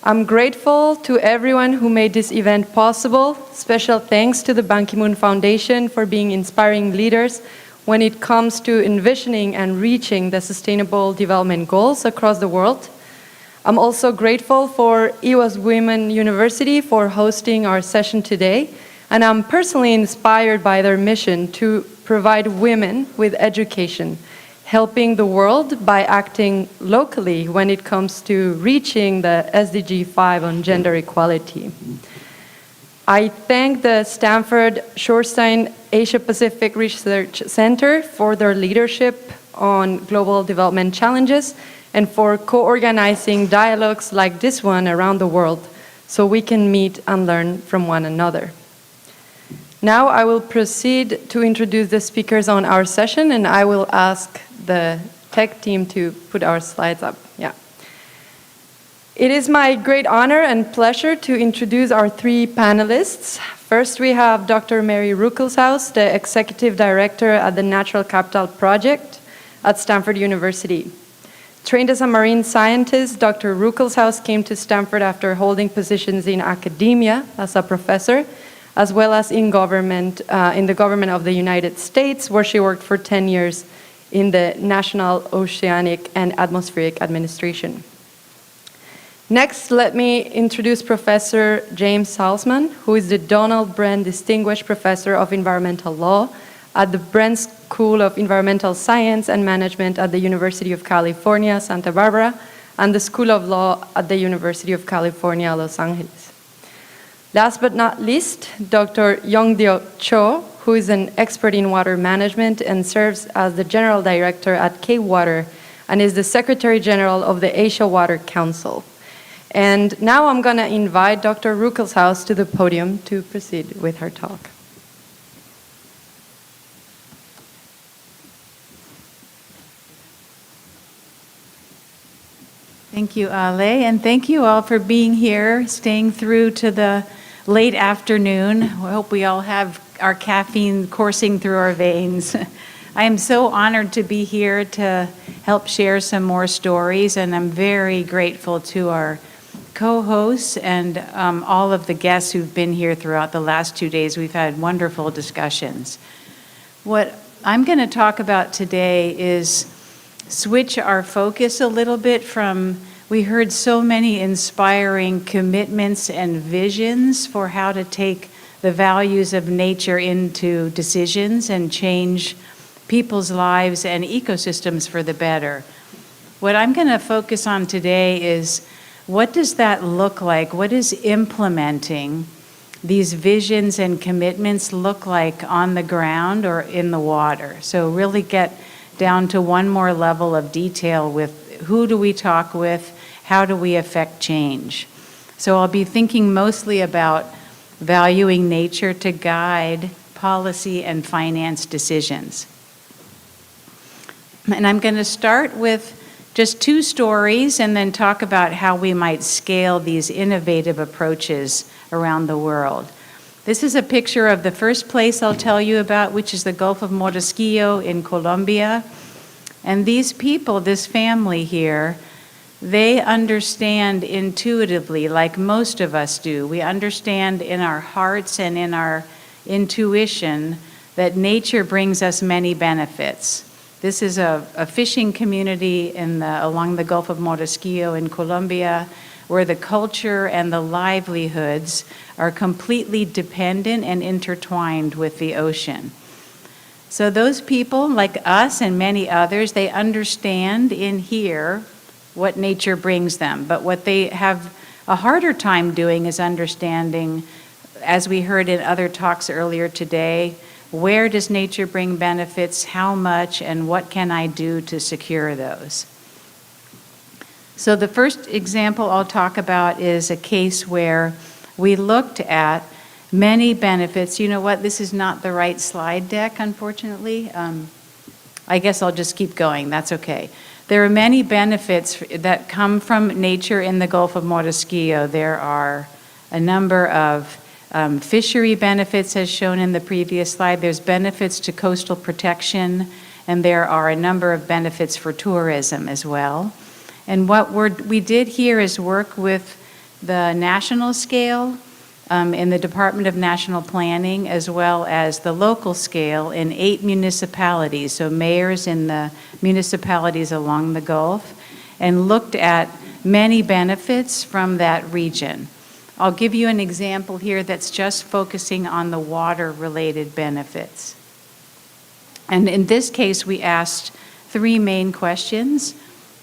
H: I'm grateful to everyone who made this event possible. Special thanks to the Ban Ki-moon Foundation for being inspiring leaders when it comes to envisioning and reaching the Sustainable Development Goals across the world. I'm also grateful for Ewha Women University for hosting our session today, and I'm personally inspired by their mission to provide women with education, helping the world by acting locally when it comes to reaching the SDG 5 on gender equality. I thank the Stanford Shorenstein
G: Asia Pacific Research Center for their leadership on global development challenges and for co-organizing dialogues like this one around the world so we can meet and learn from one another. Now I will proceed to introduce the speakers on our session, and I will ask the tech team to put our slides up. Yeah. It is my great honor and pleasure to introduce our three panelists. First, we have Dr. Mary Ruckelshaus, the Executive Director at the Natural Capital Project at Stanford University. Trained as a marine scientist, Dr. Ruckelshaus came to Stanford after holding positions in academia as a professor, as well as in government, in the government of the United States, where she worked for 10 years in the National Oceanic and Atmospheric Administration. Next, let me introduce Professor James Salzman, who is the Donald Brent Distinguished Professor of Environmental Law at the Brent School of Environmental Science and Management at the University of California, Santa Barbara, and the School of Law at the University of California, Los Angeles. Last but not least, Dr. Yongdyo Cho, who is an expert in water management and serves as the General Director at K-Water and is the Secretary General of the Asia Water Council. And now I'm going to invite Dr. Ruckelshaus to the podium to proceed with her talk.
V: Thank you, Ale, and thank you all for being here, staying through to the late afternoon. I hope we all have our caffeine coursing through our veins. I am so honored to be here to help share some more stories, and I'm very grateful to our co-hosts and all of the guests who've been here throughout the last 2 days. We've had wonderful discussions. What I'm going to talk about today is switch our focus a little bit from, we heard so many inspiring commitments and visions for how to take the values of nature into decisions and change people's lives and ecosystems for the better. What I'm going to focus on today is, what does that look like? What does implementing these visions and commitments look like on the ground or in the water? So really get down to one more level of detail with who do we talk with, how do we affect change? So I'll be thinking mostly about valuing nature to guide policy and finance decisions. And I'm going to start with just 2 stories and then talk about how we might scale these innovative approaches around the world. This is a picture of the first place I'll tell you about, which is the Gulf of Morisquillo in Colombia. And these people, this family here, they understand intuitively, like most of us do. We understand in our hearts and in our intuition that nature brings us many benefits. This is a fishing community along the Gulf of Morisquillo in Colombia, where the culture and the livelihoods are completely dependent and intertwined with the ocean. So those people, like us and many others, they understand in here what nature brings them. But what they have a harder time doing is understanding, as we heard in other talks earlier today, where does nature bring benefits, how much, and what can I do to secure those? So the first example I'll talk about is a case where we looked at many benefits. You know what? This is not the right slide deck, unfortunately. I guess I'll just keep going. That's okay. There are many benefits that come from nature in the Gulf of Morisquillo. There are a number of fishery benefits, as shown in the previous slide. There's benefits to coastal protection, and there are a number of benefits for tourism as well. And what we did here is work with the national scale in the Department of National Planning, as well as the local scale in 8 municipalities, so mayors in the municipalities along the Gulf, and looked at many benefits from that region. I'll give you an example here that's just focusing on the water-related benefits. And in this case, we asked 3 main questions.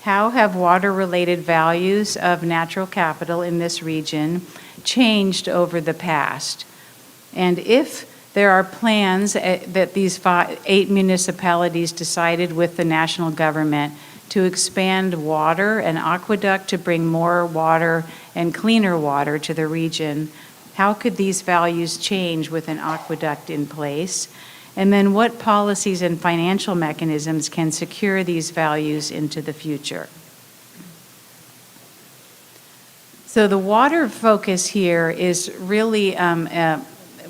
V: How have water-related values of natural capital in this region changed over the past? And if there are plans that these 8 municipalities decided with the national government to expand water and aqueduct to bring more water and cleaner water to the region. How could these values change with an aqueduct in place? And then what policies and financial mechanisms can secure these values into the future? So the water focus here is really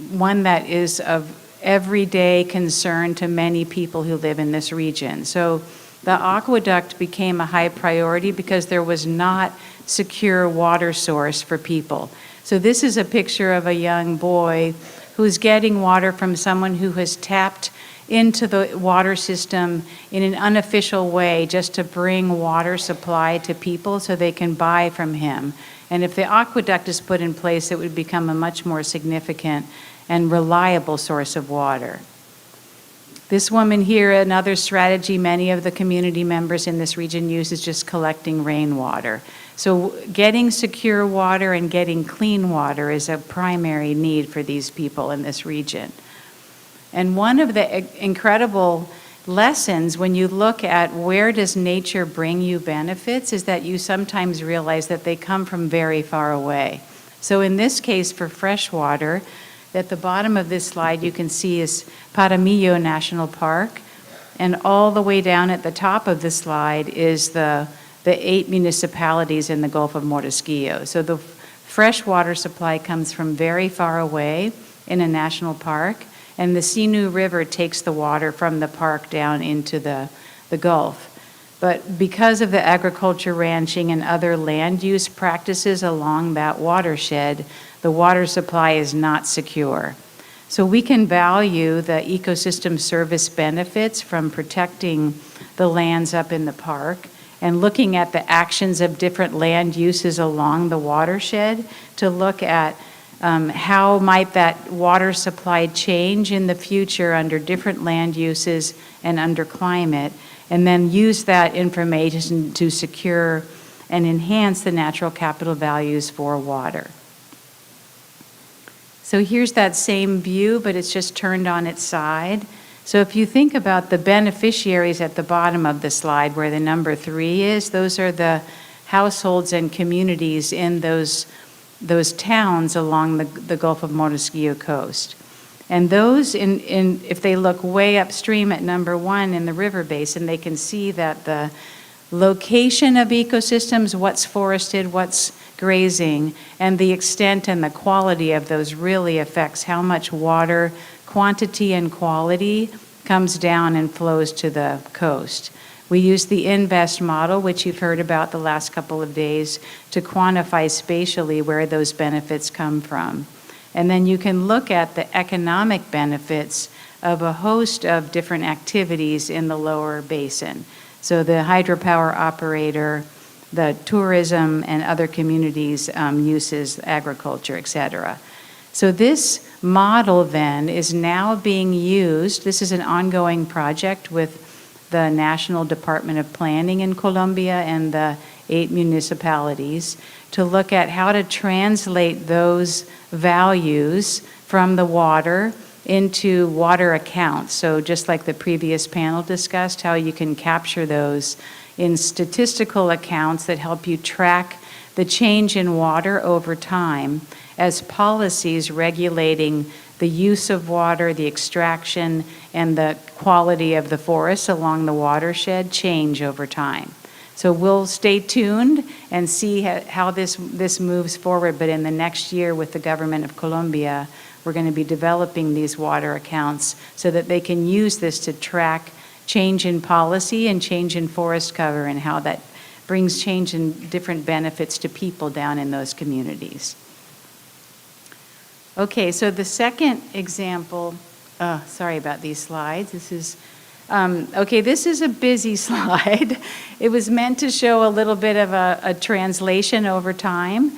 V: one that is of everyday concern to many people who live in this region. So the aqueduct became a high priority because there was not secure water source for people. So this is a picture of a young boy who's getting water from someone who has tapped into the water system in an unofficial way just to bring water supply to people so they can buy from him. And if the aqueduct is put in place, it would become a much more significant and reliable source of water. This woman here, another strategy many of the community members in this region use is just collecting rainwater. So getting secure water and getting clean water is a primary need for these people in this region. And one of the incredible lessons when you look at where does nature bring you benefits is that you sometimes realize that they come from very far away. So in this case for fresh water, at the bottom of this slide you can see is Paramillo National Park, and all the way down at the top of the slide is the 8 municipalities in the Gulf of Morisquillo. So the fresh water supply comes from very far away in a national park, and the Sinu River takes the water from the park down into the Gulf. But because of the agriculture, ranching, and other land use practices along that watershed, the water supply is not secure. So we can value the ecosystem service benefits from protecting the lands up in the park and looking at the actions of different land uses along the watershed to look at how might that water supply change in the future under different land uses and under climate, and then use that information to secure and enhance the natural capital values for water. So here's that same view, but it's just turned on its side. So if you think about the beneficiaries at the bottom of the slide where the number 3 is, those are the households and communities in those towns along the Gulf of Morisquillo coast. And those, if they look way upstream at number 1 in the river basin, they can see that the location of ecosystems, what's forested, what's grazing, and the extent and the quality of those really affects how much water, quantity and quality, comes down and flows to the coast. We use the INVEST model, which you've heard about the last couple of days, to quantify spatially where those benefits come from. And then you can look at the economic benefits of a host of different activities in the lower basin. So the hydropower operator, the tourism and other communities uses, agriculture, et cetera. So this model then is now being used. This is an ongoing project with the National Department of Planning in Colombia and the 8 municipalities to look at how to translate those values from the water into water accounts. So just like the previous panel discussed, how you can capture those in statistical accounts that help you track the change in water over time as policies regulating the use of water, the extraction, and the quality of the forests along the watershed change over time. So we'll stay tuned and see how this moves forward, but in the next year with the government of Colombia, we're going to be developing these water accounts so that they can use this to track change in policy and change in forest cover and how that brings change in different benefits to people down in those communities. Okay, so the second example, sorry about these slides. This is, this is a busy slide. It was meant to show a little bit of a translation over time.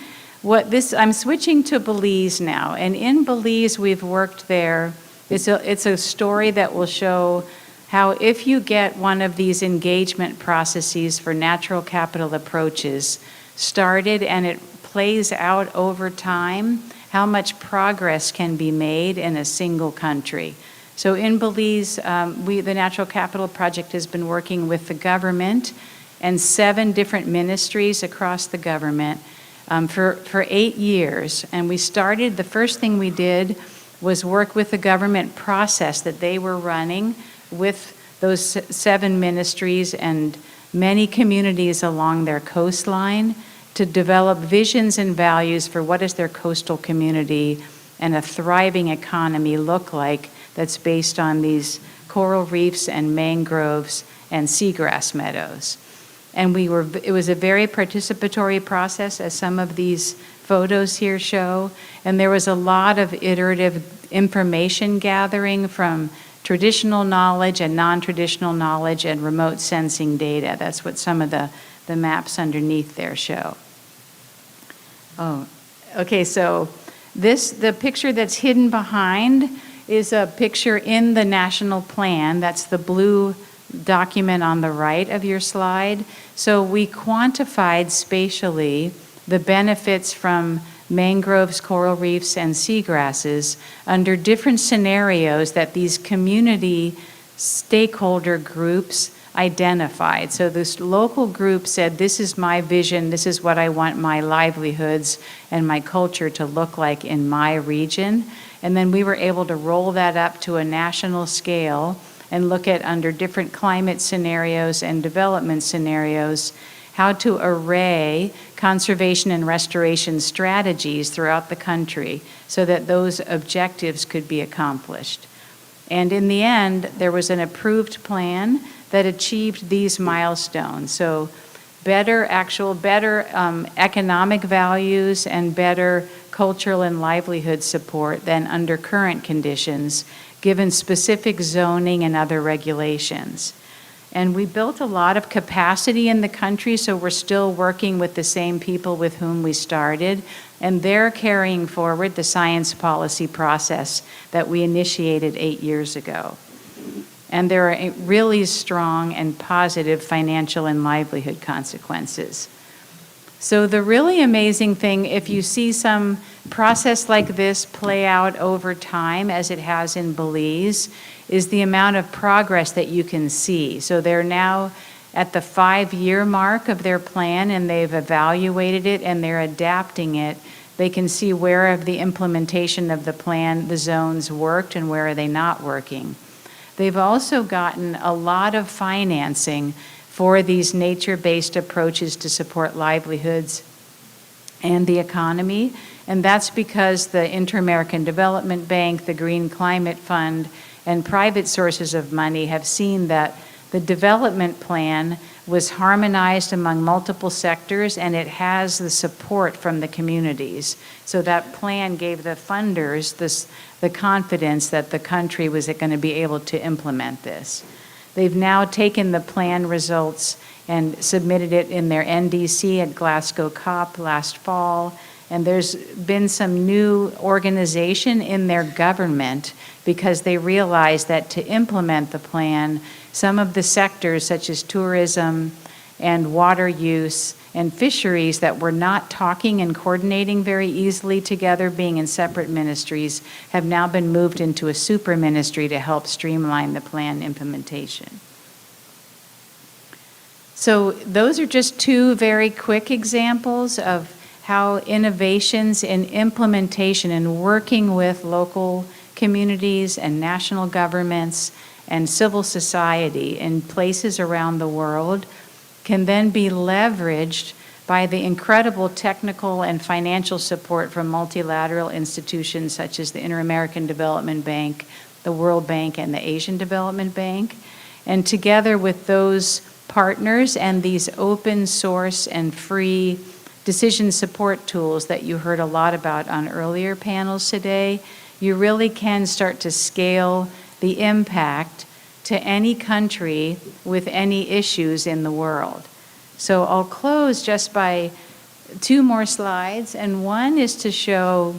V: I'm switching to Belize now, and in Belize we've worked there. It's a story that will show how if you get one of these engagement processes for natural capital approaches started and it plays out over time, how much progress can be made in a single country. So in Belize, the Natural Capital Project has been working with the government and 7 different ministries across the government for 8 years. And we started, the first thing we did was work with the government process that they were running with those 7 ministries and many communities along their coastline to develop visions and values for what does their coastal community and a thriving economy look like that's based on these coral reefs and mangroves and seagrass meadows. And it was a very participatory process, as some of these photos here show, and there was a lot of iterative information gathering from traditional knowledge and non-traditional knowledge and remote sensing data. That's what some of the maps underneath there show. Oh, okay, so the picture that's hidden behind is a picture in the national plan. That's the blue document on the right of your slide. So we quantified spatially the benefits from mangroves, coral reefs, and seagrasses under different scenarios that these community stakeholder groups identified. So this local group said, this is my vision, this is what I want my livelihoods and my culture to look like in my region. And then we were able to roll that up to a national scale and look at, under different climate scenarios and development scenarios, how to array conservation and restoration strategies throughout the country so that those objectives could be accomplished. And in the end, there was an approved plan that achieved these milestones. So better economic values and better cultural and livelihood support than under current conditions, given specific zoning and other regulations. And we built a lot of capacity in the country, so we're still working with the same people with whom we started, and they're carrying forward the science policy process that we initiated 8 years ago. And there are really strong and positive financial and livelihood consequences. So the really amazing thing, if you see some process like this play out over time, as it has in Belize, is the amount of progress that you can see. So they're now at the 5-year mark of their plan, and they've evaluated it and they're adapting it. They can see where of the implementation of the plan the zones worked and where are they not working. They've also gotten a lot of financing for these nature-based approaches to support livelihoods and the economy. And that's because the Inter-American Development Bank, the Green Climate Fund, and private sources of money have seen that the development plan was harmonized among multiple sectors, and it has the support from the communities. So that plan gave the funders the confidence that the country was going to be able to implement this. They've now taken the plan results and submitted it in their NDC at Glasgow COP last fall. And there's been some new organization in their government because they realized that to implement the plan, some of the sectors such as tourism and water use and fisheries that were not talking and coordinating very easily together, being in separate ministries, have now been moved into a super ministry to help streamline the plan implementation. So those are just 2 very quick examples of how innovations in implementation and working with local communities and national governments and civil society in places around the world can then be leveraged by the incredible technical and financial support from multilateral institutions such as the Inter-American Development Bank, the World Bank, and the Asian Development Bank. And together with those partners and these open source and free decision support tools that you heard a lot about on earlier panels today, you really can start to scale the impact to any country with any issues in the world. So I'll close just by 2 more slides, and one is to show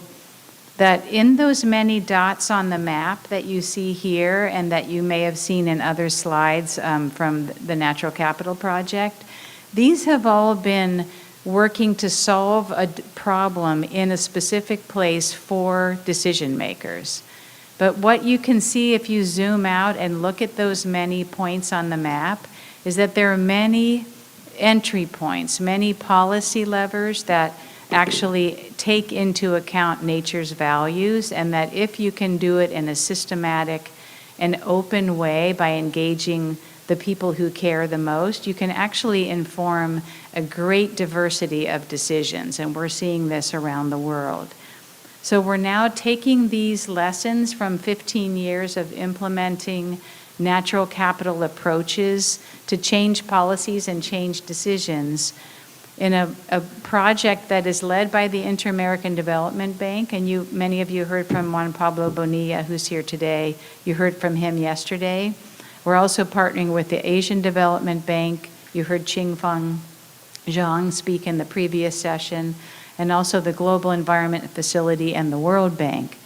V: that in those many dots on the map that you see here and that you may have seen in other slides from the Natural Capital Project, these have all been working to solve a problem in a specific place for decision makers. But what you can see if you zoom out and look at those many points on the map is that there are many entry points, many policy levers that actually take into account nature's values, and that if you can do it in a systematic and open way by engaging the people who care the most, you can actually inform a great diversity of decisions, and we're seeing this around the world. So we're now taking these lessons from 15 years of implementing natural capital approaches to change policies and change decisions in a project that is led by the Inter-American Development Bank, and many of you heard from Juan Pablo Bonilla, who's here today. You heard from him yesterday. We're also partnering with the Asian Development Bank. You heard Qingfang Zhang speak in the previous session, and also the Global Environment Facility and the World Bank.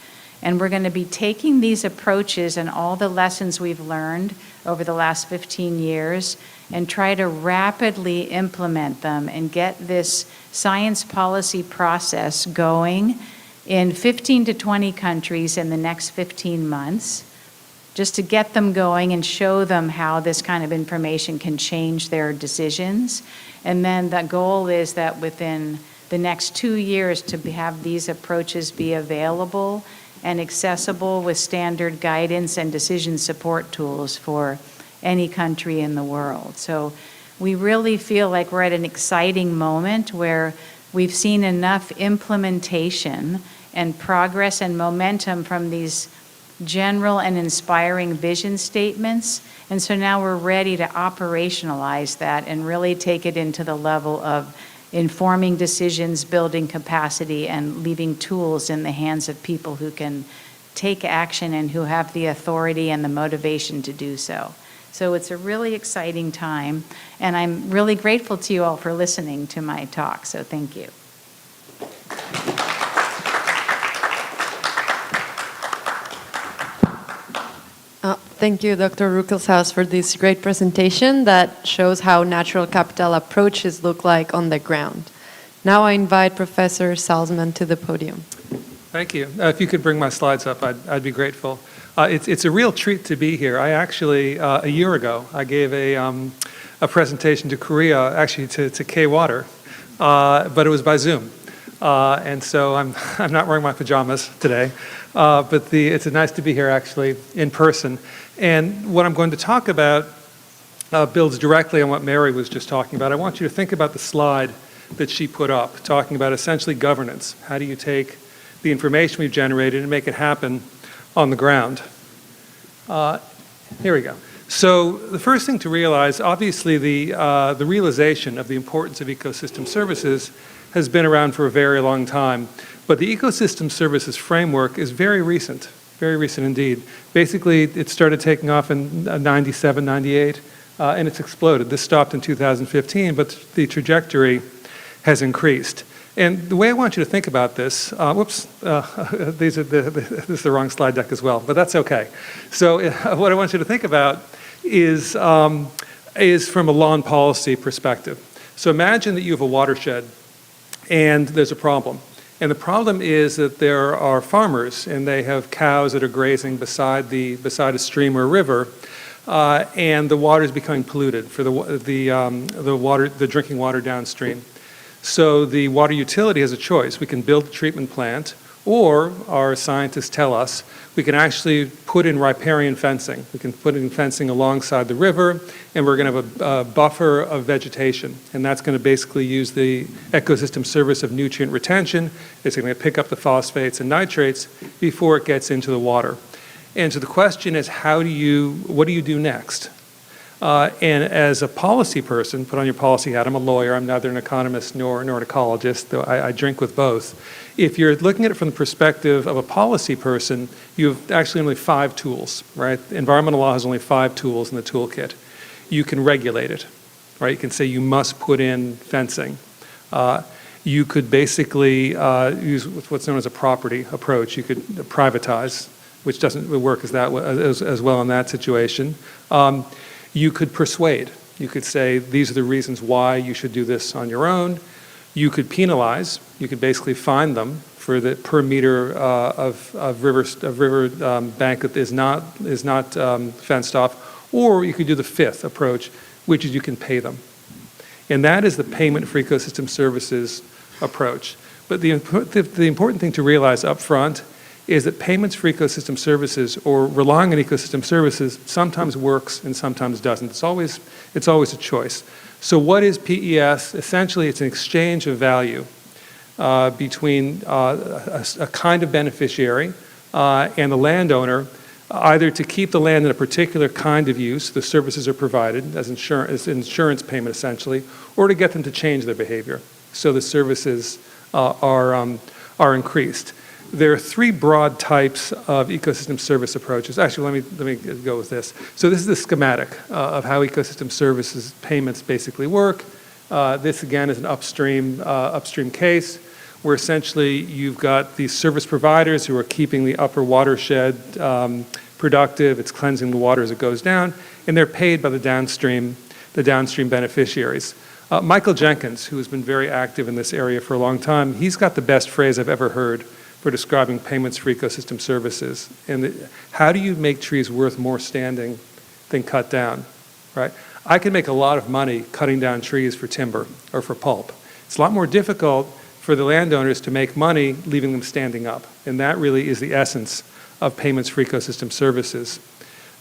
V: And we're going to be taking these approaches and all the lessons we've learned over the last 15 years and try to rapidly implement them and get this science policy process going in 15 to 20 countries in the next 15 months, just to get them going and show them how this kind of information can change their decisions. And then the goal is that within the next 2 years to have these approaches be available and accessible with standard guidance and decision support tools for any country in the world. So we really feel like we're at an exciting moment where we've seen enough implementation and progress and momentum from these general and inspiring vision statements. And so now we're ready to operationalize that and really take it into the level of informing decisions, building capacity, and leaving tools in the hands of people who can take action and who have the authority and the motivation to do so. So it's a really exciting time, and I'm really grateful to you all for listening to my talk, so thank you.
G: Thank you, Dr. Ruckelshaus, for this great presentation that shows how natural capital approaches look like on the ground. Now I invite Professor Salzman to the podium.
F: Thank you. If you could bring my slides up, I'd be grateful. It's a real treat to be here. I actually, a year ago, I gave a presentation to Korea, actually to K-Water, but it was by Zoom. And so I'm not wearing my pajamas today, but it's nice to be here actually in person. And what I'm going to talk about builds directly on what Mary was just talking about. I want you to think about the slide that she put up, talking about essentially governance. How do you take the information we've generated and make it happen on the ground? Here we go. So the first thing to realize, obviously the realization of the importance of ecosystem services has been around for a very long time. But the ecosystem services framework is very recent indeed. Basically, it started taking off in 97, 98, and it's exploded. This stopped in 2015, but the trajectory has increased. And the way I want you to think about this, this is the wrong slide deck as well, but that's okay. So what I want you to think about is from a law and policy perspective. So imagine that you have a watershed and there's a problem. And the problem is that there are farmers and they have cows that are grazing beside a stream or a river, and the water is becoming polluted for the drinking water downstream. So the water utility has a choice. We can build a treatment plant, or our scientists tell us we can actually put in riparian fencing. We can put in fencing alongside the river, and we're going to have a buffer of vegetation. And that's going to basically use the ecosystem service of nutrient retention. It's going to pick up the phosphates and nitrates before it gets into the water. And so the question is, what do you do next? And as a policy person, put on your policy hat, I'm a lawyer, I'm neither an economist nor an ecologist, though I drink with both. If you're looking at it from the perspective of a policy person, you have actually only 5 tools, right? Environmental law has only 5 tools in the toolkit. You can regulate it, right? You can say you must put in fencing. You could basically use what's known as a property approach. You could privatize, which doesn't work as well in that situation. You could persuade. You could say, these are the reasons why you should do this on your own. You could penalize, you could basically fine them for the per meter of river bank that is not fenced off, or you could do the fifth approach, which is you can pay them. And that is the payment for ecosystem services approach. But the important thing to realize up front is that payments for ecosystem services or relying on ecosystem services sometimes works and sometimes doesn't. It's always a choice. So what is PES? Essentially, it's an exchange of value between a kind of beneficiary and the landowner, either to keep the land in a particular kind of use, the services are provided as insurance payment essentially, or to get them to change their behavior so the services are increased. There are three broad types of ecosystem service approaches. Actually, let me go with this. So this is the schematic of how ecosystem services payments basically work. This again is an upstream case where essentially you've got these service providers who are keeping the upper watershed productive. It's cleansing the water as it goes down, and they're paid by the downstream beneficiaries. Michael Jenkins, who has been very active in this area for a long time, he's got the best phrase I've ever heard for describing payments for ecosystem services. And how do you make trees worth more standing than cut down, right? I can make a lot of money cutting down trees for timber or for pulp. It's a lot more difficult for the landowners to make money leaving them standing up. And that really is the essence of payments for ecosystem services.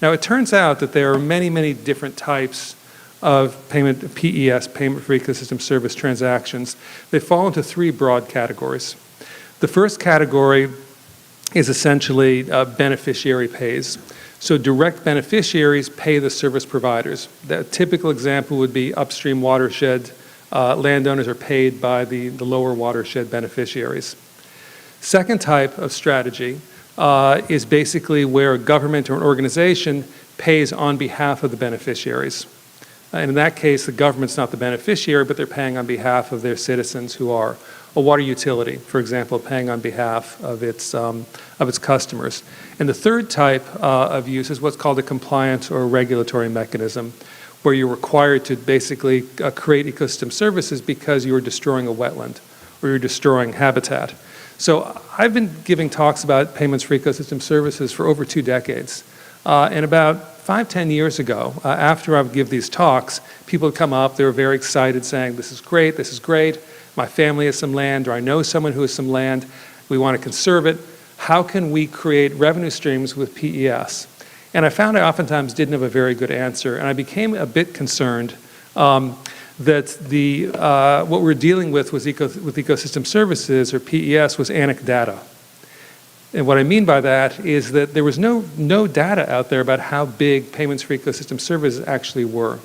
F: Now, it turns out that there are many, many different types of payment, PES, payment for ecosystem service transactions. They fall into three broad categories. The first category is essentially beneficiary pays. So direct beneficiaries pay the service providers. The typical example would be upstream watershed. Landowners are paid by the lower watershed beneficiaries. Second type of strategy is basically where a government or an organization pays on behalf of the beneficiaries. And in that case, the government's not the beneficiary, but they're paying on behalf of their citizens who are. A water utility, for example, paying on behalf of its customers. And the third type of use is what's called a compliance or a regulatory mechanism, where you're required to basically create ecosystem services because you're destroying a wetland or you're destroying habitat. So I've been giving talks about payments for ecosystem services for over 2 decades. And about 5-10 years ago, after I would give these talks, people would come up, they were very excited saying, this is great, my family has some land, or I know someone who has some land, we want to conserve it. How can we create revenue streams with PES? And I found I oftentimes didn't have a very good answer, and I became a bit concerned that what we're dealing with ecosystem services, or PES, was anecdata. And what I mean by that is that there was no data out there about how big payments for ecosystem services actually were,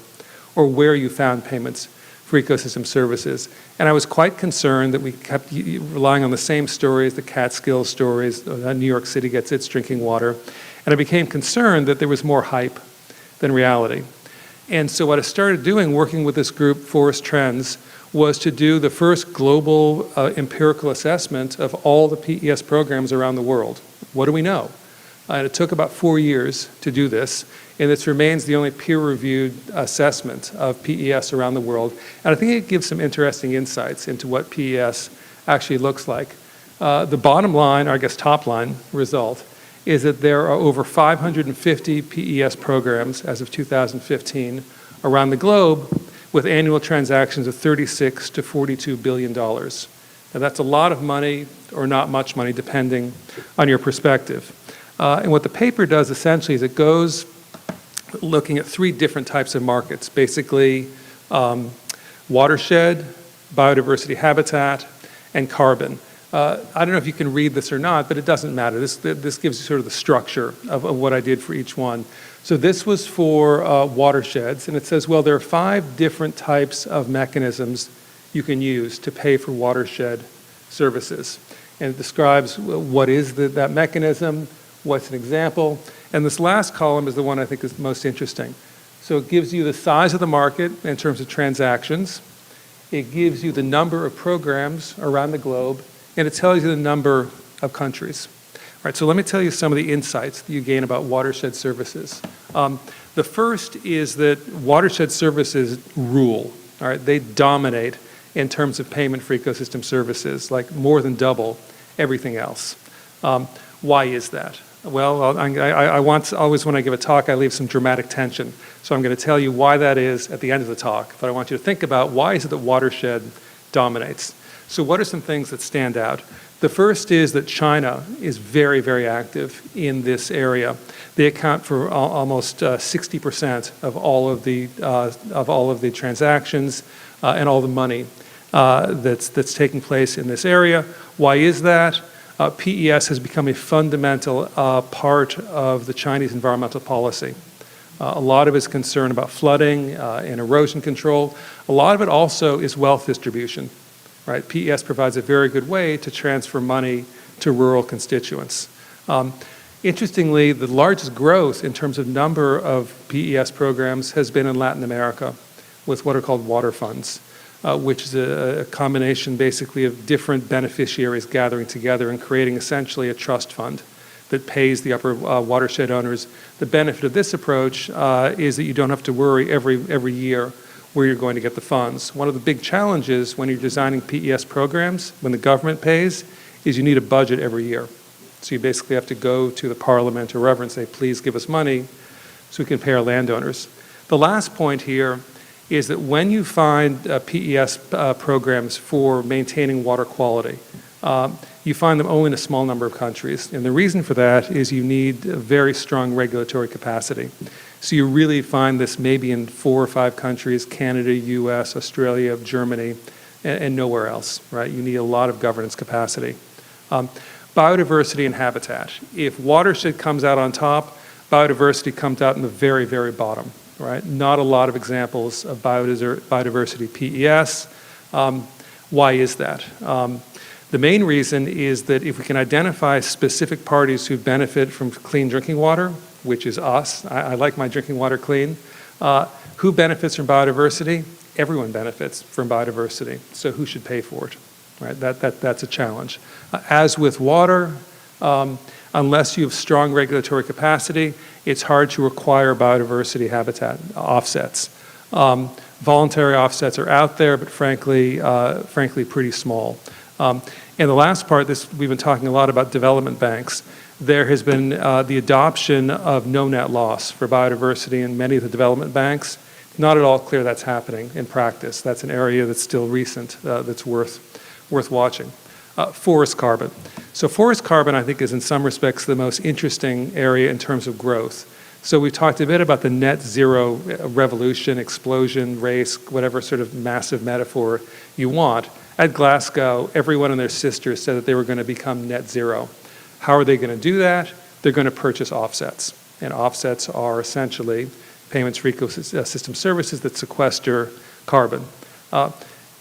F: or where you found payments for ecosystem services. And I was quite concerned that we kept relying on the same stories, the Catskill stories, New York City gets its drinking water. And I became concerned that there was more hype than reality. And so what I started doing, working with this group, Forest Trends, was to do the first global empirical assessment of all the PES programs around the world. What do we know? And it took about 4 years to do this, and this remains the only peer-reviewed assessment of PES around the world. And I think it gives some interesting insights into what PES actually looks like. The bottom line, or I guess top line result, is that there are over 550 PES programs as of 2015 around the globe, with annual transactions of $36 to $42 billion. Now that's a lot of money or not much money, depending on your perspective. And what the paper does essentially is it goes looking at 3 different types of markets, basically watershed, biodiversity habitat, and carbon. I don't know if you can read this or not, but it doesn't matter. This gives you sort of the structure of what I did for each one. So this was for watersheds, and it says, well, there are 5 different types of mechanisms you can use to pay for watershed services. And it describes what is that mechanism, what's an example, and this last column is the one I think is most interesting. So it gives you the size of the market in terms of transactions, it gives you the number of programs around the globe, and it tells you the number of countries. All right, so let me tell you some of the insights that you gain about watershed services. The first is that watershed services rule, all right, they dominate in terms of payment for ecosystem services, like more than double everything else. Why is that? Well, I want, always when I give a talk, I leave some dramatic tension. So I'm going to tell you why that is at the end of the talk. But I want you to think about why is it that watershed dominates? So what are some things that stand out? The first is that China is very, very active in this area. They account for almost 60% of all of the transactions and all the money that's taking place in this area. Why is that? PES has become a fundamental part of the Chinese environmental policy. A lot of it is concern about flooding and erosion control. A lot of it also is wealth distribution. Right? PES provides a very good way to transfer money to rural constituents. Interestingly, the largest growth in terms of number of PES programs has been in Latin America with what are called water funds, which is a combination basically of different beneficiaries gathering together and creating essentially a trust fund that pays the upper watershed owners. The benefit of this approach is that you don't have to worry every year where you're going to get the funds. One of the big challenges when you're designing PES programs, when the government pays, is you need a budget every year. So you basically have to go to the parliament or wherever and say, please give us money so we can pay our landowners. The last point here is that when you find PES programs for maintaining water quality, you find them only in a small number of countries. And the reason for that is you need a very strong regulatory capacity. So you really find this maybe in 4 or 5 countries, Canada, US, Australia, Germany, and nowhere else, right? You need a lot of governance capacity. Biodiversity and habitat. If watershed comes out on top, biodiversity comes out in the very, very bottom, right? Not a lot of examples of biodiversity PES. Why is that? The main reason is that if we can identify specific parties who benefit from clean drinking water, which is us, I like my drinking water clean, who benefits from biodiversity? Everyone benefits from biodiversity, so who should pay for it? Right? That's a challenge. As with water, unless you have strong regulatory capacity, it's hard to require biodiversity habitat offsets. Voluntary offsets are out there, but frankly pretty small. And the last part, we've been talking a lot about development banks. There has been the adoption of no net loss for biodiversity in many of the development banks. Not at all clear that's happening in practice. That's an area that's still recent, that's worth watching. Forest carbon. So forest carbon, I think, is in some respects the most interesting area in terms of growth. So we talked a bit about the net zero revolution, explosion, race, whatever sort of massive metaphor you want. At Glasgow, everyone and their sisters said that they were going to become net zero. How are they going to do that? They're going to purchase offsets. And offsets are essentially payments for ecosystem services that sequester carbon.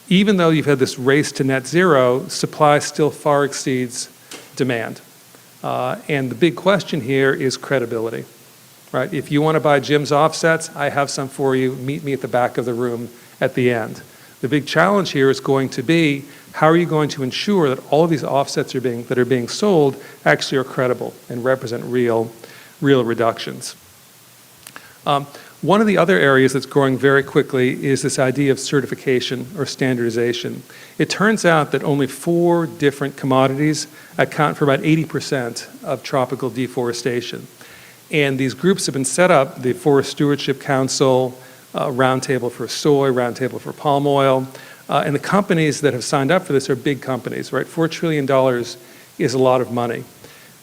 F: Even though you've had this race to net zero, supply still far exceeds demand. And the big question here is credibility. Right? If you want to buy Jim's offsets, I have some for you. Meet me at the back of the room at the end. The big challenge here is going to be, how are you going to ensure that all of these offsets that are being sold actually are credible and represent real reductions? One of the other areas that's growing very quickly is this idea of certification or standardization. It turns out that only 4 different commodities account for about 80% of tropical deforestation. And these groups have been set up, the Forest Stewardship Council, Roundtable for Soy, Roundtable for Palm Oil, and the companies that have signed up for this are big companies, right? $4 trillion is a lot of money.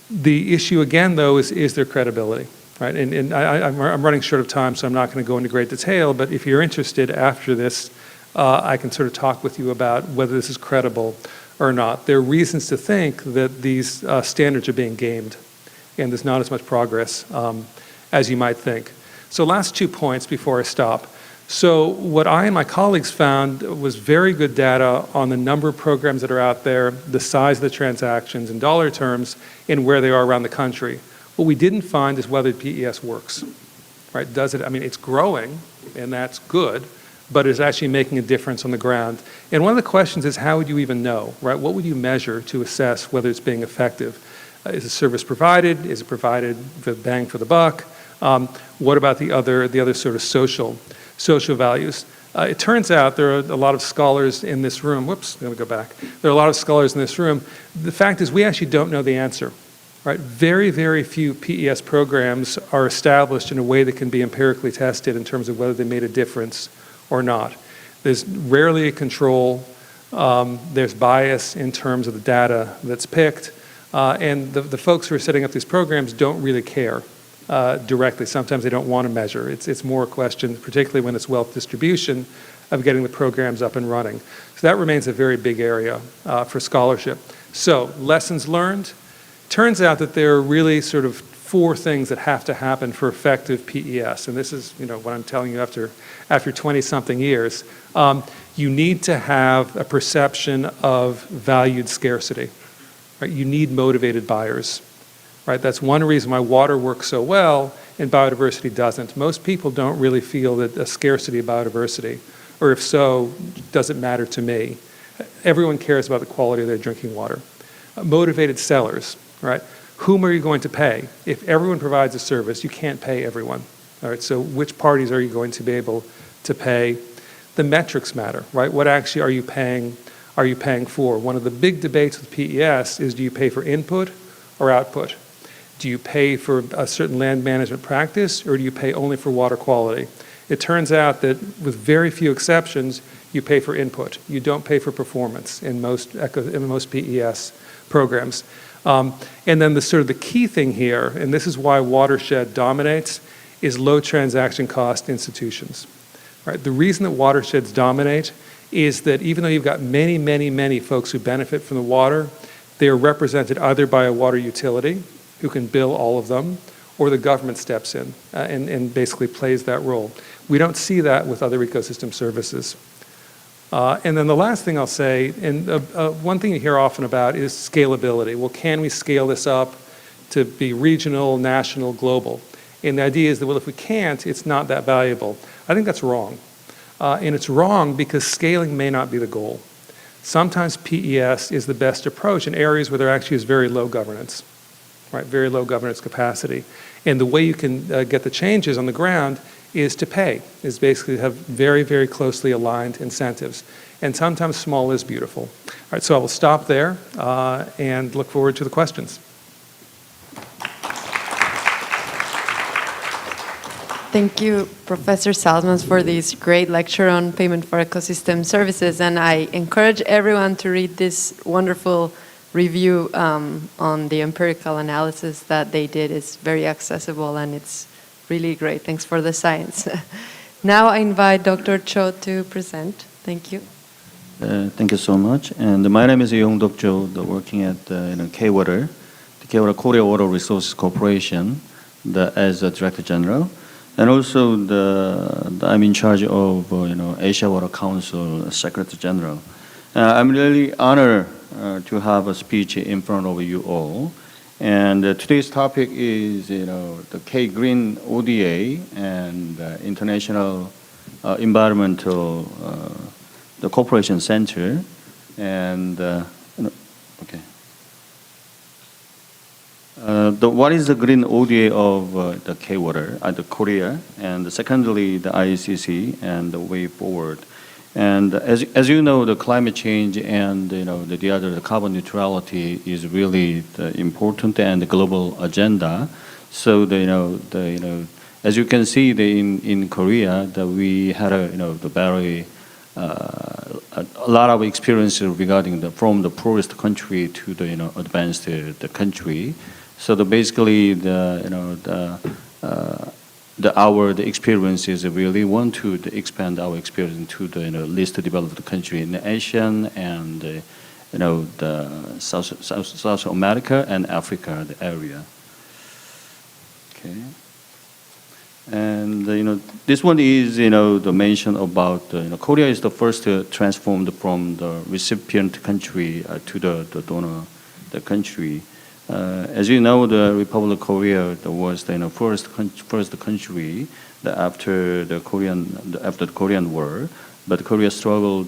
F: The issue again, though, is their credibility, right? And I'm running short of time, so I'm not going to go into great detail, but if you're interested after this, I can sort of talk with you about whether this is credible or not. There are reasons to think that these standards are being gamed, and there's not as much progress as you might think. So last 2 points before I stop. So what I and my colleagues found was very good data on the number of programs that are out there, the size of the transactions in dollar terms, and where they are around the country. What we didn't find is whether PES works, right? Does it, I mean, it's growing, and that's good, but it's actually making a difference on the ground. And one of the questions is, how would you even know, right? What would you measure to assess whether it's being effective? Is the service provided? Is it provided for bang for the buck? What about the other sort of social values? It turns out there are a lot of scholars in this room. Whoops, I'm going to go back. There are a lot of scholars in this room. The fact is we actually don't know the answer. Right? Very, very few PES programs are established in a way that can be empirically tested in terms of whether they made a difference or not. There's rarely a control. There's bias in terms of the data that's picked. And the folks who are setting up these programs don't really care directly. Sometimes they don't want to measure. It's more a question, particularly when it's wealth distribution, of getting the programs up and running. So that remains a very big area for scholarship. So lessons learned. Turns out that there are really sort of 4 things that have to happen for effective PES. And this is what I'm telling you after 20-something years. You need to have a perception of valued scarcity. Right? You need motivated buyers. Right? That's one reason why water works so well and biodiversity doesn't. Most people don't really feel that a scarcity of biodiversity, or if so, does it matter to me? Everyone cares about the quality of their drinking water. Motivated sellers, right? Whom are you going to pay? If everyone provides a service, you can't pay everyone. All right, so which parties are you going to be able to pay? The metrics matter, right? What actually are you paying for? One of the big debates with PES is, do you pay for input or output? Do you pay for a certain land management practice, or do you pay only for water quality? It turns out that with very few exceptions, you pay for input. You don't pay for performance in most PES programs. And then the key thing here, and this is why watershed dominates, is low transaction cost institutions. Right? The reason that watersheds dominate is that even though you've got many, many, many folks who benefit from the water, they are represented either by a water utility, who can bill all of them, or the government steps in and basically plays that role. We don't see that with other ecosystem services. And then the last thing I'll say, and one thing you hear often about is scalability. Well, can we scale this up to be regional, national, global? And the idea is that, well, if we can't, it's not that valuable. I think that's wrong. And it's wrong because scaling may not be the goal. Sometimes PES is the best approach in areas where there actually is very low governance, right? Very low governance capacity. And the way you can get the changes on the ground is to pay, is basically have very, very closely aligned incentives. And sometimes small is beautiful. All right, so I will stop there and look forward to the questions.
G: Thank you, Professor Salzmans, for this great lecture on payment for ecosystem services. And I encourage everyone to read this wonderful review on the empirical analysis that they did. It's very accessible and it's really great. Thanks for the science. Now I invite Dr. Cho to present. Thank you.
J: Thank you so much. And my name is Yong-Dok Cho, working at K-Water, the K-Water Korea Water Resources Corporation, as a Director General. And also, I'm in charge of Asia Water Council Secretary General. I'm really honored to have a speech in front of you all. And today's topic is the K Green ODA and International Environmental the Cooperation Center. And okay. What is the green ODA of the K-Water, the Korea, and secondly, the ICC and the way forward. And as you know, the climate change and the carbon neutrality is really the important and the global agenda. So as you can see, in Korea, we had a very a lot of experience regarding from the poorest country to the advanced country. So basically the experience is really want to expand our experience to the least developed country in Asia and the South America and Africa, the area. Okay. And this one is the mention about Korea is the first transformed from the recipient country to the donor country. As you know, the Republic of Korea was the first country after the Korean War, but Korea struggled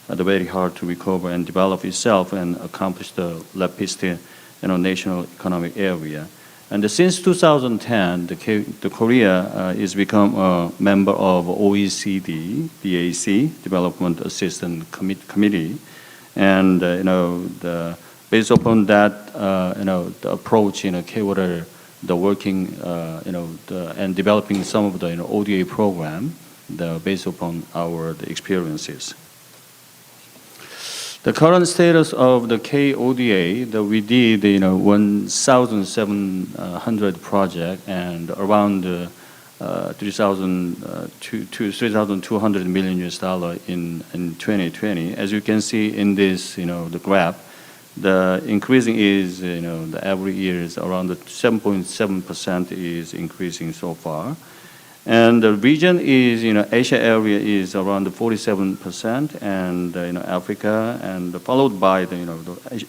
J: very hard to recover and develop itself and accomplish the leftist national economic area. And since 2010, the Korea is become a member of OECD, DAC, Development Assistance Committee, and based upon that, the approach, K-Water, the working, and developing some of the ODA program, based upon our experiences. The current status of the KODA, we did 1,700 projects and around 3,200 million US dollar in 2020. As you can see in this, the graph, the increasing is, the every year is around 7.7% is increasing so far. And the region is, Asia area is around 47%, and Africa, and followed by the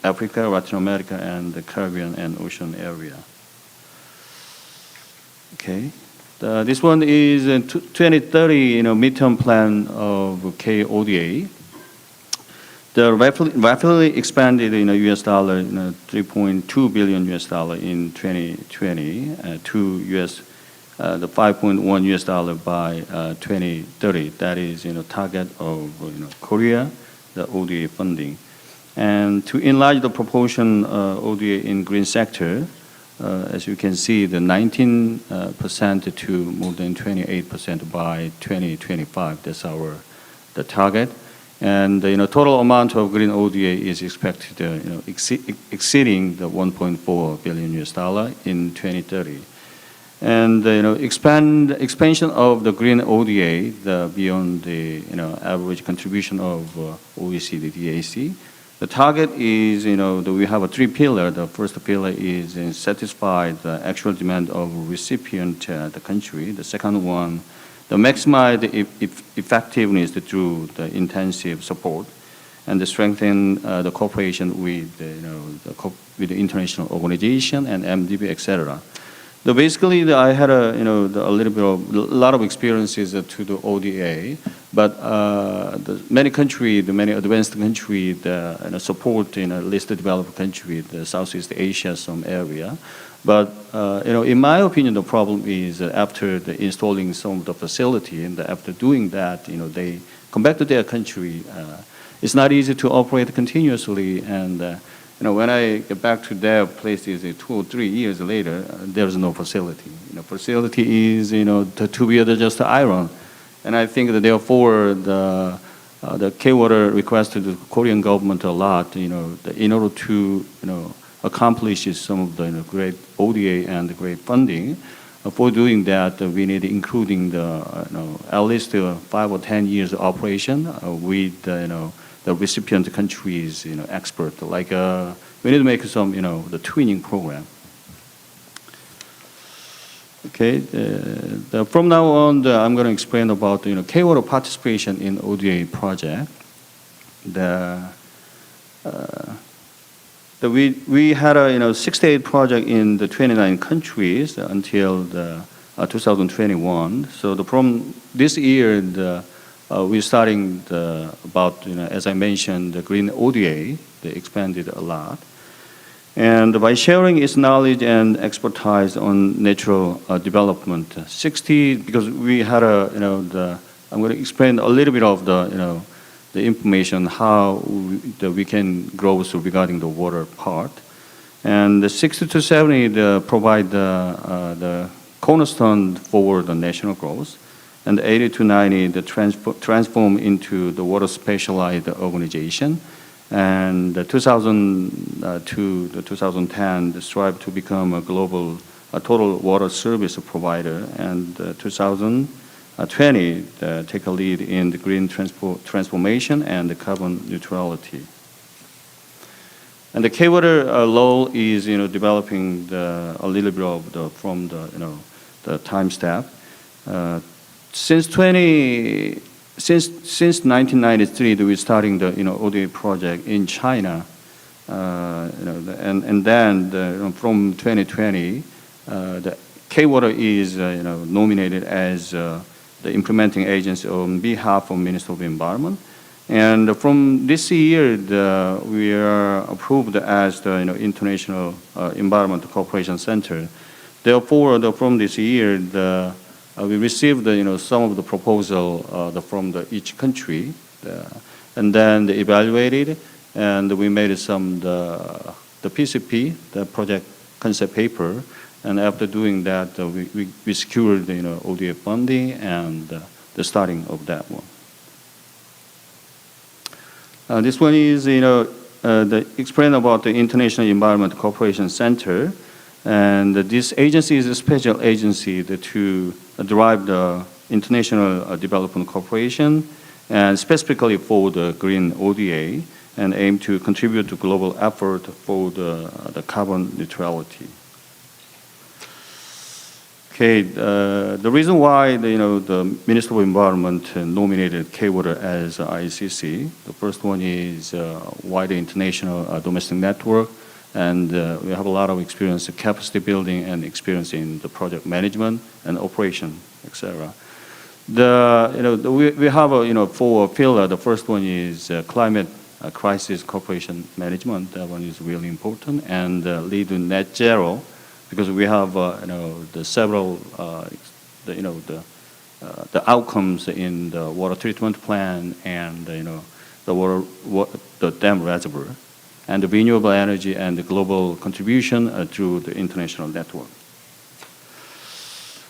J: Africa, Latin America, and the Caribbean and Ocean area. Okay, this one is a 2030 midterm plan of KODA. The rapidly expanded US dollar 3.2 billion US dollar in 2020 to the 5.1 US dollar by 2030. That is target of Korea, the ODA funding. And to enlarge the proportion ODA in green sector, as you can see, the 19% to more than 28% by 2025. That's the target. And the total amount of green ODA is expected exceeding the 1.4 billion US dollar in 2030. And expansion of the green ODA beyond the average contribution of OECD DAC. The target is that we have a three pillar. The first pillar is satisfy the actual demand of recipient the country. The second one, the maximize the effectiveness through the intensive support, and the strengthen the cooperation with the international organization and MDB, etc. So basically, I had a lot of experiences to the ODA, but many advanced countries support least developed country, the Southeast Asia, some area. But in my opinion, the problem is after installing some of the facility, and after doing that, they come back to their country. It's not easy to operate continuously, and when I get back to their places 2 or 3 years later, there's no facility. Facility is to be just iron, and I think that therefore the K-Water requested the Korean government a lot, in order to accomplish some of the great ODA and the great funding. For doing that, we need including the at least 5 or 10 years of operation with the recipient countries expert. Like we need to make some the twinning program. Okay, from now on, I'm going to explain about K-Water participation in ODA project. We had a 68 project in the 29 countries until 2021. So from this year, we're starting about as I mentioned, the green ODA. They expanded a lot, and by sharing its knowledge and expertise on natural development, 60 because we had I'm going to explain a little bit of the information how we can grow regarding the water part, and the 60 to 70 provide the cornerstone for the national growth, and the 80 to 90 the transform into the water specialized organization, and the 2000 to the 2010 the strive to become a global total water service provider, and 2020 take a lead in the green transformation and the carbon neutrality. And the K-Water role is developing a little bit of from the time step. Since 1993, we're starting the ODA project in China, and then from 2020, the K-Water is nominated as the implementing agency on behalf of Minister of Environment, and from this year, we are approved as the International Environment Cooperation Center. Therefore, from this year, we received some of the proposal from each country, and then they evaluated, and we made some the PCP, the project concept paper, and after doing that, we secured ODA funding and the starting of that one. This one is explain about the International Environment Cooperation Center. And this agency is a special agency to drive the international development cooperation, and specifically for the green ODA, and aim to contribute to global effort for the carbon neutrality. Okay, the reason why the Minister of Environment nominated K-Water as ICC, the first one is wider international domestic network. And we have a lot of experience in capacity building and experience in the project management and operation, etc. We have four pillars. The first one is climate crisis cooperation management. That one is really important, and lead to net zero, because we have the several the outcomes in the water treatment plant and the dam reservoir, and the renewable energy and the global contribution through the international network.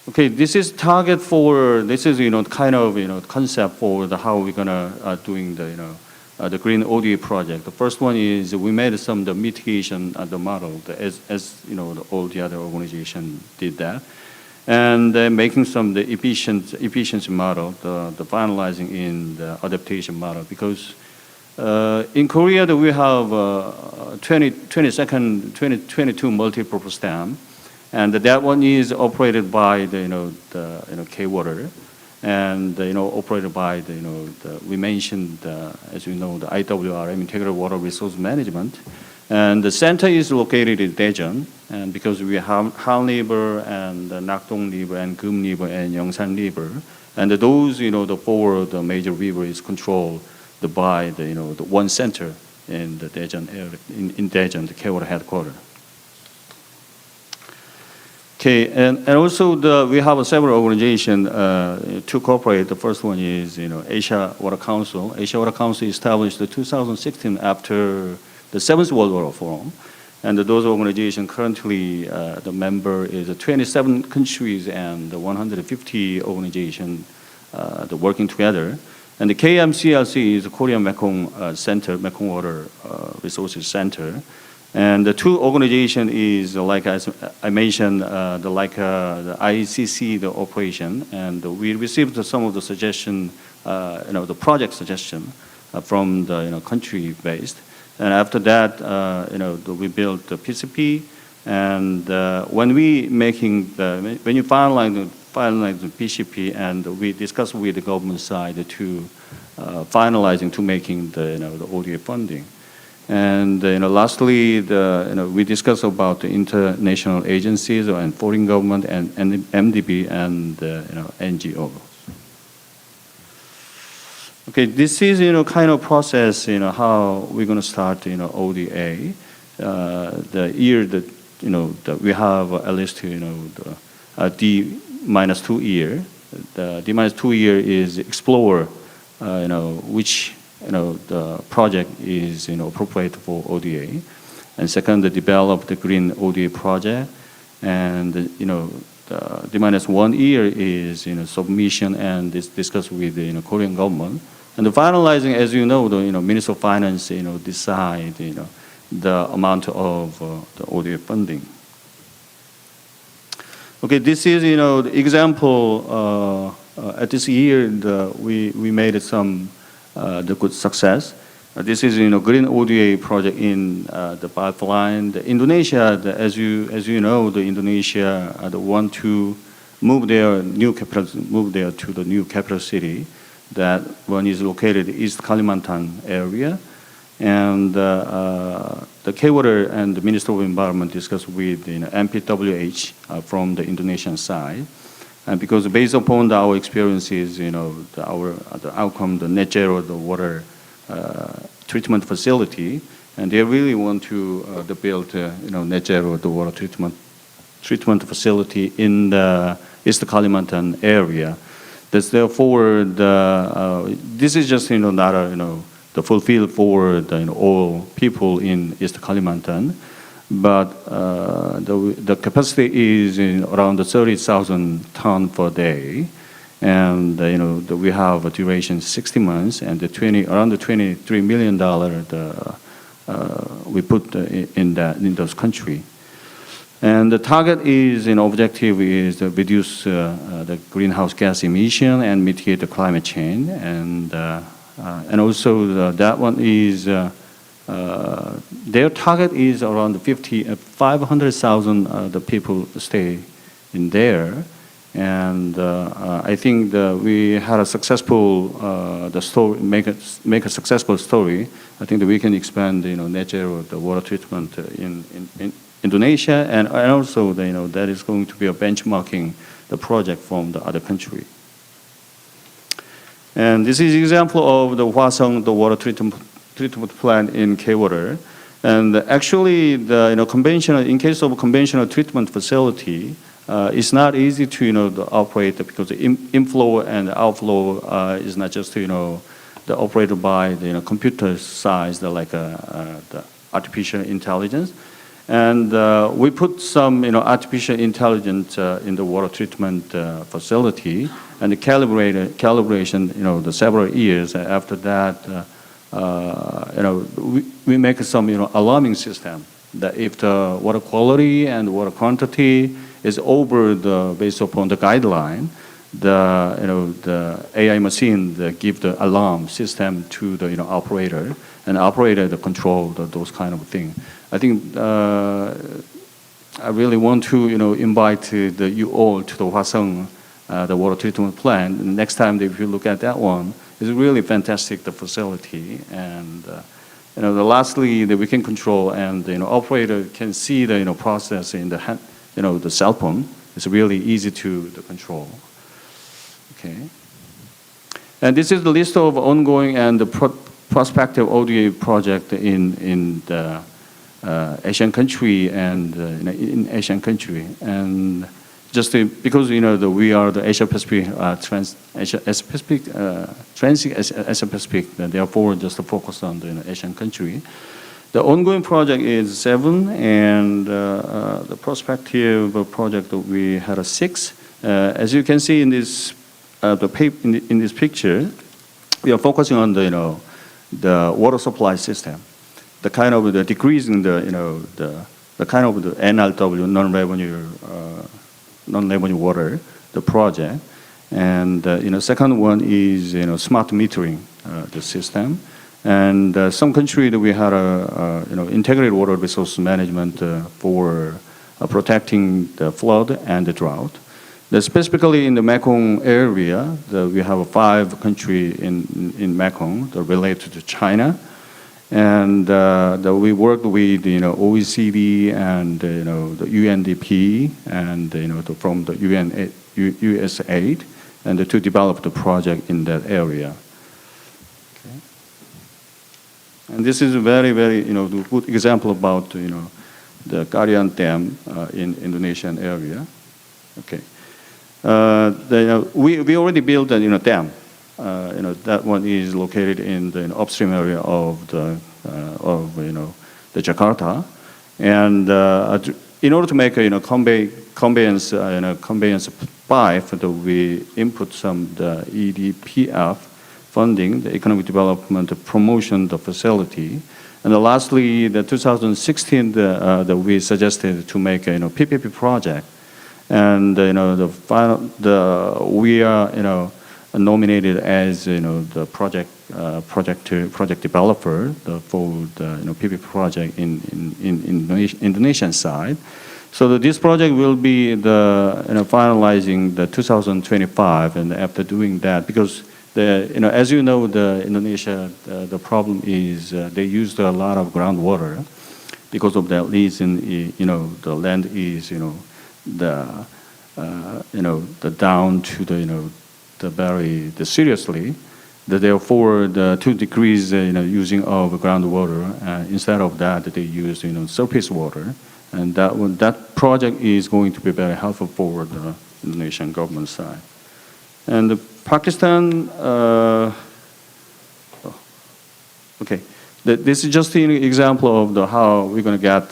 J: Okay, this is target for, this is kind of concept for how we're gonna doing the green ODA project. The first one is we made some the mitigation the model, as all the other organizations did that, and making some the efficiency model, the finalizing in the adaptation model, because in Korea, we have 22 multi-purpose dam, and that one is operated by the K-Water, and operated by we mentioned as you know the IWRM, Integrated Water Resource Management, and the center is located in Daejeon, and because we have Han River and Nakdong River and Geum River and Yeongsan River, and those the four major rivers is controlled by the one center in the Daejeon area, in Daejeon, the K-Water headquarters. Okay, and also we have several organizations to cooperate. The first one is Asia Water Council. Asia Water Council established in 2016 after the Seventh World Water Forum, and those organizations currently the member is 27 countries and 150 organizations working together. And the KMCLC is the Korean Mekong Center, Mekong Water Resources Center. And the two organizations is, like as I mentioned, the ICC, the operation, and we received some of the suggestion, the project suggestion from the country based. And after that, we built the PCP, and when you finalize the PCP, and we discussed with the government side to finalizing to making the ODA funding. And lastly, we discussed about the international agencies and foreign government and MDB and NGOs. Okay, this is kind of process how we're going to start ODA. The year that that we have at least the D-2 year. The D-2 year is explore which the project is appropriate for ODA, and second, develop the green ODA project, and the D-1 year is submission and discuss with the Korean government, and the finalizing, as the Minister of Finance decide the amount of the ODA funding. Okay, this is the example at this year we made some the good success. This is green ODA project in the pipeline. Indonesia, as you know, the Indonesia want to move their to the new capital city. That one is located East Kalimantan area, and the K-Water and the Minister of Environment discussed with MPWH from the Indonesian side. And because based upon our experiences, the outcome, the net zero, the water treatment facility, and they really want to build, net zero, the water treatment treatment facility in the East Kalimantan area. Therefore, this is just not the fulfill for all people in East Kalimantan, but the capacity is around 30,000 tons per day, and we have a duration 60 months, and around the $23 million we put in those countries. And the target is, objective is to reduce the greenhouse gas emission and mitigate the climate change. And also that one is, their target is around 500,000 the people stay in there. And I think we had a successful story, make a successful story. I think that we can expand, net zero, the water treatment in Indonesia, and also that is going to be a benchmarking the project from the other country. And this is an example of the Hwasong, the water treatment plant in K-Water. And actually, in case of a conventional treatment facility, it's not easy to to operate because the inflow and outflow is not just the operated by the computer science, like the artificial intelligence. And we put some artificial intelligence in the water treatment facility, and the calibration the several years after that we make some alarming system that if the water quality and water quantity is over based upon the guideline, the AI machine give the alarm system to the operator, and operator control those kind of things. I think I really want to invite you all to the Hwasong, the water treatment plant. Next time if you look at that one, it's really fantastic, the facility. And lastly, that we can control, and the operator can see the process in the hand, the cell phone. It's really easy to control. Okay. And this is the list of ongoing and the prospective ODA project in the Asian country and in Asian country. And just because we are the Asia Pacific Asia Pacific, therefore just to focus on the Asian country. The ongoing project is 7, and the prospective project we had 6. As you can see in this in this picture, we are focusing on the water supply system, the kind of the decreasing the kind of the NRW, non-revenue water, the project, and second one is smart metering, the system. And some country that we had a integrated water resource management for protecting the flood and the drought. Specifically in the Mekong area, we have 5 countries in Mekong that related to China, and we worked with OECD and the UNDP and from the USAID and to develop the project in that area. And this is a very, very, good example about, the Karian Dam in Indonesian area. Okay. We already built a, dam. That one is located in the upstream area of the Jakarta. And in order to make a, conveyance pipe, we input some the EDPF funding, the economic development promotion, the facility. And lastly, the 2016, that we suggested to make a PPP project. And we are nominated as the project developer for the PPP project in Indonesian side. So this project will be finalizing the 2025, and after doing that, because as you know, the Indonesia, the problem is they used a lot of groundwater. Because of that reason, the land is the down to the very seriously. therefore, to decrease using of groundwater, instead of that, they use surface water, and that project is going to be very helpful for the Indonesian government side. And Pakistan, okay, this is just an example of how we're going to get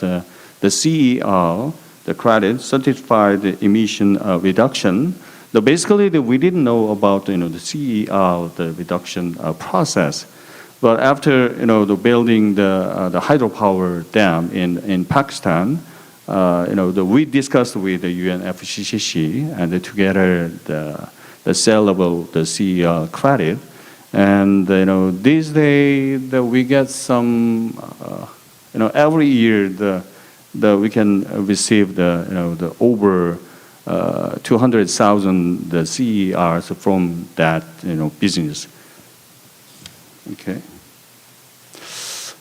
J: the CER, the credit, certified emission reduction. Basically, we didn't know about the CER, the reduction process, but after the building the hydropower dam in Pakistan, we discussed with the UNFCCC and together the sellable the CER credit, and these days we get some every year we can receive the over 200,000 the CERs from that business. Okay.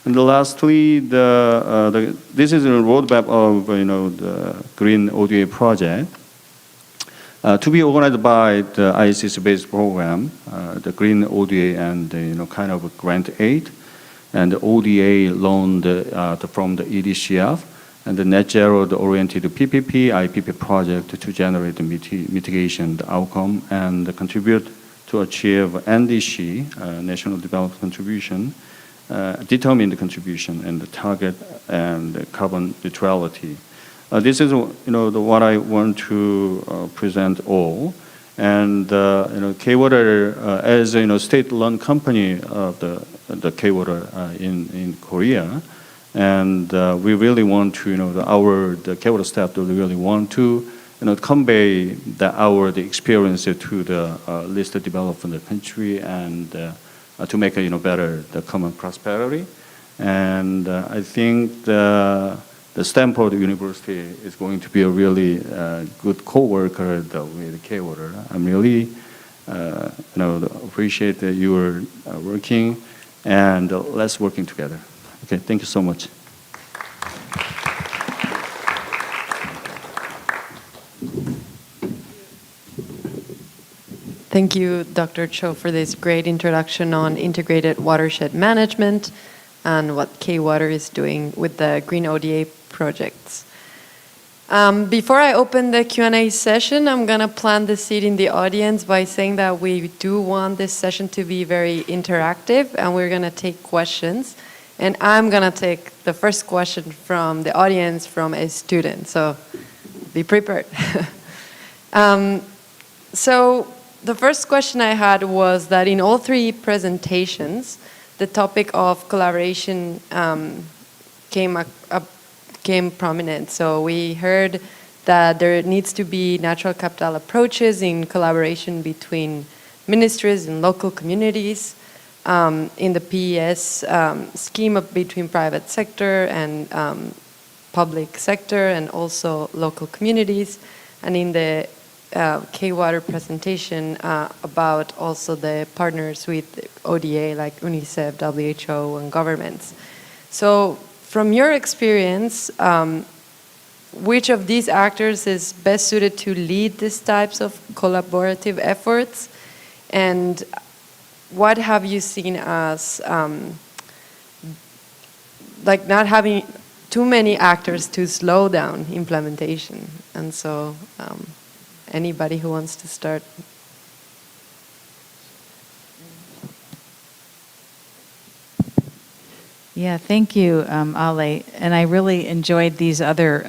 J: And lastly, this is a roadmap of the Green ODA project to be organized by the ICC-based program, the Green ODA and kind of a grant aid, and the ODA loan from the EDCF, and the net zero oriented PPP, IPP project to generate the mitigation the outcome and contribute to achieve NDC, National Development Contribution, determine the contribution and the target and the carbon neutrality. This is what I want to present all. And K-Water, as a state-run company of the K-Water in Korea, and we really want to, the K-Water staff really want to, convey the experience to the least developed country and to make better the common prosperity. And I think the Stanford University is going to be a really good co-worker with K-Water. I'm really appreciate that you are working, and let's working together. Okay, thank you so much.
G: Thank you, Dr. Cho, for this great introduction on integrated watershed management and what K-Water is doing with the Green ODA projects. Before I open the Q&A session, I'm going to plant the seed in the audience by saying that we do want this session to be very interactive, and we're going to take questions. And I'm going to take the first question from the audience from a student, so be prepared. So the first question I had was that in all three presentations, the topic of collaboration came prominent. So we heard that there needs to be natural capital approaches in collaboration between ministries and local communities. In the PES scheme between private sector and public sector and also local communities, and in the K-Water presentation about also the partners with ODA like UNICEF, WHO, and governments. So from your experience, which of these actors is best suited to lead these types of collaborative efforts, and what have you seen as like not having too many actors to slow down implementation? And so anybody who wants to start.
V: Yeah, thank you, Ale. And I really enjoyed these other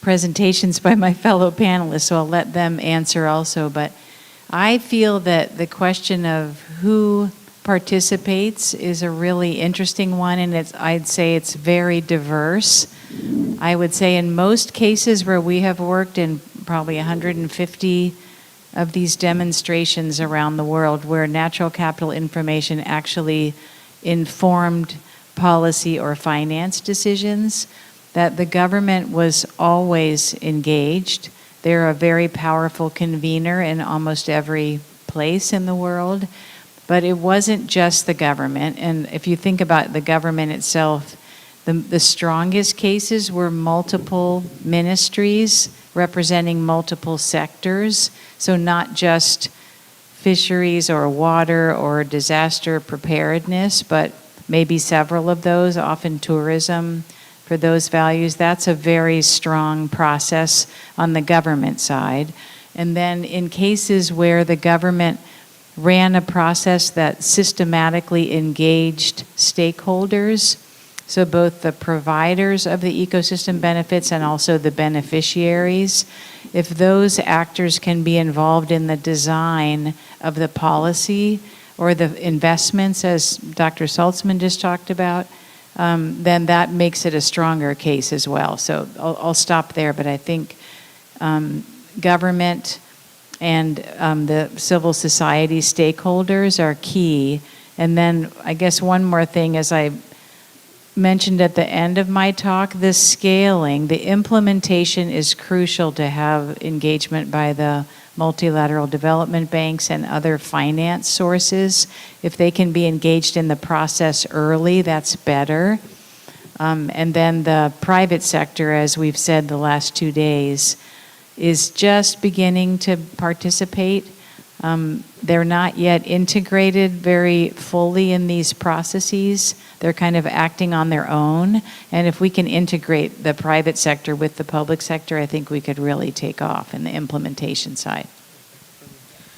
V: presentations by my fellow panelists, so I'll let them answer also. But I feel that the question of who participates is a really interesting one, and I'd say it's very diverse. I would say in most cases where we have worked in probably 150 of these demonstrations around the world where natural capital information actually informed policy or finance decisions, that the government was always engaged. They're a very powerful convener in almost every place in the world. But it wasn't just the government. And if you think about the government itself, the strongest cases were multiple ministries representing multiple sectors. So not just fisheries or water or disaster preparedness, but maybe several of those, often tourism for those values. That's a very strong process on the government side. And then in cases where the government ran a process that systematically engaged stakeholders, so both the providers of the ecosystem benefits and also the beneficiaries, if those actors can be involved in the design of the policy or the investments, as Dr. Saltzman just talked about, then that makes it a stronger case as well. So I'll stop there, but I think government and the civil society stakeholders are key. And then I guess one more thing, as I mentioned at the end of my talk, the scaling, the implementation is crucial to have engagement by the multilateral development banks and other finance sources. If they can be engaged in the process early, that's better. And then the private sector, as we've said the last 2 days, is just beginning to participate. They're not yet integrated very fully in these processes. They're kind of acting on their own. And if we can integrate the private sector with the public sector, I think we could really take off in the implementation side.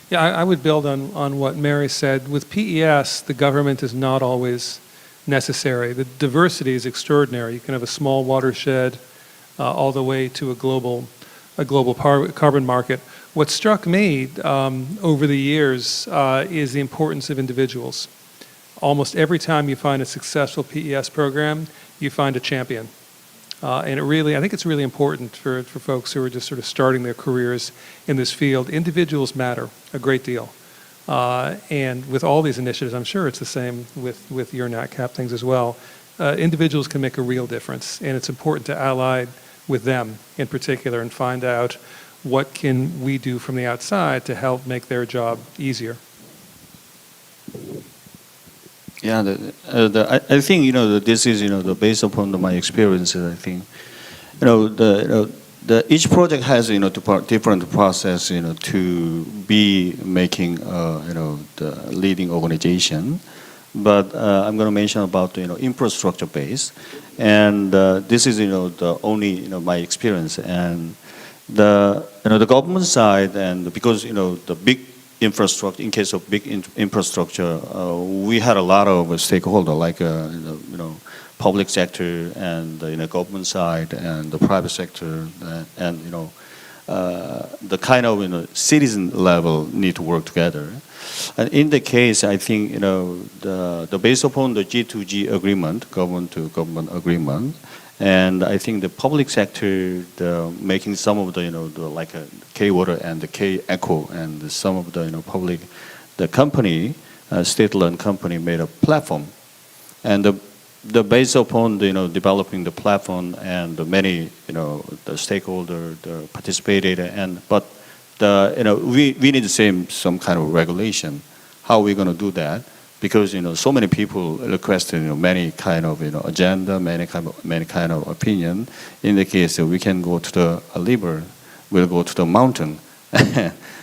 F: Yeah, I would build on what Mary said. With PES, the government is not always necessary. The diversity is extraordinary. You can have a small watershed all the way to a global carbon market. What struck me over the years is the importance of individuals. Almost every time you find a successful PES program, you find a champion. And I think it's really important for folks who are just sort of starting their careers in this field. Individuals matter a great deal. And with all these initiatives, I'm sure it's the same with your NatCap things as well. Individuals can make a real difference, and it's important to ally with them in particular and find out what can we do from the outside to help make their job easier.
J: Yeah, I think this is based upon my experiences. I think each project has different process to be making the leading organization. But I'm going to mention about the infrastructure base, and this is the only my experience, and the government side, and because the big infrastructure, in case of big infrastructure, we had a lot of stakeholders like public sector and the government side and the private sector, and the kind of citizen level need to work together. And in the case, I think the based upon the G2G agreement, government to government agreement, and I think the public sector making some of the like K-Water and the K-Eco and some of the public, the company, state-run company made a platform, and the based upon developing the platform and the many the stakeholder participated, and but we need some kind of regulation. How are we going to do that? Because so many people requested many kind of agenda, many kind of opinion. In the case we can go to the river, we'll go to the mountain,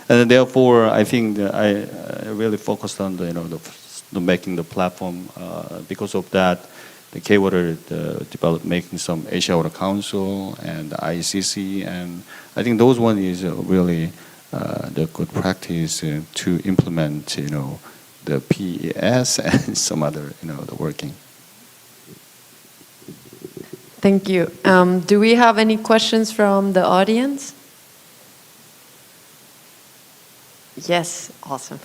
J: and therefore I think I really focused on the making the platform. Because of that, the K-Water developed making some Asia Water Council and the ICC, and I think those one is really the good practice to implement the PES and some other the working.
G: Thank you. Do we have any questions from the audience? Yes, awesome.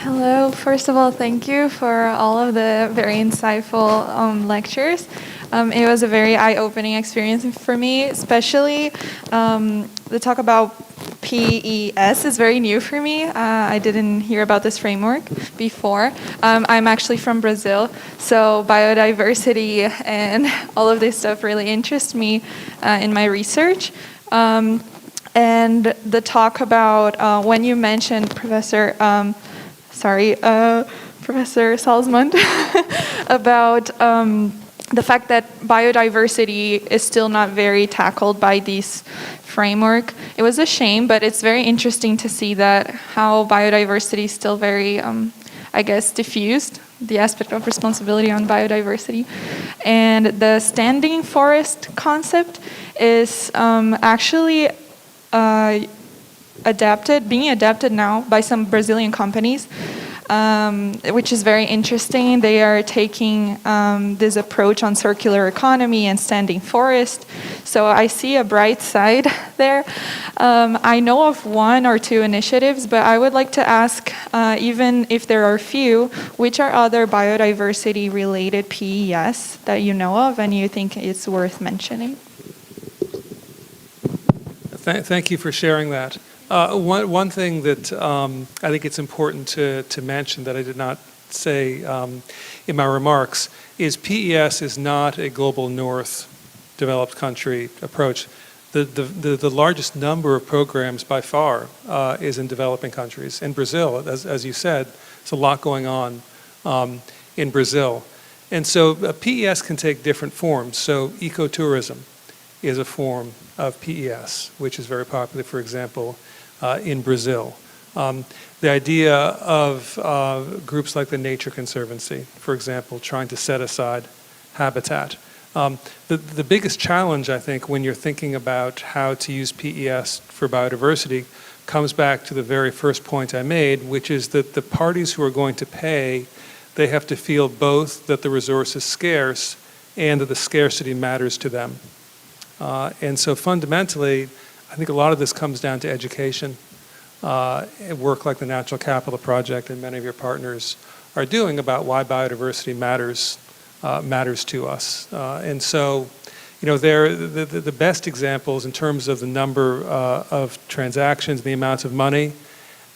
K: Hello. First of all, thank you for all of the very insightful lectures. It was a very eye-opening experience for me, especially the talk about PES is very new for me. I didn't hear about this framework before. I'm actually from Brazil, so biodiversity and all of this stuff really interests me in my research. And the talk about when you mentioned Professor Salzman about the fact that biodiversity is still not very tackled by this framework. It was a shame, but it's very interesting to see that how biodiversity is still very, I guess, diffused, the aspect of responsibility on biodiversity. And the standing forest concept is actually being adapted now by some Brazilian companies, which is very interesting. They are taking this approach on circular economy and standing forest. So I see a bright side there. I know of one or two initiatives, but I would like to ask, even if there are few, which are other biodiversity-related PES that you know of and you think it's worth mentioning?
F: Thank you for sharing that. One thing that I think it's important to mention that I did not say in my remarks is PES is not a global north developed country approach. The largest number of programs by far is in developing countries. In Brazil, as you said, there's a lot going on in Brazil. And so PES can take different forms. So ecotourism is a form of PES, which is very popular, for example, in Brazil. The idea of groups like the Nature Conservancy, for example, trying to set aside habitat. The biggest challenge, I think, when you're thinking about how to use PES for biodiversity comes back to the very first point I made, which is that the parties who are going to pay, they have to feel both that the resource is scarce and that the scarcity matters to them. And so fundamentally, I think a lot of this comes down to education. Work like the Natural Capital Project and many of your partners are doing about why biodiversity matters to us. And so, you know, the best examples in terms of the number of transactions, the amount of money,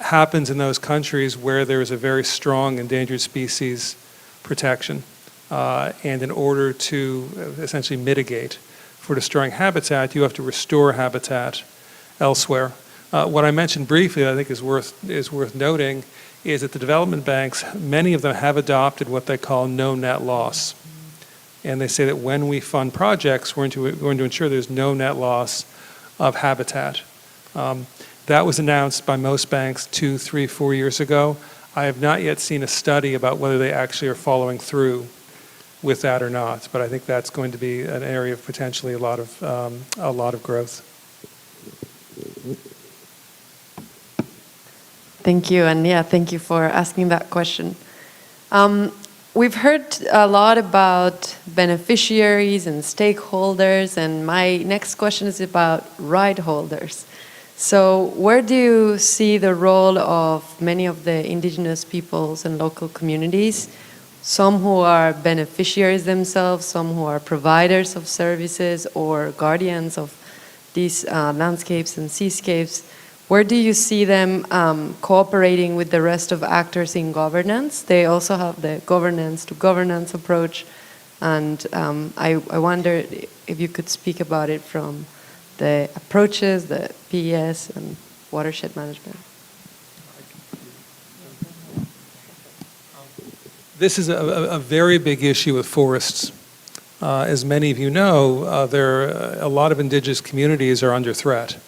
F: happens in those countries where there is a very strong endangered species protection. And in order to essentially mitigate for destroying habitat, you have to restore habitat elsewhere. What I mentioned briefly, I think is worth noting, is that the development banks, many of them have adopted what they call no net loss. And they say that when we fund projects, we're going to ensure there's no net loss of habitat. That was announced by most banks 2, 3, 4 years ago. I have not yet seen a study about whether they actually are following through with that or not, but I think that's going to be an area of potentially a lot of growth.
G: Thank you, and yeah, thank you for asking that question. We've heard a lot about beneficiaries and stakeholders, and my next question is about right holders. So where do you see the role of many of the indigenous peoples and local communities? Some who are beneficiaries themselves, some who are providers of services or guardians of these landscapes and seascapes. Where do you see them cooperating with the rest of actors in governance? They also have the governance to governance approach. And I wonder if you could speak about it from the approaches, the PES and watershed management.
F: This is a very big issue with forests. As many of you know, a lot of indigenous communities are under threat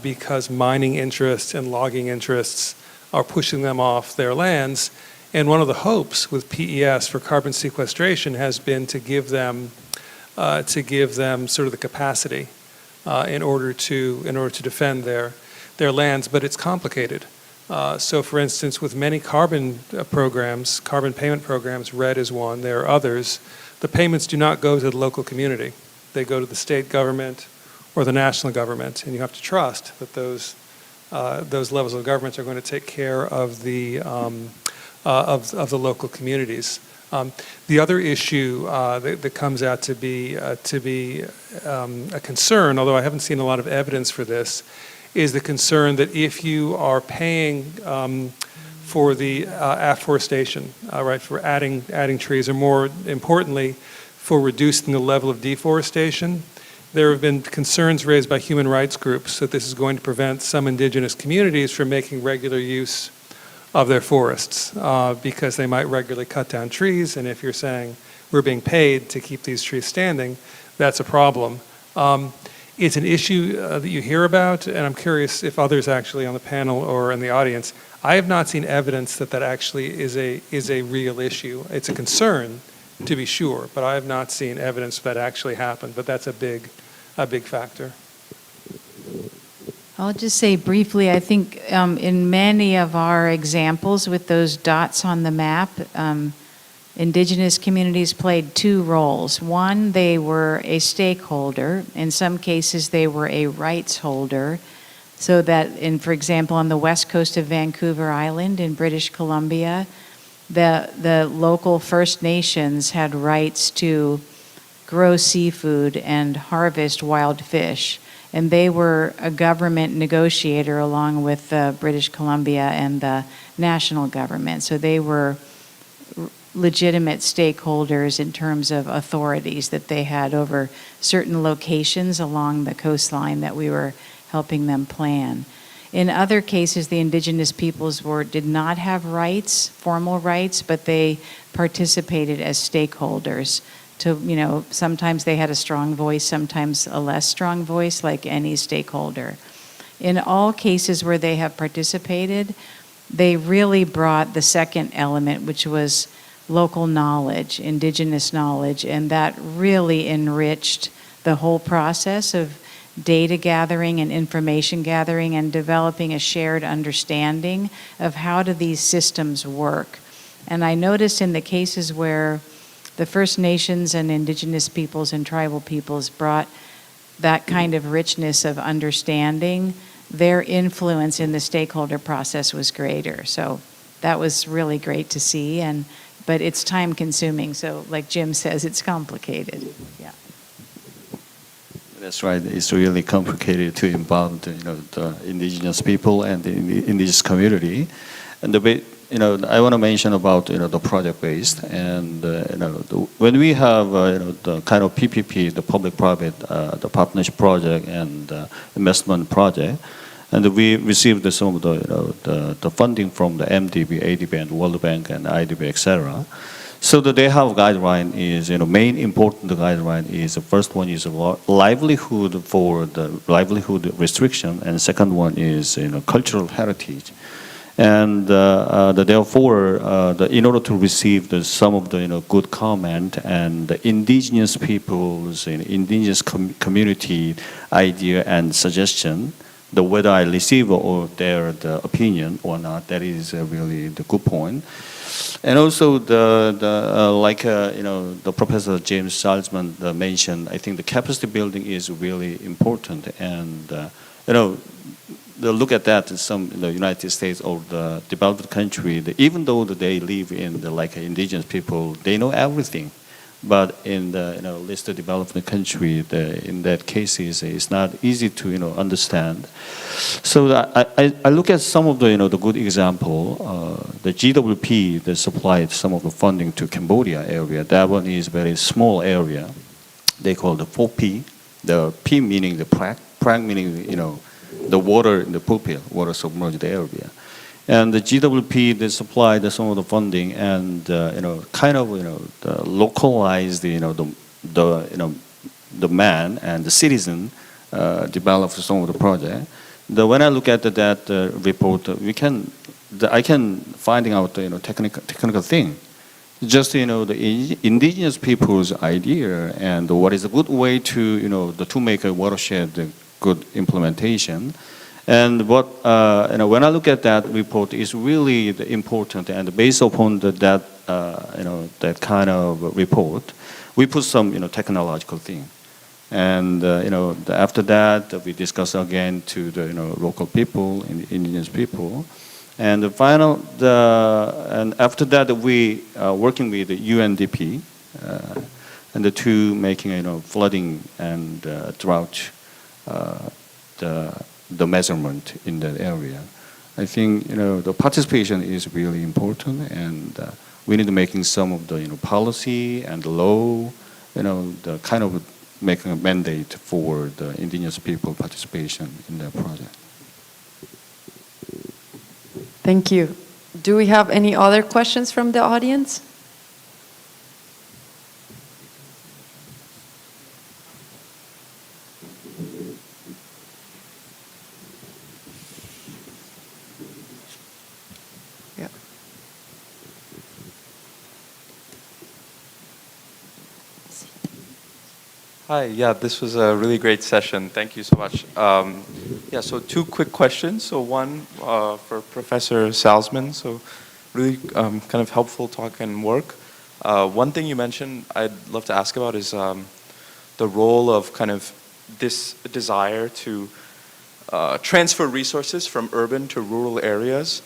F: because mining interests and logging interests are pushing them off their lands. And one of the hopes with PES for carbon sequestration has been to give them sort of the capacity in order to defend their lands. But it's complicated. So for instance, with many carbon programs, carbon payment programs, RED is one, there are others, the payments do not go to the local community. They go to the state government or the national government, and you have to trust that those levels of government are going to take care of the local communities. The other issue that comes out to be a concern, although I haven't seen a lot of evidence for this, is the concern that if you are paying for the afforestation, right, for adding trees, or more importantly, for reducing the level of deforestation, there have been concerns raised by human rights groups that this is going to prevent some indigenous communities from making regular use of their forests because they might regularly cut down trees, and if you're saying we're being paid to keep these trees standing, that's a problem. It's an issue that you hear about, and I'm curious if others actually on the panel or in the audience, I have not seen evidence that that actually is a real issue. It's a concern, to be sure, but I have not seen evidence that actually happened, but that's a big factor.
V: I'll just say briefly, I think in many of our examples with those dots on the map, indigenous communities played two roles. One, they were a stakeholder. In some cases, they were a rights holder. So that, for example, on the west coast of Vancouver Island in British Columbia, the local First Nations had rights to grow seafood and harvest wild fish. And they were a government negotiator along with British Columbia and the national government. So they were legitimate stakeholders in terms of authorities that they had over certain locations along the coastline that we were helping them plan. In other cases, the indigenous peoples did not have rights, formal rights, but they participated as stakeholders. Sometimes they had a strong voice, sometimes a less strong voice, like any stakeholder. In all cases where they have participated, they really brought the second element, which was local knowledge, indigenous knowledge, and that really enriched the whole process of data gathering and information gathering and developing a shared understanding of how do these systems work. And I noticed in the cases where the First Nations and indigenous peoples and tribal peoples brought that kind of richness of understanding, their influence in the stakeholder process was greater. So that was really great to see, but it's time consuming. So like Jim says, it's complicated. Yeah.
J: That's right. It's really complicated to involve the indigenous people and the indigenous community. And I want to mention about the project-based, and when we have the kind of PPP, the public-private, the partnership project and investment project, and we received some of the funding from the MDB, ADB, and World Bank, and IDB, etc. So that they have guideline is main important guideline is the first one is livelihood for the livelihood restriction, and second one is cultural heritage. And therefore, in order to receive some of the good comment and the indigenous people's, indigenous community idea and suggestion, whether I receive or their opinion or not, that is really the good point. And also the Professor James Salzman mentioned, I think the capacity building is really important, and look at that in the United States or the developed country, even though they live in indigenous people, they know everything. But in the least developed country, in that cases, it's not easy to understand. So I look at some of the good example. The GWP that supplied some of the funding to Cambodia area. That one is very small area. They call the 4P. The P meaning the prag meaning the water in the pupil, water submerged area. And the GWP, they supplied some of the funding and localized the man and the citizen developed some of the project. When I look at that report, I can finding out technical thing. Just the indigenous people's idea and what is a good way to to make a watershed good implementation. And what when I look at that report, is really important. And based upon that kind of report, we put some technological thing. And after that, we discuss again to the local people, indigenous people. And and after that, we are working with the UNDP and the two making flooding and drought the measurement in that area. I think the participation is really important, and we need to making some of the policy and the law, the kind of making a mandate for the indigenous people participation in the project.
G: Thank you. Do we have any other questions from the audience? Yeah.
L: Hi, yeah, this was a really great session. Thank you so much. Yeah, so two quick questions. So one for Professor Salzman. So really kind of helpful talk and work. One thing you mentioned I'd love to ask about is the role of kind of this desire to transfer resources from urban to rural areas.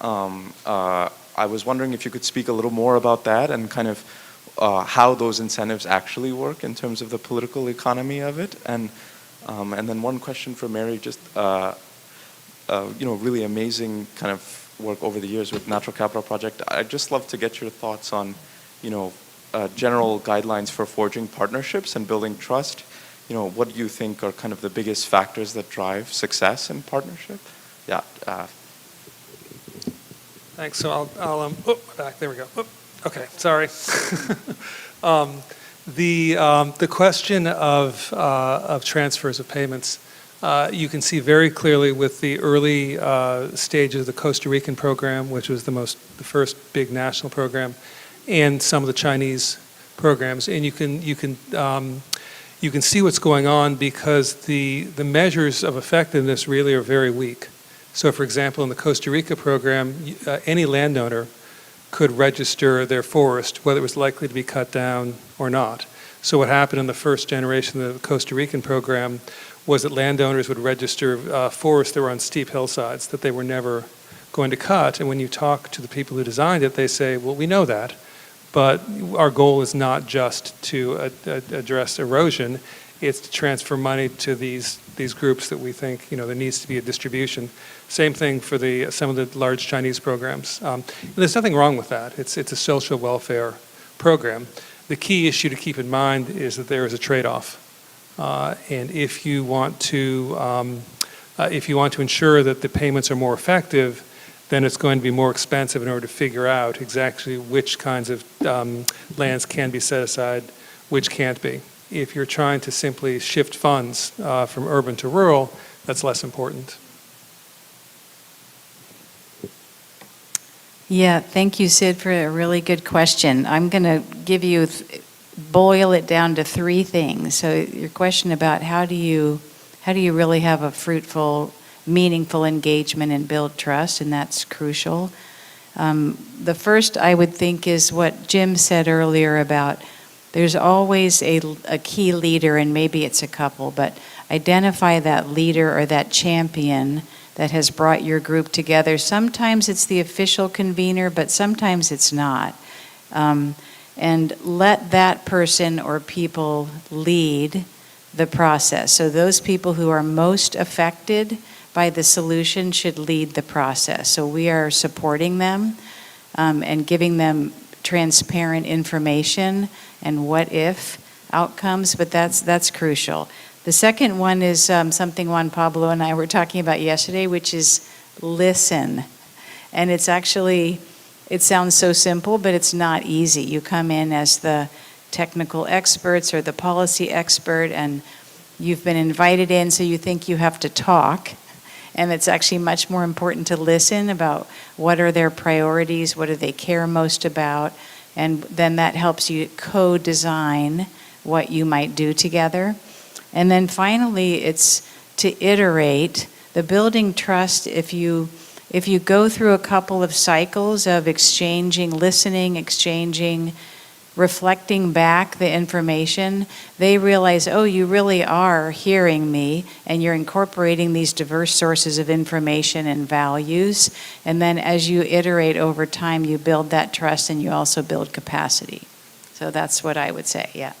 L: I was wondering if you could speak a little more about that and kind of how those incentives actually work in terms of the political economy of it. And then one question for Mary, just really amazing kind of work over the years with Natural Capital Project. I'd just love to get your thoughts on, general guidelines for forging partnerships and building trust. What do you think are kind of the biggest factors that drive success in partnership? Yeah.
F: Thanks. So I'll back. There we go. Okay, sorry. The question of transfers of payments, you can see very clearly with the early stages of the Costa Rican program, which was the first big national program, and some of the Chinese programs, and you can see what's going on because the measures of effectiveness really are very weak. So, for example, in the Costa Rica program, any landowner could register their forest, whether it was likely to be cut down or not. So what happened in the first generation of the Costa Rican program was that landowners would register forests that were on steep hillsides that they were never going to cut. And when you talk to the people who designed it, they say, well, we know that, but our goal is not just to address erosion, it's to transfer money to these groups that we think, there needs to be a distribution. Same thing for some of the large Chinese programs. There's nothing wrong with that. It's a social welfare program. The key issue to keep in mind is that there is a trade-off. And if you want to ensure that the payments are more effective, then it's going to be more expensive in order to figure out exactly which kinds of lands can be set aside, which can't be. If you're trying to simply shift funds from urban to rural, that's less important.
V: Yeah, thank you, Sid, for a really good question. I'm going to boil it down to three things. So your question about how do you really have a fruitful, meaningful engagement and build trust, and that's crucial. The first I would think is what Jim said earlier about there's always a key leader, and maybe it's a couple, but identify that leader or that champion that has brought your group together. Sometimes it's the official convener, but sometimes it's not. And let that person or people lead the process. So those people who are most affected by the solution should lead the process. So we are supporting them and giving them transparent information and what if outcomes, but that's crucial. The second one is something Juan Pablo and I were talking about yesterday, which is listen. And it sounds so simple, but it's not easy. You come in as the technical experts or the policy expert, and you've been invited in, so you think you have to talk. And it's actually much more important to listen about what are their priorities, what do they care most about, and then that helps you co-design what you might do together. And then finally, it's to iterate. The building trust, if you go through a couple of cycles of listening, reflecting back the information, they realize, oh, you really are hearing me, and you're incorporating these diverse sources of information and values. And then as you iterate over time, you build that trust and you also build capacity. So that's what I would say, yeah.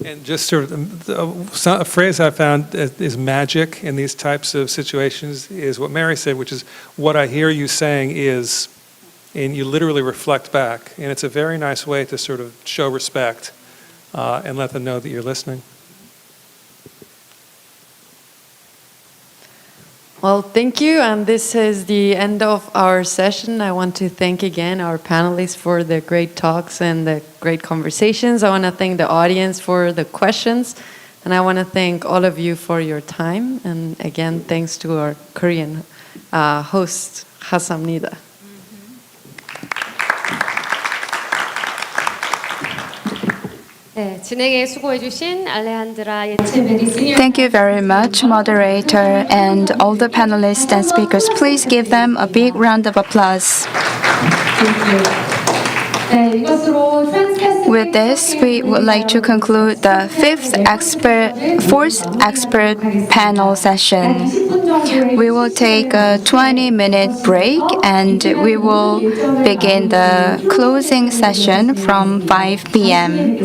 F: And just sort of a phrase I found is magic in these types of situations is what Mary said, which is what I hear you saying is, and you literally reflect back. And it's a very nice way to sort of show respect and let them know that you're listening.
G: Well, thank you. And this is the end of our session. I want to thank again our panelists for the great talks and the great conversations. I want to thank the audience for the questions. And I want to thank all of you for your time. And again, thanks to our Korean host, Hasamnida.
A: 네, 진행에 수고해주신 알레한드라 예체베리 시니어.
B: Thank you very much, moderator, and all the panelists and speakers. Please give them a big round of applause.
A: 네, 이것으로
B: With this, we would like to conclude the fourth expert panel session. We will take a 20-minute break and we will begin the closing session from 5 p.m.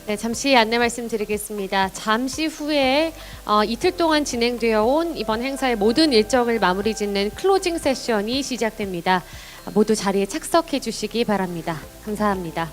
A: 네, 잠시 안내 말씀드리겠습니다. 잠시 후에 이틀 동안 진행되어 온 이번 행사의 모든 일정을 마무리 짓는 클로징 세션이 시작됩니다. 모두 자리에 착석해 주시기 바랍니다. 감사합니다.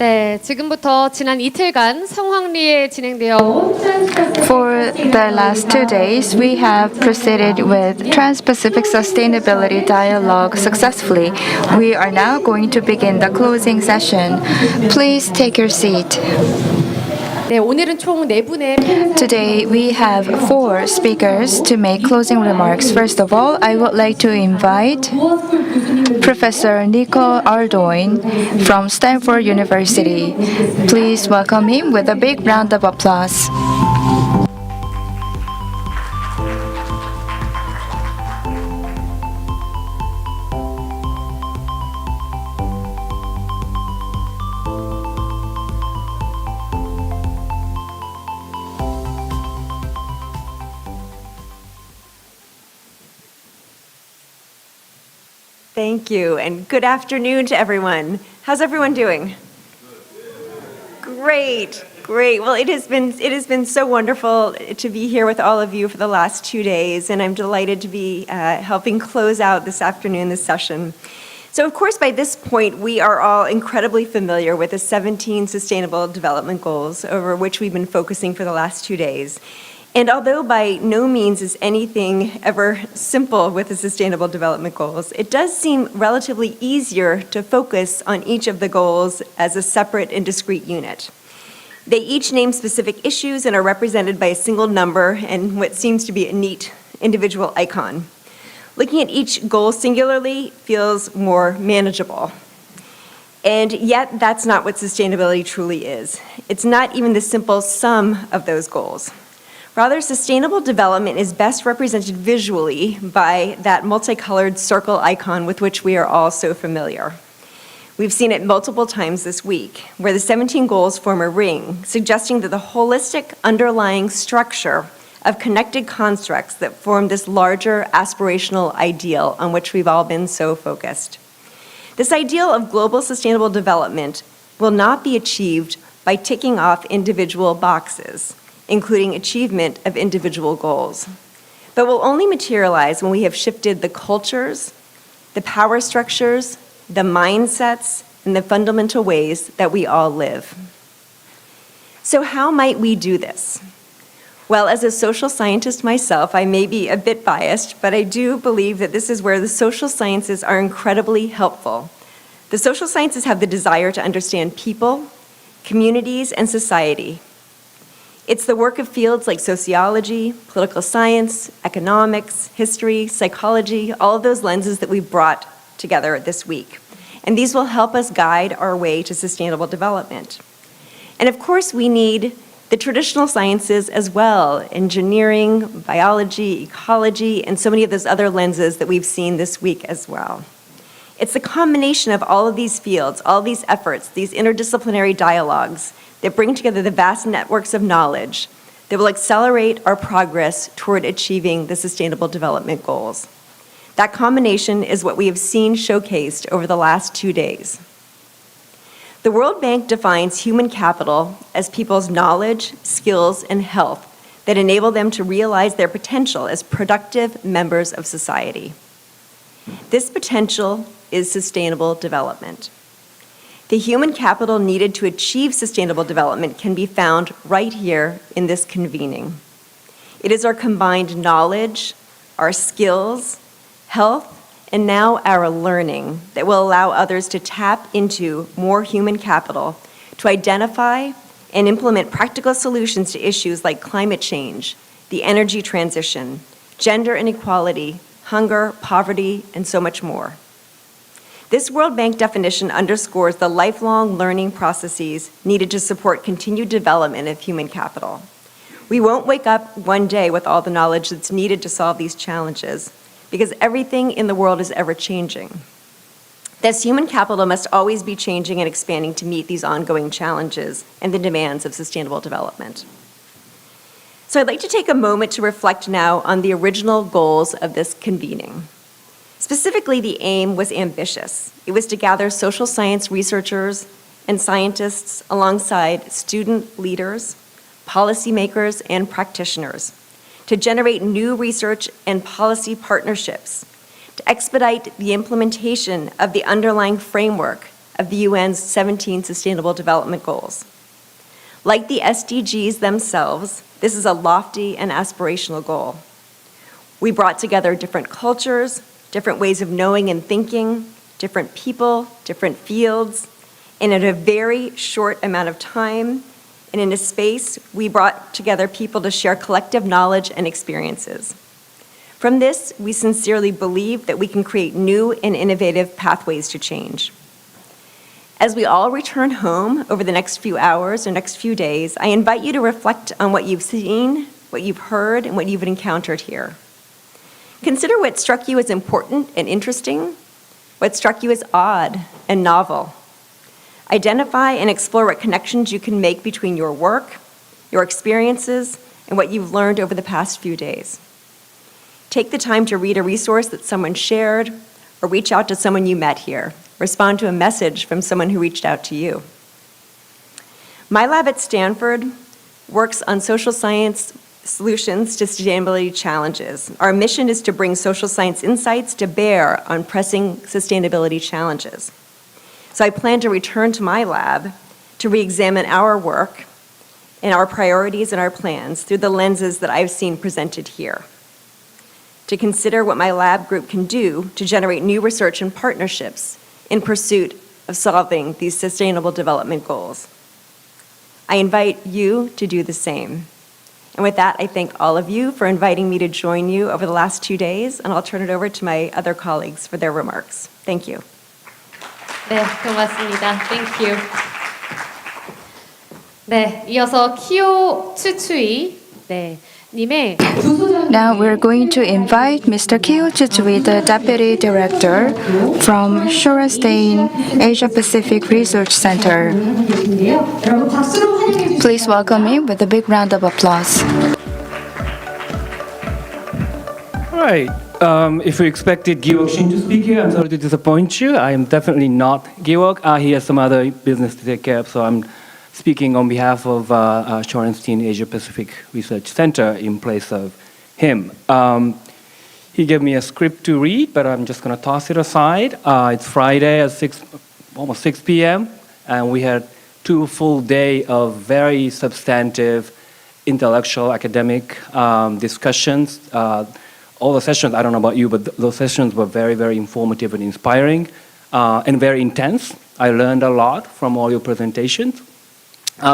A: 네, 지금부터 지난 이틀간 성황리에 진행되어 온
B: For the last 2 days, we have proceeded with Trans-Pacific Sustainability Dialogue successfully. We are now going to begin the closing session. Please take your seat.
A: 네, 오늘은 총 4분의
B: Today, we have 4 speakers to make closing remarks. First of all, I would like to invite Professor Nico Ardoin from Stanford University. Please welcome him with a big round of applause.
N: Thank you, and good afternoon to everyone. How's everyone doing? Great, great. Well, it has been so wonderful to be here with all of you for the last 2 days, and I'm delighted to be helping close out this afternoon, this session. So, of course, by this point, we are all incredibly familiar with the 17 Sustainable Development Goals over which we've been focusing for the last 2 days. And although by no means is anything ever simple with the Sustainable Development Goals, it does seem relatively easier to focus on each of the goals as a separate and discrete unit. They each name specific issues and are represented by a single number and what seems to be a neat individual icon. Looking at each goal singularly feels more manageable. And yet, that's not what sustainability truly is. It's not even the simple sum of those goals. Rather, sustainable development is best represented visually by that multicolored circle icon with which we are all so familiar. We've seen it multiple times this week, where the 17 goals form a ring, suggesting that the holistic underlying structure of connected constructs that form this larger aspirational ideal on which we've all been so focused. This ideal of global sustainable development will not be achieved by ticking off individual boxes, including achievement of individual goals, but will only materialize when we have shifted the cultures, the power structures, the mindsets, and the fundamental ways that we all live. So how might we do this? Well, as a social scientist myself, I may be a bit biased, but I do believe that this is where the social sciences are incredibly helpful. The social sciences have the desire to understand people, communities, and society. It's the work of fields like sociology, political science, economics, history, psychology, all of those lenses that we've brought together this week. And these will help us guide our way to sustainable development. And of course, we need the traditional sciences as well, engineering, biology, ecology, and so many of those other lenses that we've seen this week as well. It's the combination of all of these fields, all these efforts, these interdisciplinary dialogues that bring together the vast networks of knowledge that will accelerate our progress toward achieving the Sustainable Development Goals. That combination is what we have seen showcased over the last 2 days. The World Bank defines human capital as people's knowledge, skills, and health that enable them to realize their potential as productive members of society. This potential is sustainable development. The human capital needed to achieve sustainable development can be found right here in this convening. It is our combined knowledge, our skills, health, and now our learning that will allow others to tap into more human capital to identify and implement practical solutions to issues like climate change, the energy transition, gender inequality, hunger, poverty, and so much more. This World Bank definition underscores the lifelong learning processes needed to support continued development of human capital. We won't wake up one day with all the knowledge that's needed to solve these challenges, because everything in the world is ever changing. Thus, human capital must always be changing and expanding to meet these ongoing challenges and the demands of sustainable development. So I'd like to take a moment to reflect now on the original goals of this convening. Specifically, the aim was ambitious. It was to gather social science researchers and scientists alongside student leaders, policymakers, and practitioners to generate new research and policy partnerships, to expedite the implementation of the underlying framework of the UN's 17 Sustainable Development Goals. Like the SDGs themselves, this is a lofty and aspirational goal. We brought together different cultures, different ways of knowing and thinking, different people, different fields, and in a very short amount of time, and in a space, we brought together people to share collective knowledge and experiences. From this, we sincerely believe that we can create new and innovative pathways to change. As we all return home over the next few hours or next few days, I invite you to reflect on what you've seen, what you've heard, and what you've encountered here. Consider what struck you as important and interesting, what struck you as odd and novel. Identify and explore what connections you can make between your work, your experiences, and what you've learned over the past few days. Take the time to read a resource that someone shared, or reach out to someone you met here. Respond to a message from someone who reached out to you. My lab at Stanford works on social science solutions to sustainability challenges. Our mission is to bring social science insights to bear on pressing sustainability challenges. So I plan to return to my lab to re-examine our work and our priorities and our plans through the lenses that I've seen presented here. To consider what my lab group can do to generate new research and partnerships in pursuit of solving these sustainable development goals. I invite you to do the same. And with that, I thank all of you for inviting me to join you over the last 2 days, and I'll turn it over to my other colleagues for their remarks. Thank you.
A: 네, 고맙습니다. Thank you. 네, 이어서 키오 츠츠이 님의
B: Now we're going to invite Mr. Kyo Chitsui, the Deputy Director from Shorenstein Asia Pacific Research Center. Please welcome him with a big round of applause.
P: All right. If you expected Giwok Shin to speak here, I'm sorry to disappoint you. I am definitely not Giwok. He has some other business to take care of, so I'm speaking on behalf of Shorenstein Asia Pacific Research Center in place of him. He gave me a script to read, but I'm just going to toss it aside. It's Friday at almost 6 p.m., and we had 2 full days of very substantive intellectual academic discussions. All the sessions, I don't know about you, but those sessions were very, very informative and inspiring and very intense. I learned a lot from all your presentations.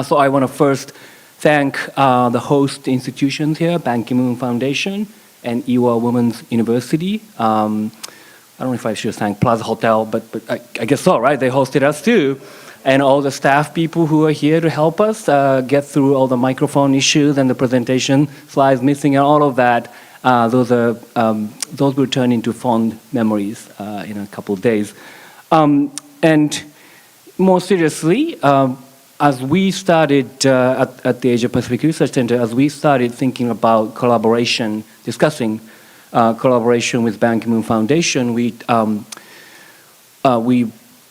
P: So I want to first thank the host institutions here, Ban Ki-moon Foundation and Ewha Women's University. I don't know if I should thank Plaza Hotel, but I guess so, right? They hosted us too. And all the staff people who are here to help us get through all the microphone issues and the presentation slides missing and all of that. Those will turn into fond memories in a couple of days. And more seriously, as we started at the Asia Pacific Research Center, as we started thinking about collaboration, discussing collaboration with Ban Ki-moon Foundation, we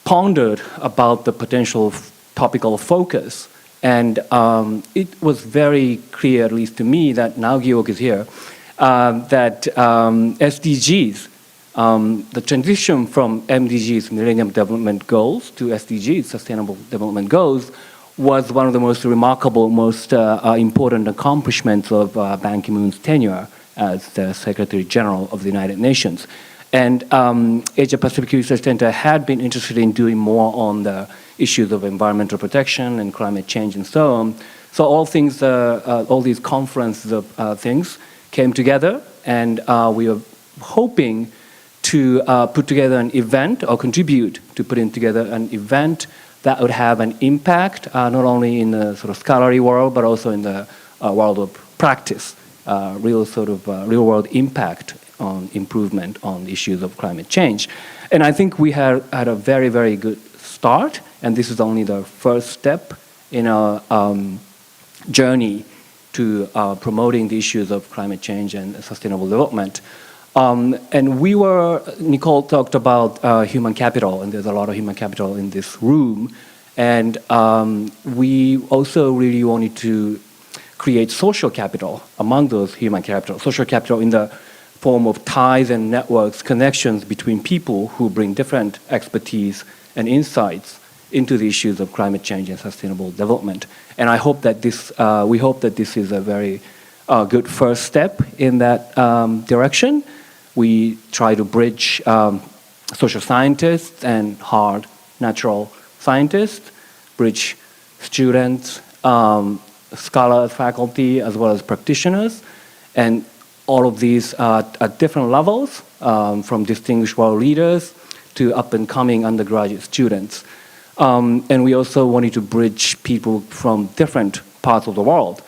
P: pondered about the potential topical focus. And it was very clear, at least to me, that now Giwok is here, that SDGs, the transition from MDGs, Millennium Development Goals, to SDGs, Sustainable Development Goals, was one of the most remarkable, most important accomplishments of Ban Ki-moon's tenure as the Secretary General of the United Nations. And Asia Pacific Research Center had been interested in doing more on the issues of environmental protection and climate change and so on. So all these conferences of things came together, and we were hoping to put together an event or contribute to putting together an event that would have an impact not only in the sort of scholarly world, but also in the world of practice, real world impact on improvement on issues of climate change. And I think we had a very, very good start, and this is only the first step in our journey to promoting the issues of climate change and sustainable development. And Nicole talked about human capital, and there's a lot of human capital in this room. And we also really wanted to create social capital among those human capital, social capital in the form of ties and networks, connections between people who bring different expertise and insights into the issues of climate change and sustainable development. And I hope that we hope that this is a very good first step in that direction. We try to bridge social scientists and hard natural scientists, bridge students, scholars, faculty, as well as practitioners, and all of these at different levels, from distinguished world leaders to up-and-coming undergraduate students. And we also wanted to bridge people from different parts of the world,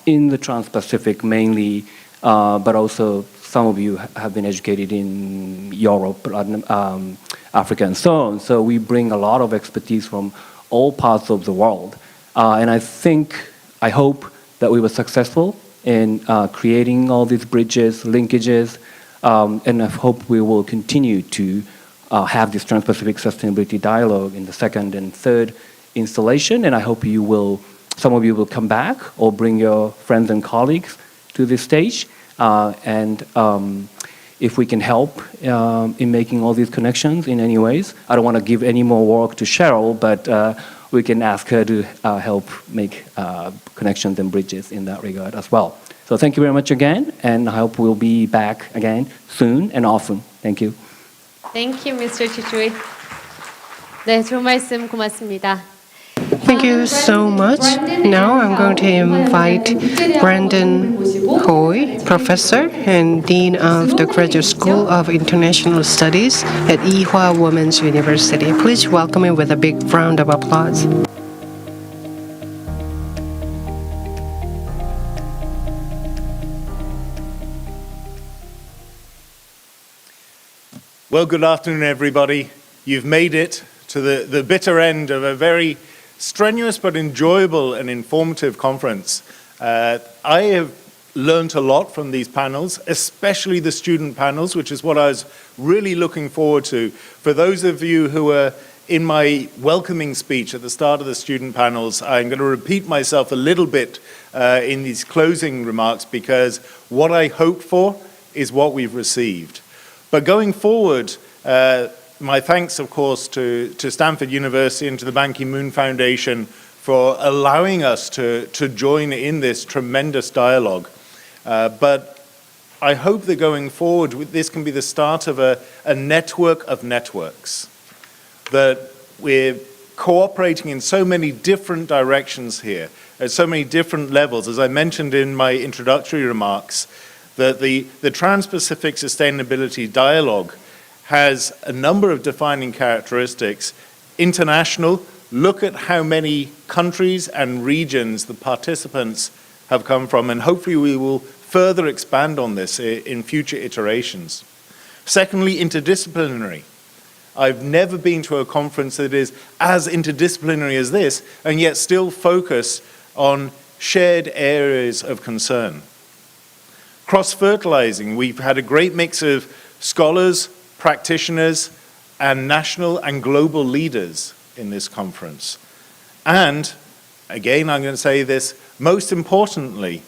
P: in the Trans-Pacific mainly, but also some of you have been educated in Europe, Africa, and so on. So we bring a lot of expertise from all parts of the world. And I hope that we were successful in creating all these bridges, linkages, and I hope we will continue to have this Trans-Pacific Sustainability Dialogue in the second and third installation, and I hope some of you will come back or bring your friends and colleagues to this stage, and if we can help in making all these connections in any ways. I don't want to give any more work to Cheryl, but we can ask her to help make connections and bridges in that regard as well. So thank you very much again, and I hope we'll be back again soon and often. Thank you.
A: Thank you, Mr. Chichui. 네, 좋은 말씀 고맙습니다.
D: Thank you so much. Now I'm going to invite Brandon Hoy, Professor and Dean of the Graduate School of International Studies at Ewha Women's University. Please welcome him with a big round of applause.
O: Well, good afternoon, everybody. You've made it to the bitter end of a very strenuous but enjoyable and informative conference. I have learned a lot from these panels, especially the student panels, which is what I was really looking forward to. For those of you who were in my welcoming speech at the start of the student panels, I'm going to repeat myself a little bit in these closing remarks, because what I hoped for is what we've received. But going forward, my thanks, of course, to Stanford University and to the Ban Ki-moon Foundation for allowing us to join in this tremendous dialogue. But I hope that going forward, this can be the start of a network of networks, that we're cooperating in so many different directions here, at so many different levels. As I mentioned in my introductory remarks, that the Trans-Pacific Sustainability Dialogue has a number of defining characteristics. International, look at how many countries and regions the participants have come from, and hopefully we will further expand on this in future iterations. Secondly, interdisciplinary. I've never been to a conference that is as interdisciplinary as this, and yet still focus on shared areas of concern. Cross-fertilizing, we've had a great mix of scholars, practitioners, and national and global leaders in this conference. And, again, I'm going to say this, most importantly,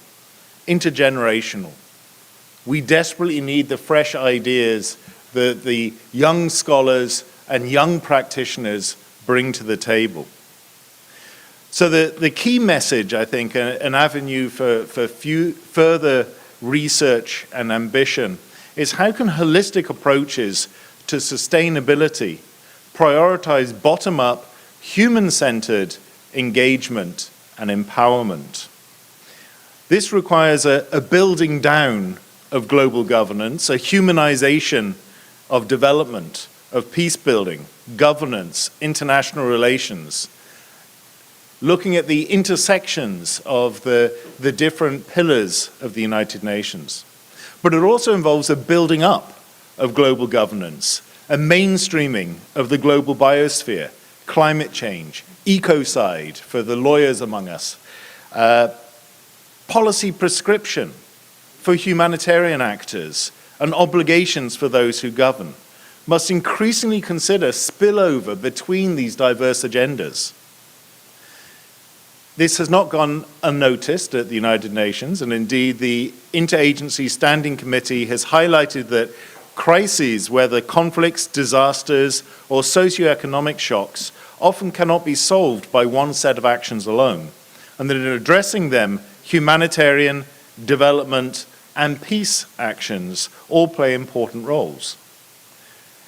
O: intergenerational. We desperately need the fresh ideas that the young scholars and young practitioners bring to the table. So the key message, I think, an avenue for further research and ambition, is how can holistic approaches to sustainability prioritize bottom-up, human-centered engagement and empowerment. This requires a building down of global governance, a humanization of development, of peace building, governance, international relations, looking at the intersections of the different pillars of the United Nations. But it also involves a building up of global governance, a mainstreaming of the global biosphere, climate change, ecocide for the lawyers among us, policy prescription for humanitarian actors, and obligations for those who govern, must increasingly consider spillover between these diverse agendas. This has not gone unnoticed at the United Nations, and indeed the Interagency Standing Committee has highlighted that crises, whether conflicts, disasters, or socioeconomic shocks, often cannot be solved by one set of actions alone, and that in addressing them, humanitarian, development, and peace actions all play important roles.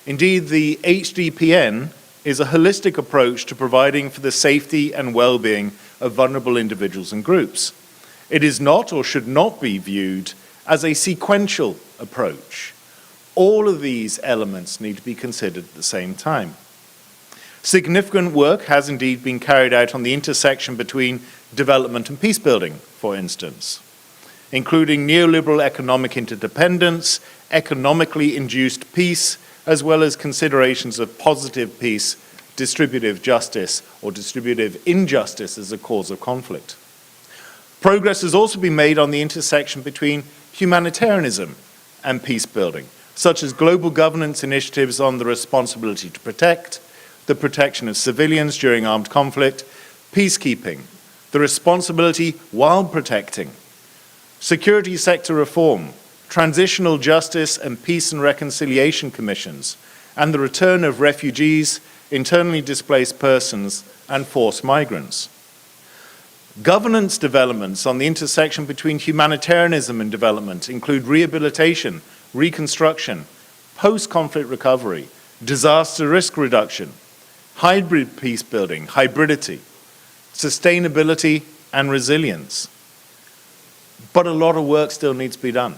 O: Indeed, the HDPN is a holistic approach to providing for the safety and well-being of vulnerable individuals and groups. It is not or should not be viewed as a sequential approach. All of these elements need to be considered at the same time. Significant work has indeed been carried out on the intersection between development and peace building, for instance, including neoliberal economic interdependence, economically induced peace, as well as considerations of positive peace, distributive justice, or distributive injustice as a cause of conflict. Progress has also been made on the intersection between humanitarianism and peace building, such as global governance initiatives on the responsibility to protect, the protection of civilians during armed conflict, peacekeeping, the responsibility while protecting, security sector reform, transitional justice and peace and reconciliation commissions, and the return of refugees, internally displaced persons, and forced migrants. Governance developments on the intersection between humanitarianism and development include rehabilitation, reconstruction, post-conflict recovery, disaster risk reduction, hybrid peace building, hybridity, sustainability, and resilience. But a lot of work still needs to be done.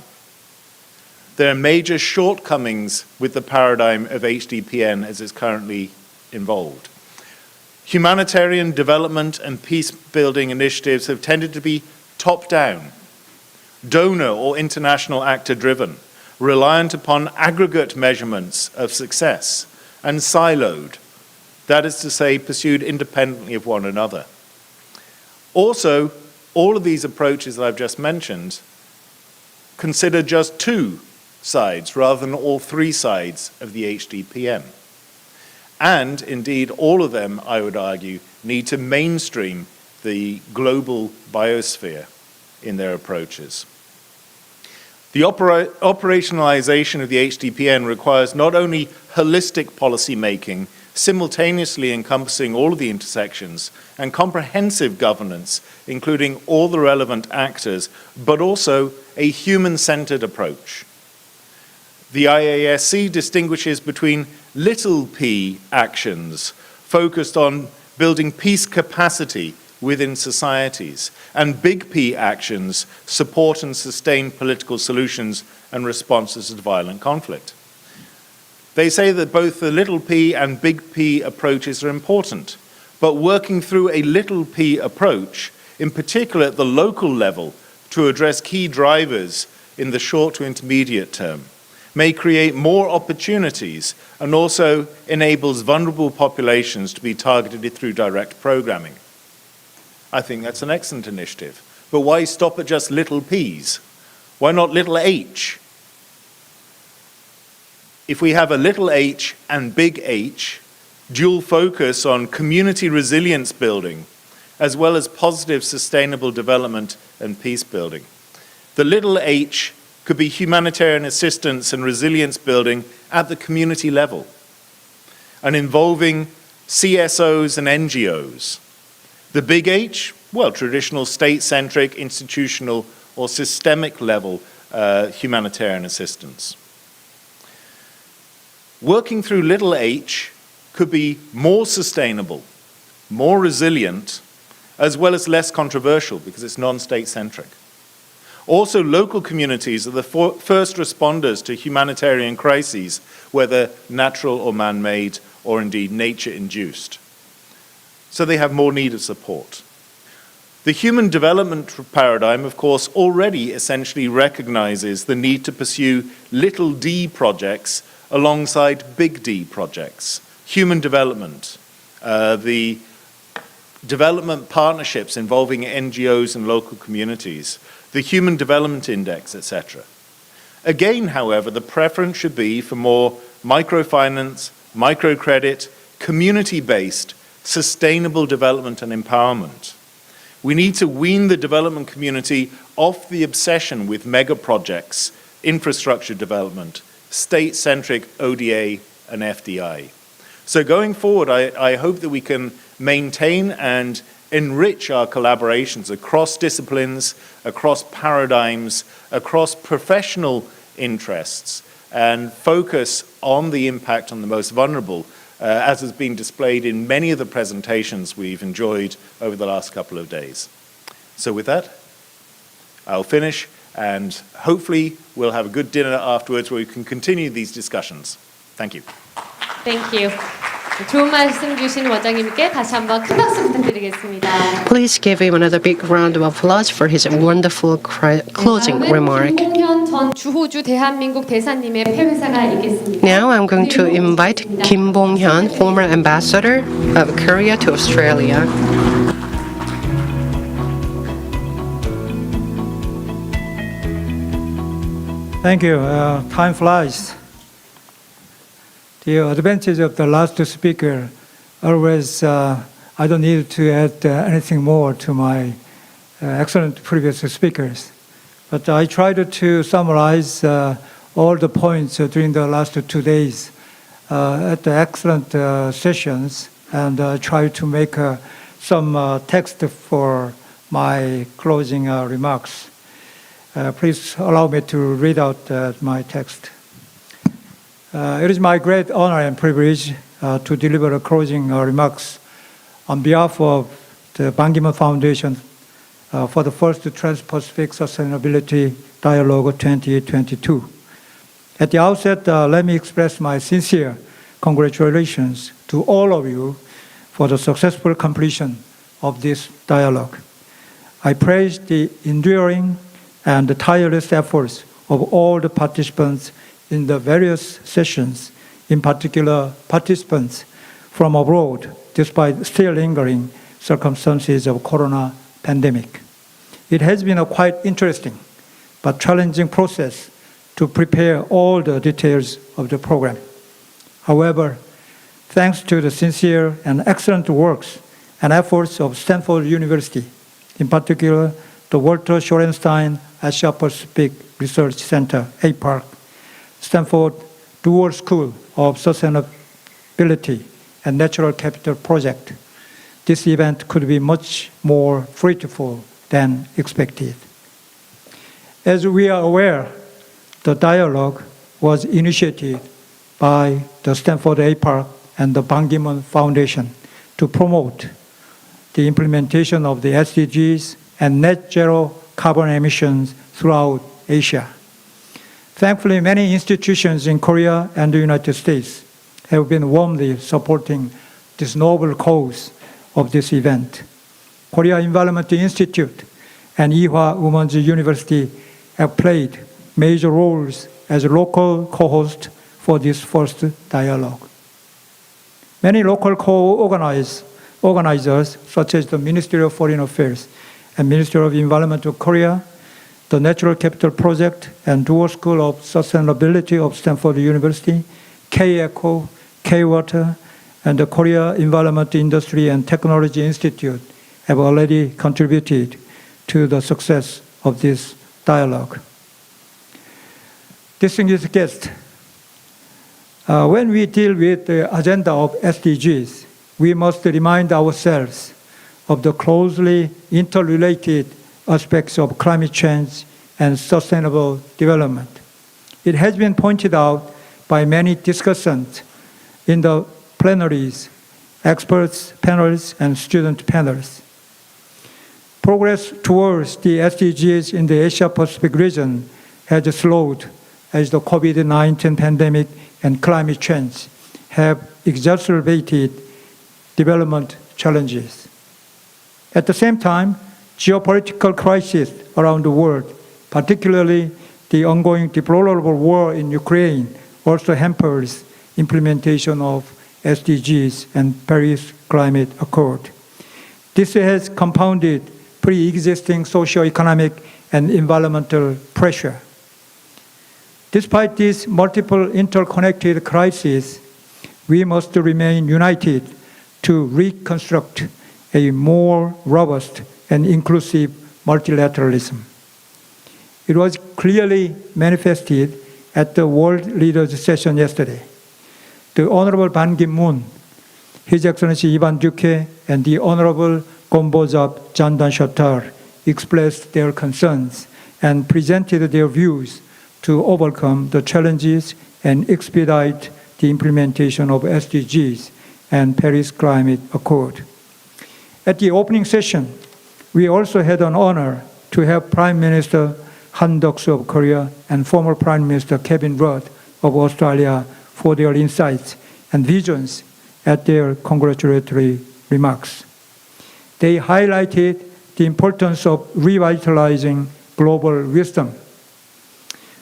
O: There are major shortcomings with the paradigm of HDPN as it's currently involved. Humanitarian development and peace-building initiatives have tended to be top-down, donor or international actor-driven, reliant upon aggregate measurements of success, and siloed, that is to say, pursued independently of one another. Also, all of these approaches that I've just mentioned consider just two sides rather than all three sides of the HDPN. And indeed, all of them, I would argue, need to mainstream the global biosphere in their approaches. The operationalization of the HDPN requires not only holistic policy making, simultaneously encompassing all of the intersections, and comprehensive governance, including all the relevant actors, but also a human-centered approach. The IASC distinguishes between little p actions focused on building peace capacity within societies, and big P actions support and sustain political solutions and responses to violent conflict. They say that both the little p and big P approaches are important, but working through a little p approach, in particular at the local level, to address key drivers in the short to intermediate term, may create more opportunities and also enables vulnerable populations to be targeted through direct programming. I think that's an excellent initiative. But why stop at just little p's? Why not little h? If we have a little h and big H, dual focus on community resilience building, as well as positive sustainable development and peace building. The little h could be humanitarian assistance and resilience building at the community level, and involving CSOs and NGOs. The big H, well, traditional state-centric, institutional, or systemic level humanitarian assistance. Working through little h could be more sustainable, more resilient, as well as less controversial because it's non-state-centric. Also, local communities are the first responders to humanitarian crises, whether natural or man-made, or indeed nature-induced. So they have more need of support. The human development paradigm, of course, already essentially recognizes the need to pursue little d projects alongside big D projects. Human development, the development partnerships involving NGOs and local communities, the Human Development Index, etc. Again, however, the preference should be for more microfinance, microcredit, community-based, sustainable development and empowerment. We need to wean the development community off the obsession with mega projects, infrastructure development, state-centric ODA and FDI, So going forward, I hope that we can maintain and enrich our collaborations across disciplines, across paradigms, across professional interests, and focus on the impact on the most vulnerable, as has been displayed in many of the presentations we've enjoyed over the last couple of days. So with that, I'll finish, and hopefully we'll have a good dinner afterwards where we can continue these discussions. Thank you.
A: Thank you. 좋은 말씀 주신 원장님께 다시 한번 큰 박수 부탁드리겠습니다.
D: Please give him another big round of applause for his wonderful closing remark.
A: 김봉현 전 주호주 대한민국 대사님의 폐회사가 있겠습니다.
D: Now I'm going to invite Kim Bong-hyun, former ambassador of Korea to Australia.
M: Thank you. Time flies. The advantage of the last speaker always, I don't need to add anything more to my excellent previous speakers. But I tried to summarize all the points during the last 2 days at the excellent sessions, and try to make some text for my closing remarks. Please allow me to read out my text. It is my great honor and privilege to deliver closing remarks on behalf of the Ban Ki-moon Foundation for the first Trans-Pacific Sustainability Dialogue 2022. At the outset, let me express my sincere congratulations to all of you for the successful completion of this dialogue. I praise the enduring and the tireless efforts of all the participants in the various sessions, in particular participants from abroad, despite still lingering circumstances of corona pandemic. It has been a quite interesting but challenging process to prepare all the details of the program. However, thanks to the sincere and excellent works and efforts of Stanford University, in particular the Walter Shorenstein Asia Pacific Research Center, APARC, Stanford Dual School of Sustainability and Natural Capital Project, this event could be much more fruitful than expected. As we are aware, the dialogue was initiated by the Stanford APARC and the Ban Ki-moon Foundation to promote the implementation of the SDGs and net zero carbon emissions throughout Asia. Thankfully, many institutions in Korea and the United States have been warmly supporting this noble cause of this event. Korea Environment Institute and Ewha Women's University have played major roles as local co-hosts for this first dialogue. Many local co-organizers, such as the Ministry of Foreign Affairs and Ministry of Environment of Korea, the Natural Capital Project and Dual School of Sustainability of Stanford University, K-ECO, K-Water, and the Korea Environment Industry and Technology Institute have already contributed to the success of this dialogue. Distinguished guests, when we deal with the agenda of SDGs, we must remind ourselves of the closely interrelated aspects of climate change and sustainable development. It has been pointed out by many discussants in the plenaries, experts panels, and student panels. Progress towards the SDGs in the Asia-Pacific region has slowed as the COVID-19 pandemic and climate change have exacerbated development challenges. At the same time, geopolitical crisis around the world, particularly the ongoing deplorable war in Ukraine, also hampers implementation of SDGs and Paris Climate Accord. This has compounded pre-existing socio-economic and environmental pressure. Despite these multiple interconnected crises, we must remain united to reconstruct a more robust and inclusive multilateralism. It was clearly manifested at the World Leaders Session yesterday. The Honorable Ban Ki-moon His Excellency Ivan Duque and the Honorable Gombozab Jandan Shatar expressed their concerns and presented their views to overcome the challenges and expedite the implementation of SDGs and Paris Climate Accord. At the opening session, we also had an honor to have Prime Minister Han Duck-soo of Korea and former Prime Minister Kevin Rudd of Australia for their insights and visions at their congratulatory remarks. They highlighted the importance of revitalizing global wisdom.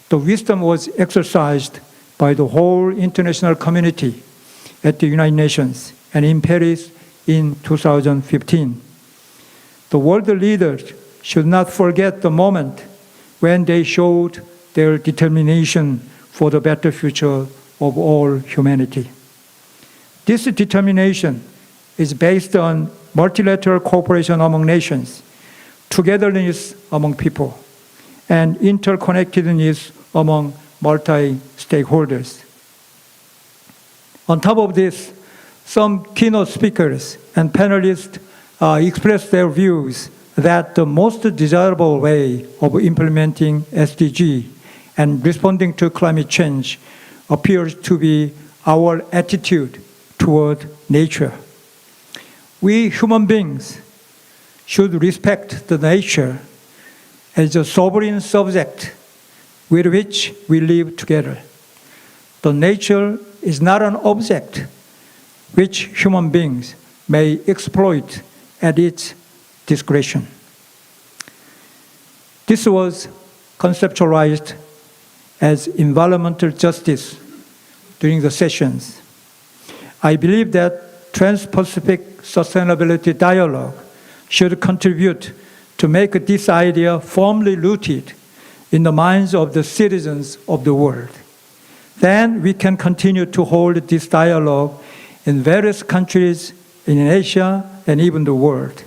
M: The wisdom was exercised by the whole international community at the United Nations and in Paris in 2015. The world leaders should not forget the moment when they showed their determination for the better future of all humanity. This determination is based on multilateral cooperation among nations, togetherness among people, and interconnectedness among multi-stakeholders. On top of this, some keynote speakers and panelists expressed their views that the most desirable way of implementing SDG and responding to climate change appears to be our attitude toward nature. We human beings should respect the nature as a sovereign subject with which we live together. The nature is not an object which human beings may exploit at its discretion. This was conceptualized as environmental justice during the sessions. I believe that Trans-Pacific Sustainability Dialogue should contribute to make this idea firmly rooted in the minds of the citizens of the world. Then we can continue to hold this dialogue in various countries in Asia and even the world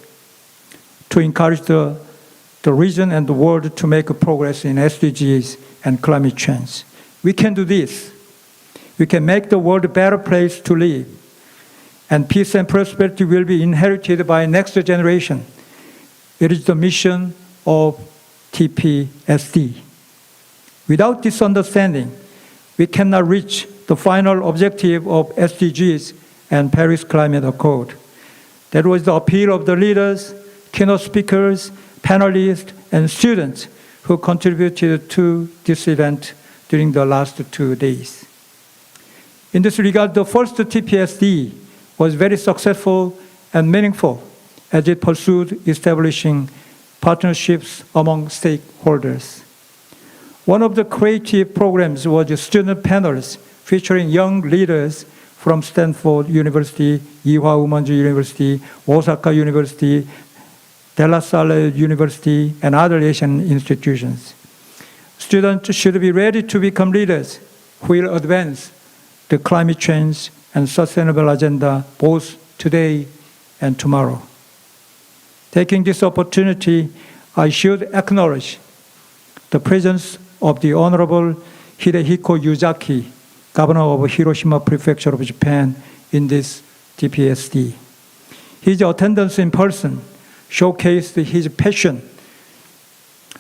M: to encourage the region and the world to make progress in SDGs and climate change. We can do this. We can make the world a better place to live, and peace and prosperity will be inherited by next generation. It is the mission of TPSD. Without this understanding, we cannot reach the final objective of SDGs and Paris Climate Accord. That was the appeal of the leaders, keynote speakers, panelists, and students who contributed to this event during the last 2 days. In this regard, the first TPSD was very successful and meaningful as it pursued establishing partnerships among stakeholders. One of the creative programs was student panels featuring young leaders from Stanford University, Ewha Womans University, Osaka University, De La Salle University, and other Asian institutions. Students should be ready to become leaders who will advance the climate change and sustainable agenda both today and tomorrow. Taking this opportunity, I should acknowledge the presence of the Honorable Hidehiko Yuzaki, Governor of Hiroshima Prefecture of Japan, in this TPSD. His attendance in person showcased his passion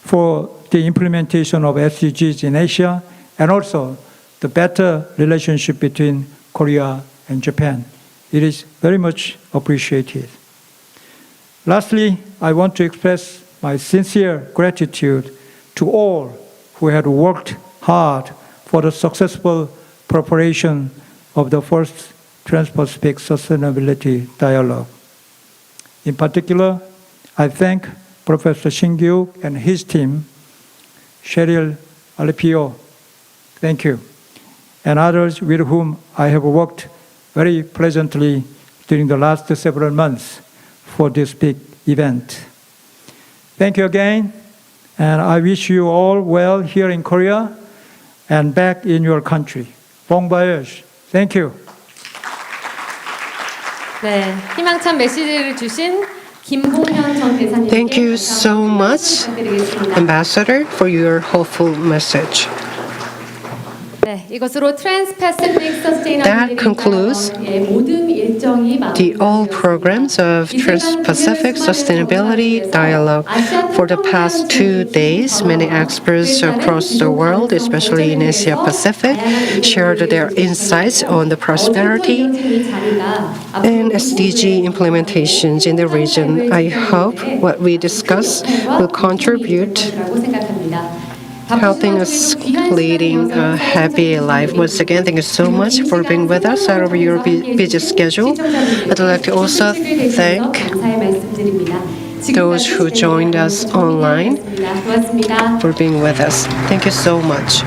M: for the implementation of SDGs in Asia and also the better relationship between Korea and Japan. It is very much appreciated. Lastly, I want to express my sincere gratitude to all who had worked hard for the successful preparation of the first Trans-Pacific Sustainability Dialogue. In particular, I thank Professor Shin-Gyuk and his team, Cheryl Alipio, thank you, and others with whom I have worked very pleasantly during the last several months for this big event. Thank you again, and I wish you all well here in Korea and back in your country. Bon voyage. Thank you.
A: 네, 희망찬 메시지를 주신 김봉현 전 대사님께
D: Thank you so much, Ambassador, for your hopeful message.
A: 네, 이것으로 Trans-Pacific Sustainability
D: That concludes
A: Dialogue의 모든 일정이
D: the all programs of Trans-Pacific Sustainability Dialogue. For the past 2 days, many experts across the world, especially in Asia Pacific, shared their insights on the prosperity and SDG implementations in the region. I hope what we discuss will contribute helping us leading a happy life. Once again, thank you so much for being with us out of your busy schedule. I'd like to also thank those who joined us online for being with us. Thank you so much.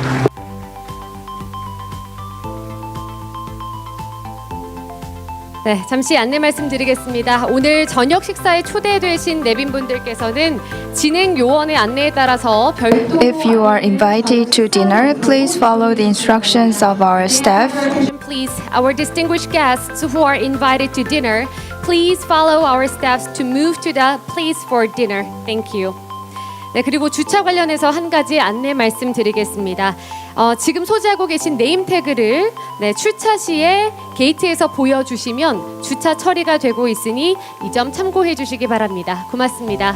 A: 네, 잠시 안내 말씀드리겠습니다. 오늘 저녁 식사에 초대되신 내빈분들께서는 진행 요원의 안내에 따라서 별도
B: If you are invited to dinner, please follow the instructions of our staff.
A: Please, our distinguished guests who are invited to dinner, please follow our staffs to move to the place for dinner. Thank you. 네, 그리고 주차 관련해서 한 가지 안내 말씀드리겠습니다. 지금 소지하고 계신 네임태그를 출차 시에 게이트에서 보여주시면 주차 처리가 되고 있으니 이 점 참고해 주시기 바랍니다. 고맙습니다.